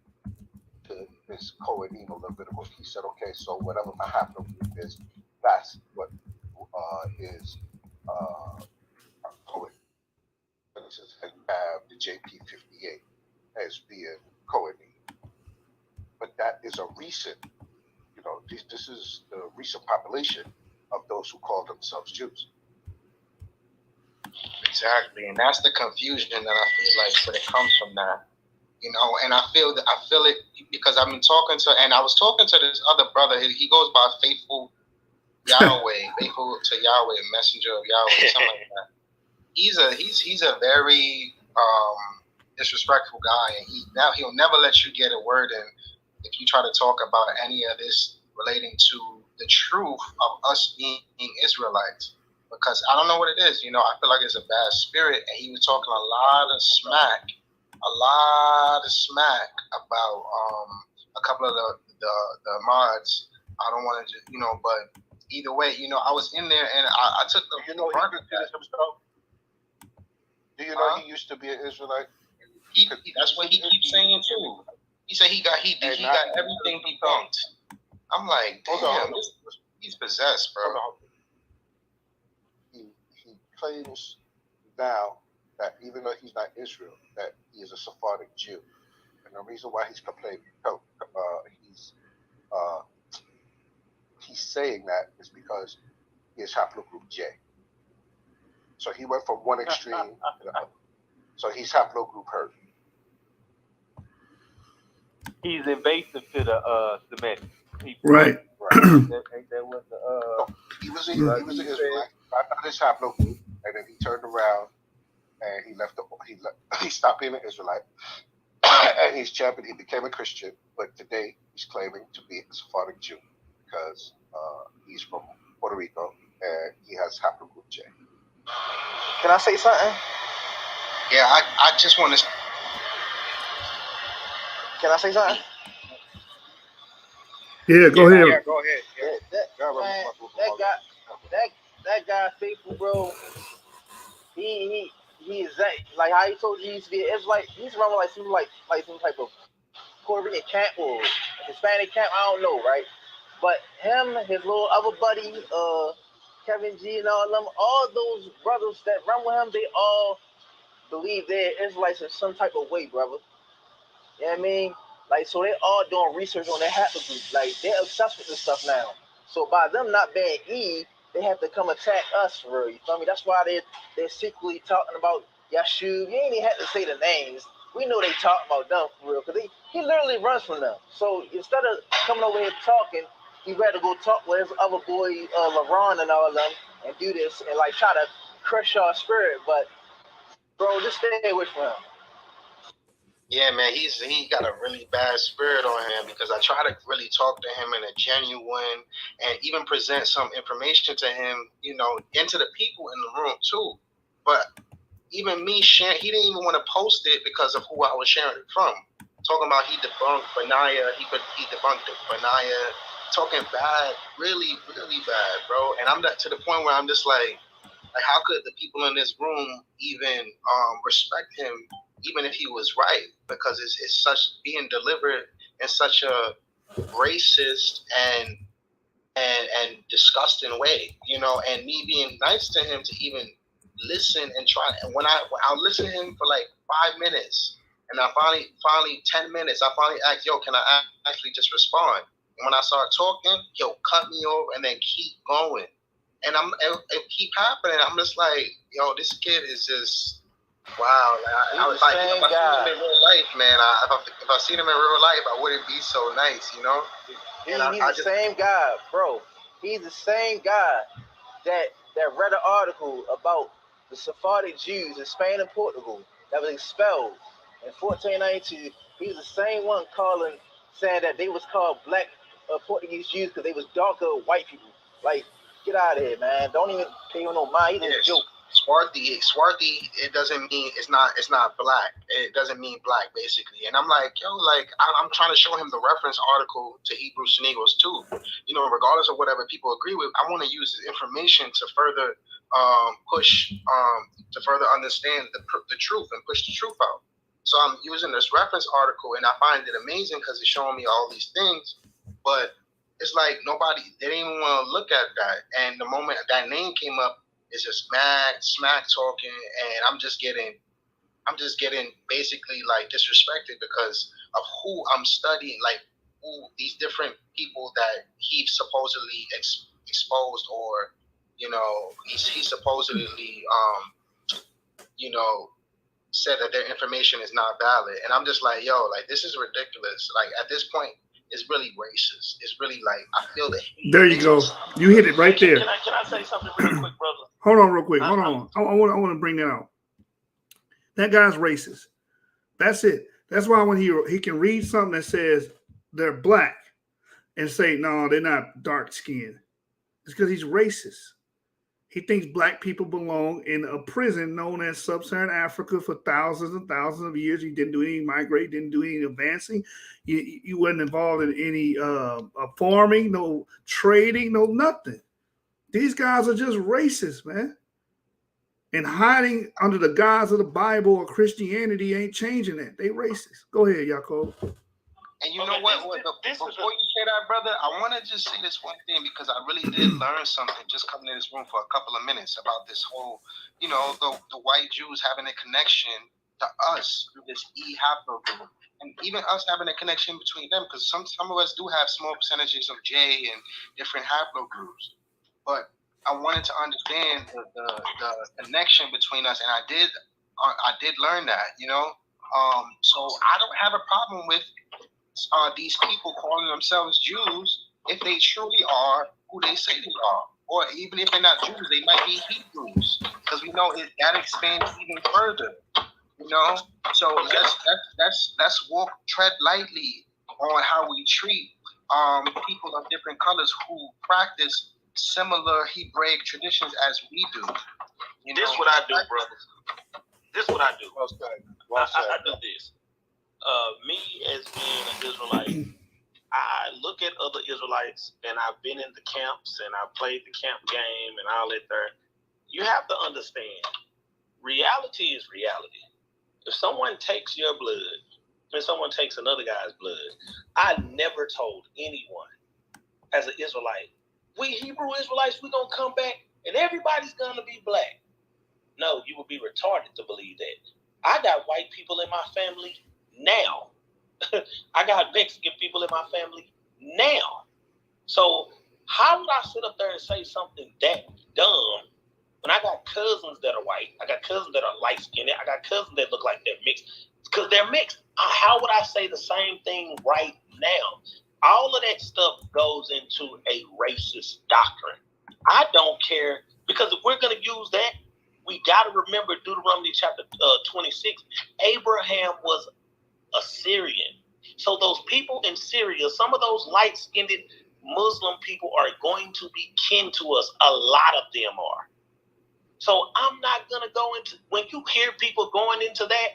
to this Kohen or Levitical. He said, okay, so whatever my haplogroup is, that's what is Kohen. And he says, and you have the JP58 as being Kohen. But that is a recent, you know, this is the recent population of those who call themselves Jews. Exactly, and that's the confusion that I feel like when it comes from that, you know. And I feel it because I've been talking to, and I was talking to this other brother. He goes by Faithful Yahweh, Faithful to Yahweh, Messenger of Yahweh, something like that. He's a very disrespectful guy, and he'll never let you get a word in if you try to talk about any of this relating to the truth of us being Israelites. Because I don't know what it is, you know. I feel like it's a bad spirit, and he was talking a lot of smack about a couple of the mods. I don't want to, you know, but either way, you know, I was in there and I took the. You know, he considers himself. Do you know he used to be an Israelite? That's what he keeps saying too. He said he got everything debunked. I'm like, damn, he's possessed, bro. He claims now that even though he's not Israel, that he is a Sephardic Jew, and the reason why he's complaining, he's saying that is because he is haplogroup J. So he went from one extreme to the other. So he's haplogroup hurt. He's invasive to the Semitic people. Right. He was an Israelite, not his haplogroup, and then he turned around and he stopped being an Israelite, and he became a Christian. But today he's claiming to be a Sephardic Jew because he's from Puerto Rico and he has haplogroup J. Can I say something? Yeah, I just want to. Can I say something? Yeah, go ahead. Yeah, go ahead. Yeah. That guy, Faithful, bro. He is like how he told you he used to be an Israelite. He's running like some type of Puerto Rican camp or Hispanic camp. I don't know, right? But him, his little other buddy, Kevin G, and all those brothers that run with him, they all believe they're Israelites in some type of way, brother. You know what I mean? Like, so they all doing research on their haplogroup. Like, they're obsessed with this stuff now. So by them not being Eve, they have to come attack us for real. You feel me? That's why they're secretly talking about Yashu. You ain't even had to say the names. We know they talking about them for real, because he literally runs from them. So instead of coming over here talking, he rather go talk with his other boy, LeBron and all of them, and do this and like try to crush our spirit. But bro, just stay away from him. Yeah, man, he got a really bad spirit on him, because I try to really talk to him in a genuine and even present some information to him, and to the people in the room too. But even me sharing, he didn't even want to post it because of who I was sharing it from. Talking about he debunked Benaiah, he debunked Benaiah, talking bad, really, really bad, bro. And I'm to the point where I'm just like how could the people in this room even respect him, even if he was right? Because it's such being delivered in such a racist and disgusting way, and me being nice to him to even listen and try. And when I'll listen to him for like 5 minutes, and I finally 10 minutes, I finally asked, yo, can I actually just respond? And when I start talking, he'll cut me off and then keep going. And it keep happening. I'm just like, yo, this kid is just wow. Like, I was like, if I seen him in real life, man, if I seen him in real life, I wouldn't be so nice, He's the same guy, bro. He's the same guy that read an article about the Sephardic Jews in Spain and Portugal that was expelled in 1492. He was the same one saying that they was called black Portuguese Jews because they was darker white people. Like, get out of here, man. Don't even pay him no mind. He just joke. Swarthy, it doesn't mean it's not black. It doesn't mean black, basically. And I'm like, yo, like I'm trying to show him the reference article to Hebrews and Negroes too. Regardless of whatever people agree with, I want to use this information to further push to further understand the truth and push the truth out. So I'm using this reference article, and I find it amazing because it's showing me all these things, but it's like they didn't even want to look at that. And the moment that name came up, it's just smack talking, and I'm just getting basically like disrespected because of who I'm studying, like who these different people that he supposedly exposed, or he supposedly said that their information is not valid. And I'm just like, yo, like this is ridiculous. Like at this point, it's really racist. It's really like I feel the hate. There you go. You hit it right there. Can I say something really quick, brother? Hold on real quick. Hold on. I want to bring that out. That guy's racist. That's it. That's why when he can read something that says they're black and say, no, they're not dark skinned. It's because he's racist. He thinks black people belong in a prison known as Sub-Saharan Africa for thousands and thousands of years. He didn't do any migrating, didn't do any advancing. You wasn't involved in any farming, no trading, no nothing. These guys are just racist, man. And hiding under the guise of the Bible or Christianity ain't changing that. They racist. Go ahead, Yaakov. And you know what? Before you say that, brother, I want to just say this one thing, because I really did learn something just coming in this room for a couple of minutes about this whole, the white Jews having a connection to us through this haplogroup, and even us having a connection between them, because some of us do have small percentages of J and different haplogroups. But I wanted to understand the connection between us, and I did learn that, So I don't have a problem with these people calling themselves Jews if they truly are who they say they are, or even if they're not Jews, they might be Hebrews, because we know that expands even further, So let's tread lightly on how we treat people of different colors who practice similar Hebraic traditions as we do. This is what I do, brothers. This is what I do. I do this. Me as being an Israelite, I look at other Israelites, and I've been in the camps, and I've played the camp game and all that there. You have to understand, reality is reality. If someone takes your blood, and someone takes another guy's blood, I never told anyone as an Israelite, we Hebrew Israelites, we're going to come back and everybody's going to be black. No, you would be retarded to believe that. I got white people in my family now I got Mexican people in my family now. So how would I sit up there and say something that dumb when I got cousins that are white? I got cousins that are light skinned. I got cousins that look like they're mixed. Because they're mixed. How would I say the same thing right now? All of that stuff goes into a racist doctrine. I don't care, because if we're going to use that, we got to remember Deuteronomy chapter 26. Abraham was a Syrian. So those people in Syria, some of those light-skinned Muslim people are going to be kin to us. A lot of them are. So I'm not going to go into, when you hear people going into that,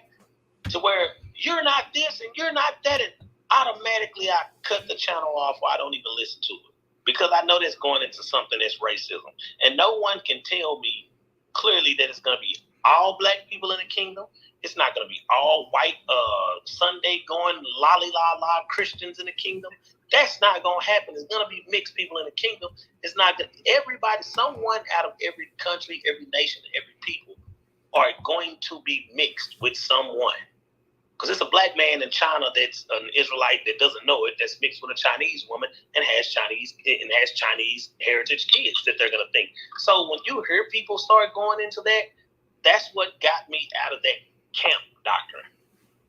to where you're not this and you're not that, and automatically I cut the channel off, or I don't even listen to it, because I know that's going into something that's racism. And no one can tell me clearly that it's going to be all black people in the kingdom. It's not going to be all white Sunday going lolly la la Christians in the kingdom. That's not going to happen. It's going to be mixed people in the kingdom. It's not going to, everybody, someone out of every country, every nation, every people are going to be mixed with someone. Because it's a black man in China that's an Israelite that doesn't know it, that's mixed with a Chinese woman and has Chinese heritage kids that they're going to think. So when you hear people start going into that, that's what got me out of that camp doctrine.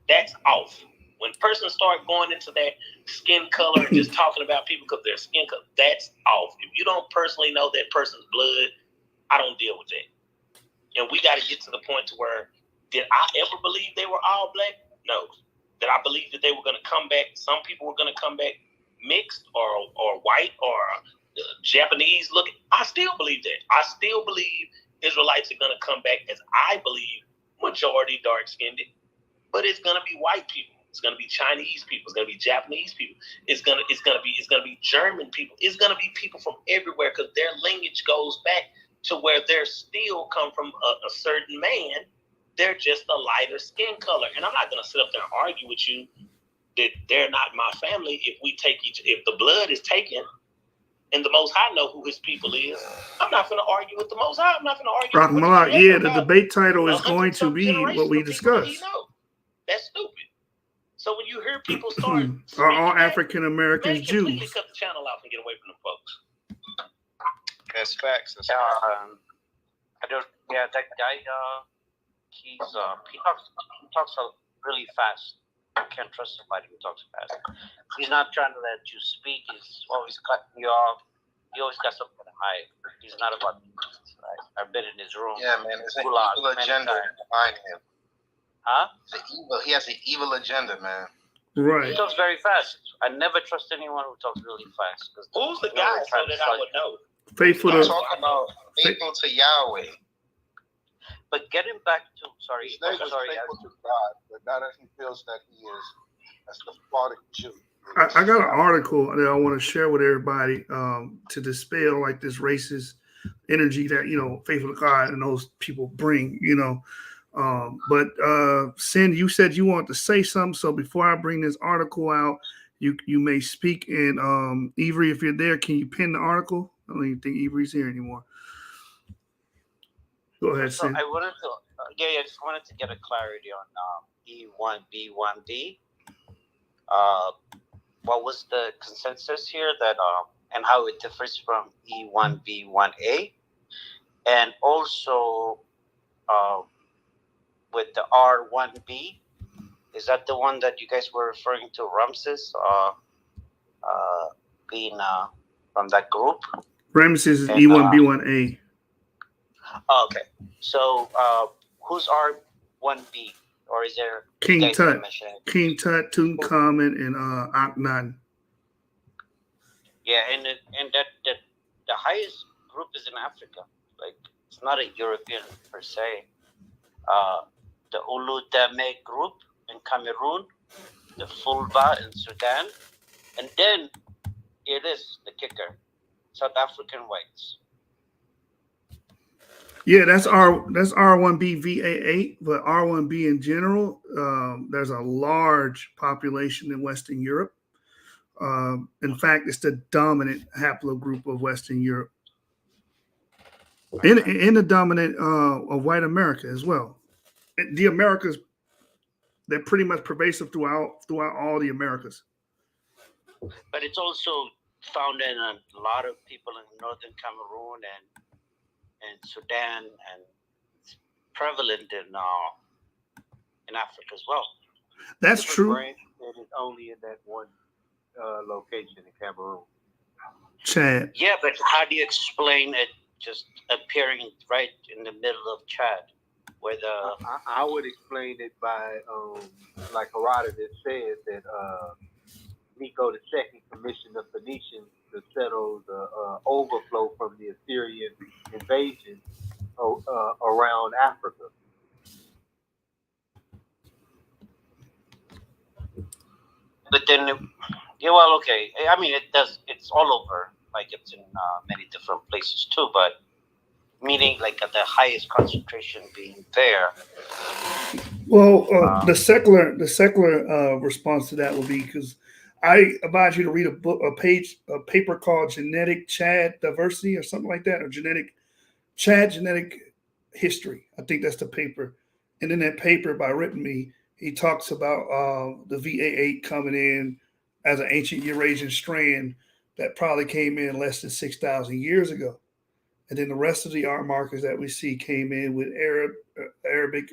That's off. When persons start going into that skin color and just talking about people because their skin color, that's off. If you don't personally know that person's blood, I don't deal with that. And we got to get to the point to where, did I ever believe they were all black? No. Did I believe that they were going to come back? Some people were going to come back mixed or white or Japanese looking. I still believe that. I still believe Israelites are going to come back, as I believe, majority dark skinned, but it's going to be white people. It's going to be Chinese people. It's going to be Japanese people. It's going to be German people. It's going to be people from everywhere, because their lineage goes back to where they're still come from a certain man. They're just a lighter skin color. And I'm not going to sit up there and argue with you that they're not my family if the blood is taken and the Most High know who his people is. I'm not going to argue with the Most High. I'm not going to argue Rock with Malak, yeah, the debate title is going to be what we discussed. That's stupid. So when you hear people start Are all African Americans Jews? Completely cut the channel off and get away from the folks. That's facts. That's that guy, he talks really fast. You can't trust somebody who talks fast. He's not trying to let you speak. He's always cutting you off. He always got something to hide. He's not about business, right? I've been in his room. Yeah, man, it's an evil agenda behind him. Huh? He has an evil agenda, man. Right. He talks very fast. I never trust anyone who talks really fast. Who's the guy so that I would know? Faithful I'm to talking about faithful to Yahweh. But getting back to His name is faithful to God, but now that he feels that he is a Sephardic Jew. I got an article that I want to share with everybody to dispel like this racist energy that faithful to God and those people bring. But Sin, you said you want to say something, so before I bring this article out, you may speak. And Avery, if you're there, can you pin the article? I don't even think Avery's here anymore. Go ahead, Sin. I wanted to, I just wanted to get a clarity on E1B1D. What was the consensus here that and how it differs from E1B1A, and also with the R1B, is that the one that you guys were referring to, Ramses, being from that group? Ramses is E1B1A. Okay, so who's R1B, or is there King Tut, Tutankhamun, and Akhenaten? Yeah, and that the highest group is in Africa. Like, it's not a European per se. The Ulu Dame group in Cameroon, the Fulba in Sudan, and then it is the kicker, South African whites. Yeah, that's R1B VA8, but R1B in general, there's a large population in Western Europe. In fact, it's the dominant haplogroup of Western Europe, in the dominant of white America as well. The they're pretty much pervasive throughout all the Americas. But it's also found in a lot of people in northern Cameroon and Sudan, and it's prevalent in Africa as well. That's true. Branch that is only in that one location in Cameroon. Chad. Yeah, but how do you explain it just appearing right in the middle of Chad, where the I would explain it by like Herodotus says that Nico II commissioned the Phoenicians to settle the overflow from the Assyrian invasion around Africa. But then, yeah, well, okay. I mean, it's all over. Like it's in many different places too. But meaning, like at the highest concentration being there. Well, the secular response to that will be, because I advise you to read a paper called Genetic Chad Diversity or something like that, or Genetic History. I think that's the paper. And in that paper by Ritme, he talks about the VA8 coming in as an ancient Eurasian strand that probably came in less than 6,000 years ago. And then the rest of the art markers that we see came in with Arabic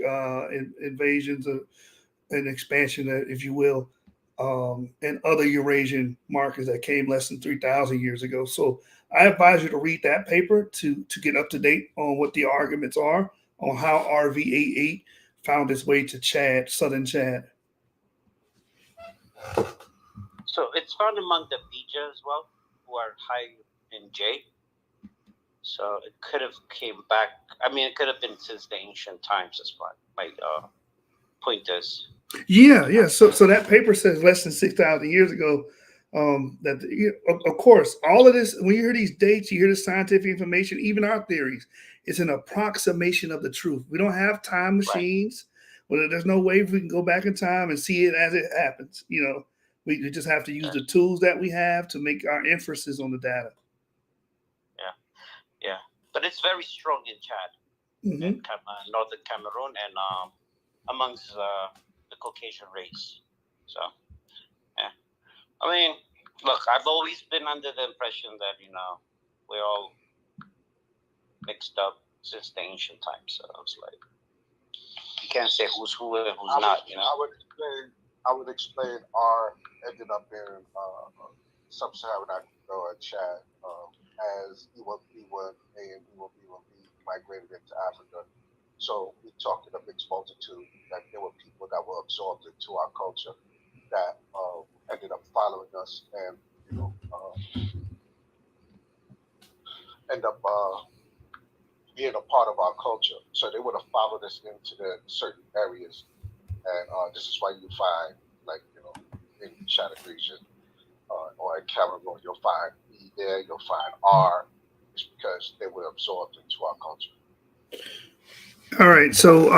invasions and expansion, if you will, and other Eurasian markers that came less than 3,000 years ago. So I advise you to read that paper to get up to date on what the arguments are on how RV88 found its way to Chad, southern Chad. So it's found among the Bija as well, who are high in J. So it could have came back. I mean, it could have been since the ancient times, as what my point is. Yeah. So that paper says less than 6,000 years ago. Of course, all of this, when you hear these dates, you hear the scientific information, even our theories, it's an approximation of the truth. We don't have time machines. Well, there's no way we can go back in time and see it as it happens. We just have to use the tools that we have to make our inferences on the data. Yeah. But it's very strong in Chad, in northern Cameroon, and amongst the Caucasian race. So, yeah. I mean, look, I've always been under the impression that, we're all mixed up since the ancient times. So I was like, you can't say who's who and who's not, I would explain our ended up in sub-Saharan Africa or Chad as E1B1A and E1B1B migrated into Africa. So we talked in a mixed multitude that there were people that were absorbed into our culture that ended up following us and end up being a part of our culture. So they would have followed us into the certain areas. And this is why you find, like, in Chad region or in Cameroon, you'll find E there, you'll find R. It's because they were absorbed into our culture. All right, so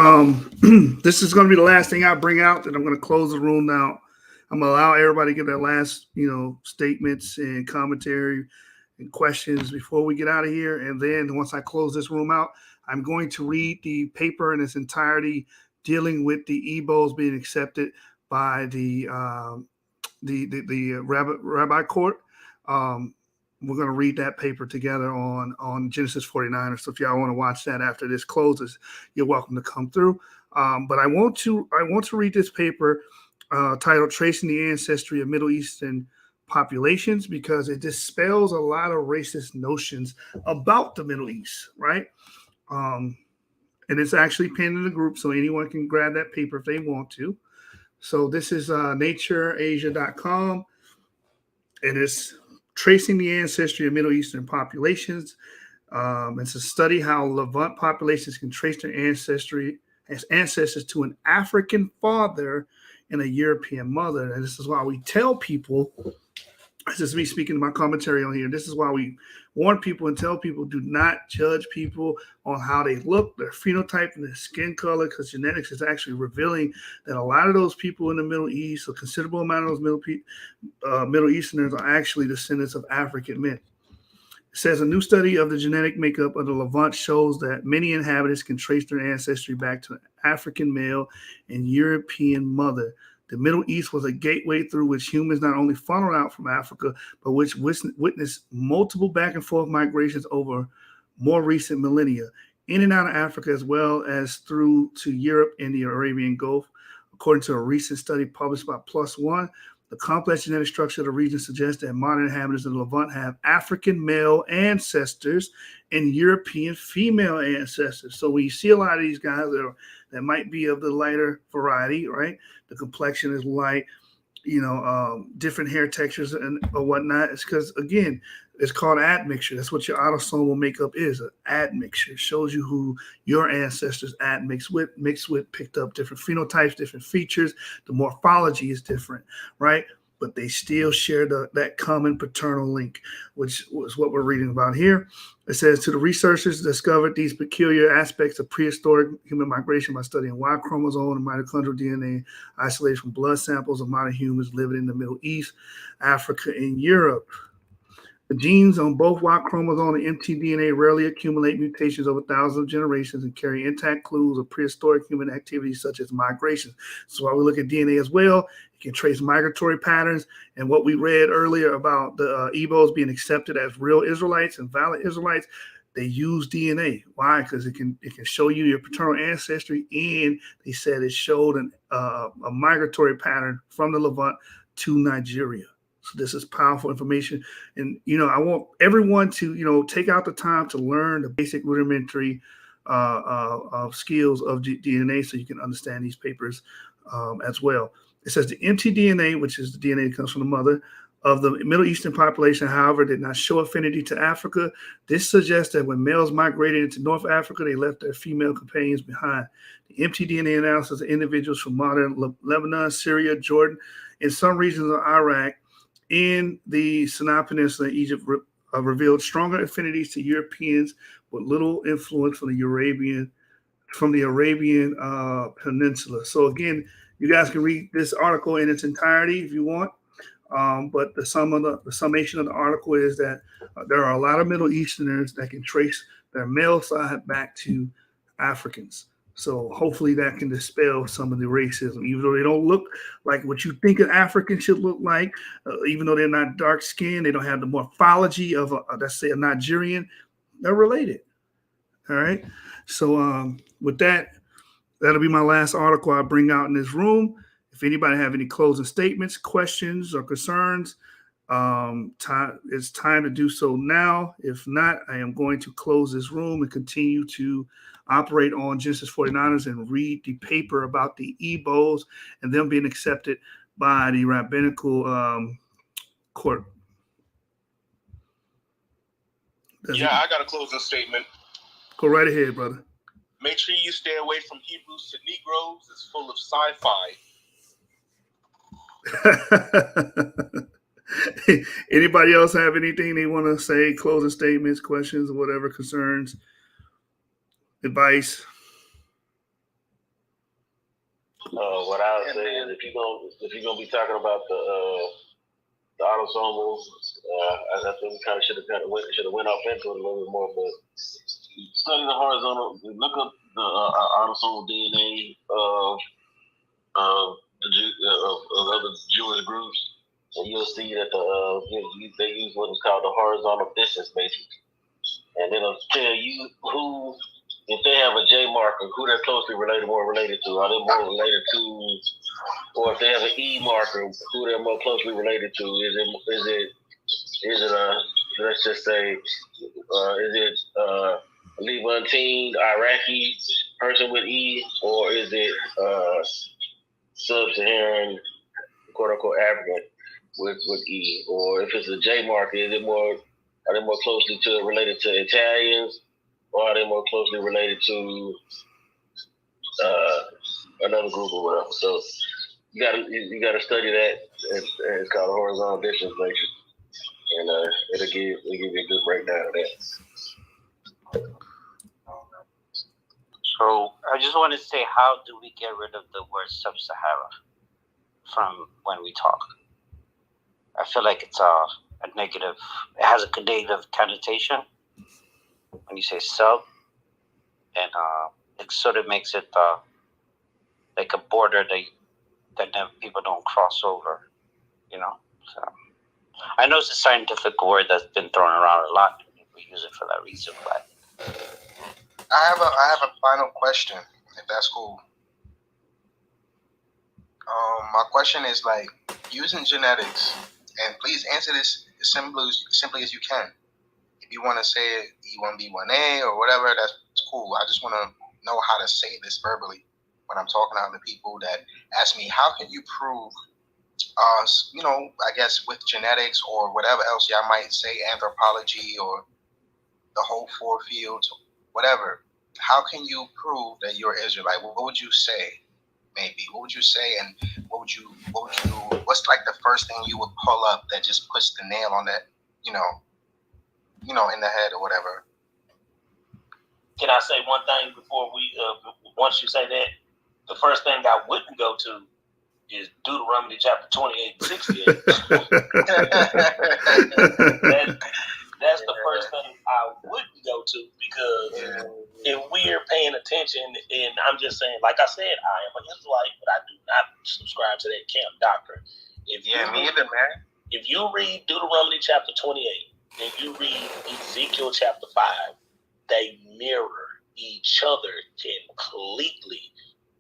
this is going to be the last thing I bring out, and I'm going to close the room now. I'm going to allow everybody to give their last, statements and commentary and questions before we get out of here. And then once I close this room out, I'm going to read the paper in its entirety dealing with the Igbos being accepted by the rabbi court. We're going to read that paper together on Genesis 49. So if y'all want to watch that after this closes, you're welcome to come through. But I want to read this paper titled "Tracing the Ancestry of Middle Eastern Populations," because it dispels a lot of racist notions about the Middle East, right? And it's actually pinned in the group, so anyone can grab that paper if they want to. So this is NatureAsia.com, and it's Tracing the Ancestry of Middle Eastern Populations. It's a study how Levant populations can trace their ancestry as ancestors to an African father and a European mother. And this is why we tell people, this is me speaking my commentary on here, this is why we warn people and tell people, do not judge people on how they look, their phenotype, and their skin color, because genetics is actually revealing that a lot of those people in the Middle East, a considerable amount of those Middle Easterners, are actually descendants of African men. It says a new study of the genetic makeup of the Levant shows that many inhabitants can trace their ancestry back to an African male and European mother. The Middle East was a gateway through which humans not only funneled out from Africa, but which witnessed multiple back and forth migrations over more recent millennia, in and out of Africa, as well as through to Europe and the Arabian Gulf. According to a recent study published by PLOS ONE, the complex genetic structure of the region suggests that modern inhabitants of the Levant have African male ancestors and European female ancestors. So when you see a lot of these guys that might be of the lighter variety, right? The complexion is light, different hair textures or whatnot. It's because, again, it's called admixture. That's what your autosomal makeup is, an admixture. It shows you who your ancestors admixed with, picked up different phenotypes, different features. The morphology is different, right? But they still share that common paternal link, which was what we're reading about here. It says, to the researchers discovered these peculiar aspects of prehistoric human migration by studying Y chromosome and mitochondrial DNA isolated from blood samples of modern humans living in the Middle East, Africa, and Europe. The genes on both Y chromosome and mtDNA rarely accumulate mutations over thousands of generations and carry intact clues of prehistoric human activities such as migration. So while we look at DNA as well, you can trace migratory patterns. And what we read earlier about the Igbos being accepted as real Israelites and valid Israelites, they use DNA. Why? Because it can show you your paternal ancestry, and they said it showed a migratory pattern from the Levant to Nigeria. So this is powerful information. And, I want everyone to, take out the time to learn the basic rudimentary skills of DNA so you can understand these papers as well. It says the mtDNA, which is the DNA that comes from the mother, of the Middle Eastern population, however, did not show affinity to Africa. This suggests that when males migrated into North Africa, they left their female companions behind. The mtDNA analysis of individuals from modern Lebanon, Syria, Jordan, and some regions of Iraq, in the Sinai Peninsula, Egypt, revealed stronger affinities to Europeans with little influence from the Arabian Peninsula. So again, you guys can read this article in its entirety if you want. But the summation of the article is that there are a lot of Middle Easterners that can trace their male side back to Africans. So hopefully that can dispel some of the racism, even though they don't look like what you think an African should look like, even though they're not dark skinned, they don't have the morphology of, let's say, a Nigerian. They're related. All right. So with that, that'll be my last article I bring out in this room. If anybody have any closing statements, questions, or concerns, it's time to do so now. If not, I am going to close this room and continue to operate on Genesis 49ers and read the paper about the Igbos and them being accepted by the rabbinical court. I got a closing statement. Go right ahead, brother. Make sure you stay away from Hebrews to Negroes. It's full of sci-fi. Anybody else have anything they want to say? Closing statements, questions, or whatever, concerns, advice? What I would say is if you're gonna be talking about the autosomals, I think we kind of should have went off into it a little bit more, but study the horizontal. Look up the autosomal DNA of other Jewish groups, and you'll see that they use what is called the horizontal distance matrix, and it'll tell you who, if they have a J marker, who they're closely related to. Are they more related to, or if they have an E marker, who they're more closely related to? Is it let's just say, is it Levantine Iraqi person with E, or is it sub-Saharan, quote unquote, African with E? Or if it's a J marker, are they more closely related to Italians, or are they more closely related to another group or whatever? So you gotta study that. It's called a horizontal distance matrix, and it'll give you a good breakdown of that. So I just want to say, how do we get rid of the word sub-Sahara from when we talk? I feel like it's a negative. It has a negative connotation when you say sub, and it sort of makes it like a border that people don't cross over. You know. So I know it's a scientific word that's been thrown around a lot. We use it for that reason, but I have a final question, if that's cool. My question is like using genetics, and please answer this as simply as you can. If you want to say it E1B1A or whatever, that's cool. I just want to know how to say this verbally when I'm talking to other people that ask me, how can you prove, I guess with genetics or whatever else y'all might say, anthropology or the whole four fields, whatever. How can you prove that you're Israelite? What would you say? Maybe what would you say, and what's like the first thing you would pull up that just puts the nail on that, in the head or whatever? Can I say one thing before we once you say that? The first thing I wouldn't go to is Deuteronomy chapter 28 and 68. That's the first thing I wouldn't go to, because if we're paying attention, and I'm just saying, like I said, I am an Israelite, but I do not subscribe to that camp doctrine. Me either, man. If you read Deuteronomy chapter 28 and you read Ezekiel chapter 5, they mirror each other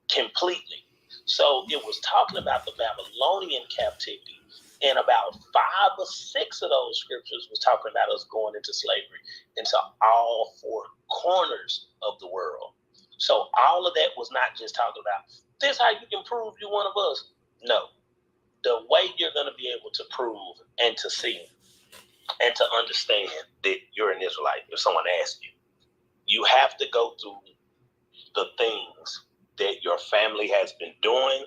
completely. So it was talking about the Babylonian captivity, and about 5 or 6 of those scriptures was talking about us going into slavery into all 4 corners of the world. So all of that was not just talking about this how you can prove you're one of us. No. The way you're going to be able to prove and to see and to understand that you're an Israelite, if someone asks you, you have to go through the things that your family has been doing,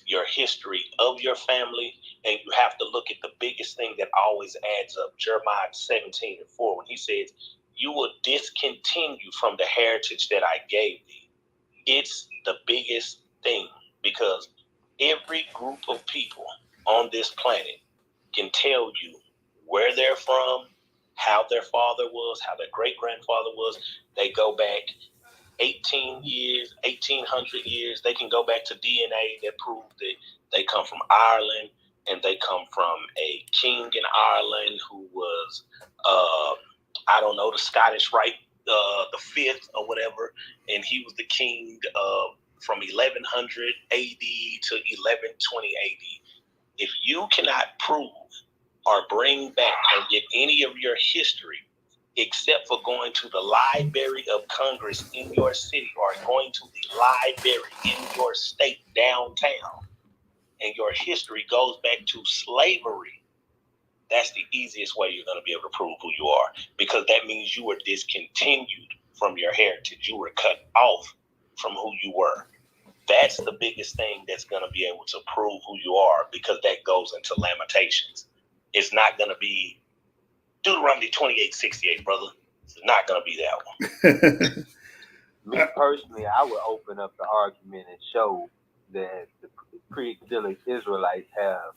your history of your family, and you have to look at the biggest thing that always adds up. Jeremiah 17:4, when he says, you will discontinue from the heritage that I gave thee. It's the biggest thing, because every group of people on this planet can tell you where they're from, how their father was, how their great-grandfather was. They go back 1800 years. They can go back to DNA that proves that they come from Ireland, and they come from a king in Ireland who was, the Scottish Rite, the 5th or whatever, and he was the king from 1100 AD to 1120 AD. If you cannot prove or bring back or get any of your history, except for going to the Library of Congress in your city or going to the library in your state downtown, and your history goes back to slavery, that's the easiest way you're going to be able to prove who you are, because that means you were discontinued from your heritage. You were cut off from who you were. That's the biggest thing that's going to be able to prove who you are, because that goes into Lamentations. It's not going to be Deuteronomy 28:68, brother. It's not going to be that one. Me personally, I would open up the argument and show that the pre-exilic Israelites have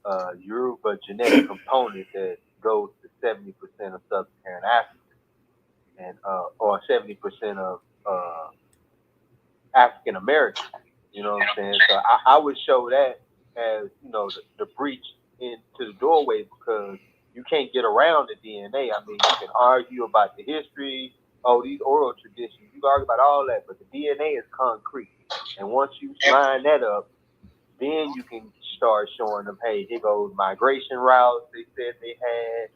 a Yoruba genetic component that goes to 70% of sub-Saharan Africa, and or 70% of African Americans. You know what I'm saying? So I would show that as, the breach into the doorway, because you can't get around the DNA. I mean, you can argue about the history, these oral traditions. You can argue about all that, but the DNA is concrete. And once you line that up, then you can start showing them, hey, here goes migration routes they said they had.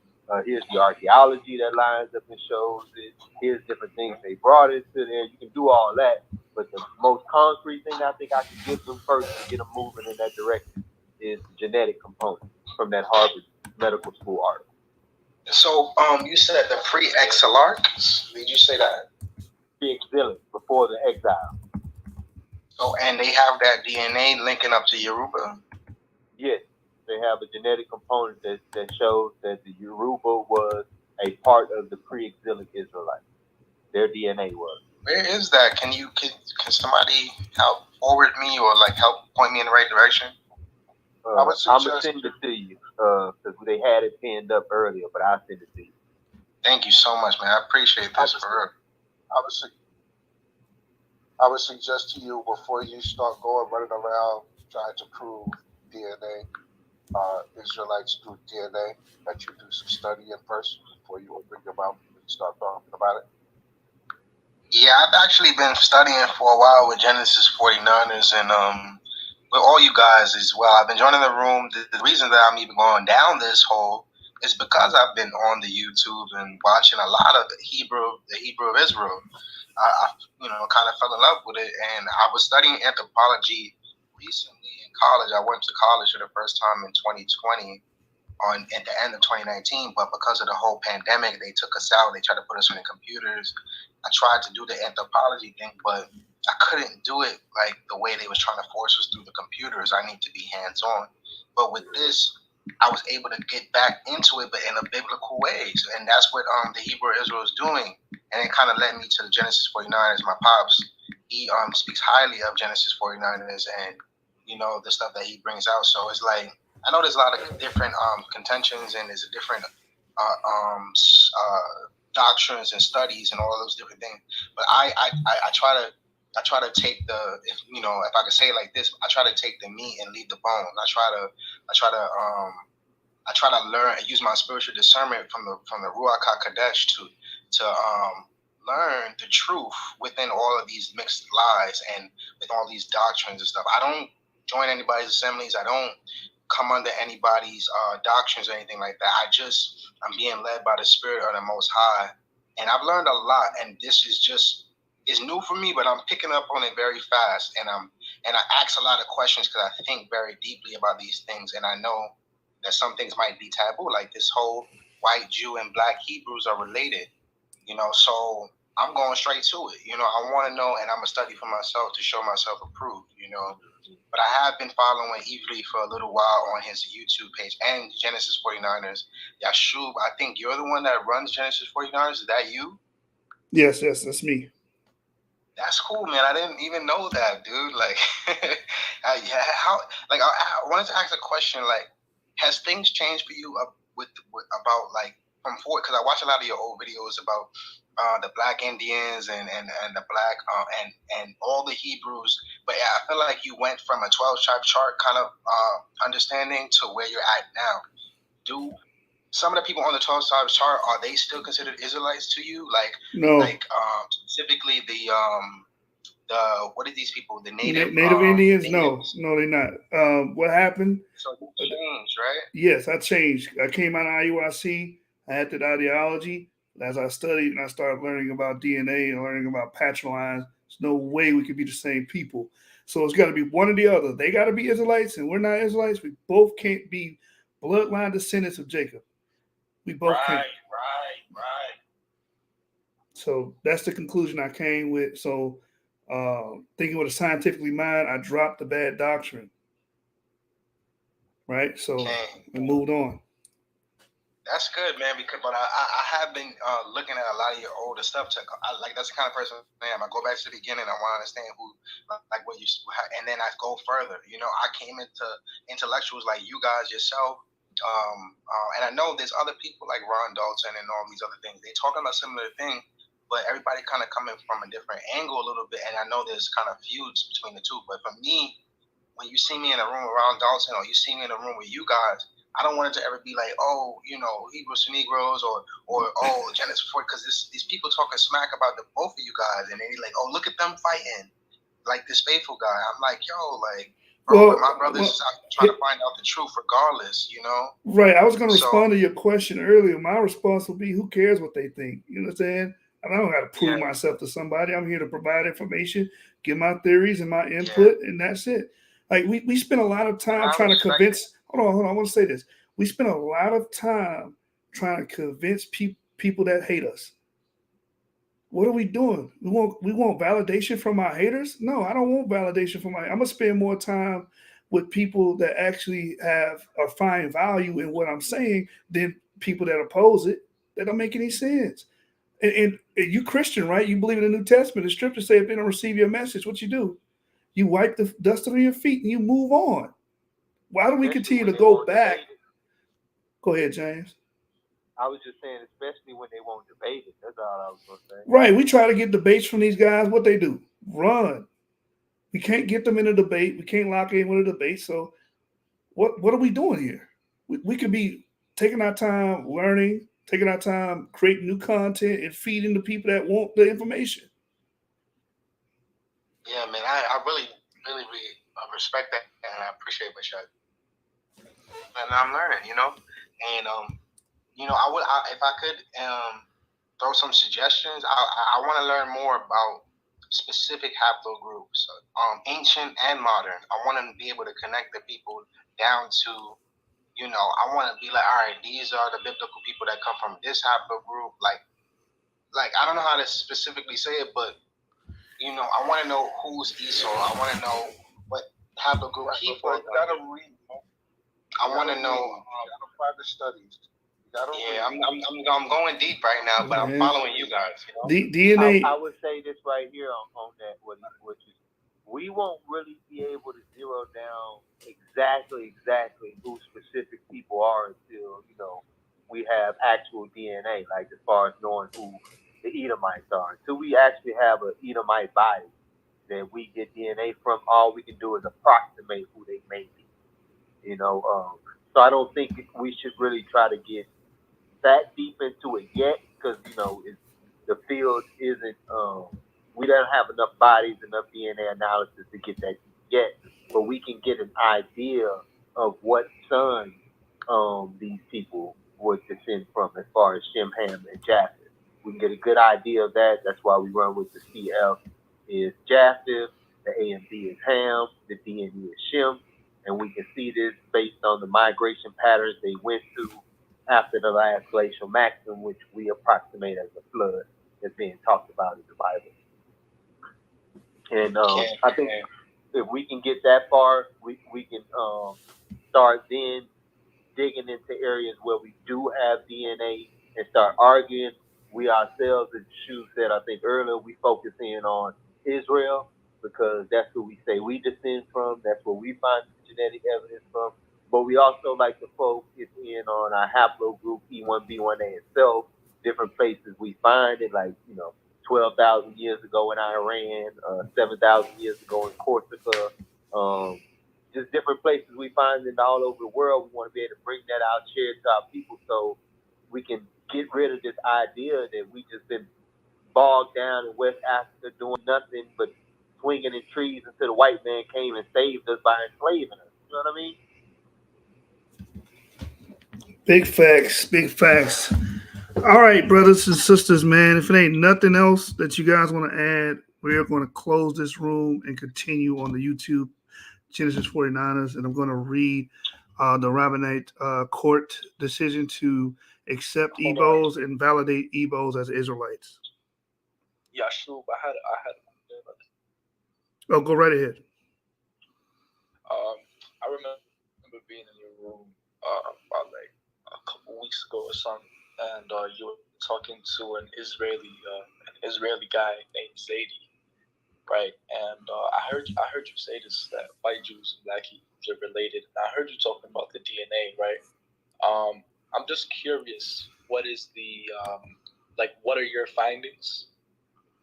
Here's the archaeology that lines up and shows it. Here's different things they brought into there. You can do all that. But the most concrete thing I think I can give them first to get them moving in that direction is the genetic component from that Harvard Medical School article. So, you said the pre-exilarchs? Did you say that? Pre-exilic, before the exile. Oh, and they have that DNA linking up to Yoruba? Yes, they have a genetic component that shows that the Yoruba was a part of the pre-exilic Israelites. Their DNA was. Where is that? Can somebody help forward me or help point me in the right direction? I'm gonna send it to you because they had it pinned up earlier, but I'll send it to you. Thank you so much, man. I appreciate this for real. I would suggest to you before you start going running around trying to prove DNA, Israelites do DNA, that you do some studying first before you open your mouth and start talking about it. Yeah, I've actually been studying for a while with Genesis 49ers and with all you guys as well. I've been joining the room. The reason that I'm even going down this hole is because I've been on the YouTube and watching a lot of the Hebrew of Israel. I kind of fell in love with it, and I was studying anthropology recently in college. I went to college for the first time in 2020 at the end of 2019, but because of the whole pandemic, they took us out. They tried to put us on the computers. I tried to do the anthropology thing, but I couldn't do it like the way they was trying to force us through the computers. I need to be hands-on. But with this, I was able to get back into it, but in a biblical way. And that's what the Hebrew Israel is doing. And it kind of led me to the Genesis 49ers. My pops, he speaks highly of Genesis 49ers and, the stuff that he brings out. So it's like, I know there's a lot of different contentions and there's a different doctrines and studies and all of those different things. But I try to take if I could say it like this, I try to take the meat and leave the bone. I try to learn and use my spiritual discernment from the Ruach HaKodesh to learn the truth within all of these mixed lies and with all these doctrines and stuff. I don't join anybody's assemblies. I don't come under anybody's doctrines or anything like that. I'm being led by the Spirit of the Most High, and I've learned a lot. And this is it's new for me, but I'm picking up on it very fast. And I ask a lot of questions because I think very deeply about these things, and I know that some things might be taboo, like this whole white Jew and black Hebrews are related. So I'm going straight to it. I want to know, and I'm gonna study for myself to show myself approved. But I have been following Evely for a little while on his YouTube page and Genesis 49ers. Yashub, I think you're the one that runs Genesis 49ers. Is that you? Yes, that's me. That's cool, man. I didn't even know that, dude. Like, I wanted to ask a question. Like, has things changed for you about like from forward? Because I watch a lot of your old videos about the black Indians and the black and all the Hebrews. But yeah, I feel like you went from a 12 tribe chart kind of understanding to where you're at now. Do some of the people on the 12 tribe chart, are they still considered Israelites to you? Like, no. Like specifically the what are these people? The native Indians? No, they're not. What happened? So you changed, right? Yes, I changed. I came out of IUIC. I had that ideology. As I studied and I started learning about DNA and learning about patrilines, there's no way we could be the same people. So it's got to be one or the other. They got to be Israelites and we're not Israelites. We both can't be bloodline descendants of Jacob. We both can't. Right. So that's the conclusion I came with. So thinking with a scientifically mind, I dropped the bad doctrine. Right? So we moved on. That's good, man. But I have been looking at a lot of your older stuff. That's the kind of person I am. I go back to the beginning. I want to understand what you, and then I go further. I came into intellectuals like you guys yourself, and I know there's other people like Ron Dalton and all these other things. They talking about similar things, but everybody kind of coming from a different angle a little bit. And I know there's kind of feuds between the two. But for me, when you see me in a room around Dalton or you see me in a room with you guys, I don't want it to ever be like, oh, Hebrews to Negroes or Genesis 4, because these people talking smack about both of you guys, and they like, oh, look at them fighting, like this faithful guy. I'm like, yo, like, bro, my brothers is out trying to find out the truth regardless, Right. I was going to respond to your question earlier. My response would be, who cares what they think? You know what I'm saying? I don't got to prove myself to somebody. I'm here to provide information, give my theories and my input, and that's it. Like we spend a lot of time trying to convince. Hold on. I want to say this. We spend a lot of time trying to convince people that hate us. What are we doing? We want validation from our haters? No, I don't want validation from I'm gonna spend more time with people that actually have or find value in what I'm saying than people that oppose it. That don't make any sense. And you Christian, right? You believe in the New Testament. The scriptures say if they don't receive your message, what you do? You wipe the dust off your feet and you move on. why do we continue to go back? Go ahead, James. I was just saying, especially when they won't debate it. That's all I was going to say. Right. We try to get debates from these guys. What they do? Run. We can't get them in a debate. We can't lock in with a debate. So what are we doing here? We could be taking our time learning, taking our time creating new content and feeding the people that want the information. Yeah, man, I really respect that, and I appreciate what y'all. And I'm learning, and if I could throw some suggestions, I want to learn more about specific haplogroups, ancient and modern. I want to be able to connect the people down to, I want to be like, all right, these are the biblical people that come from this haplogroup. Like I don't know how to specifically say it, but I want to know who's Esau. I want to know what haplogroup he falls under. I want to know. Private studies. Yeah, I'm going deep right now, but I'm following you guys. DNA. I would say this right here on that. We won't really be able to zero down exactly who specific people are until we have actual DNA, like as far as knowing who the Edomites are. Until we actually have an Edomite body that we get DNA from, all we can do is approximate who they may be. So I don't think we should really try to get that deep into it yet, because the field isn't. We don't have enough bodies, enough DNA analysis to get that deep yet. But we can get an idea of what son these people would descend from, as far as Shem, Ham, and Japheth. We can get a good idea of that. That's why we run with the CF is Japheth, the A and B is Ham, the D and E is Shem. And we can see this based on the migration patterns they went through after the last glacial maximum, which we approximate as a flood that's being talked about in the Bible. And I think if we can get that far, we can start then digging into areas where we do have DNA and start arguing. We ourselves, as Shu said, I think earlier, we focus in on Israel, because that's who we say we descend from. That's where we find the genetic evidence from. But we also like to focus in on our haplogroup E1B1A itself, different places we find it, like 12,000 years ago in Iran, 7,000 years ago in Corsica, just different places we find it all over the world. We want to be able to bring that out, share it to our people, so we can get rid of this idea that we just been bogged down in West Africa doing nothing but swinging in trees until the white man came and saved us by enslaving us. You know what I mean? Big facts, big facts. All right, brothers and sisters, man, if it ain't nothing else that you guys want to add, we're going to close this room and continue on the YouTube Genesis 49ers, and I'm going to read the Rabbinate court decision to accept Ebos and validate Ebos as Israelites. Yashub, I had Oh, go right ahead. I remember being in your room about like a couple weeks ago or something, and you were talking to an Israeli guy named Zaidi, right? And I heard you say this, that white Jews and black Hebrews are related. And I heard you talking about the DNA, right? I'm just curious, what is the what are your findings?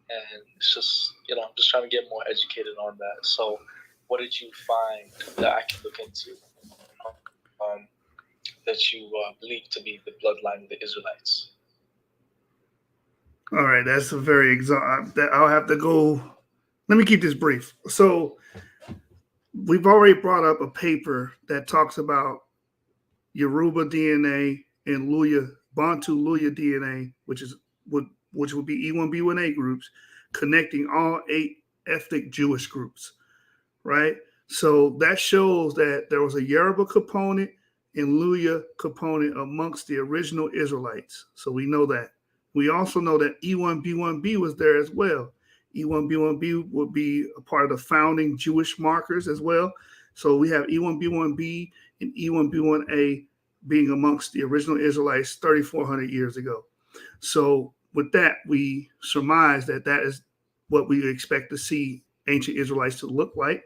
And it's just, I'm just trying to get more educated on that. So what did you find that I can look into that you believe to be the bloodline of the Israelites? All right, that's a very I'll have to go. Let me keep this brief. So we've already brought up a paper that talks about Yoruba DNA and Bantu Luya DNA, which would be E1B1A groups, connecting all 8 ethnic Jewish groups, right? So that shows that there was a Yoruba component and Luya component amongst the original Israelites. So we know that. We also know that E1B1B was there as well. E1B1B would be a part of the founding Jewish markers as well. So we have E1B1B and E1B1A being amongst the original Israelites 3,400 years ago. So with that, we surmise that is what we expect to see ancient Israelites to look like.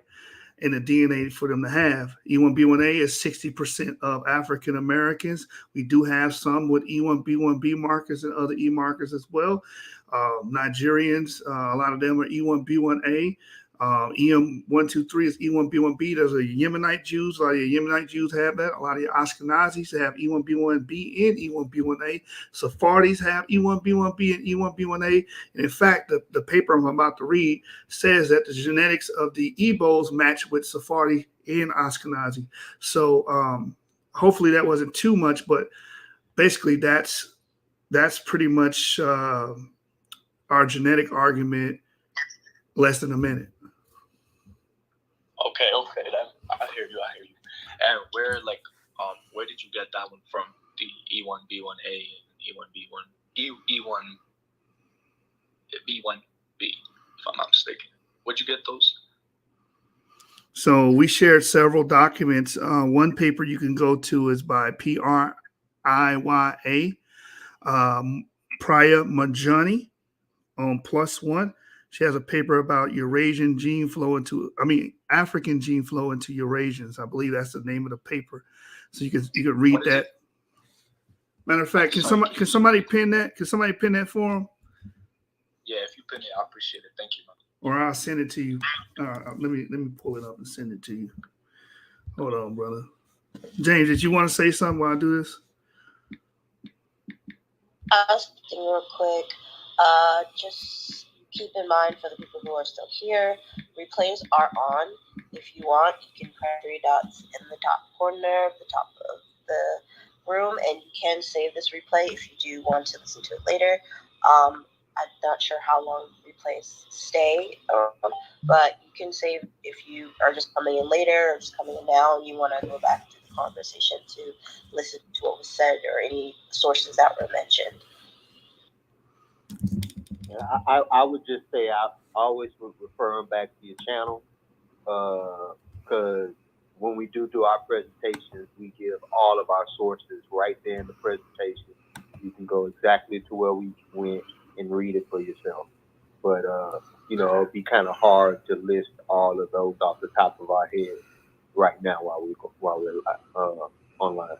in the DNA for them to have. E1B1A is 60% of African Americans. We do have some with E1B1B markers and other E markers as well. Nigerians, a lot of them are E1B1A. EM123 is E1B1B. There's a Yemenite Jews. A lot of your Yemenite Jews have that. A lot of your Ashkenazis have E1B1B and E1B1A. Sephardi's have E1B1B and E1B1A. And in fact, the paper I'm about to read says that the genetics of the Igbos match with Sephardi and Ashkenazi. So hopefully that wasn't too much, but basically that's pretty much our genetic argument. Less than a minute. Okay. I hear you. And where did you get that one from? The E1B1A and E1B1B, if I'm not mistaken. Where'd you get those? So we shared several documents. One paper you can go to is by PRIYA, Priya Majani on Plus One. She has a paper about African gene flow into Eurasians. I believe that's the name of the paper. So you can read that. Matter of fact, can somebody pin that? Can somebody pin that for him? Yeah, if you pin it, I appreciate it. Thank you, man. Or I'll send it to you. Let me pull it up and send it to you. Hold on, brother. James, did you want to say something while I do this? Something real quick. Just keep in mind for the people who are still here, replays are on. If you want, you can press 3 dots in the top corner of the top of the room, and you can save this replay if you do want to listen to it later. I'm not sure how long replays stay, but you can save if you are just coming in later or just coming in now and you want to go back to the conversation to listen to what was said or any sources that were mentioned. I would just say I always would refer them back to your channel, because when we do our presentations, we give all of our sources right there in the presentation. You can go exactly to where we went and read it for yourself. But it'd be kind of hard to list all of those off the top of our head right now while we're online.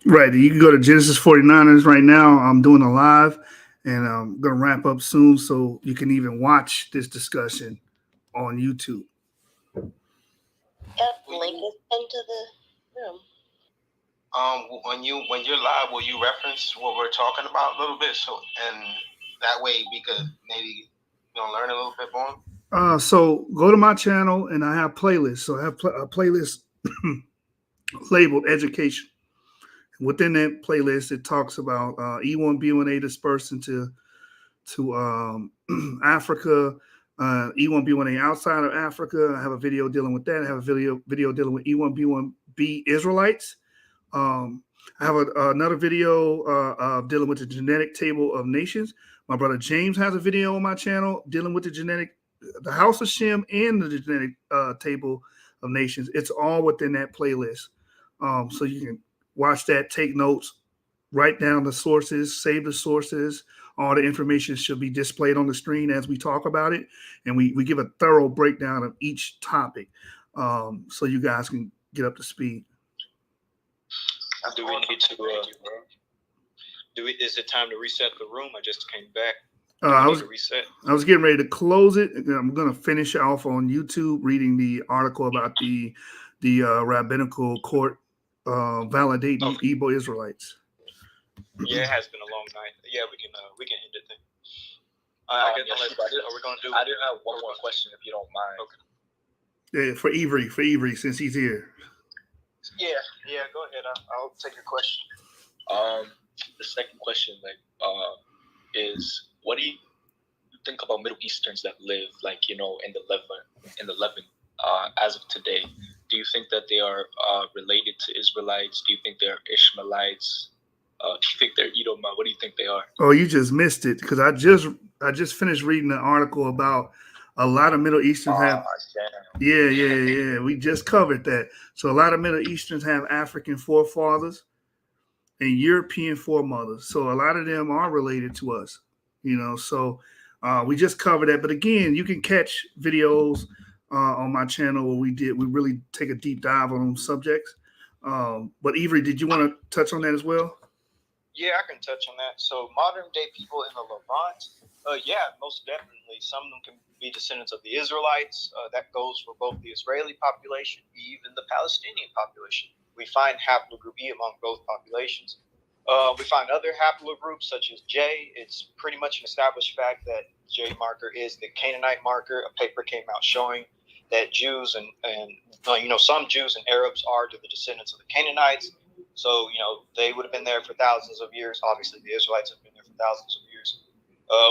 Right. You can go to Genesis 49ers right now. I'm doing a live, and I'm going to wrap up soon, so you can even watch this discussion on YouTube. Yep, link is into the room. When you're live, will you reference what we're talking about a little bit, so and that way we could maybe learn a little bit more? So go to my channel, and I have playlists. So I have a playlist labeled Education. Within that playlist, it talks about E1B1A dispersed into Africa, E1B1A outside of Africa. I have a video dealing with that. I have a video dealing with E1B1B Israelites. I have another video dealing with the genetic table of nations. My brother James has a video on my channel dealing with the House of Shem and the genetic table of nations. It's all within that playlist. So you can watch that, take notes, write down the sources, save the sources. All the information should be displayed on the screen as we talk about it. And we give a thorough breakdown of each topic, so you guys can get up to speed. Do we need to is it time to reset the room? I just came back. I was getting ready to close it. I'm going to finish off on YouTube reading the article about the rabbinical court validating Igbo Israelites. Yeah, it has been a long night. Yeah, we can end it then. I did have one more question, if you don't mind. Okay. Yeah, for Ivry, since he's here. Yeah, go ahead. I'll take your question. The second question, is what do you think about Middle Easterns that live, in the Levant, as of today? Do you think that they are related to Israelites? Do you think they're Ishmaelites? Do you think they're Edom? What do you think they are? Oh, you just missed it, because I just finished reading an article about a lot of Middle Easterns have. Yeah. We just covered that. So a lot of Middle Easterns have African forefathers and European foremothers. So a lot of them are related to us. So we just covered that. But again, you can catch videos on my channel where we really take a deep dive on subjects. But Avery, did you want to touch on that as well? Yeah, I can touch on that. So modern day people in the Levant, yeah, most definitely. Some of them can be descendants of the Israelites. That goes for both the Israeli population, even the Palestinian population. We find haplogroup E among both populations. We find other haplogroups such as J. It's pretty much an established fact that J marker is the Canaanite marker. A paper came out showing that Jews and some Jews and Arabs are the descendants of the Canaanites. So, they would have been there for thousands of years. Obviously, the Israelites have been there for thousands of years.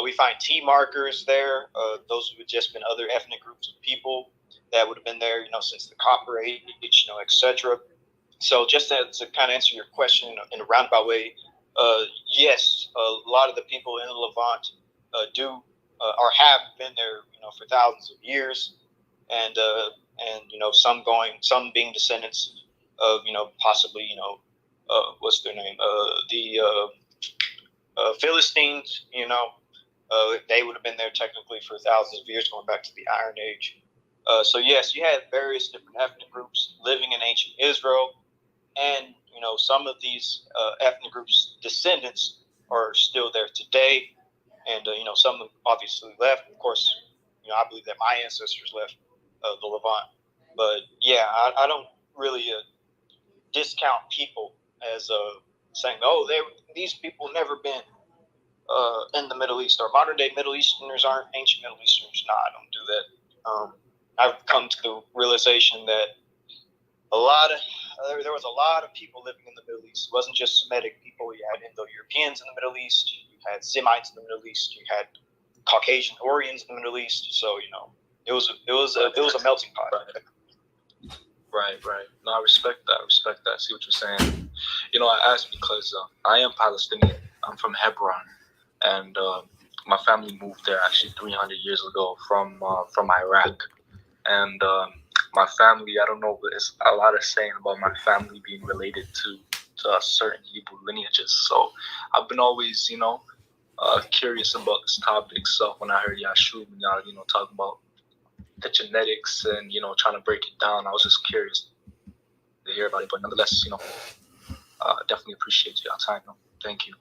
We find T markers there. Those would have just been other ethnic groups of people that would have been there, since the Copper Age, etc. So just to kind of answer your question in a roundabout way, yes, a lot of the people in the Levant or have been there, for thousands of years, and some being descendants of, possibly, what's their name, the Philistines, they would have been there technically for thousands of years, going back to the Iron Age. So yes, you had various different ethnic groups living in ancient Israel. And, some of these ethnic groups' descendants are still there today. And, some of them obviously left. Of course, I believe that my ancestors left the Levant. But, yeah, I don't really discount people as saying, these people never been in the Middle East. Or modern-day Middle Easterners aren't ancient Middle Easterners. No, I don't do that. I've come to the realization that there was a lot of people living in the Middle East. It wasn't just Semitic people. You had Indo-Europeans in the Middle East. You had Semites in the Middle East. You had Caucasian Orientals in the Middle East. So it was a melting pot. Right. No, I respect that. I see what you're saying. I asked because I am Palestinian. I'm from Hebron, and my family moved there actually 300 years ago from Iraq, and my family, I don't know, but it's a lot of saying about my family being related to certain Hebrew lineages. So I've been always, curious about this topic. So when I heard Yashub, talking about the genetics and, trying to break it down, I was just curious to hear about it. But nonetheless, definitely appreciate your time. Thank you.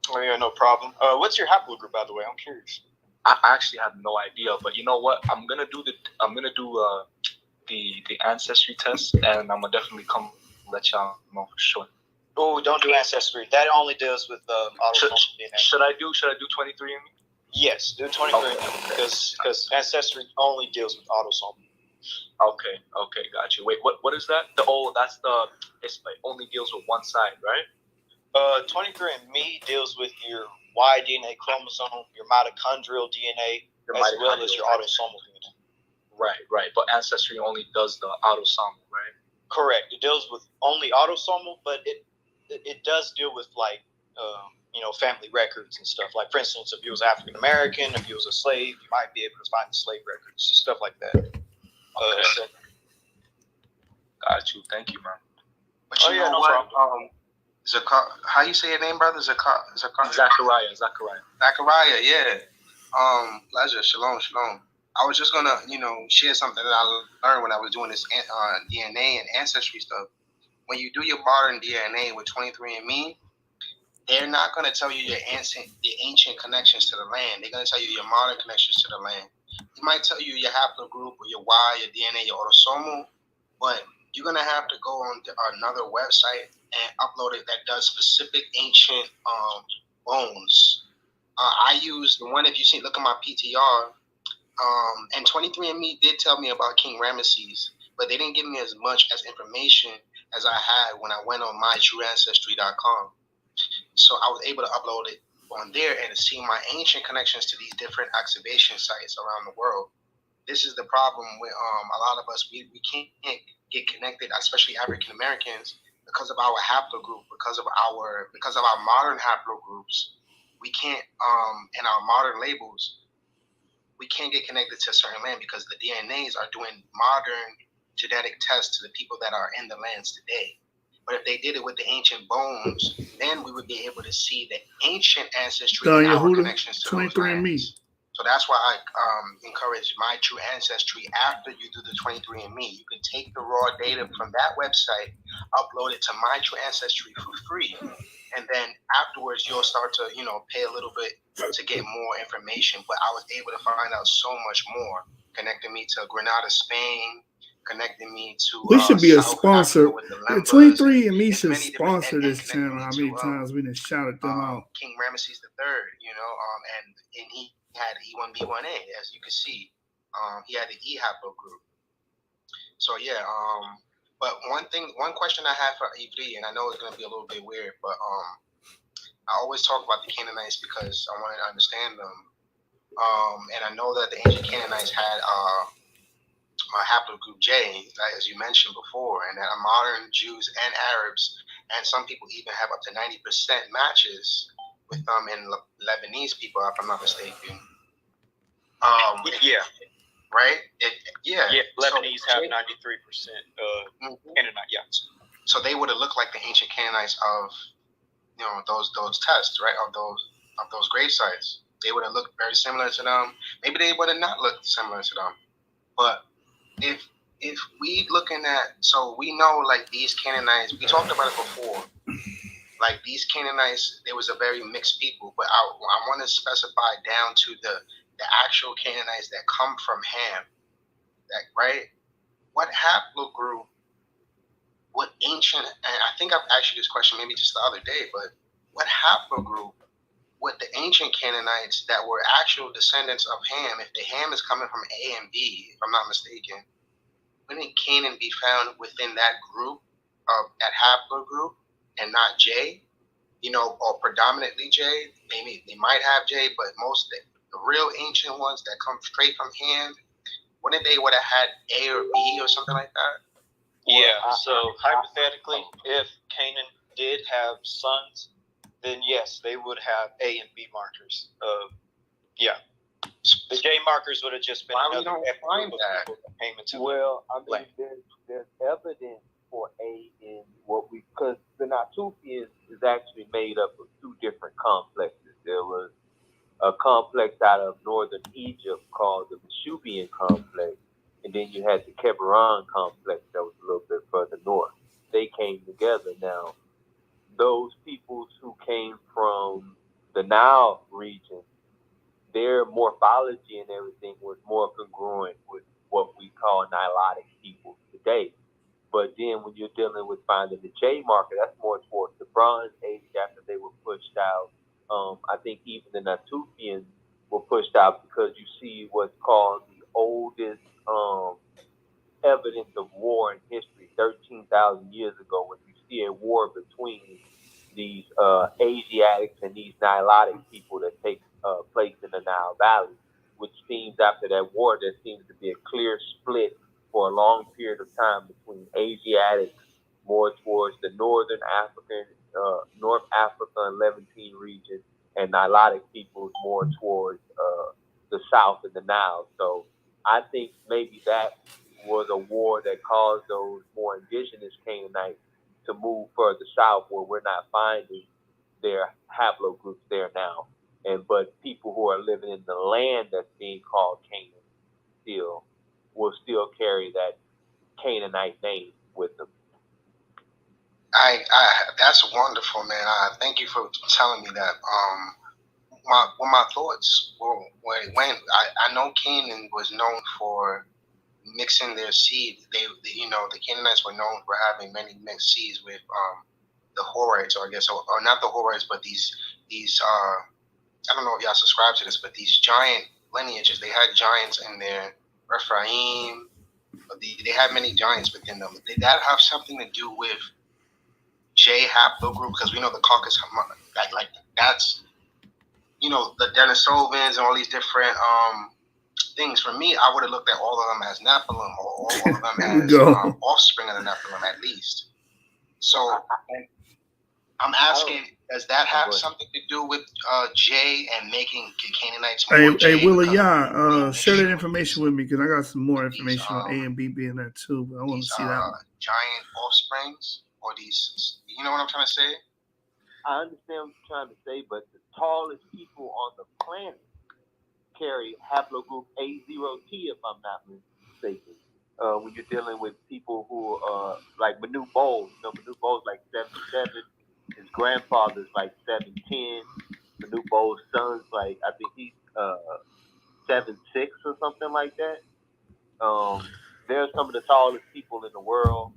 Oh, yeah, no problem. What's your haplogroup, by the way? I'm curious. I actually have no idea, but you know what? I'm gonna do the ancestry test, and I'm gonna definitely come let y'all know for sure. Oh, don't do ancestry. That only deals with autosomal DNA. Should I do 23andMe? Yes, do 23andMe because ancestry only deals with autosomal. Okay, got you. Wait, what is that? It only deals with one side, right? 23andMe deals with your Y DNA chromosome, your mitochondrial DNA, as well as your autosomal DNA. Right. But ancestry only does the autosomal, right? Correct. It deals with only autosomal, but it does deal with family records and stuff. Like, for instance, if you was African American, if you was a slave, you might be able to find the slave records, stuff like that. Okay. Got you. Thank you, man. But you know what? How you say your name, brother? Zachariah. Zachariah, yeah. Pleasure. Shalom. I was just gonna, share something that I learned when I was doing this DNA and ancestry stuff. When you do your modern DNA with 23andMe, they're not gonna tell you your ancient connections to the land. They're gonna tell you your modern connections to the land. They might tell you your haplogroup or your Y, your DNA, your autosomal, but you're gonna have to go on to another website and upload it that does specific ancient bones. I use the one, if you see, look at my PTR. And 23andMe did tell me about King Ramesses, but they didn't give me as much as information as I had when I went on mytrueancestry.com. So I was able to upload it on there and see my ancient connections to these different excavation sites around the world. This is the problem with a lot of us. We can't get connected, especially African Americans, because of our haplogroup, because of our modern haplogroups. We can't and our modern labels. We can't get connected to a certain land because the DNAs are doing modern genetic tests to the people that are in the lands today. But if they did it with the ancient bones, then we would be able to see the ancient ancestry and our connections to 23andMe. So that's why I encourage My True Ancestry after you do the 23andMe. You can take the raw data from that website, upload it to My True Ancestry for free, and then afterwards you'll start to, pay a little bit to get more information. But I was able to find out so much more, connecting me to Grenada, Spain, connecting me to We should be a South sponsor. Africa with the Lembas. 23andMe should many different- sponsor this connecting channel. me How to, many times we done shouted them out? King Ramesses III, and he had E1B1A, as you can see. He had the E haplo group. So yeah, but one question I have for Ivri, and I know it's gonna be a little bit weird, but I always talk about the Canaanites because I wanted to understand them. And I know that the ancient Canaanites had haplogroup J, as you mentioned before, and that modern Jews and Arabs, and some people even have up to 90% matches with them in Lebanese people, if I'm not mistaken. Yeah. Right? Yeah, Lebanese so, have 93% Canaanite, yeah. So they would have looked like the ancient Canaanites of, those tests, right? Of those grave sites. They would have looked very similar to them. Maybe they would have not looked similar to them. But if we looking at, so we know like these Canaanites, we talked about it before. Like these Canaanites, they was a very mixed people, but I want to specify down to the actual Canaanites that come from Ham, that right? What haplogroup, what ancient, and I think I've asked you this question maybe just the other day, but what haplogroup would the ancient Canaanites that were actual descendants of Ham, if the Ham is coming from A and B, if I'm not mistaken, wouldn't Canaan be found within that group, of that haplogroup, and not J? Or predominantly J. Maybe they might have J, but most of the real ancient ones that come straight from Ham, wouldn't they would have had A or B or something like that? Yeah, so hypothetically, if Canaan did have sons, then yes, they would have A and B markers. Yeah. The J markers would have just been another group of people that came into land. There's evidence for A in what because the Natufians is actually made up of two different complexes. There was a complex out of northern Egypt called the Meshubian complex, and then you had the Kebaran complex that was a little bit further north. They came together. Now, those peoples who came from the Nile region, their morphology and everything was more congruent with what we call Nilotic people today. But then when you're dealing with finding the J marker, that's more towards the Bronze Age after they were pushed out. I think even the Natufians were pushed out because you see what's called the oldest evidence of war in history, 13,000 years ago, when you see a war between these Asiatics and these Nilotic people that take place in the Nile Valley, which seems after that war, there seems to be a clear split for a long period of time between Asiatics more towards the northern African, North Africa and Levantine region, and Nilotic peoples more towards the south and the Nile. So I think maybe that was a war that caused those more indigenous Canaanites to move further south, where we're not finding their haplogroups there now. But people who are living in the land that's being called Canaan will still carry that Canaanite name with them. That's wonderful, man. Thank you for telling me that. My thoughts when I know Canaan was known for mixing their seed. The Canaanites were known for having many mixed seeds with the Horites, or I guess, or not the Horites, but these I don't know if y'all subscribe to this, but these giant lineages, they had giants in there. Rephaim, they had many giants within them. Did that have something to do with J haplogroup? Because we know the Caucasus, like that's, the Denisovans and all these different things. For me, I would have looked at all of them as Nephilim, or all of them as offspring of the Nephilim at least. So I'm asking, does that have something to do with J and making Canaanites more J? Hey, Willa, share that information with me, because I got some more information on A and B being there too, but I want to see that one. Giant offsprings, or these, you know what I'm trying to say? I understand what you're trying to say, but the tallest people on the planet carry haplogroup A0T, if I'm not mistaken. When you're dealing with people who are like Manu Bowles, Manu Bowles like 7'7", his grandfather's like 7'10". Manu Bowles' son's like, I think he's 7'6" or something like that. They're some of the tallest people in the world.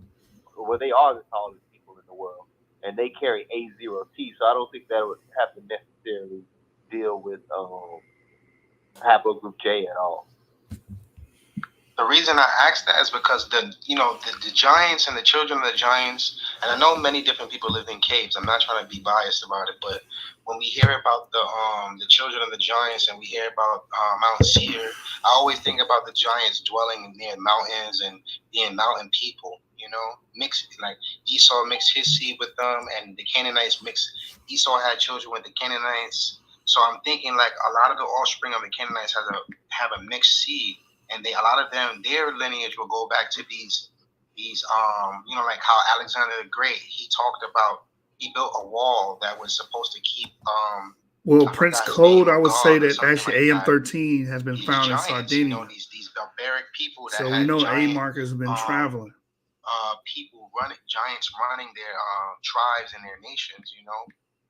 Well, they are the tallest people in the world, and they carry A0T. So I don't think that would have to necessarily deal with haplogroup J at all. The reason I asked that is because the giants and the children of the giants, and I know many different people live in caves. I'm not trying to be biased about it, but when we hear about the children of the giants and we hear about Mount Seir, I always think about the giants dwelling near mountains and being mountain people. Mixed, like Esau mixed his seed with them, and the Canaanites mixed. Esau had children with the Canaanites, so I'm thinking like a lot of the offspring of the Canaanites have a mixed seed. And a lot of them, their lineage will go back to these, like how Alexander the Great, he built a wall that was supposed to keep. Well, Prince Code, I would say that actually AM13 has been found in Sardinia. These barbaric people that so we know giant, A-markers have been traveling. Giants running their tribes and their nations.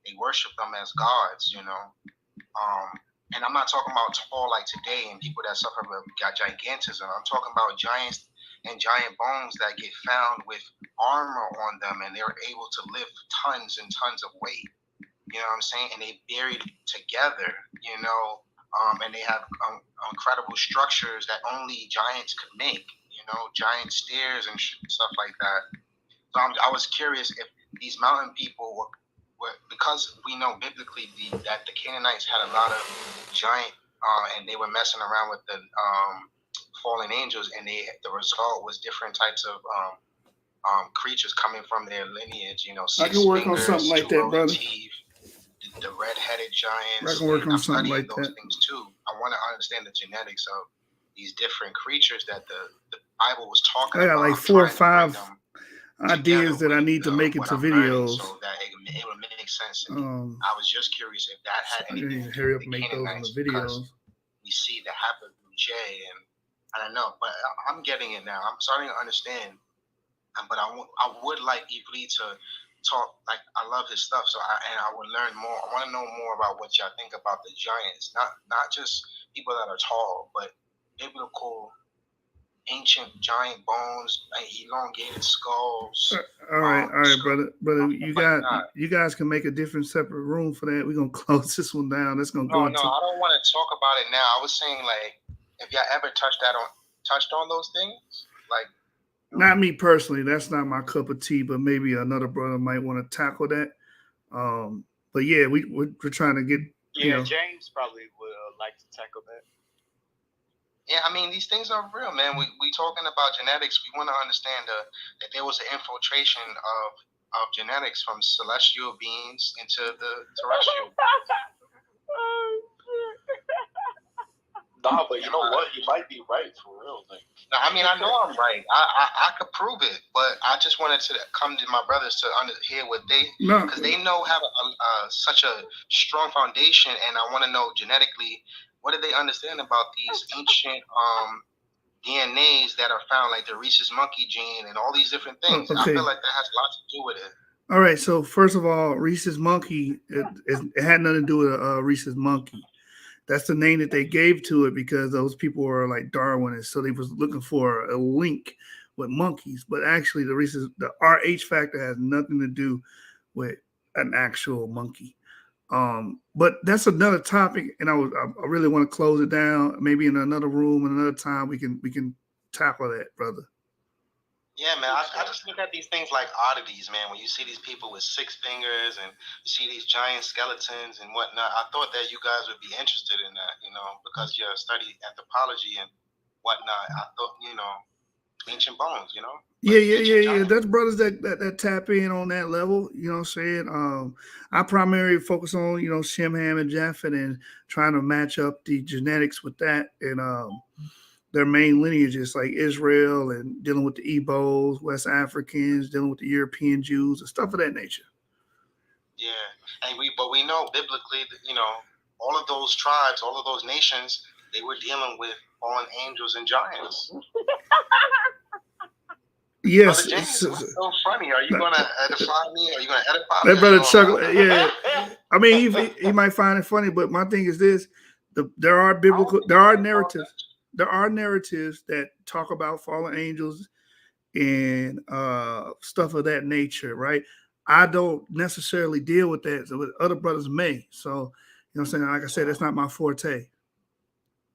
They worship them as gods. And I'm not talking about tall like today and people that suffer from gigantism. I'm talking about giants and giant bones that get found with armor on them, and they're able to lift tons and tons of weight. You know what I'm saying? And they buried together, and they have incredible structures that only giants could make, giant stairs and stuff like that. So I was curious if these mountain people were, because we know biblically that the Canaanites had a lot of giant, and they were messing around with the fallen angels, and the result was different types of creatures coming from their lineage. I can work on something like that, brother. Teeth, the red-headed giants. I can work on something like those things too. I want to understand the genetics of these different creatures that the Bible was talking about. I got like 4 or 5 ideas that I need to make into videos. So that it would make sense to me. I was just curious if that had anything to do hurry up with and make those in the videos. We see the haplogroup J, and I don't know, but I'm getting it now. I'm starting to understand. But I would like Ivli to talk. Like, I love his stuff, so I would learn more. I want to know more about what y'all think about the giants, not just people that are tall, but biblical. Ancient giant bones, elongated skulls. All right, brother. You guys can make a different separate room for that. We're gonna close this one down. That's gonna go into. No, I don't want to talk about it now. I was saying, like, if y'all ever touched on those things, like. Not me personally. That's not my cup of tea. But maybe another brother might want to tackle that. But yeah, we're trying to get. James probably would like to tackle that. Yeah, I mean, these things are real, man. We talking about genetics. We want to understand that there was an infiltration of genetics from celestial beings into the terrestrial. Nah, but you know what? You might be right for real. Like, no, I mean, I know I'm right. I could prove it, but I just wanted to come to my brothers to hear what they, because they know have such a strong foundation, and I want to know genetically. What do they understand about these ancient DNAs that are found, like the rhesus monkey gene and all these different things? Okay. I feel like that has a lot to do with it. All right. So first of all, rhesus monkey, it had nothing to do with a rhesus monkey. That's the name that they gave to it because those people were like Darwinists. So they was looking for a link with monkeys. But actually, the RH factor has nothing to do with an actual monkey. But that's another topic, and I really want to close it down. Maybe in another room, another time, we can tackle that, brother. Yeah, man. I just look at these things like oddities, man. When you see these people with 6 fingers and you see these giant skeletons and whatnot, I thought that you guys would be interested in that, because you study anthropology and whatnot. I thought, ancient bones, Yeah. That's brothers that tap in on that level. You know what I'm saying? I primarily focus on, Shem, Ham, and Japheth and trying to match up the genetics with that and their main lineages like Israel and dealing with the Igbos, West Africans, dealing with the European Jews and stuff of that nature. Yeah. But we know biblically, all of those tribes, all of those nations they were dealing with fallen angels and giants. Yes. Brother James, what's so funny? Are you going to edify me? Are you going to edify me? That brother chuckle. Yeah. I mean, he might find it funny, but my thing is this: there are narratives. There are narratives that talk about fallen angels and stuff of that nature, right? I don't necessarily deal with that, so other brothers may. So, you know what I'm saying? Like I said, that's not my forte.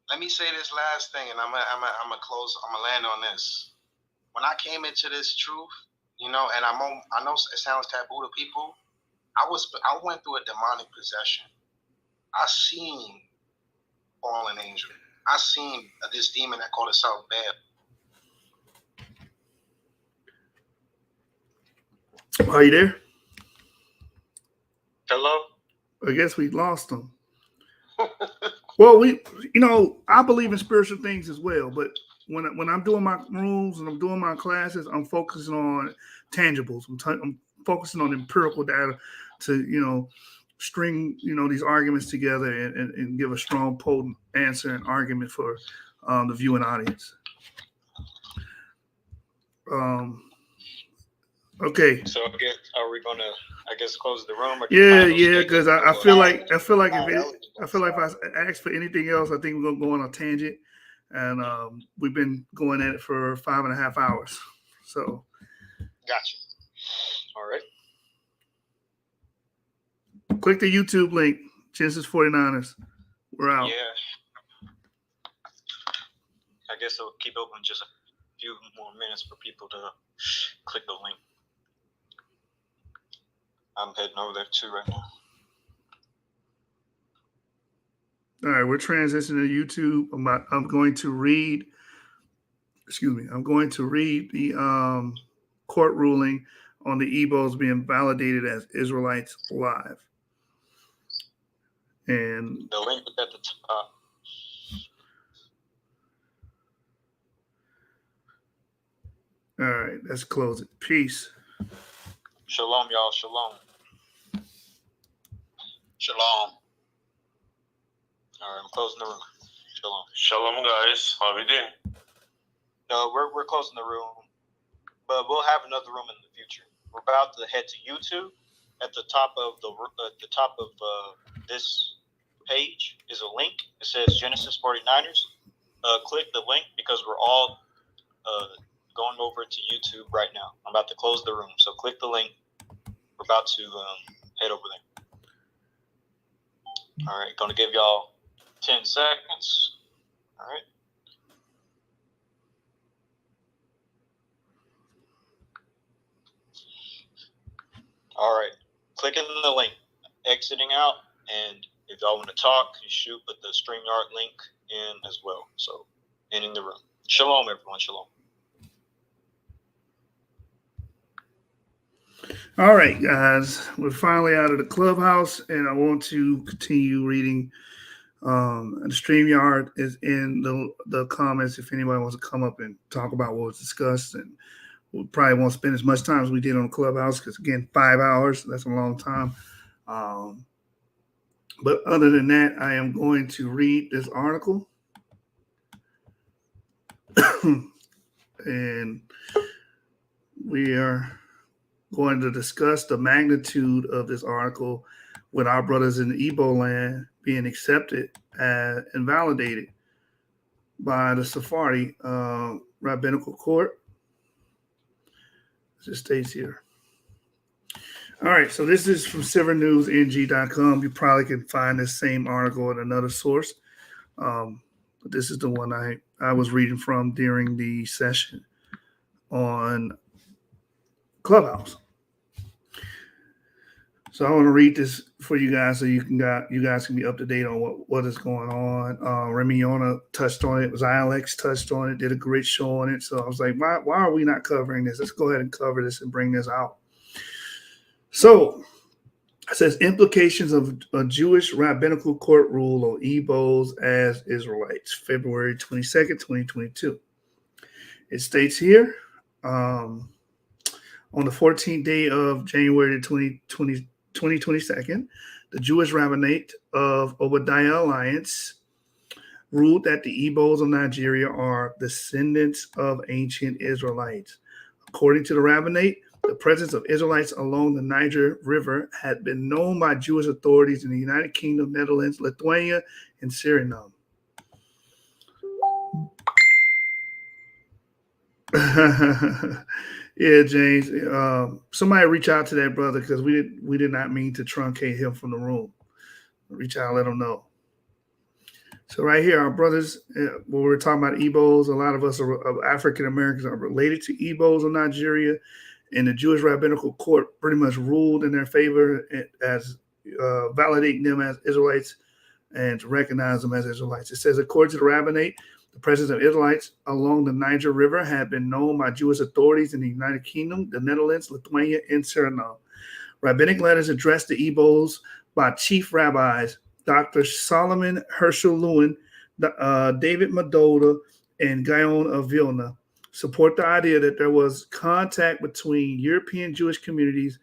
Let me say this last thing, and I'm gonna close. I'm gonna land on this. When I came into this truth, and I know it sounds taboo to people. I went through a demonic possession. I seen fallen angel. I seen this demon that called itself Bad. Are you there? Hello? I guess we lost them. Well, I believe in spiritual things as well, but when I'm doing my rooms and I'm doing my classes, I'm focusing on tangibles. I'm focusing on empirical data to, string, these arguments together and give a strong, potent answer and argument for the viewing audience. Okay. So are we gonna, close the room? Yeah, because I feel like if I ask for anything else, I think we're gonna go on a tangent, and we've been going at it for 5.5 hours. So, gotcha. All right. Click the YouTube link, Genesis 49ers. We're out. Yeah. I guess it'll keep open just a few more minutes for people to click the link. I'm heading over there too right now. All right, we're transitioning to YouTube. I'm going to read the court ruling on the Ebos being validated as Israelites live. And the link is at the top. All right, let's close it. Peace. Shalom, y'all. Shalom. Shalom. All right, I'm closing the room. Shalom. Shalom, guys. How are we doing? No, we're closing the room, but we'll have another room in the future. We're about to head to YouTube. At the top of this page is a link. It says Genesis 49ers. Click the link because we're all going over to YouTube right now. I'm about to close the room, so click the link. We're about to head over there. All right, gonna give y'all 10 seconds. All right. All right, clicking the link, exiting out, and if y'all want to talk, you should put the StreamYard link in as well. So, ending the room. Shalom, everyone. Shalom. All right, guys, we're finally out of the clubhouse, and I want to continue reading. The StreamYard is in the comments if anybody wants to come up and talk about what was discussed. And we probably won't spend as much time as we did on the clubhouse because, again, 5 hours, that's a long time. But other than that, I am going to read this article. And we are going to discuss the magnitude of this article with our brothers in the Igbo land being accepted and validated by the Sephardi Rabbinical Court. It states here. All right, so this is from SilverNewsNG.com. You probably can find this same article at another source. But this is the one I was reading from during the session on Clubhouse. So I want to read this for you guys so you guys can be up to date on what is going on. Remiona touched on it. Alex touched on it, did a great show on it. So I was like, why are we not covering this? Let's go ahead and cover this and bring this out. So it says implications of a Jewish rabbinical court rule on Ebos as Israelites, February 22nd, 2022. It states here, on the 14th day of January 2022, the Jewish Rabbinate of Obadiah Alliance ruled that the Igbos of Nigeria are descendants of ancient Israelites. According to the rabbinate, the presence of Israelites along the Niger River had been known by Jewish authorities in the United Kingdom, Netherlands, Lithuania, and Suriname. Yeah, James. Somebody reach out to that brother because we did not mean to truncate him from the room. Reach out, let him know. So right here, our brothers, when we're talking about Igbos, a lot of us are African Americans are related to Igbos of Nigeria, and the Jewish Rabbinical Court pretty much ruled in their favor as validating them as Israelites and to recognize them as Israelites. It says, according to the rabbinate, the presence of Israelites along the Niger River had been known by Jewish authorities in the United Kingdom, the Netherlands, Lithuania, and Suriname. Rabbinic letters addressed to Igbos by chief rabbis Dr. Solomon Herschel Lewin, David Madoda, and Gaon of Vilna support the idea that there was contact between European Jewish communities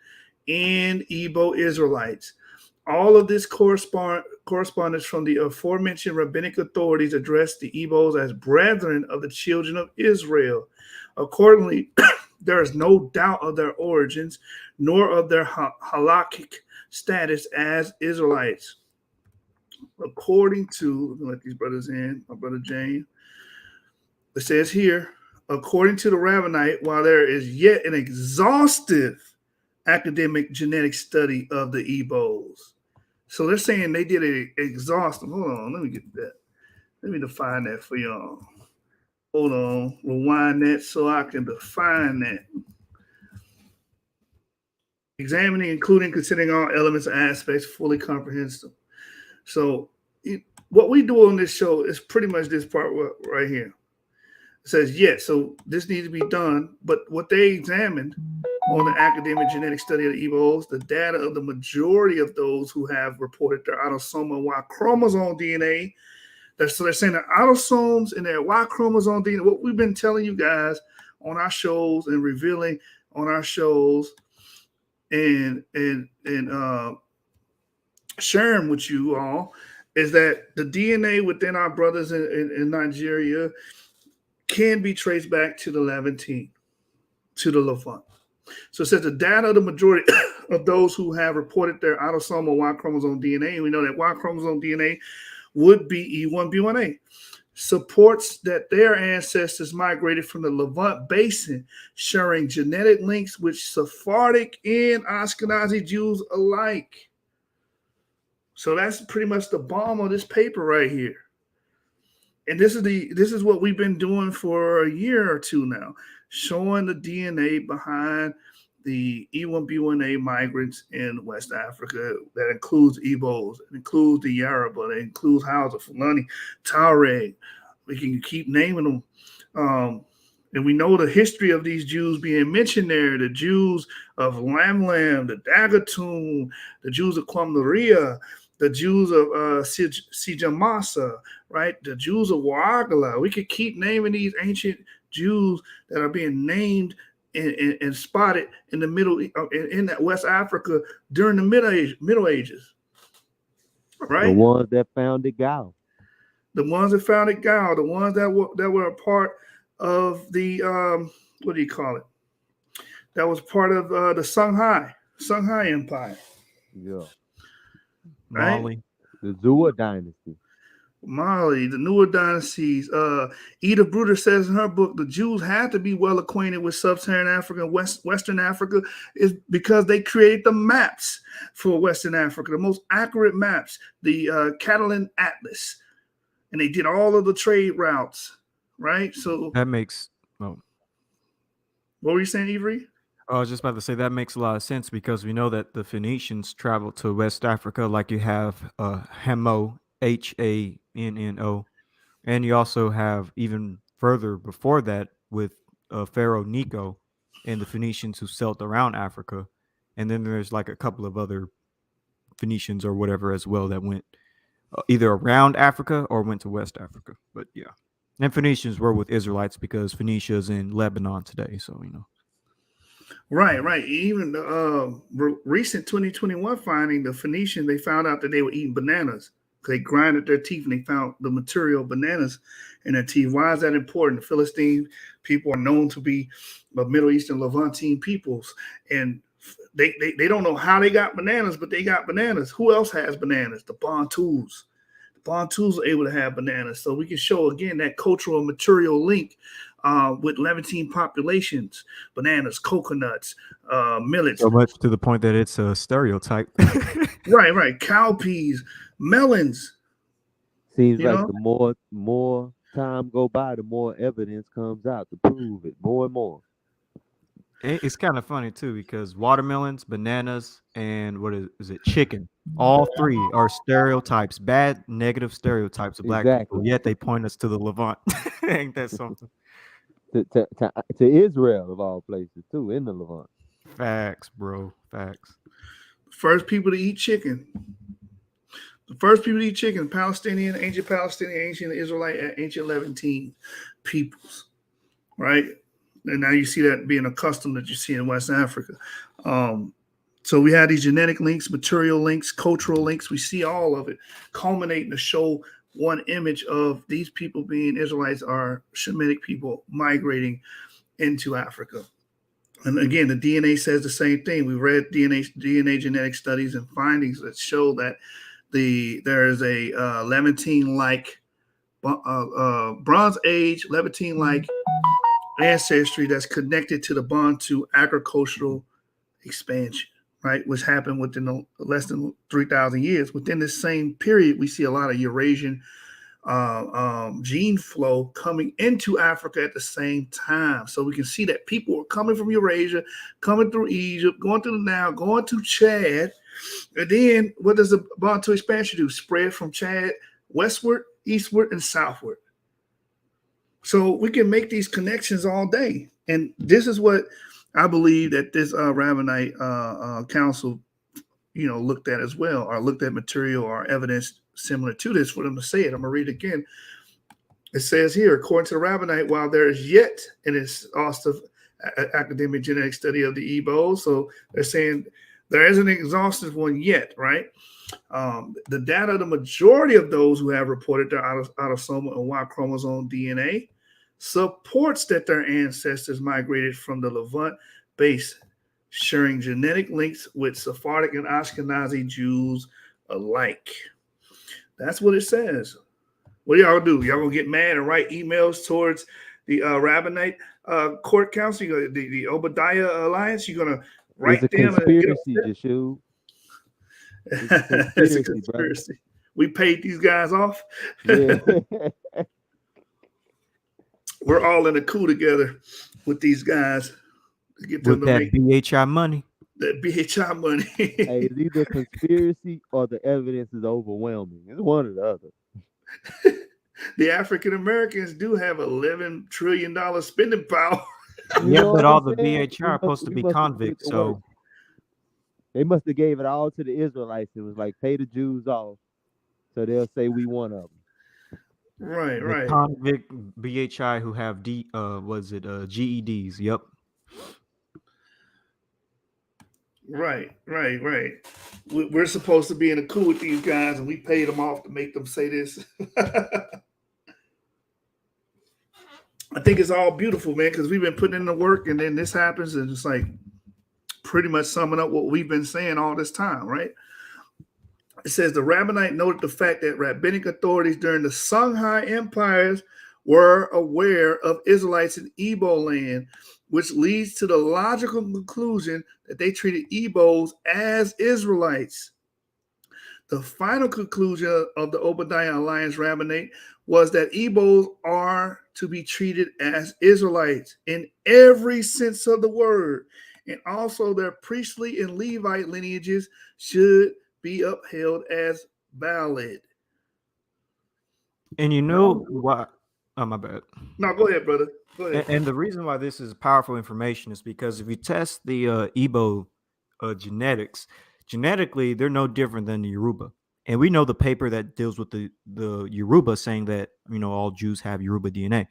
and Igbo Israelites. All of this correspondence from the aforementioned rabbinic authorities addressed the Igbos as brethren of the children of Israel. Accordingly, there is no doubt of their origins, nor of their halakhic status as Israelites. According to, let me let these brothers in, my brother James, it says here, according to the rabbinate, while there is yet an exhaustive academic genetic study of the Igbos. So they're saying they did an exhaustive. Hold on, let me get that. Let me define that for y'all. Hold on, rewind that so I can define that. Examining, including, considering all elements and aspects, fully comprehensive. So what we do on this show is pretty much this part right here. It says, yes, so this needs to be done. But what they examined on the academic genetic study of the Igbos, the data of the majority of those who have reported their autosomal Y chromosome DNA. So they're saying that autosomes and their Y chromosome DNA, what we've been telling you guys on our shows and revealing on our shows and sharing with you all is that the DNA within our brothers in Nigeria can be traced back to the Levantine, to the Levant. So it says the data of the majority of those who have reported their autosomal Y chromosome DNA, and we know that Y chromosome DNA would be E1B1A, supports that their ancestors migrated from the Levant Basin, sharing genetic links with Sephardic and Ashkenazi Jews alike. So that's pretty much the bomb of this paper right here. And this is what we've been doing for a year or two now, showing the DNA behind the E1B1A migrants in West Africa. That includes Igbos, it includes the Yoruba, that includes Hausa, Fulani, Tuareg. We can keep naming them. And we know the history of these Jews being mentioned there, the Jews of Lamlam, the Dagatun, the Jews of Kwamlaria, the Jews of Sijamasa, right? The Jews of Wagala. We could keep naming these ancient Jews that are being named and spotted in the in that West Africa during the Middle Ages, right? The ones that founded Gal. The ones that founded Gal. The ones that were a part of the what do you call it? That was part of the Songhai Empire. Yeah. Right? Mali, the Zua dynasty. Mali, the newer dynasties. Edith Bruder says in her book, the Jews had to be well acquainted with sub-Saharan Africa and Western Africa is because they created the maps for Western Africa, the most accurate maps, the Catalan Atlas. And they did all of the trade routes, right? So that makes... Oh. What were you saying, Avery? I was just about to say that makes a lot of sense because we know that the Phoenicians traveled to West Africa, like you have Hanno, Hanno, and you also have even further before that with Pharaoh Necho and the Phoenicians who sailed around Africa, and then there's like a couple of other Phoenicians or whatever as well that went either around Africa or went to West Africa. But yeah, and Phoenicians were with Israelites because Phoenicia is in Lebanon today, so you know. Right. Even the recent 2021 finding, the Phoenicians, they found out that they were eating bananas. They grinded their teeth and they found the material bananas in their teeth. Why is that important? The Philistine people are known to be Middle Eastern Levantine peoples, and they don't know how they got bananas, but they got bananas. Who else has bananas? The Bantus. The Bantus are able to have bananas. So we can show again that cultural material link with Levantine populations, bananas, coconuts, millets. So much to the point that it's a stereotype. Right. Cowpeas, melons. Seems like the more time go by, the more evidence comes out to prove it more and more. It's kind of funny too because watermelons, bananas, and what is it? Chicken. All three are stereotypes, bad, negative stereotypes of black people. Yet they point us to the Levant. Ain't that something? To Israel of all places too, in the Levant. Facts, bro. Facts. First people to eat chicken. The first people to eat chicken, Palestinian, ancient Israelite, ancient Levantine peoples, right? And now you see that being a custom that you see in West Africa. So we have these genetic links, material links, cultural links. We see all of it culminating to show one image of these people being Israelites are Shemitic people migrating into Africa. And again, the DNA says the same thing. We read DNA genetic studies and findings that show that there is a Levantine-like Bronze Age Levantine-like ancestry that's connected to the Bantu agricultural expansion, right, which happened within less than 3,000 years. Within this same period, we see a lot of Eurasian gene flow coming into Africa at the same time. So we can see that people are coming from Eurasia, coming through Egypt, going through the Nile, going to Chad. And then what does the Bantu expansion do? Spread from Chad westward, eastward, and southward. So we can make these connections all day. And this is what I believe that this Rabbinite council, looked at as well, or looked at material or evidence similar to this for them to say it. I'm going to read it again. It says here, according to the Rabbinite, while there is yet, and it's also academic genetic study of the Igbo, so they're saying there isn't an exhaustive one yet, right? The data, the majority of those who have reported their autosomal and Y chromosome DNA supports that their ancestors migrated from the Levant base, sharing genetic links with Sephardic and Ashkenazi Jews alike. That's what it says. What do y'all do? Y'all gonna get mad and write emails towards the Rabbinite court council, the Obadiah Alliance? You're gonna write them. It's a conspiracy, Yeshua. It's a conspiracy. Brother. We paid these guys off. Yeah. We're all in a coup together with these guys. To get them with that BHI money. That BHI money. Hey, it's either conspiracy or the evidence is overwhelming. It's one or the other. The African Americans do have $11 trillion spending power. Yeah, but all the BHI are supposed to be convicts, so they must have gave it all to the Israelites. It was like pay the Jews off, so they'll say we one of them. Right. Convict BHI who have GEDs. Yep. Right. We're supposed to be in a coup with these guys, and we paid them off to make them say this. I think it's all beautiful, man, because we've been putting in the work, and then this happens, and it's like pretty much summing up what we've been saying all this time, right? It says the Rabbinite noted the fact that rabbinic authorities during the Songhai empires were aware of Israelites in Igbo land, which leads to the logical conclusion that they treated Igbos as Israelites. The final conclusion of the Obadiah Alliance Rabbinate was that Igbos are to be treated as Israelites in every sense of the word, and also their priestly and Levite lineages should be upheld as valid. And you know what? Oh, my bad. No, go ahead, brother. Go ahead. And the reason why this is powerful information is because if you test the Igbo genetics, genetically, they're no different than the Yoruba. And we know the paper that deals with the Yoruba saying that, all Jews have Yoruba DNA.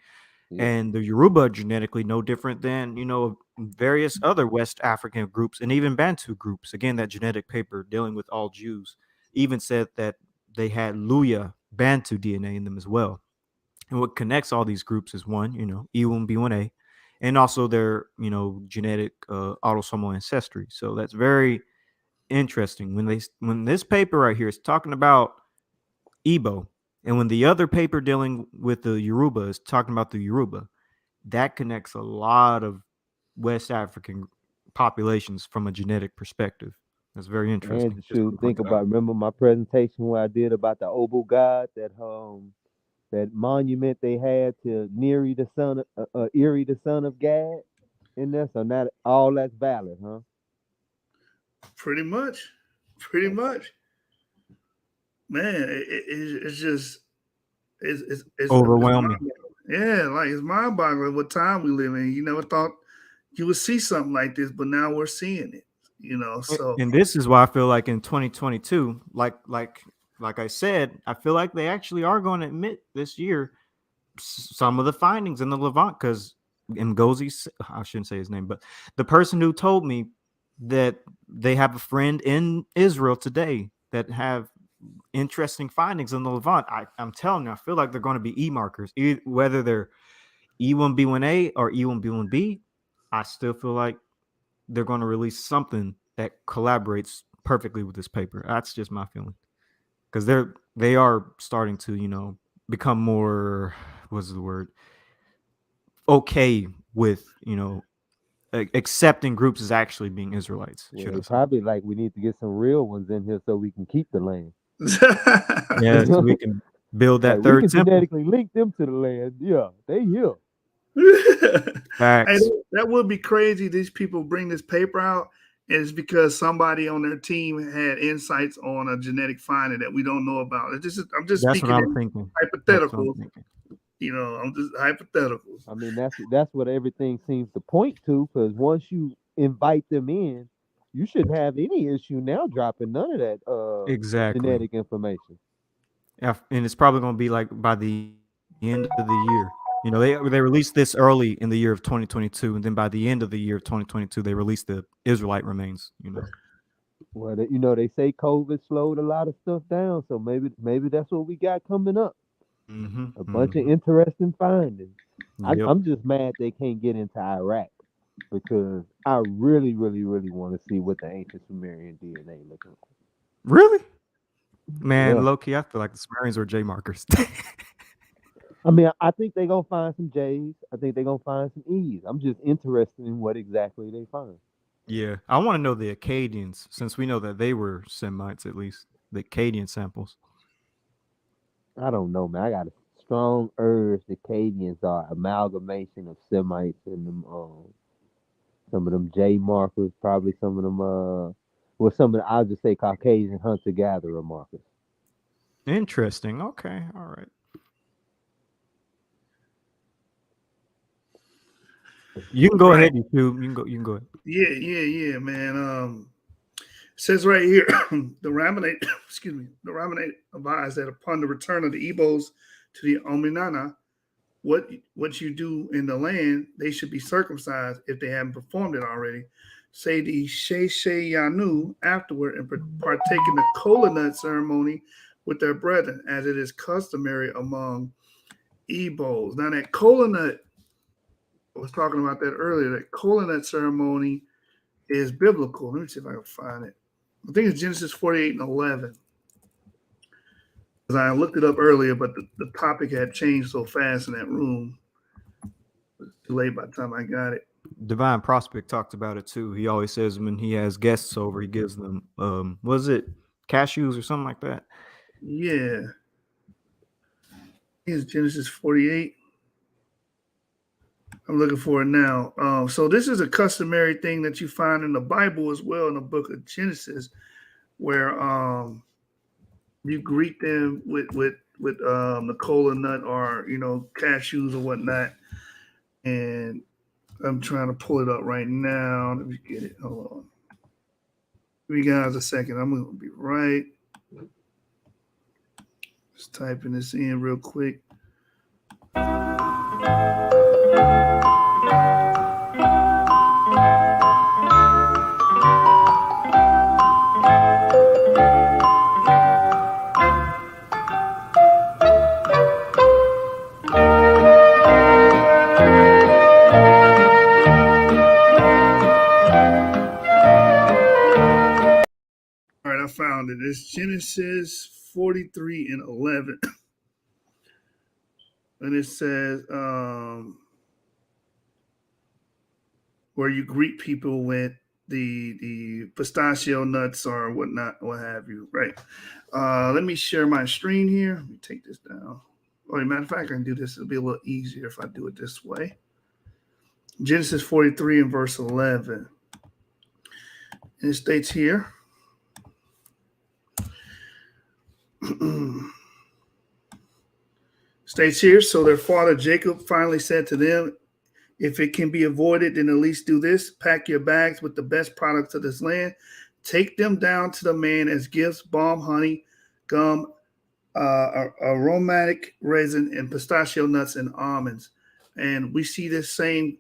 Yeah. And the Yoruba genetically no different than, various other West African groups and even Bantu groups. Again, that genetic paper dealing with all Jews even said that they had Luya Bantu DNA in them as well. And what connects all these groups is one, E1B1A, and also their, genetic autosomal ancestry. So that's very interesting. When this paper right here is talking about Igbo, and when the other paper dealing with the Yoruba is talking about the Yoruba, that connects a lot of West African populations from a genetic perspective. That's very interesting. And shoot, remember my presentation where I did about the Obu God, that monument they had to Neri the son of Eri the son of Gad in there. So not all that's valid, huh? Pretty much. Man, it's just it's overwhelming. It's mind-boggling what time we live in. You never thought you would see something like this, but now we're seeing it. So and this is why I feel like in 2022, like I said, I feel like they actually are going to admit this year some of the findings in the Levant, because Ngozi, I shouldn't say his name, but the person who told me that they have a friend in Israel today that have interesting findings in the Levant. I'm telling you, I feel like they're going to be E markers, whether they're E1B1A or E1B1B. I still feel like they're going to release something that collaborates perfectly with this paper. That's just my feeling, because they are starting to become more, what's the word, okay with accepting groups as actually being Israelites. Well, they probably like, we need to get some real ones in here so we can keep the land. Yeah, so we can build that third we can temple. genetically link them to the land. Yeah, they here. Hey, that would be crazy. These people bring this paper out, and it's because somebody on their team had insights on a genetic finding that we don't know about. I'm just That's speaking what I'm thinking. hypotheticals. I'm just hypotheticals. I mean, that's what everything seems to point to, because once you invite them in, you shouldn't have any issue now dropping none of that Exactly. genetic information. Yeah, and it's probably going to be like by the end of the year. They released this early in the year of 2022, and then by the end of the year of 2022, they released the Israelite remains. Well, they say COVID slowed a lot of stuff down, so maybe that's what we got coming up. A bunch of interesting findings. Yep. I'm just mad they can't get into Iraq, because I really, really, really want to see what the ancient Sumerian DNA looking like. Really? Man, Yeah. low key, I feel like the Sumerians were J markers. I mean, I think they're going to find some J's. I think they're going to find some E's. I'm just interested in what exactly they find. Yeah, I want to know the Akkadians, since we know that they were Semites, at least the Akkadian samples. I don't know, man. I got a strong urge the Akkadians are amalgamation of Semites and them, some of them J markers, probably some of them, I'll just say Caucasian hunter-gatherer markers. Interesting. Okay, all right. You can go ahead, YouTube. You can go ahead. Yeah, man. It says right here, the Rabbinate advised that upon the return of the Igbos to the Ominana, what you do in the land, they should be circumcised if they haven't performed it already. Say the YASHAR-YA'OH afterward and partake in the kola nut ceremony with their brethren, as it is customary among Igbos. Now that kola nut, I was talking about that earlier. That kola nut ceremony is biblical. Let me see if I can find it. I think it's Genesis 48 and 11. Because I looked it up earlier, but the topic had changed so fast in that room. It was too late by the time I got it. Divine Prospect talked about it too. He always says when he has guests over, he gives them, was it cashews or something like that? Yeah. Here's Genesis 48. I'm looking for it now. So this is a customary thing that you find in the Bible as well, in the book of Genesis, where you greet them with the kola nut or cashews or whatnot. And I'm trying to pull it up right now. Let me get it. Hold on. Give you guys a second. I'm gonna be right. Just typing this in real quick. found it. It's Genesis 43 and 11. And it says, where you greet people with the pistachio nuts or whatnot, what have you, right? Let me share my screen here. Let me take this down. Oh, as a matter of fact, I can do this. It'll be a little easier if I do it this way. Genesis 43 and verse 11. And it states here, so their father Jacob finally said to them, if it can be avoided, then at least do this. Pack your bags with the best products of this land. Take them down to the man as gifts, balm, honey, gum, aromatic resin, and pistachio nuts and almonds. And we see this same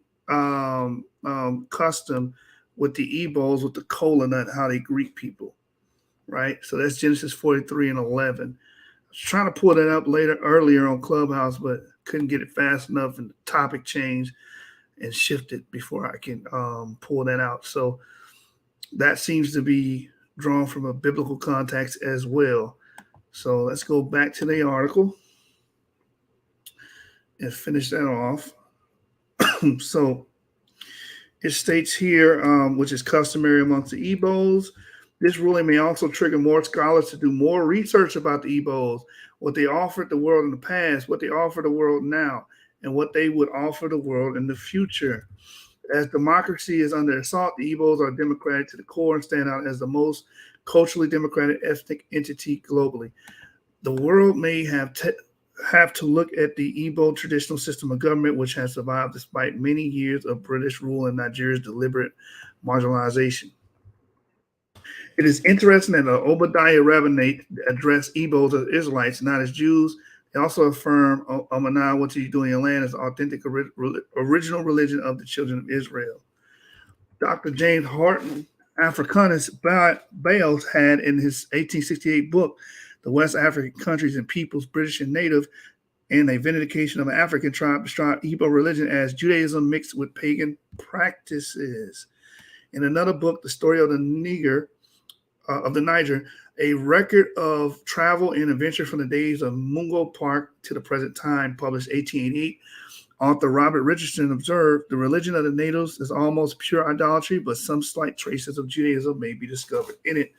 custom with the Ebos, with the cola nut, how they greet people, right? So that's Genesis 43 and 11. I was trying to pull that up earlier on Clubhouse, but couldn't get it fast enough, and the topic changed and shifted before I can pull that out. So that seems to be drawn from a biblical context as well. So let's go back to the article and finish that off. So it states here, which is customary amongst the Ebos, this ruling may also trigger more scholars to do more research about the Ebos, what they offered the world in the past, what they offer the world now, and what they would offer the world in the future. As democracy is under assault, the Ebos are democratic to the core and stand out as the most culturally democratic ethnic entity globally. The world may have to look at the Igbo traditional system of government, which has survived despite many years of British rule and Nigeria's deliberate marginalization. It is interesting that Obadiah Rabbinate addressed Igbos as Israelites, not as Jews. They also affirm Amanah, what you do in your land, is authentic original religion of the children of Israel. Dr. James Horton, Africanus Bales, had in his 1868 book, The West African Countries and Peoples, British and Native, and a vindication of an African tribe, described Igbo religion as Judaism mixed with pagan practices. In another book, The Story of the Niger, a record of travel and adventure from the days of Mungo Park to the present time, published 1888, author Robert Richardson observed, the religion of the natives is almost pure idolatry, but some slight traces of Judaism may be discovered in it,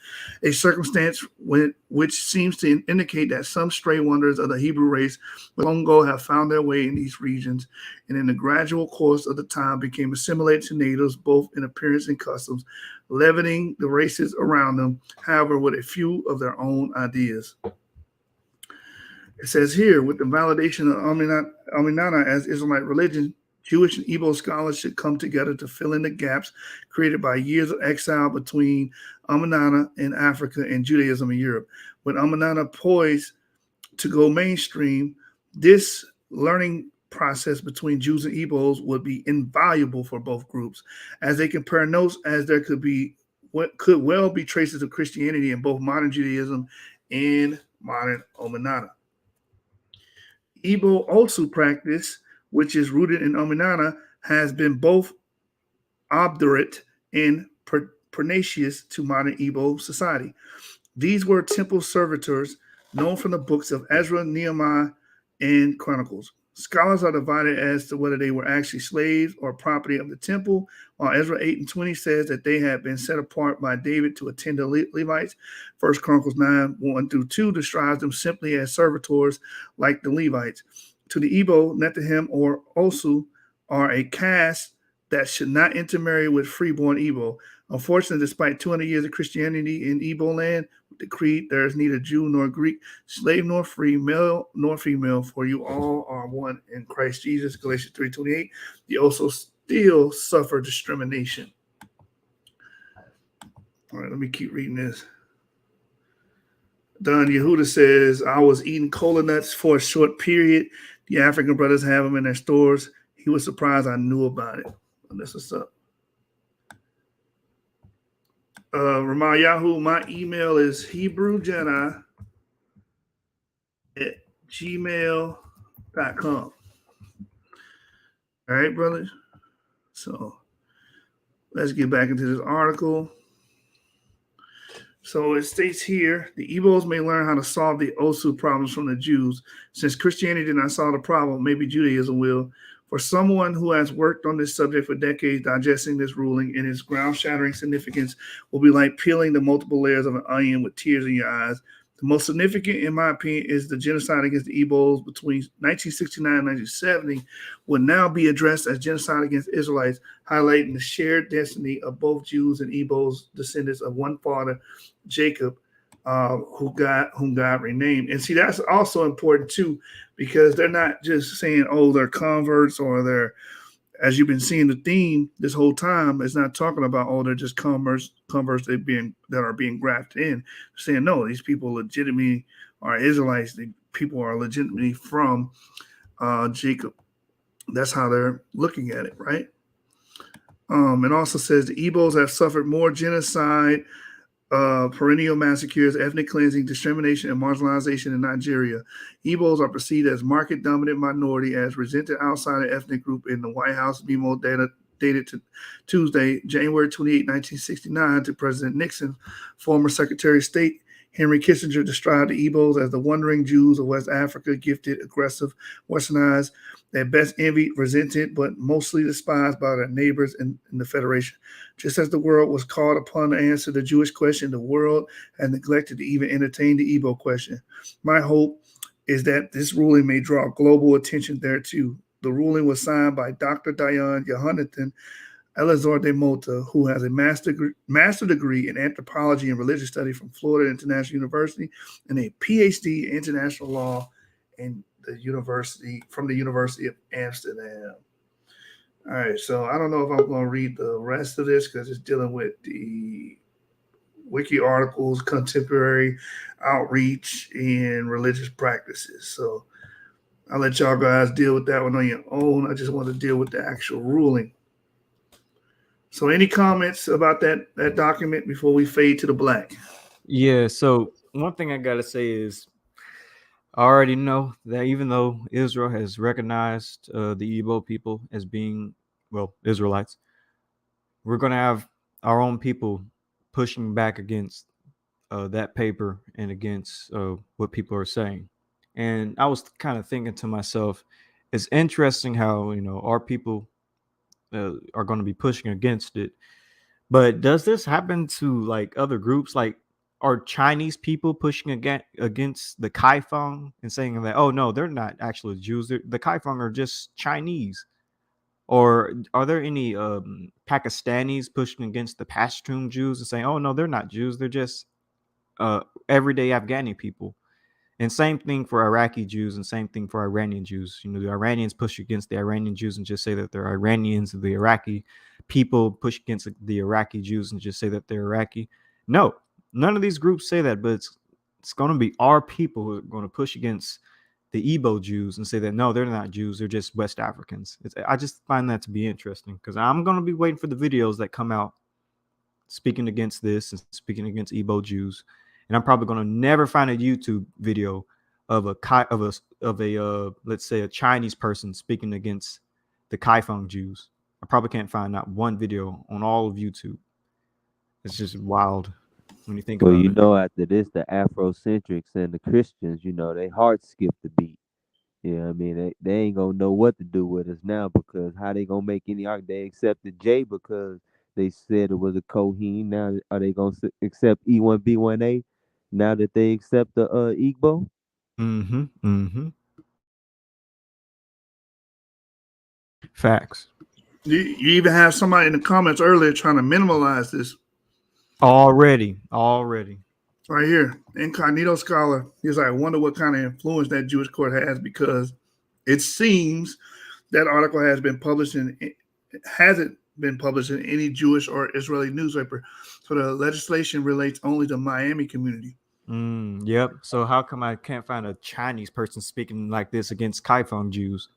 a circumstance which seems to indicate that some stray wanderers of the Hebrew race long ago have found their way in these regions, and in the gradual course of the time became assimilated to natives, both in appearance and customs, leavening the races around them, however, with a few of their own ideas. It says here, with the validation of Aminana as Israelite religion, Jewish and Igbo scholars should come together to fill in the gaps created by years of exile between Aminana in Africa and Judaism in Europe. With Aminana poised to go mainstream, this learning process between Jews and Igbos would be invaluable for both groups, as they compare notes, as there could well be traces of Christianity in both modern Judaism and modern Aminana. Igbo Osu practice, which is rooted in Ominana, has been both obdurate and pernicious to modern Igbo society. These were temple servitors known from the books of Ezra, Nehemiah, and Chronicles. Scholars are divided as to whether they were actually slaves or property of the temple, while Ezra 8 and 20 says that they had been set apart by David to attend the Levites. 1 Chronicles 9, 1 through 2 describes them simply as servitors like the Levites. To the Igbo, Netahim or Osu are a caste that should not intermarry with freeborn Igbo. Unfortunately, despite 200 years of Christianity in Igbo land, with the creed, there is neither Jew nor Greek, slave nor free, male nor female, for you all are one in Christ Jesus. Galatians 3:28. They also still suffer discrimination. All right, let me keep reading this. Don Yehuda says, I was eating cola nuts for a short period. The African brothers have them in their stores. He was surprised I knew about it. And that's what's up. Ramal Yahoo, my email is hebrewjedi@gmail.com. All right, brothers. So let's get back into this article. So it states here, the Igbos may learn how to solve the Osu problems from the Jews. Since Christianity did not solve the problem, maybe Judaism will. For someone who has worked on this subject for decades, digesting this ruling and its ground-shattering significance will be like peeling the multiple layers of an onion with tears in your eyes. The most significant, in my opinion, is the genocide against the Igbos between 1969 and 1970 will now be addressed as genocide against Israelites, highlighting the shared destiny of both Jews and Igbos, descendants of one father, Jacob, whom God renamed. And see, that's also important too, because they're not just saying, oh, they're converts or they're, as you've been seeing the theme this whole time, it's not talking about, oh, they're just converts that are being grafted in. They're saying, no, these people legitimately are Israelites. The people are legitimately from Jacob. That's how they're looking at it, right? It also says the Igbos have suffered more genocide, perennial massacres, ethnic cleansing, discrimination, and marginalization in Nigeria. Igbos are perceived as market-dominant minority, as resented outsider ethnic group in the White House memo dated to Tuesday, January 28, 1969, to President Nixon. Former Secretary of State Henry Kissinger described the Igbos as the wandering Jews of West Africa, gifted, aggressive, westernized, at best envied, resented, but mostly despised by their neighbors in the Federation. Just as the world was called upon to answer the Jewish question, the world had neglected to even entertain the Igbo question. My hope is that this ruling may draw global attention thereto. The ruling was signed by Dr. Dayan Yohanathan Elazar de Mota, who has a master degree in anthropology and religious study from Florida International University and a PhD in international law from the University of Amsterdam. All right, so I don't know if I'm going to read the rest of this because it's dealing with the wiki articles, contemporary outreach, and religious practices. So I'll let y'all guys deal with that one on your own. I just want to deal with the actual ruling. So any comments about that document before we fade to the black? Yeah, so one thing I got to say is I already know that even though Israel has recognized the Igbo people as being, well, Israelites, we're going to have our own people pushing back against that paper and against what people are saying. And I was kind of thinking to myself, it's interesting how, our people are going to be pushing against it. But does this happen to like other groups? Like, are Chinese people pushing against the Kaifeng and saying that, oh no, they're not actually Jews. The Kaifeng are just Chinese. Or are there any Pakistanis pushing against the Pashtun Jews and saying, oh no, they're not Jews. They're just everyday Afghani people. And same thing for Iraqi Jews and same thing for Iranian Jews. The Iranians push against the Iranian Jews and just say that they're Iranians. The Iraqi people push against the Iraqi Jews and just say that they're Iraqi. No, none of these groups say that, but it's going to be our people who are going to push against the Igbo Jews and say that, no, they're not Jews. They're just West Africans. I just find that to be interesting because I'm going to be waiting for the videos that come out speaking against this and speaking against Igbo Jews. And I'm probably going to never find a YouTube video of a let's say a Chinese person speaking against the Kaifeng Jews. I probably can't find not one video on all of YouTube. It's just wild when you think about it. After this, the Afrocentrics and the Christians, they hearts skip the beat. Yeah, I mean, they ain't gonna know what to do with us now because how they gonna make any argument? They accepted J because they said it was a Kohen. Now are they gonna accept E1B1A now that they accept the Igbo? Facts. You even have somebody in the comments earlier trying to minimalize this. Already. Right here, Incognito Scholar. He's like, I wonder what kind of influence that Jewish court has because it seems that article hasn't been published in any Jewish or Israeli newspaper. So the legislation relates only to Miami community. Yep. So how come I can't find a Chinese person speaking like this against Kaifeng Jews?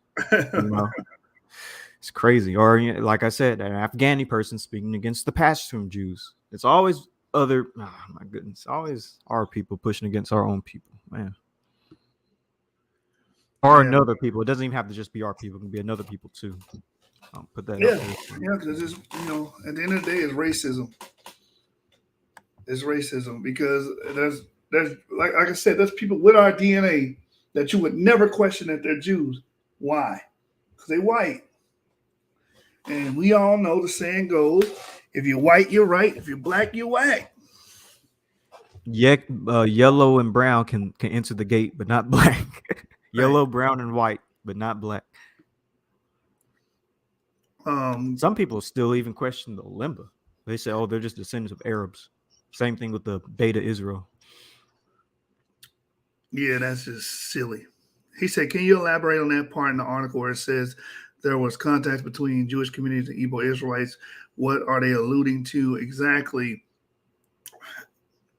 It's crazy. Or like I said, an Afghani person speaking against the Pashtun Jews. It's always other. Oh my goodness! Always our people pushing against our own people, man. Or another people. It doesn't even have to just be our people. It can be another people too. I'll put that. Yeah, because it's at the end of the day, it's racism. It's racism because there's like I said, there's people with our DNA that you would never question that they're Jews. Why? Because they white. And we all know the saying goes, if you're white, you're right. If you're black, you're whack. Yeah, yellow and brown can enter the gate, but not black. Yellow, brown, and white, but not black. Some people still even question the Limba. They say, "Oh, they're just descendants of Arabs." Same thing with the Beta Israel. Yeah, that's just silly. He said, "Can you elaborate on that part in the article where it says there was contact between Jewish communities and Igbo Israelites? What are they alluding to exactly?"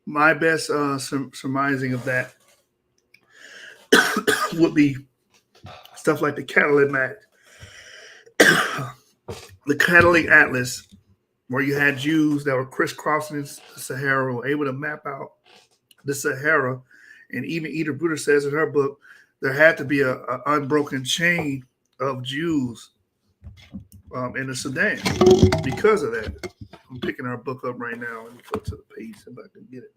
My best surmising of that would be stuff like the the Catalan Atlas, where you had Jews that were crisscrossing the Sahara, were able to map out the Sahara, and even Edith Bruder says in her book there had to be a unbroken chain of Jews in the Sudan because of that. I'm picking our book up right now. Let me go to the page if I can get it.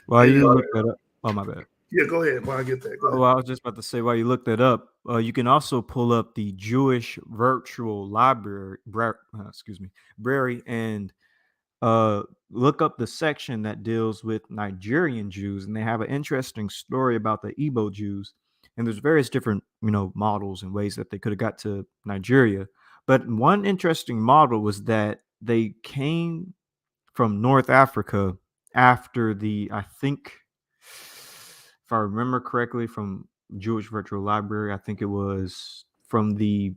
Well, you look that up. Oh, my bad. Yeah, go ahead. While I get that. Go ahead. Well, I was just about to say, while you look that up, you can also pull up the Jewish Virtual Library, and look up the section that deals with Nigerian Jews, and they have an interesting story about the Igbo Jews. And there's various different, models and ways that they could have got to Nigeria. But one interesting model was that they came from North Africa after I think, if I remember correctly, from Jewish Virtual Library, I think it was from the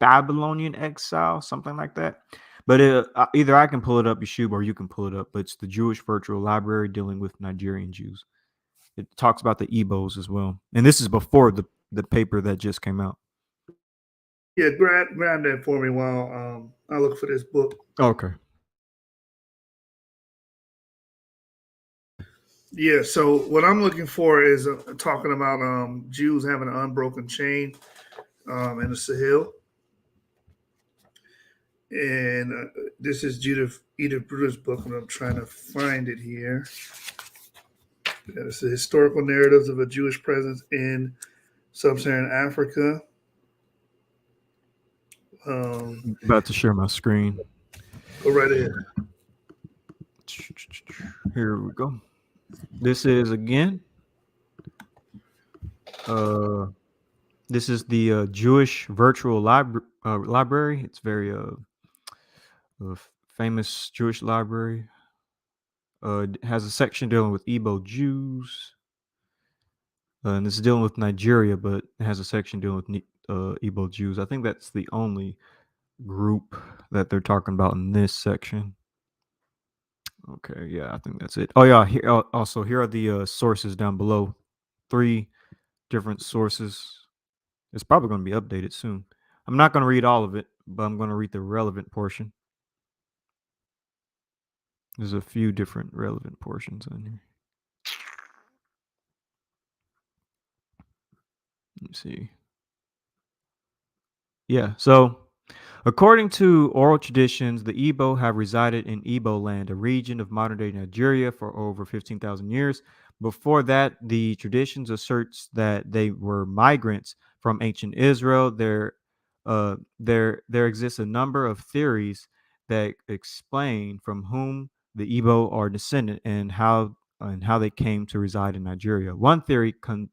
Babylonian exile, something like that. But either I can pull it up, Yeshub, or you can pull it up. But it's the Jewish Virtual Library dealing with Nigerian Jews. It talks about the Igbos as well. And this is before the paper that just came out. Yeah, grab that for me while I look for this book. Okay. Yeah, so what I'm looking for is talking about Jews having an unbroken chain in the Sahel. And this is Edith Bruder's book, and I'm trying to find it here. It's the historical narratives of a Jewish presence in sub-Saharan Africa. About to share my screen. Go right ahead. Here we go. This is again. This is the Jewish Virtual Library. It's very famous Jewish library. It has a section dealing with Igbo Jews. And this is dealing with Nigeria, but it has a section dealing with Igbo Jews. I think that's the only group that they're talking about in this section. Okay, yeah, I think that's it. Oh yeah, here are the sources down below. 3 different sources. It's probably going to be updated soon. I'm not going to read all of it, but I'm going to read the relevant portion. There's a few different relevant portions in here. Let me see. Yeah, so according to oral traditions, the Igbo have resided in Igbo land, a region of modern-day Nigeria, for over 15,000 years. Before that, the traditions asserts that they were migrants from ancient Israel. There exists a number of theories that explain from whom the Igbo are descended and how they came to reside in Nigeria. One theory contends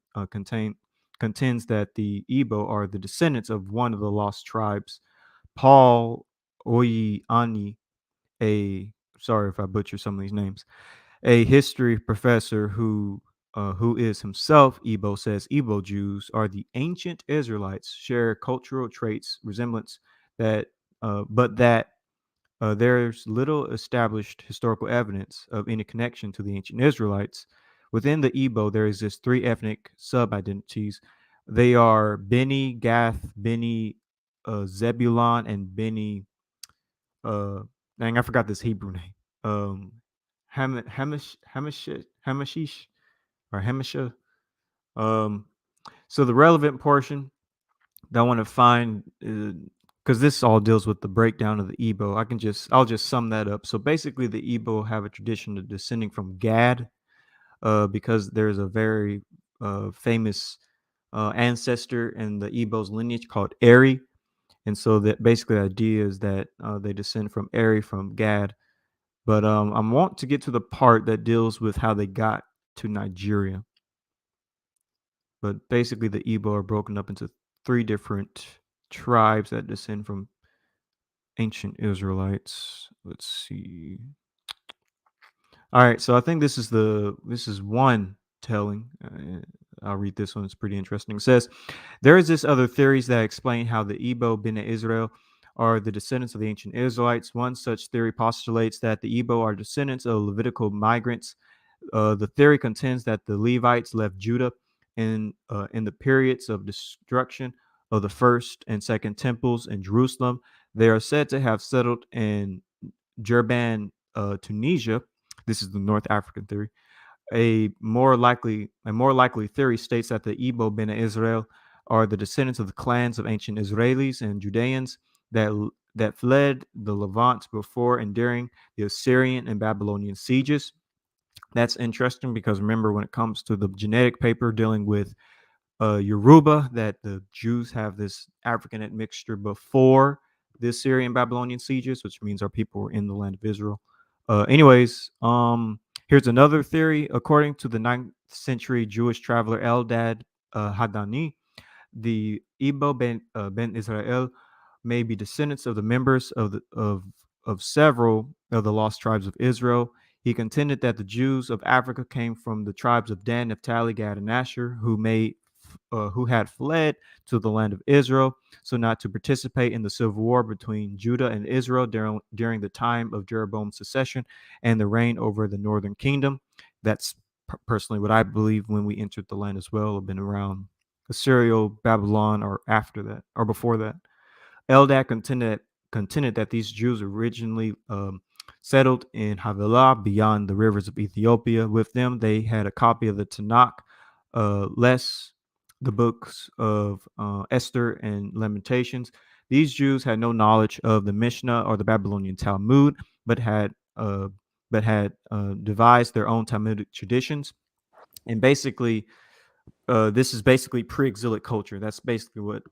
that the Igbo are the descendants of one of the lost tribes, Paul Oyani, sorry if I butcher some of these names, a history professor who is himself Igbo, says Igbo Jews are the ancient Israelites, share cultural traits, resemblance but that there's little established historical evidence of any connection to the ancient Israelites. Within the Igbo, there exist 3 ethnic sub-identities. They are Beni, Gath, Beni, Zebulon, and Beni. Dang, I forgot this Hebrew name. Hamashish or Hamisha. So the relevant portion that I want to find because this all deals with the breakdown of the Igbo. I'll just sum that up. So basically, the Igbo have a tradition of descending from Gad, because there's a very famous ancestor in the Igbo's lineage called Eri, and so that basically the idea is that they descend from Eri from Gad. But I want to get to the part that deals with how they got to Nigeria. But basically, the Igbo are broken up into 3 different tribes that descend from ancient Israelites. Let's see. All right, so I think this is one telling. I'll read this one. It's pretty interesting. It says, there is this other theories that explain how the Igbo Bene Israel are the descendants of the ancient Israelites. One such theory postulates that the Igbo are descendants of Levitical migrants. The theory contends that the Levites left Judah in the periods of destruction of the first and second temples in Jerusalem. They are said to have settled in Jerban, Tunisia. This is the North African theory. A more likely theory states that the Igbo Bene Israel are the descendants of the clans of ancient Israelis and Judeans that fled the Levant before and during the Assyrian and Babylonian sieges. That's interesting because remember, when it comes to the genetic paper dealing with Yoruba, that the Jews have this African admixture before the Assyrian Babylonian sieges, which means our people were in the land of Israel. Anyways, here's another theory. According to the 9th century Jewish traveler Eldad Hadani, the Igbo ben Israel may be descendants of the members of several of the lost tribes of Israel. He contended that the Jews of Africa came from the tribes of Dan, Naphtali, Gad, and Asher, who had fled to the land of Israel, so not to participate in the civil war between Judah and Israel during the time of Jeroboam's secession and the reign over the northern kingdom. That's personally what I believe when we entered the land as well. Have been around Assyria, Babylon, or after that, or before that. Eldad contended that these Jews originally settled in Havilah beyond the rivers of Ethiopia. With them, they had a copy of the Tanakh, less the books of Esther and Lamentations. These Jews had no knowledge of the Mishnah or the Babylonian Talmud, but had devised their own Talmudic traditions. And basically, this is basically pre-exilic culture. That's basically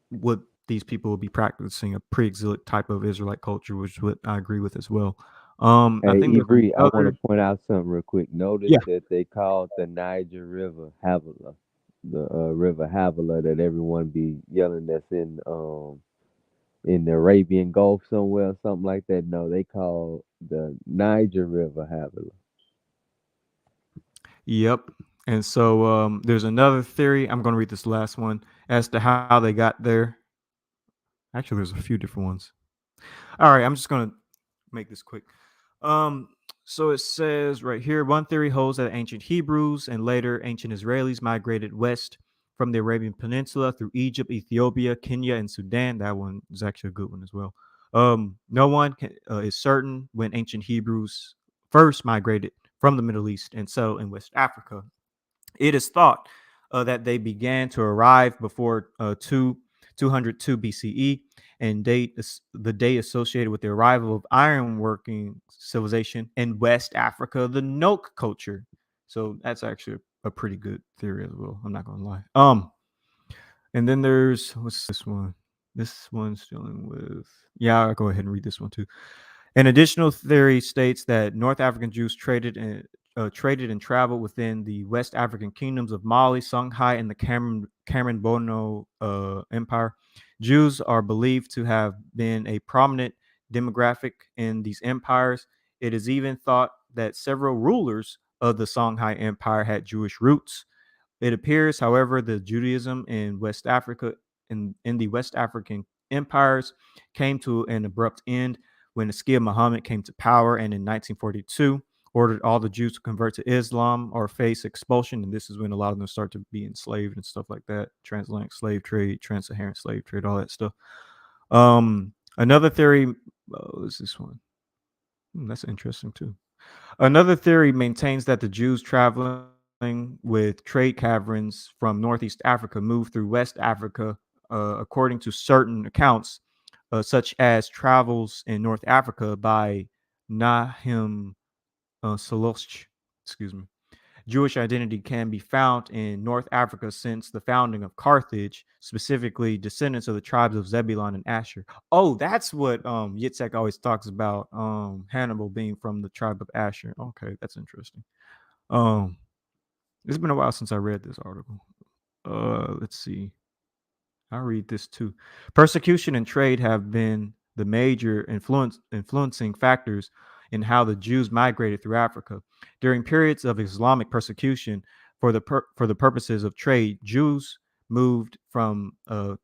what these people will be practicing, a pre-exilic type of Israelite culture, which is what I agree with as well. I Hey, think there's Ivory, I want another. to point out something real quick. Notice Yeah. that they called the Niger River Havilah, the river Havilah that everyone be yelling that's in the Arabian Gulf somewhere, or something like that. No, they call the Niger River Havilah. Yep. And so there's another theory. I'm going to read this last one as to how they got there. Actually, there's a few different ones. All right, I'm just going to make this quick. So it says right here, one theory holds that ancient Hebrews and later ancient Israelis migrated west from the Arabian Peninsula through Egypt, Ethiopia, Kenya, and Sudan. That one is actually a good one as well. No one is certain when ancient Hebrews first migrated from the Middle East and settled in West Africa. It is thought that they began to arrive before 202 BCE, and the date associated with the arrival of ironworking civilization in West Africa, the Noak culture. So that's actually a pretty good theory as well. I'm not gonna lie. And then there's what's this one? This one's dealing with, yeah, I'll go ahead and read this one too. An additional theory states that North African Jews traded and traveled within the West African kingdoms of Mali, Songhai, and the Cameron Bono Empire. Jews are believed to have been a prominent demographic in these empires. It is even thought that several rulers of the Songhai Empire had Jewish roots. It appears, however, that Judaism in West Africa in the West African empires came to an abrupt end when Askia Muhammad came to power and in 1942 ordered all the Jews to convert to Islam or face expulsion. And this is when a lot of them start to be enslaved and stuff like that. Transatlantic slave trade, trans-Saharan slave trade, all that stuff. Another theory, is this one? That's interesting too. Another theory maintains that the Jews traveling with trade caravans from Northeast Africa moved through West Africa. According to certain accounts, such as Travels in North Africa by Nahum Solosh. Excuse me. Jewish identity can be found in North Africa since the founding of Carthage, specifically descendants of the tribes of Zebulun and Asher. Oh, that's what Yitzhak always talks about, Hannibal being from the tribe of Asher. Okay, that's interesting. It's been a while since I read this article. Let's see. I'll read this too. Persecution and trade have been the major influencing factors in how the Jews migrated through Africa. During periods of Islamic persecution for the purposes of trade, Jews moved from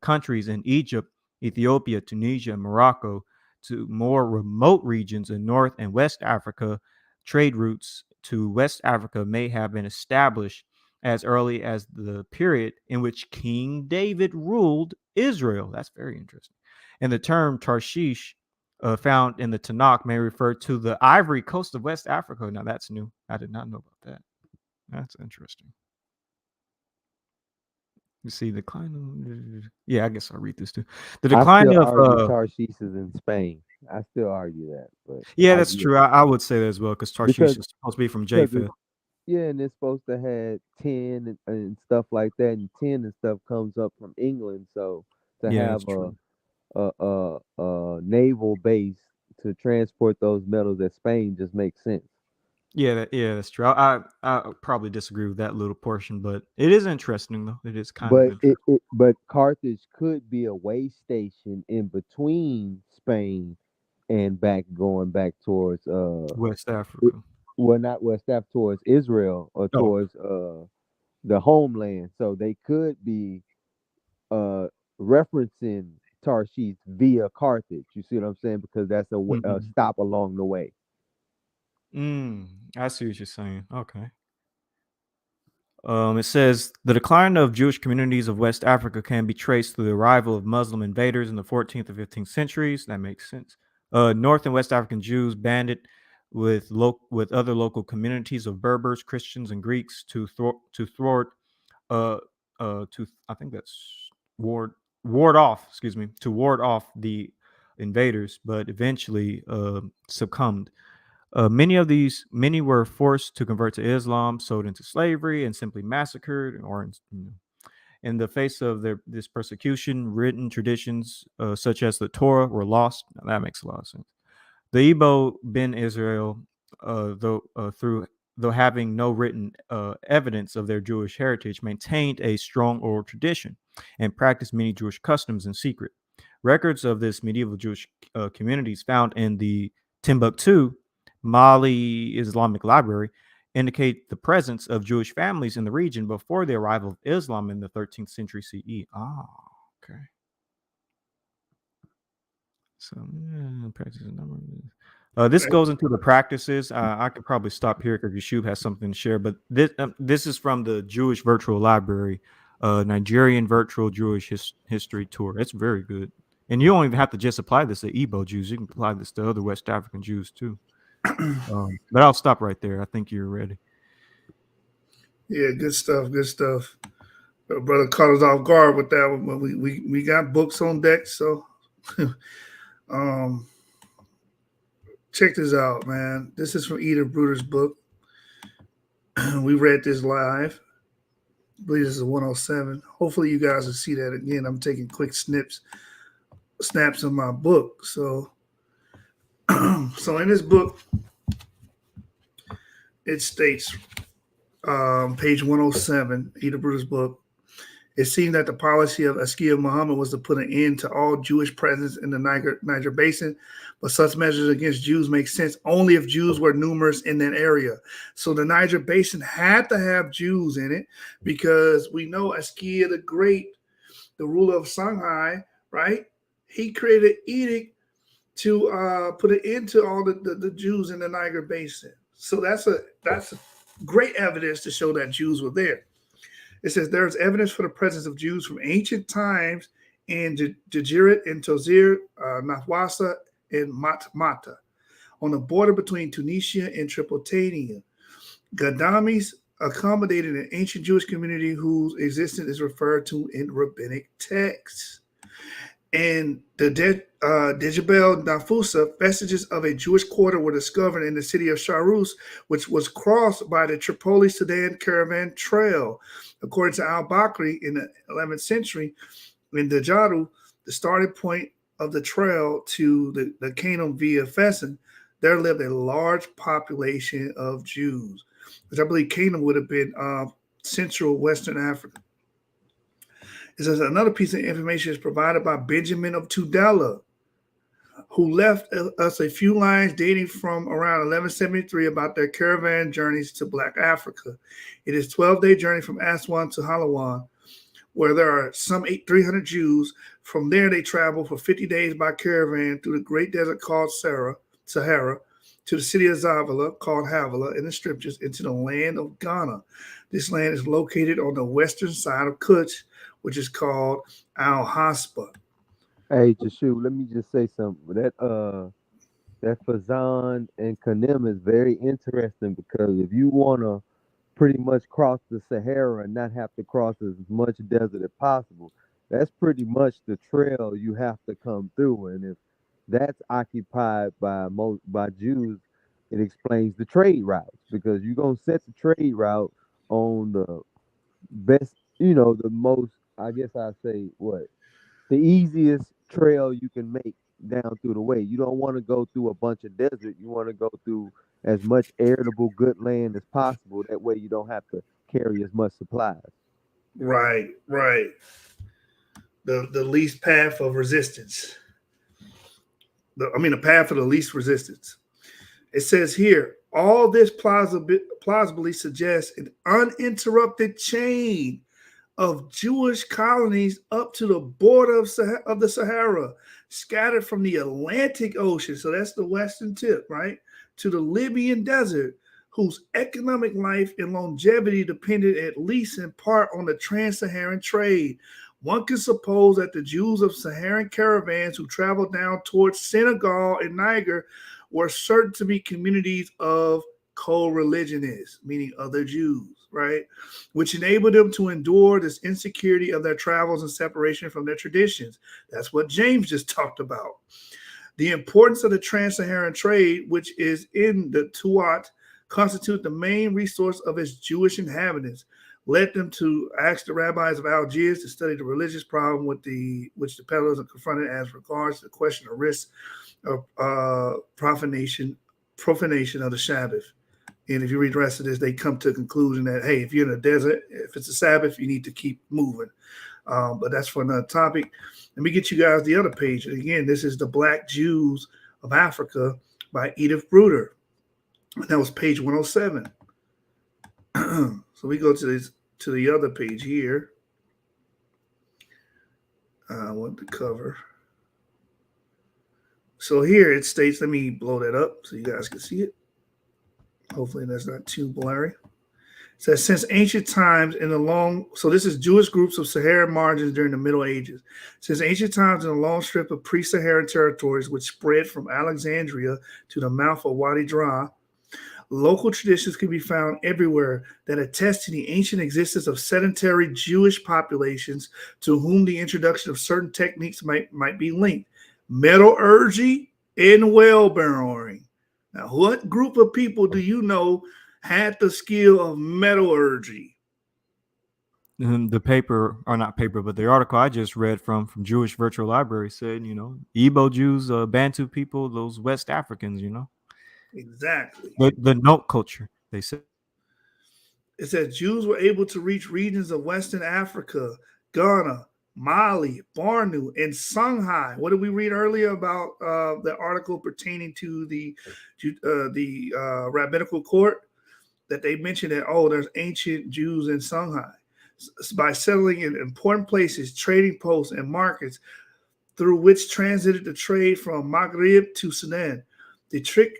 countries in Egypt, Ethiopia, Tunisia, and Morocco to more remote regions in North and West Africa. Trade routes to West Africa may have been established as early as the period in which King David ruled Israel. That's very interesting. And the term Tarshish, found in the Tanakh, may refer to the Ivory Coast of West Africa. Now, that's new. I did not know about that. That's interesting. You see, decline. Yeah, I guess I'll read this too. The I decline still of. argue Tarshish is in Spain. I still argue that, but Yeah, I that's yield. true. I would say that as well, because Tarshish because is supposed to be from because Japheth. yeah, and it's supposed to have tin and stuff like that, and tin and stuff comes up from England. So to Yeah, have that's true. a naval base to transport those metals at Spain just makes sense. Yeah, that's true. I probably disagree with that little portion, but it is interesting though. It is kind of interesting. But Carthage could be a way station in between Spain and going back towards West Africa. well, not West Africa, towards Israel or Oh, towards the homeland. So they could be referencing Tarshish via Carthage. You see what I'm saying? Because that's a stop along the way. I see what you're saying. Okay. It says the decline of Jewish communities of West Africa can be traced to the arrival of Muslim invaders in the 14th and 15th centuries. That makes sense. North and West African Jews banded with other local communities of Berbers, Christians, and Greeks to thwart I think that's ward off. Excuse me, to ward off the invaders, but eventually succumbed. Many were forced to convert to Islam, sold into slavery, and simply massacred. Or in the face of this persecution, written traditions such as the Torah were lost. Now, that makes a lot of sense. The Igbo Ben Israel, though having no written evidence of their Jewish heritage, maintained a strong oral tradition and practiced many Jewish customs in secret. Records of this medieval Jewish communities found in the Timbuktu Mali Islamic Library indicate the presence of Jewish families in the region before the arrival of Islam in the 13th century CE. Ah, okay. So, practice a number of this goes into the practices. I could probably stop here because Yeshub has something to share, but this is from the Jewish Virtual Library, Nigerian Virtual Jewish History Tour. It's very good. And you don't even have to just apply this to Igbo Jews. You can apply this to other West African Jews too. But I'll stop right there. I think you're ready. Yeah, good stuff. Good stuff. Brother caught us off guard with that one, but we got books on deck. So, check this out, man. This is from Edith Bruder's book. We read this live. I believe this is 107. Hopefully, you guys will see that again. I'm taking quick snaps of my book. So, so in this book, it states, page 107, Edith Bruder's book. It seemed that the policy of Askia Muhammad was to put an end to all Jewish presence in the Niger Basin, but such measures against Jews make sense only if Jews were numerous in that area. So the Niger Basin had to have Jews in it because we know Askia the Great, the ruler of Shanghai, right? He created an edict to put an end to all the Jews in the Niger Basin. So that's a great evidence to show that Jews were there. It says there is evidence for the presence of Jews from ancient times in Jajirat and Tozir, Nahwasa, and Matmata, on the border between Tunisia and Tripolitania. Gadamis accommodated an ancient Jewish community whose existence is referred to in rabbinic texts. In the Djebel Nafusa, vestiges of a Jewish quarter were discovered in the city of Sharus, which was crossed by the Tripoli-Sudan Caravan Trail. According to al-Bakri, in the 11th century, in Dajjadu, the starting point of the trail to the kingdom via Fessen, there lived a large population of Jews, which I believe kingdom would have been Central Western Africa. It says another piece of information is provided by Benjamin of Tudela, who left us a few lines dating from around 1173 about their caravan journeys to Black Africa. It is a 12-day journey from Aswan to Halawan, where there are some 300 Jews. From there, they travel for 50 days by caravan through the great desert called Sahara, to the city of Zavala, called Havilah in the scriptures, into the land of Ghana. This land is located on the western side of Kush, which is called Al-Haspa. Hey, Jashu, let me just say something. That Fazan and Kanem is very interesting because if you want to pretty much cross the Sahara and not have to cross as much desert as possible, that's pretty much the trail you have to come through. And if that's occupied by Jews, it explains the trade routes, because you're gonna set the trade route on the best, the most, I guess I say the easiest trail you can make down through the way. You don't want to go through a bunch of desert. You want to go through as much arable good land as possible. That way you don't have to carry as much supplies. Right. The least path of resistance. The path of the least resistance. It says here, all this plausibly suggests an uninterrupted chain of Jewish colonies up to the border of the Sahara, scattered from the Atlantic Ocean, so that's the western tip, right, to the Libyan desert, whose economic life and longevity depended at least in part on the trans-Saharan trade. One can suppose that the Jews of Saharan caravans who traveled down towards Senegal and Niger were certain to be communities of co-religionists, meaning other Jews, right? Which enabled them to endure this insecurity of their travels and separation from their traditions. That's what James just talked about. The importance of the trans-Saharan trade, which is in the Tuat, constitute the main resource of its Jewish inhabitants, led them to ask the rabbis of Algiers to study the religious problem which the peddlers are confronted as regards the question of risk of profanation of the Sabbath. And if you read the rest of this, they come to a conclusion that, hey, if you're in a desert, if it's a Sabbath, you need to keep moving. But that's for another topic. Let me get you guys the other page. And again, this is The Black Jews of Africa by Edith Bruder. And that was page 107. So we go to the other page here. I want the cover. So here it states, let me blow that up so you guys can see it. Hopefully that's not too blurry. It says, since ancient times so this is Jewish groups of Saharan margins during the Middle Ages. Since ancient times in a long strip of pre-Saharan territories which spread from Alexandria to the mouth of Wadi Dra, local traditions can be found everywhere that attest to the ancient existence of sedentary Jewish populations to whom the introduction of certain techniques might be linked. Metallurgy and well barrowing. Now, what group of people do you know had the skill of metallurgy? The paper, or not paper, but the article I just read from Jewish Virtual Library said, Igbo Jews, Bantu people, those West Africans, Exactly. The note culture, they said. It says Jews were able to reach regions of Western Africa, Ghana, Mali, Bornu, and Songhai. What did we read earlier about the article pertaining to the rabbinical court? That they mentioned that, there's ancient Jews in Songhai. By settling in important places, trading posts, and markets through which transited the trade from Maghreb to Sudan. The Trik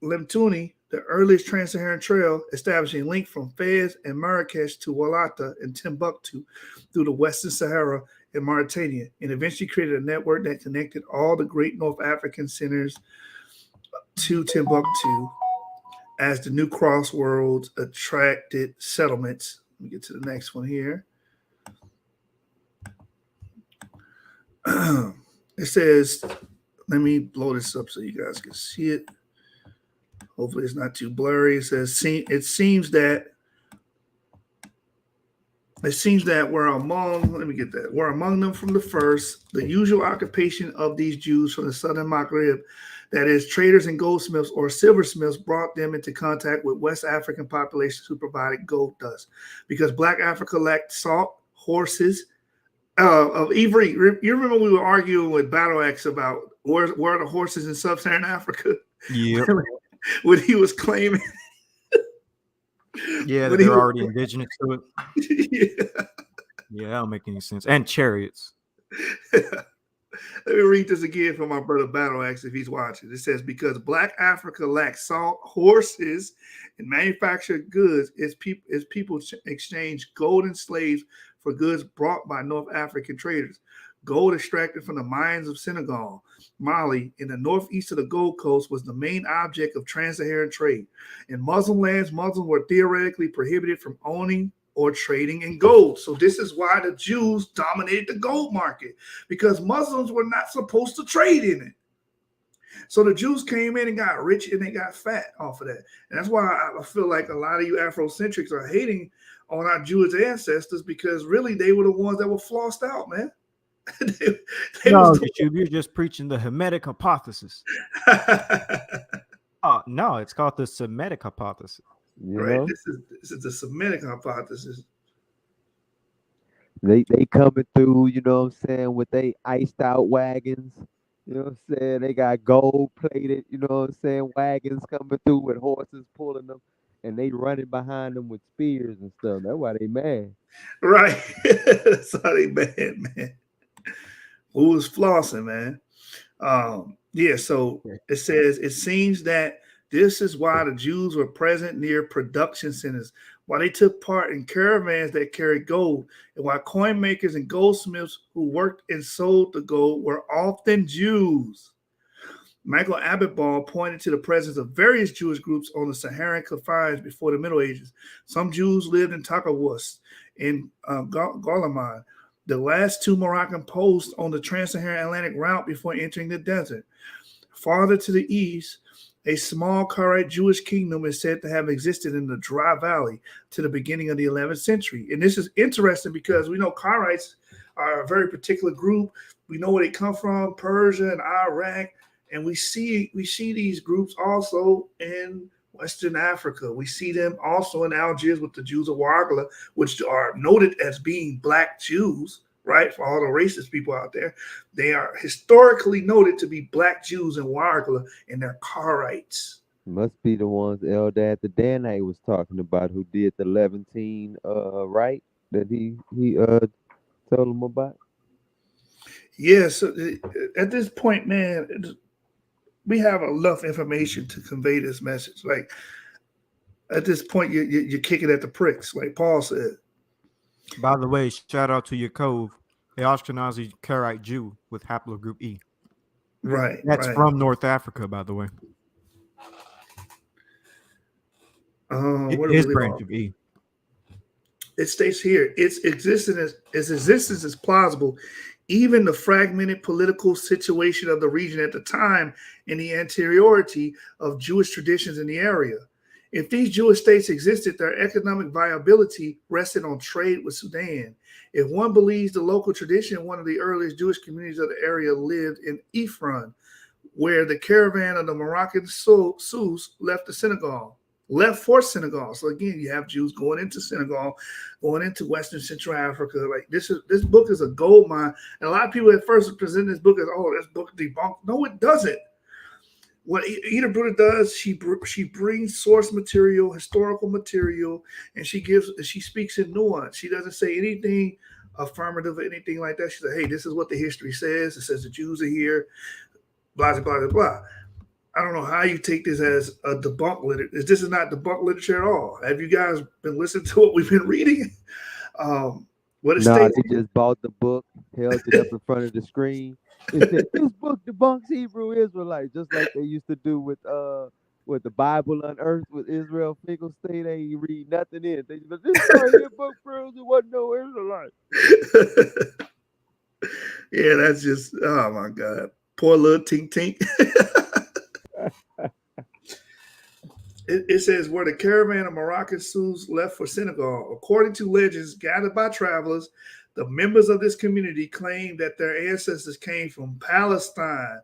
Lemtuni, the earliest trans-Saharan trail, establishing a link from Fez and Marrakesh to Walata and Timbuktu through the Western Sahara and Mauritania, and eventually created a network that connected all the great North African centers to Timbuktu as the new crossroads attracted settlements. Let me get to the next one here. It says, let me blow this up so you guys can see it. Hopefully it's not too blurry. It says, it seems that we're among, let me get that, we're among them from the first, the usual occupation of these Jews from the southern Maghreb, that is, traders and goldsmiths or silversmiths brought them into contact with West African populations who provided gold dust. Because Black Africa lacked salt, horses, of Ivory. You remember we were arguing with Battle Axe about where are the horses in sub-Saharan Africa? Yep. When he was claiming. Yeah, they're already indigenous to it. Yeah, that don't make any sense. And chariots. Let me read this again for my brother Battle Axe if he's watching. It says, because Black Africa lacks salt, horses, and manufactured goods, its people exchange gold and slaves for goods brought by North African traders. Gold extracted from the mines of Senegal, Mali, in the northeast of the Gold Coast was the main object of trans-Saharan trade. In Muslim lands, Muslims were theoretically prohibited from owning or trading in gold. So this is why the Jews dominated the gold market, because Muslims were not supposed to trade in it. So the Jews came in and got rich and they got fat off of that. And that's why I feel like a lot of you Afrocentrics are hating on our Jewish ancestors, because really they were the ones that were flossed out, man. You're just preaching the Hermetic hypothesis. No, it's called the Semitic hypothesis. Right. This is the Semitic hypothesis. They coming through, you know what I'm saying, with they iced out wagons. You know what I'm saying? They got gold plated, you know what I'm saying, wagons coming through with horses pulling them, and they running behind them with spears and stuff. That's why they mad. Right. That's why they mad, man. Who was flossing, man? Yeah, so it says, it seems that this is why the Jews were present near production centers, why they took part in caravans that carried gold, and why coin makers and goldsmiths who worked and sold the gold were often Jews. Michael Abitbol pointed to the presence of various Jewish groups on the Saharan confines before the Middle Ages. Some Jews lived in Takawus, in Golaman, the last two Moroccan posts on the Trans-Saharan Atlantic route before entering the desert. Farther to the east, a small Karaite Jewish kingdom is said to have existed in the Dry Valley to the beginning of the 11th century. And this is interesting because we know Karaites are a very particular group. We know where they come from, Persia and Iraq. And we see these groups also in Western Africa. We see them also in Algiers with the Jews of Ouargla, which are noted as being Black Jews, right? For all the racist people out there, they are historically noted to be Black Jews in Ouargla, and they're Karaites. Must be the ones Eldad the Danite was talking about, who did the Levantine right that he told him about. Yeah, so at this point, man, we have enough information to convey this message. Like at this point, you're kicking at the pricks, like Paul said. By the way, shout out to Yaakov, a Ashkenazi Karaite Jew with haplogroup E. Right. That's right. from North Africa, by the way. His branch of E. It states here, its existence is plausible, even the fragmented political situation of the region at the time and the anteriority of Jewish traditions in the area. If these Jewish states existed, their economic viability rested on trade with Sudan. If one believes the local tradition, one of the earliest Jewish communities of the area lived in Ephraim, where the caravan of the Moroccan Sus left for Senegal. So again, you have Jews going into Senegal, going into Western Central Africa. Like this book is a gold mine. And a lot of people at first present this book as, oh, this book debunked. No, it doesn't. What Ida Bruder does, she brings source material, historical material, and she speaks in nuance. She doesn't say anything affirmative or anything like that. She says, hey, this is what the history says. It says the Jews are here, blah, blah, blah, blah. I don't know how you take this as a debunk literature. This is not debunk literature at all. Have you guys been listening to what we've been reading? They just bought the book, held it up in front of the screen, and said, "This book debunks Hebrew Israelites," just like they used to do with the Bible Unearthed with Israel Finkelstein. They ain't read nothing in it. They just, this book proves it wasn't no Israelite. Yeah, that's just, oh my God. Poor little Tink Tink. It says, where the caravan of Moroccan Sioux left for Senegal. According to legends gathered by travelers, the members of this community claim that their ancestors came from Palestine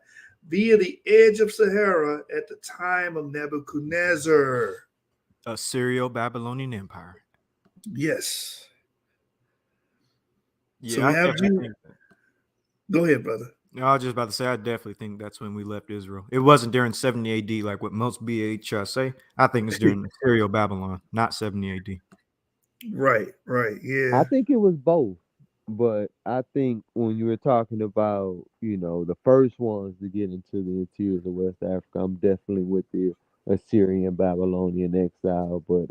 via the edge of Sahara at the time of Nebuchadnezzar. Assyrio-Babylonian Empire. Yes. Yeah, So we I have definitely you. think that. Go ahead, brother. No, I was just about to say, I definitely think that's when we left Israel. It wasn't during 70 AD like what most BH say. I think it's during Assyrio Babylon, not 70 AD. Right, yeah. I think it was both, but I think when you were talking about, the first ones to get into the interiors of West Africa, I'm definitely with the Assyrian Babylonian exile. But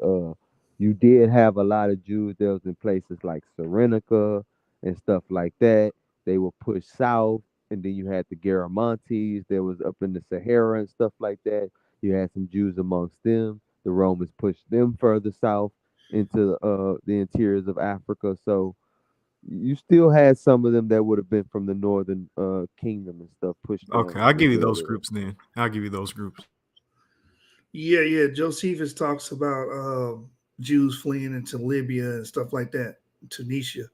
you did have a lot of Jews that was in places like Cyrenaica and stuff like that. They were pushed south, and then you had the Garamantes that was up in the Sahara and stuff like that. You had some Jews amongst them. The Romans pushed them further south into the interiors of Africa. So you still had some of them that would have been from the northern kingdom and stuff pushed down Okay, to I'll the give you those delta. groups then. I'll give you those groups. Yeah. Josephus talks about Jews fleeing into Libya and stuff like that, Tunisia.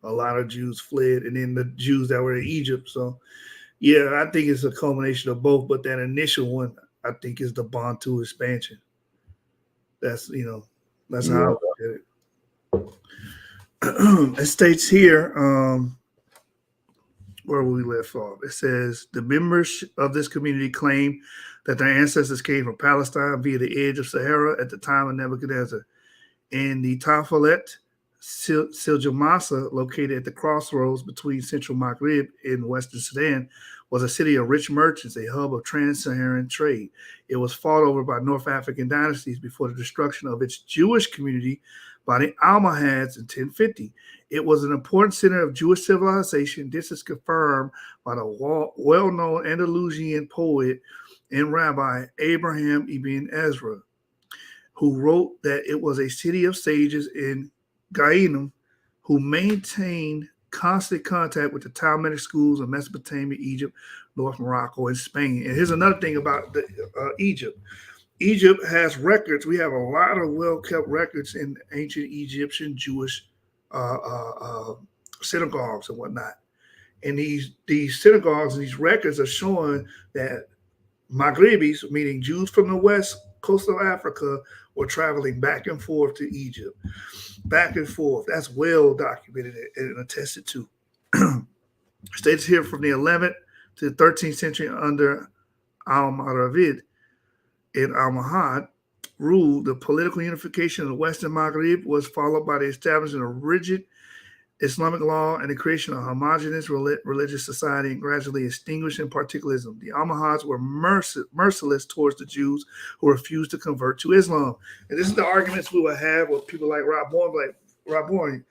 A lot of Jews fled, and then the Jews that were in Egypt. So, yeah, I think it's a culmination of both. But that initial one, I think, is the Bantu expansion. That's that's how I Yeah. look at it. It states here, where we left off. It says the members of this community claim that their ancestors came from Palestine via the edge of Sahara at the time of Nebuchadnezzar. In the Tafalet Siljamasa, located at the crossroads between central Maghreb and western Sudan, was a city of rich merchants, a hub of trans-Saharan trade. It was fought over by North African dynasties before the destruction of its Jewish community by the Almohads in 1050. It was an important center of Jewish civilization. This is confirmed by the well-known Andalusian poet and rabbi Abraham ibn Ezra, who wrote that it was a city of sages in Gainim who maintained constant contact with the Talmudic schools of Mesopotamia, Egypt, North Morocco, and Spain. And here's another thing about Egypt. Egypt has records. We have a lot of well-kept records in ancient Egyptian Jewish synagogues and whatnot. And these synagogues and these records are showing that Maghrebis, meaning Jews from the west coast of Africa, were traveling back and forth to Egypt. Back and forth. That's well documented and attested to. States here from the 11th to the 13th century under Al-Maravid and Al-Mahad ruled, the political unification of the Western Maghreb was followed by the establishment of rigid Islamic law and the creation of a homogeneous religious society, and gradually extinguishing particularism. The Almohads were merciless towards the Jews who refused to convert to Islam. And this is the arguments we would have with people like Rob Bourne. Like, Rob Bourne,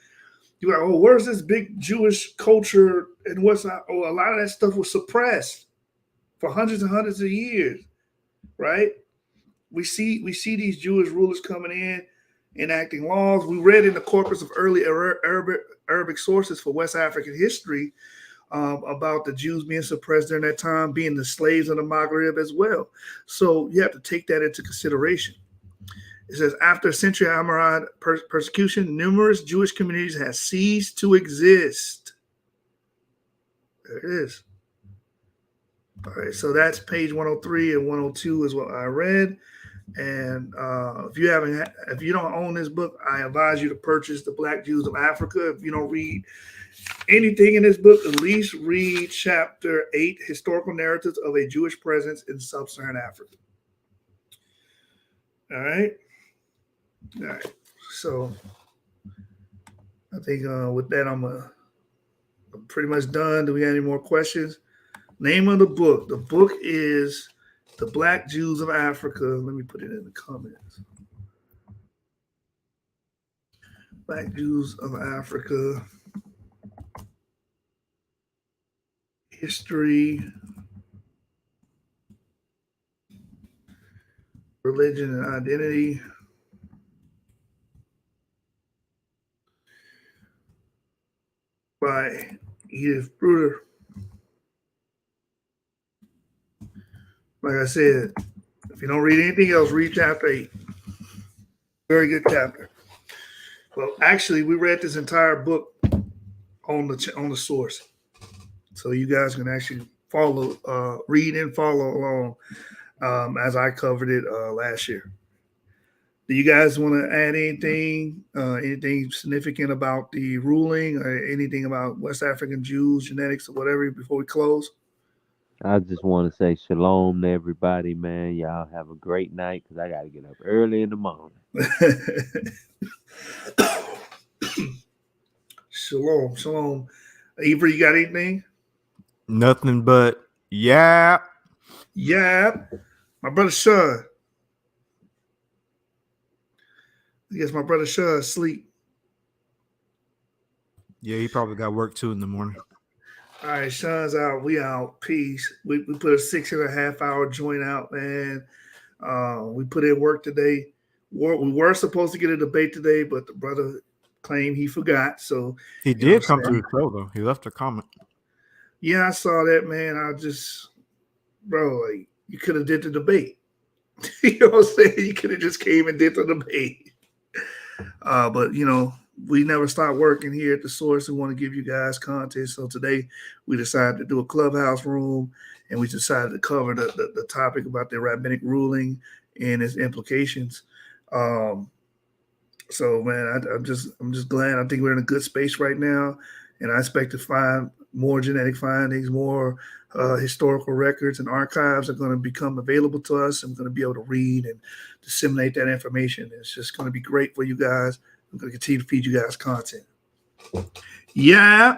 you're like, oh, where's this big Jewish culture and what's not? Oh, a lot of that stuff was suppressed for hundreds and hundreds of years, right? We see these Jewish rulers coming in, enacting laws. We read in the corpus of early Arabic sources for West African history about the Jews being suppressed during that time, being the slaves of the Maghreb as well. So you have to take that into consideration. It says, after a century of Almohad persecution, numerous Jewish communities have ceased to exist. There it is. All right, so that's page 103 and 102 is what I read. And if you don't own this book, I advise you to purchase The Black Jews of Africa. If you don't read anything in this book, at least read chapter 8, Historical Narratives of a Jewish Presence in Sub-Saharan Africa. All right. So I think with that, I'm pretty much done. Do we have any more questions? Name of the book. The book is The Black Jews of Africa. Let me put it in the comments. Black Jews of Africa. History, religion, and identity. By Edith Bruder. Like I said, if you don't read anything else, read chapter 8. Very good chapter. Well, actually, we read this entire book on the source, so you guys can actually read and follow along as I covered it last year. Do you guys want to add anything significant about the ruling, or anything about West African Jews, genetics, or whatever before we close? I just want to say shalom to everybody, man. Y'all have a great night because I got to get up early in the morning. Shalom. Avery, you got anything? Nothing but yeah. My brother Sean. I guess my brother Sean is asleep. Yeah, he probably got work too in the morning. All right, Sean's out. We out. Peace. We put a 6.5 hour joint out, man. We put in work today. We were supposed to get a debate today, but the brother claimed he forgot. So he did come to the show, though. He left a comment. Yeah, I saw that, man. Like, you could have did the debate. You know what I'm saying? You could have just came and did the debate. But, we never stop working here at the source. We want to give you guys content. So today we decided to do a clubhouse room, and we decided to cover the topic about the rabbinic ruling and its implications. So man, I'm just glad. I think we're in a good space right now, and I expect to find more genetic findings, more historical records and archives are going to become available to us. I'm going to be able to read and disseminate that information. It's just going to be great for you guys. I'm going to continue to feed you guys content. Yeah.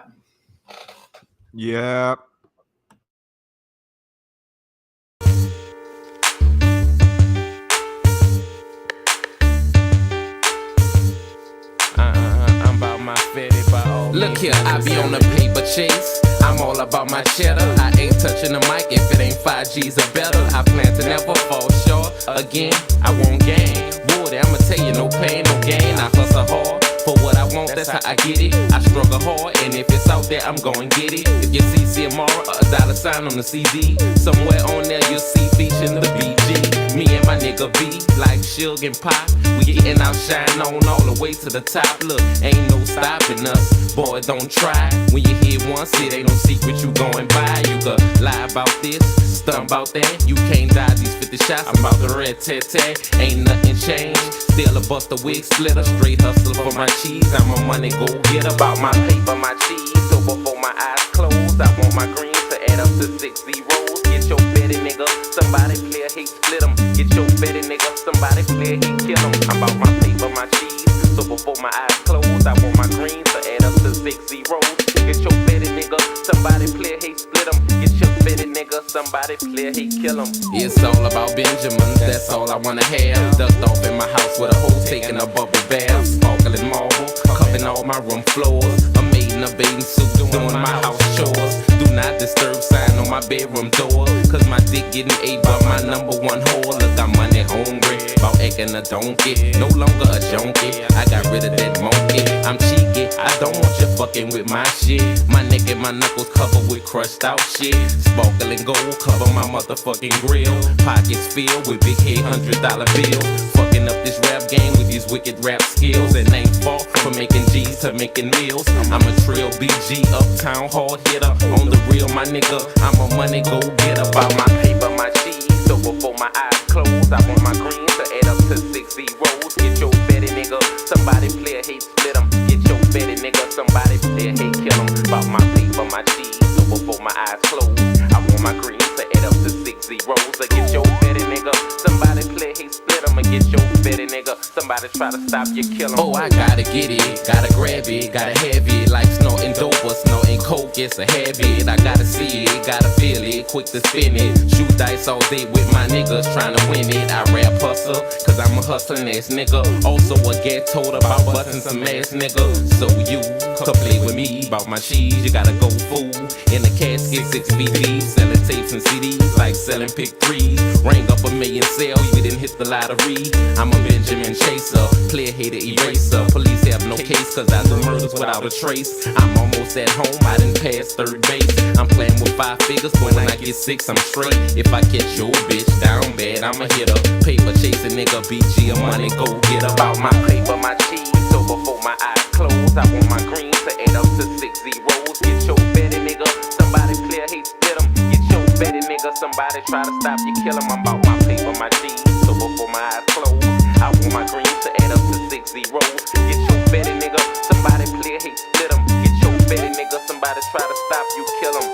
I'm about my fetty by all. Look here, I be on the paper chase. I'm all about my cheddar. I ain't touching the mic if it ain't 5 G's or better. I plan to never fall short. Again, I won't gain. Boy, I'ma tell you, no pain, no gain. I hustle hard for what I want, that's how I get it. I struggle hard, and if it's out there, I'm going get it. If you see CMR, a $sign on the CD, somewhere on there you'll see featuring the BG. Me and my nigga V, like Suge and Pop, we getting our shine on all the way to the top. Look, ain't no stopping us, boy, don't try. When you hear once, it ain't no secret you going by. You could lie about this, stunt about that. You can't die these 50 shots, I'm about the red tat-tat. Ain't nothing changed, still a bust a wig splitter. Straight hustler for my cheese, I'm a money go get about my paper, my cheese. So before my eyes close, I want my greens to add up to 6 zeros. Get your betty nigga, somebody play a hate split 'em. Get your betty nigga, somebody play a hate kill 'em. I'm about my paper, my cheese. So before my eyes close, I want my greens to add up to 6 zeros. Get your betty nigga, somebody play a hate split 'em. Get your betty nigga, somebody play a hate kill 'em. It's all about Benjamin, that's all I wanna have. Ducked off in my house with a hoe taking a bubble bath. Sparkling marble, cupping all my room floors. A maid in a bathing suit doing my house chores. Do not disturb sign on my bedroom door, cause my dick getting ate by my #1 whore. Look, I'm money hungry, about acting a donkey. No longer a junkie, I got rid of that monkey. I'm cheeky, I don't want you fucking with my shit. My neck and my knuckles covered with crushed out shit. Sparkling gold cover my motherfucking grill. Pockets filled with big head $100 bills. Fucking up this rap game with these wicked rap skills. And ain't far from making G's to making meals. I'm a trill BG, uptown hard hitter. On the real, my nigga, I'm a money go get about my paper, my cheese. So before my eyes close, I want my greens to add up to 6 zeros. Get your betty nigga, somebody play a hate split 'em. Get your betty nigga, somebody play a hate kill 'em. About my paper, my cheese. So before my eyes close, I want my greens to add up to 6 zeros. Get your betty nigga, somebody play a hate split 'em. Get your betty nigga, somebody try to stop you, kill 'em. Oh, I gotta get it, gotta grab it, gotta have it. Like snorting dope or snorting coke, it's a habit. I gotta see it, gotta feel it, quick to spin it. Shoot dice all day with my niggas trying to win it. I rap hustle, cause I'm a hustling ass nigga. Also a get told about busting some ass nigga. So you come play with me, about my cheese, you gotta go fool. In a casket, 6 feet deep, selling tapes and CDs like selling pick 3s. Ring up a million sale, you didn't hit it's the lottery. I'm a Benjamin chaser, player hater eraser. Police have no case cause I do murders without a trace. I'm almost at home, I didn't pass third base. I'm playing with 5 figures, but when I get 6 I'm straight. If I catch your bitch down bad, I'ma hit her. Paper chasing nigga, BG a money go get her. About my paper, my cheese, so before my eyes close, I want my green to add up to 6 zeros. Get your fatty nigga, somebody clear hate split him. Get your fatty nigga, somebody try to stop you, kill him. I'm about my paper, my cheese, so before my eyes close, I want my green to add up to 6 zeros. Get your fatty nigga, somebody clear hate split him. Get your fatty nigga, somebody try to stop you, kill him.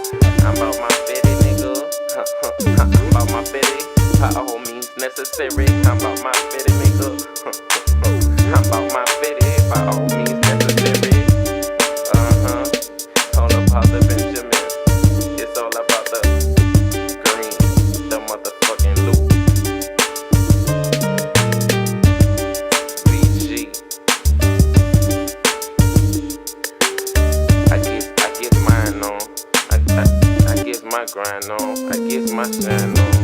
I'm about my fatty nigga, I'm about my fatty, by all means necessary. I'm about my fatty nigga, I'm about my fatty, by all means necessary. All about the Benjamin, it's all about the green, the motherfucking loot. VG, I get mine on, I get my grind on, I get my shine on.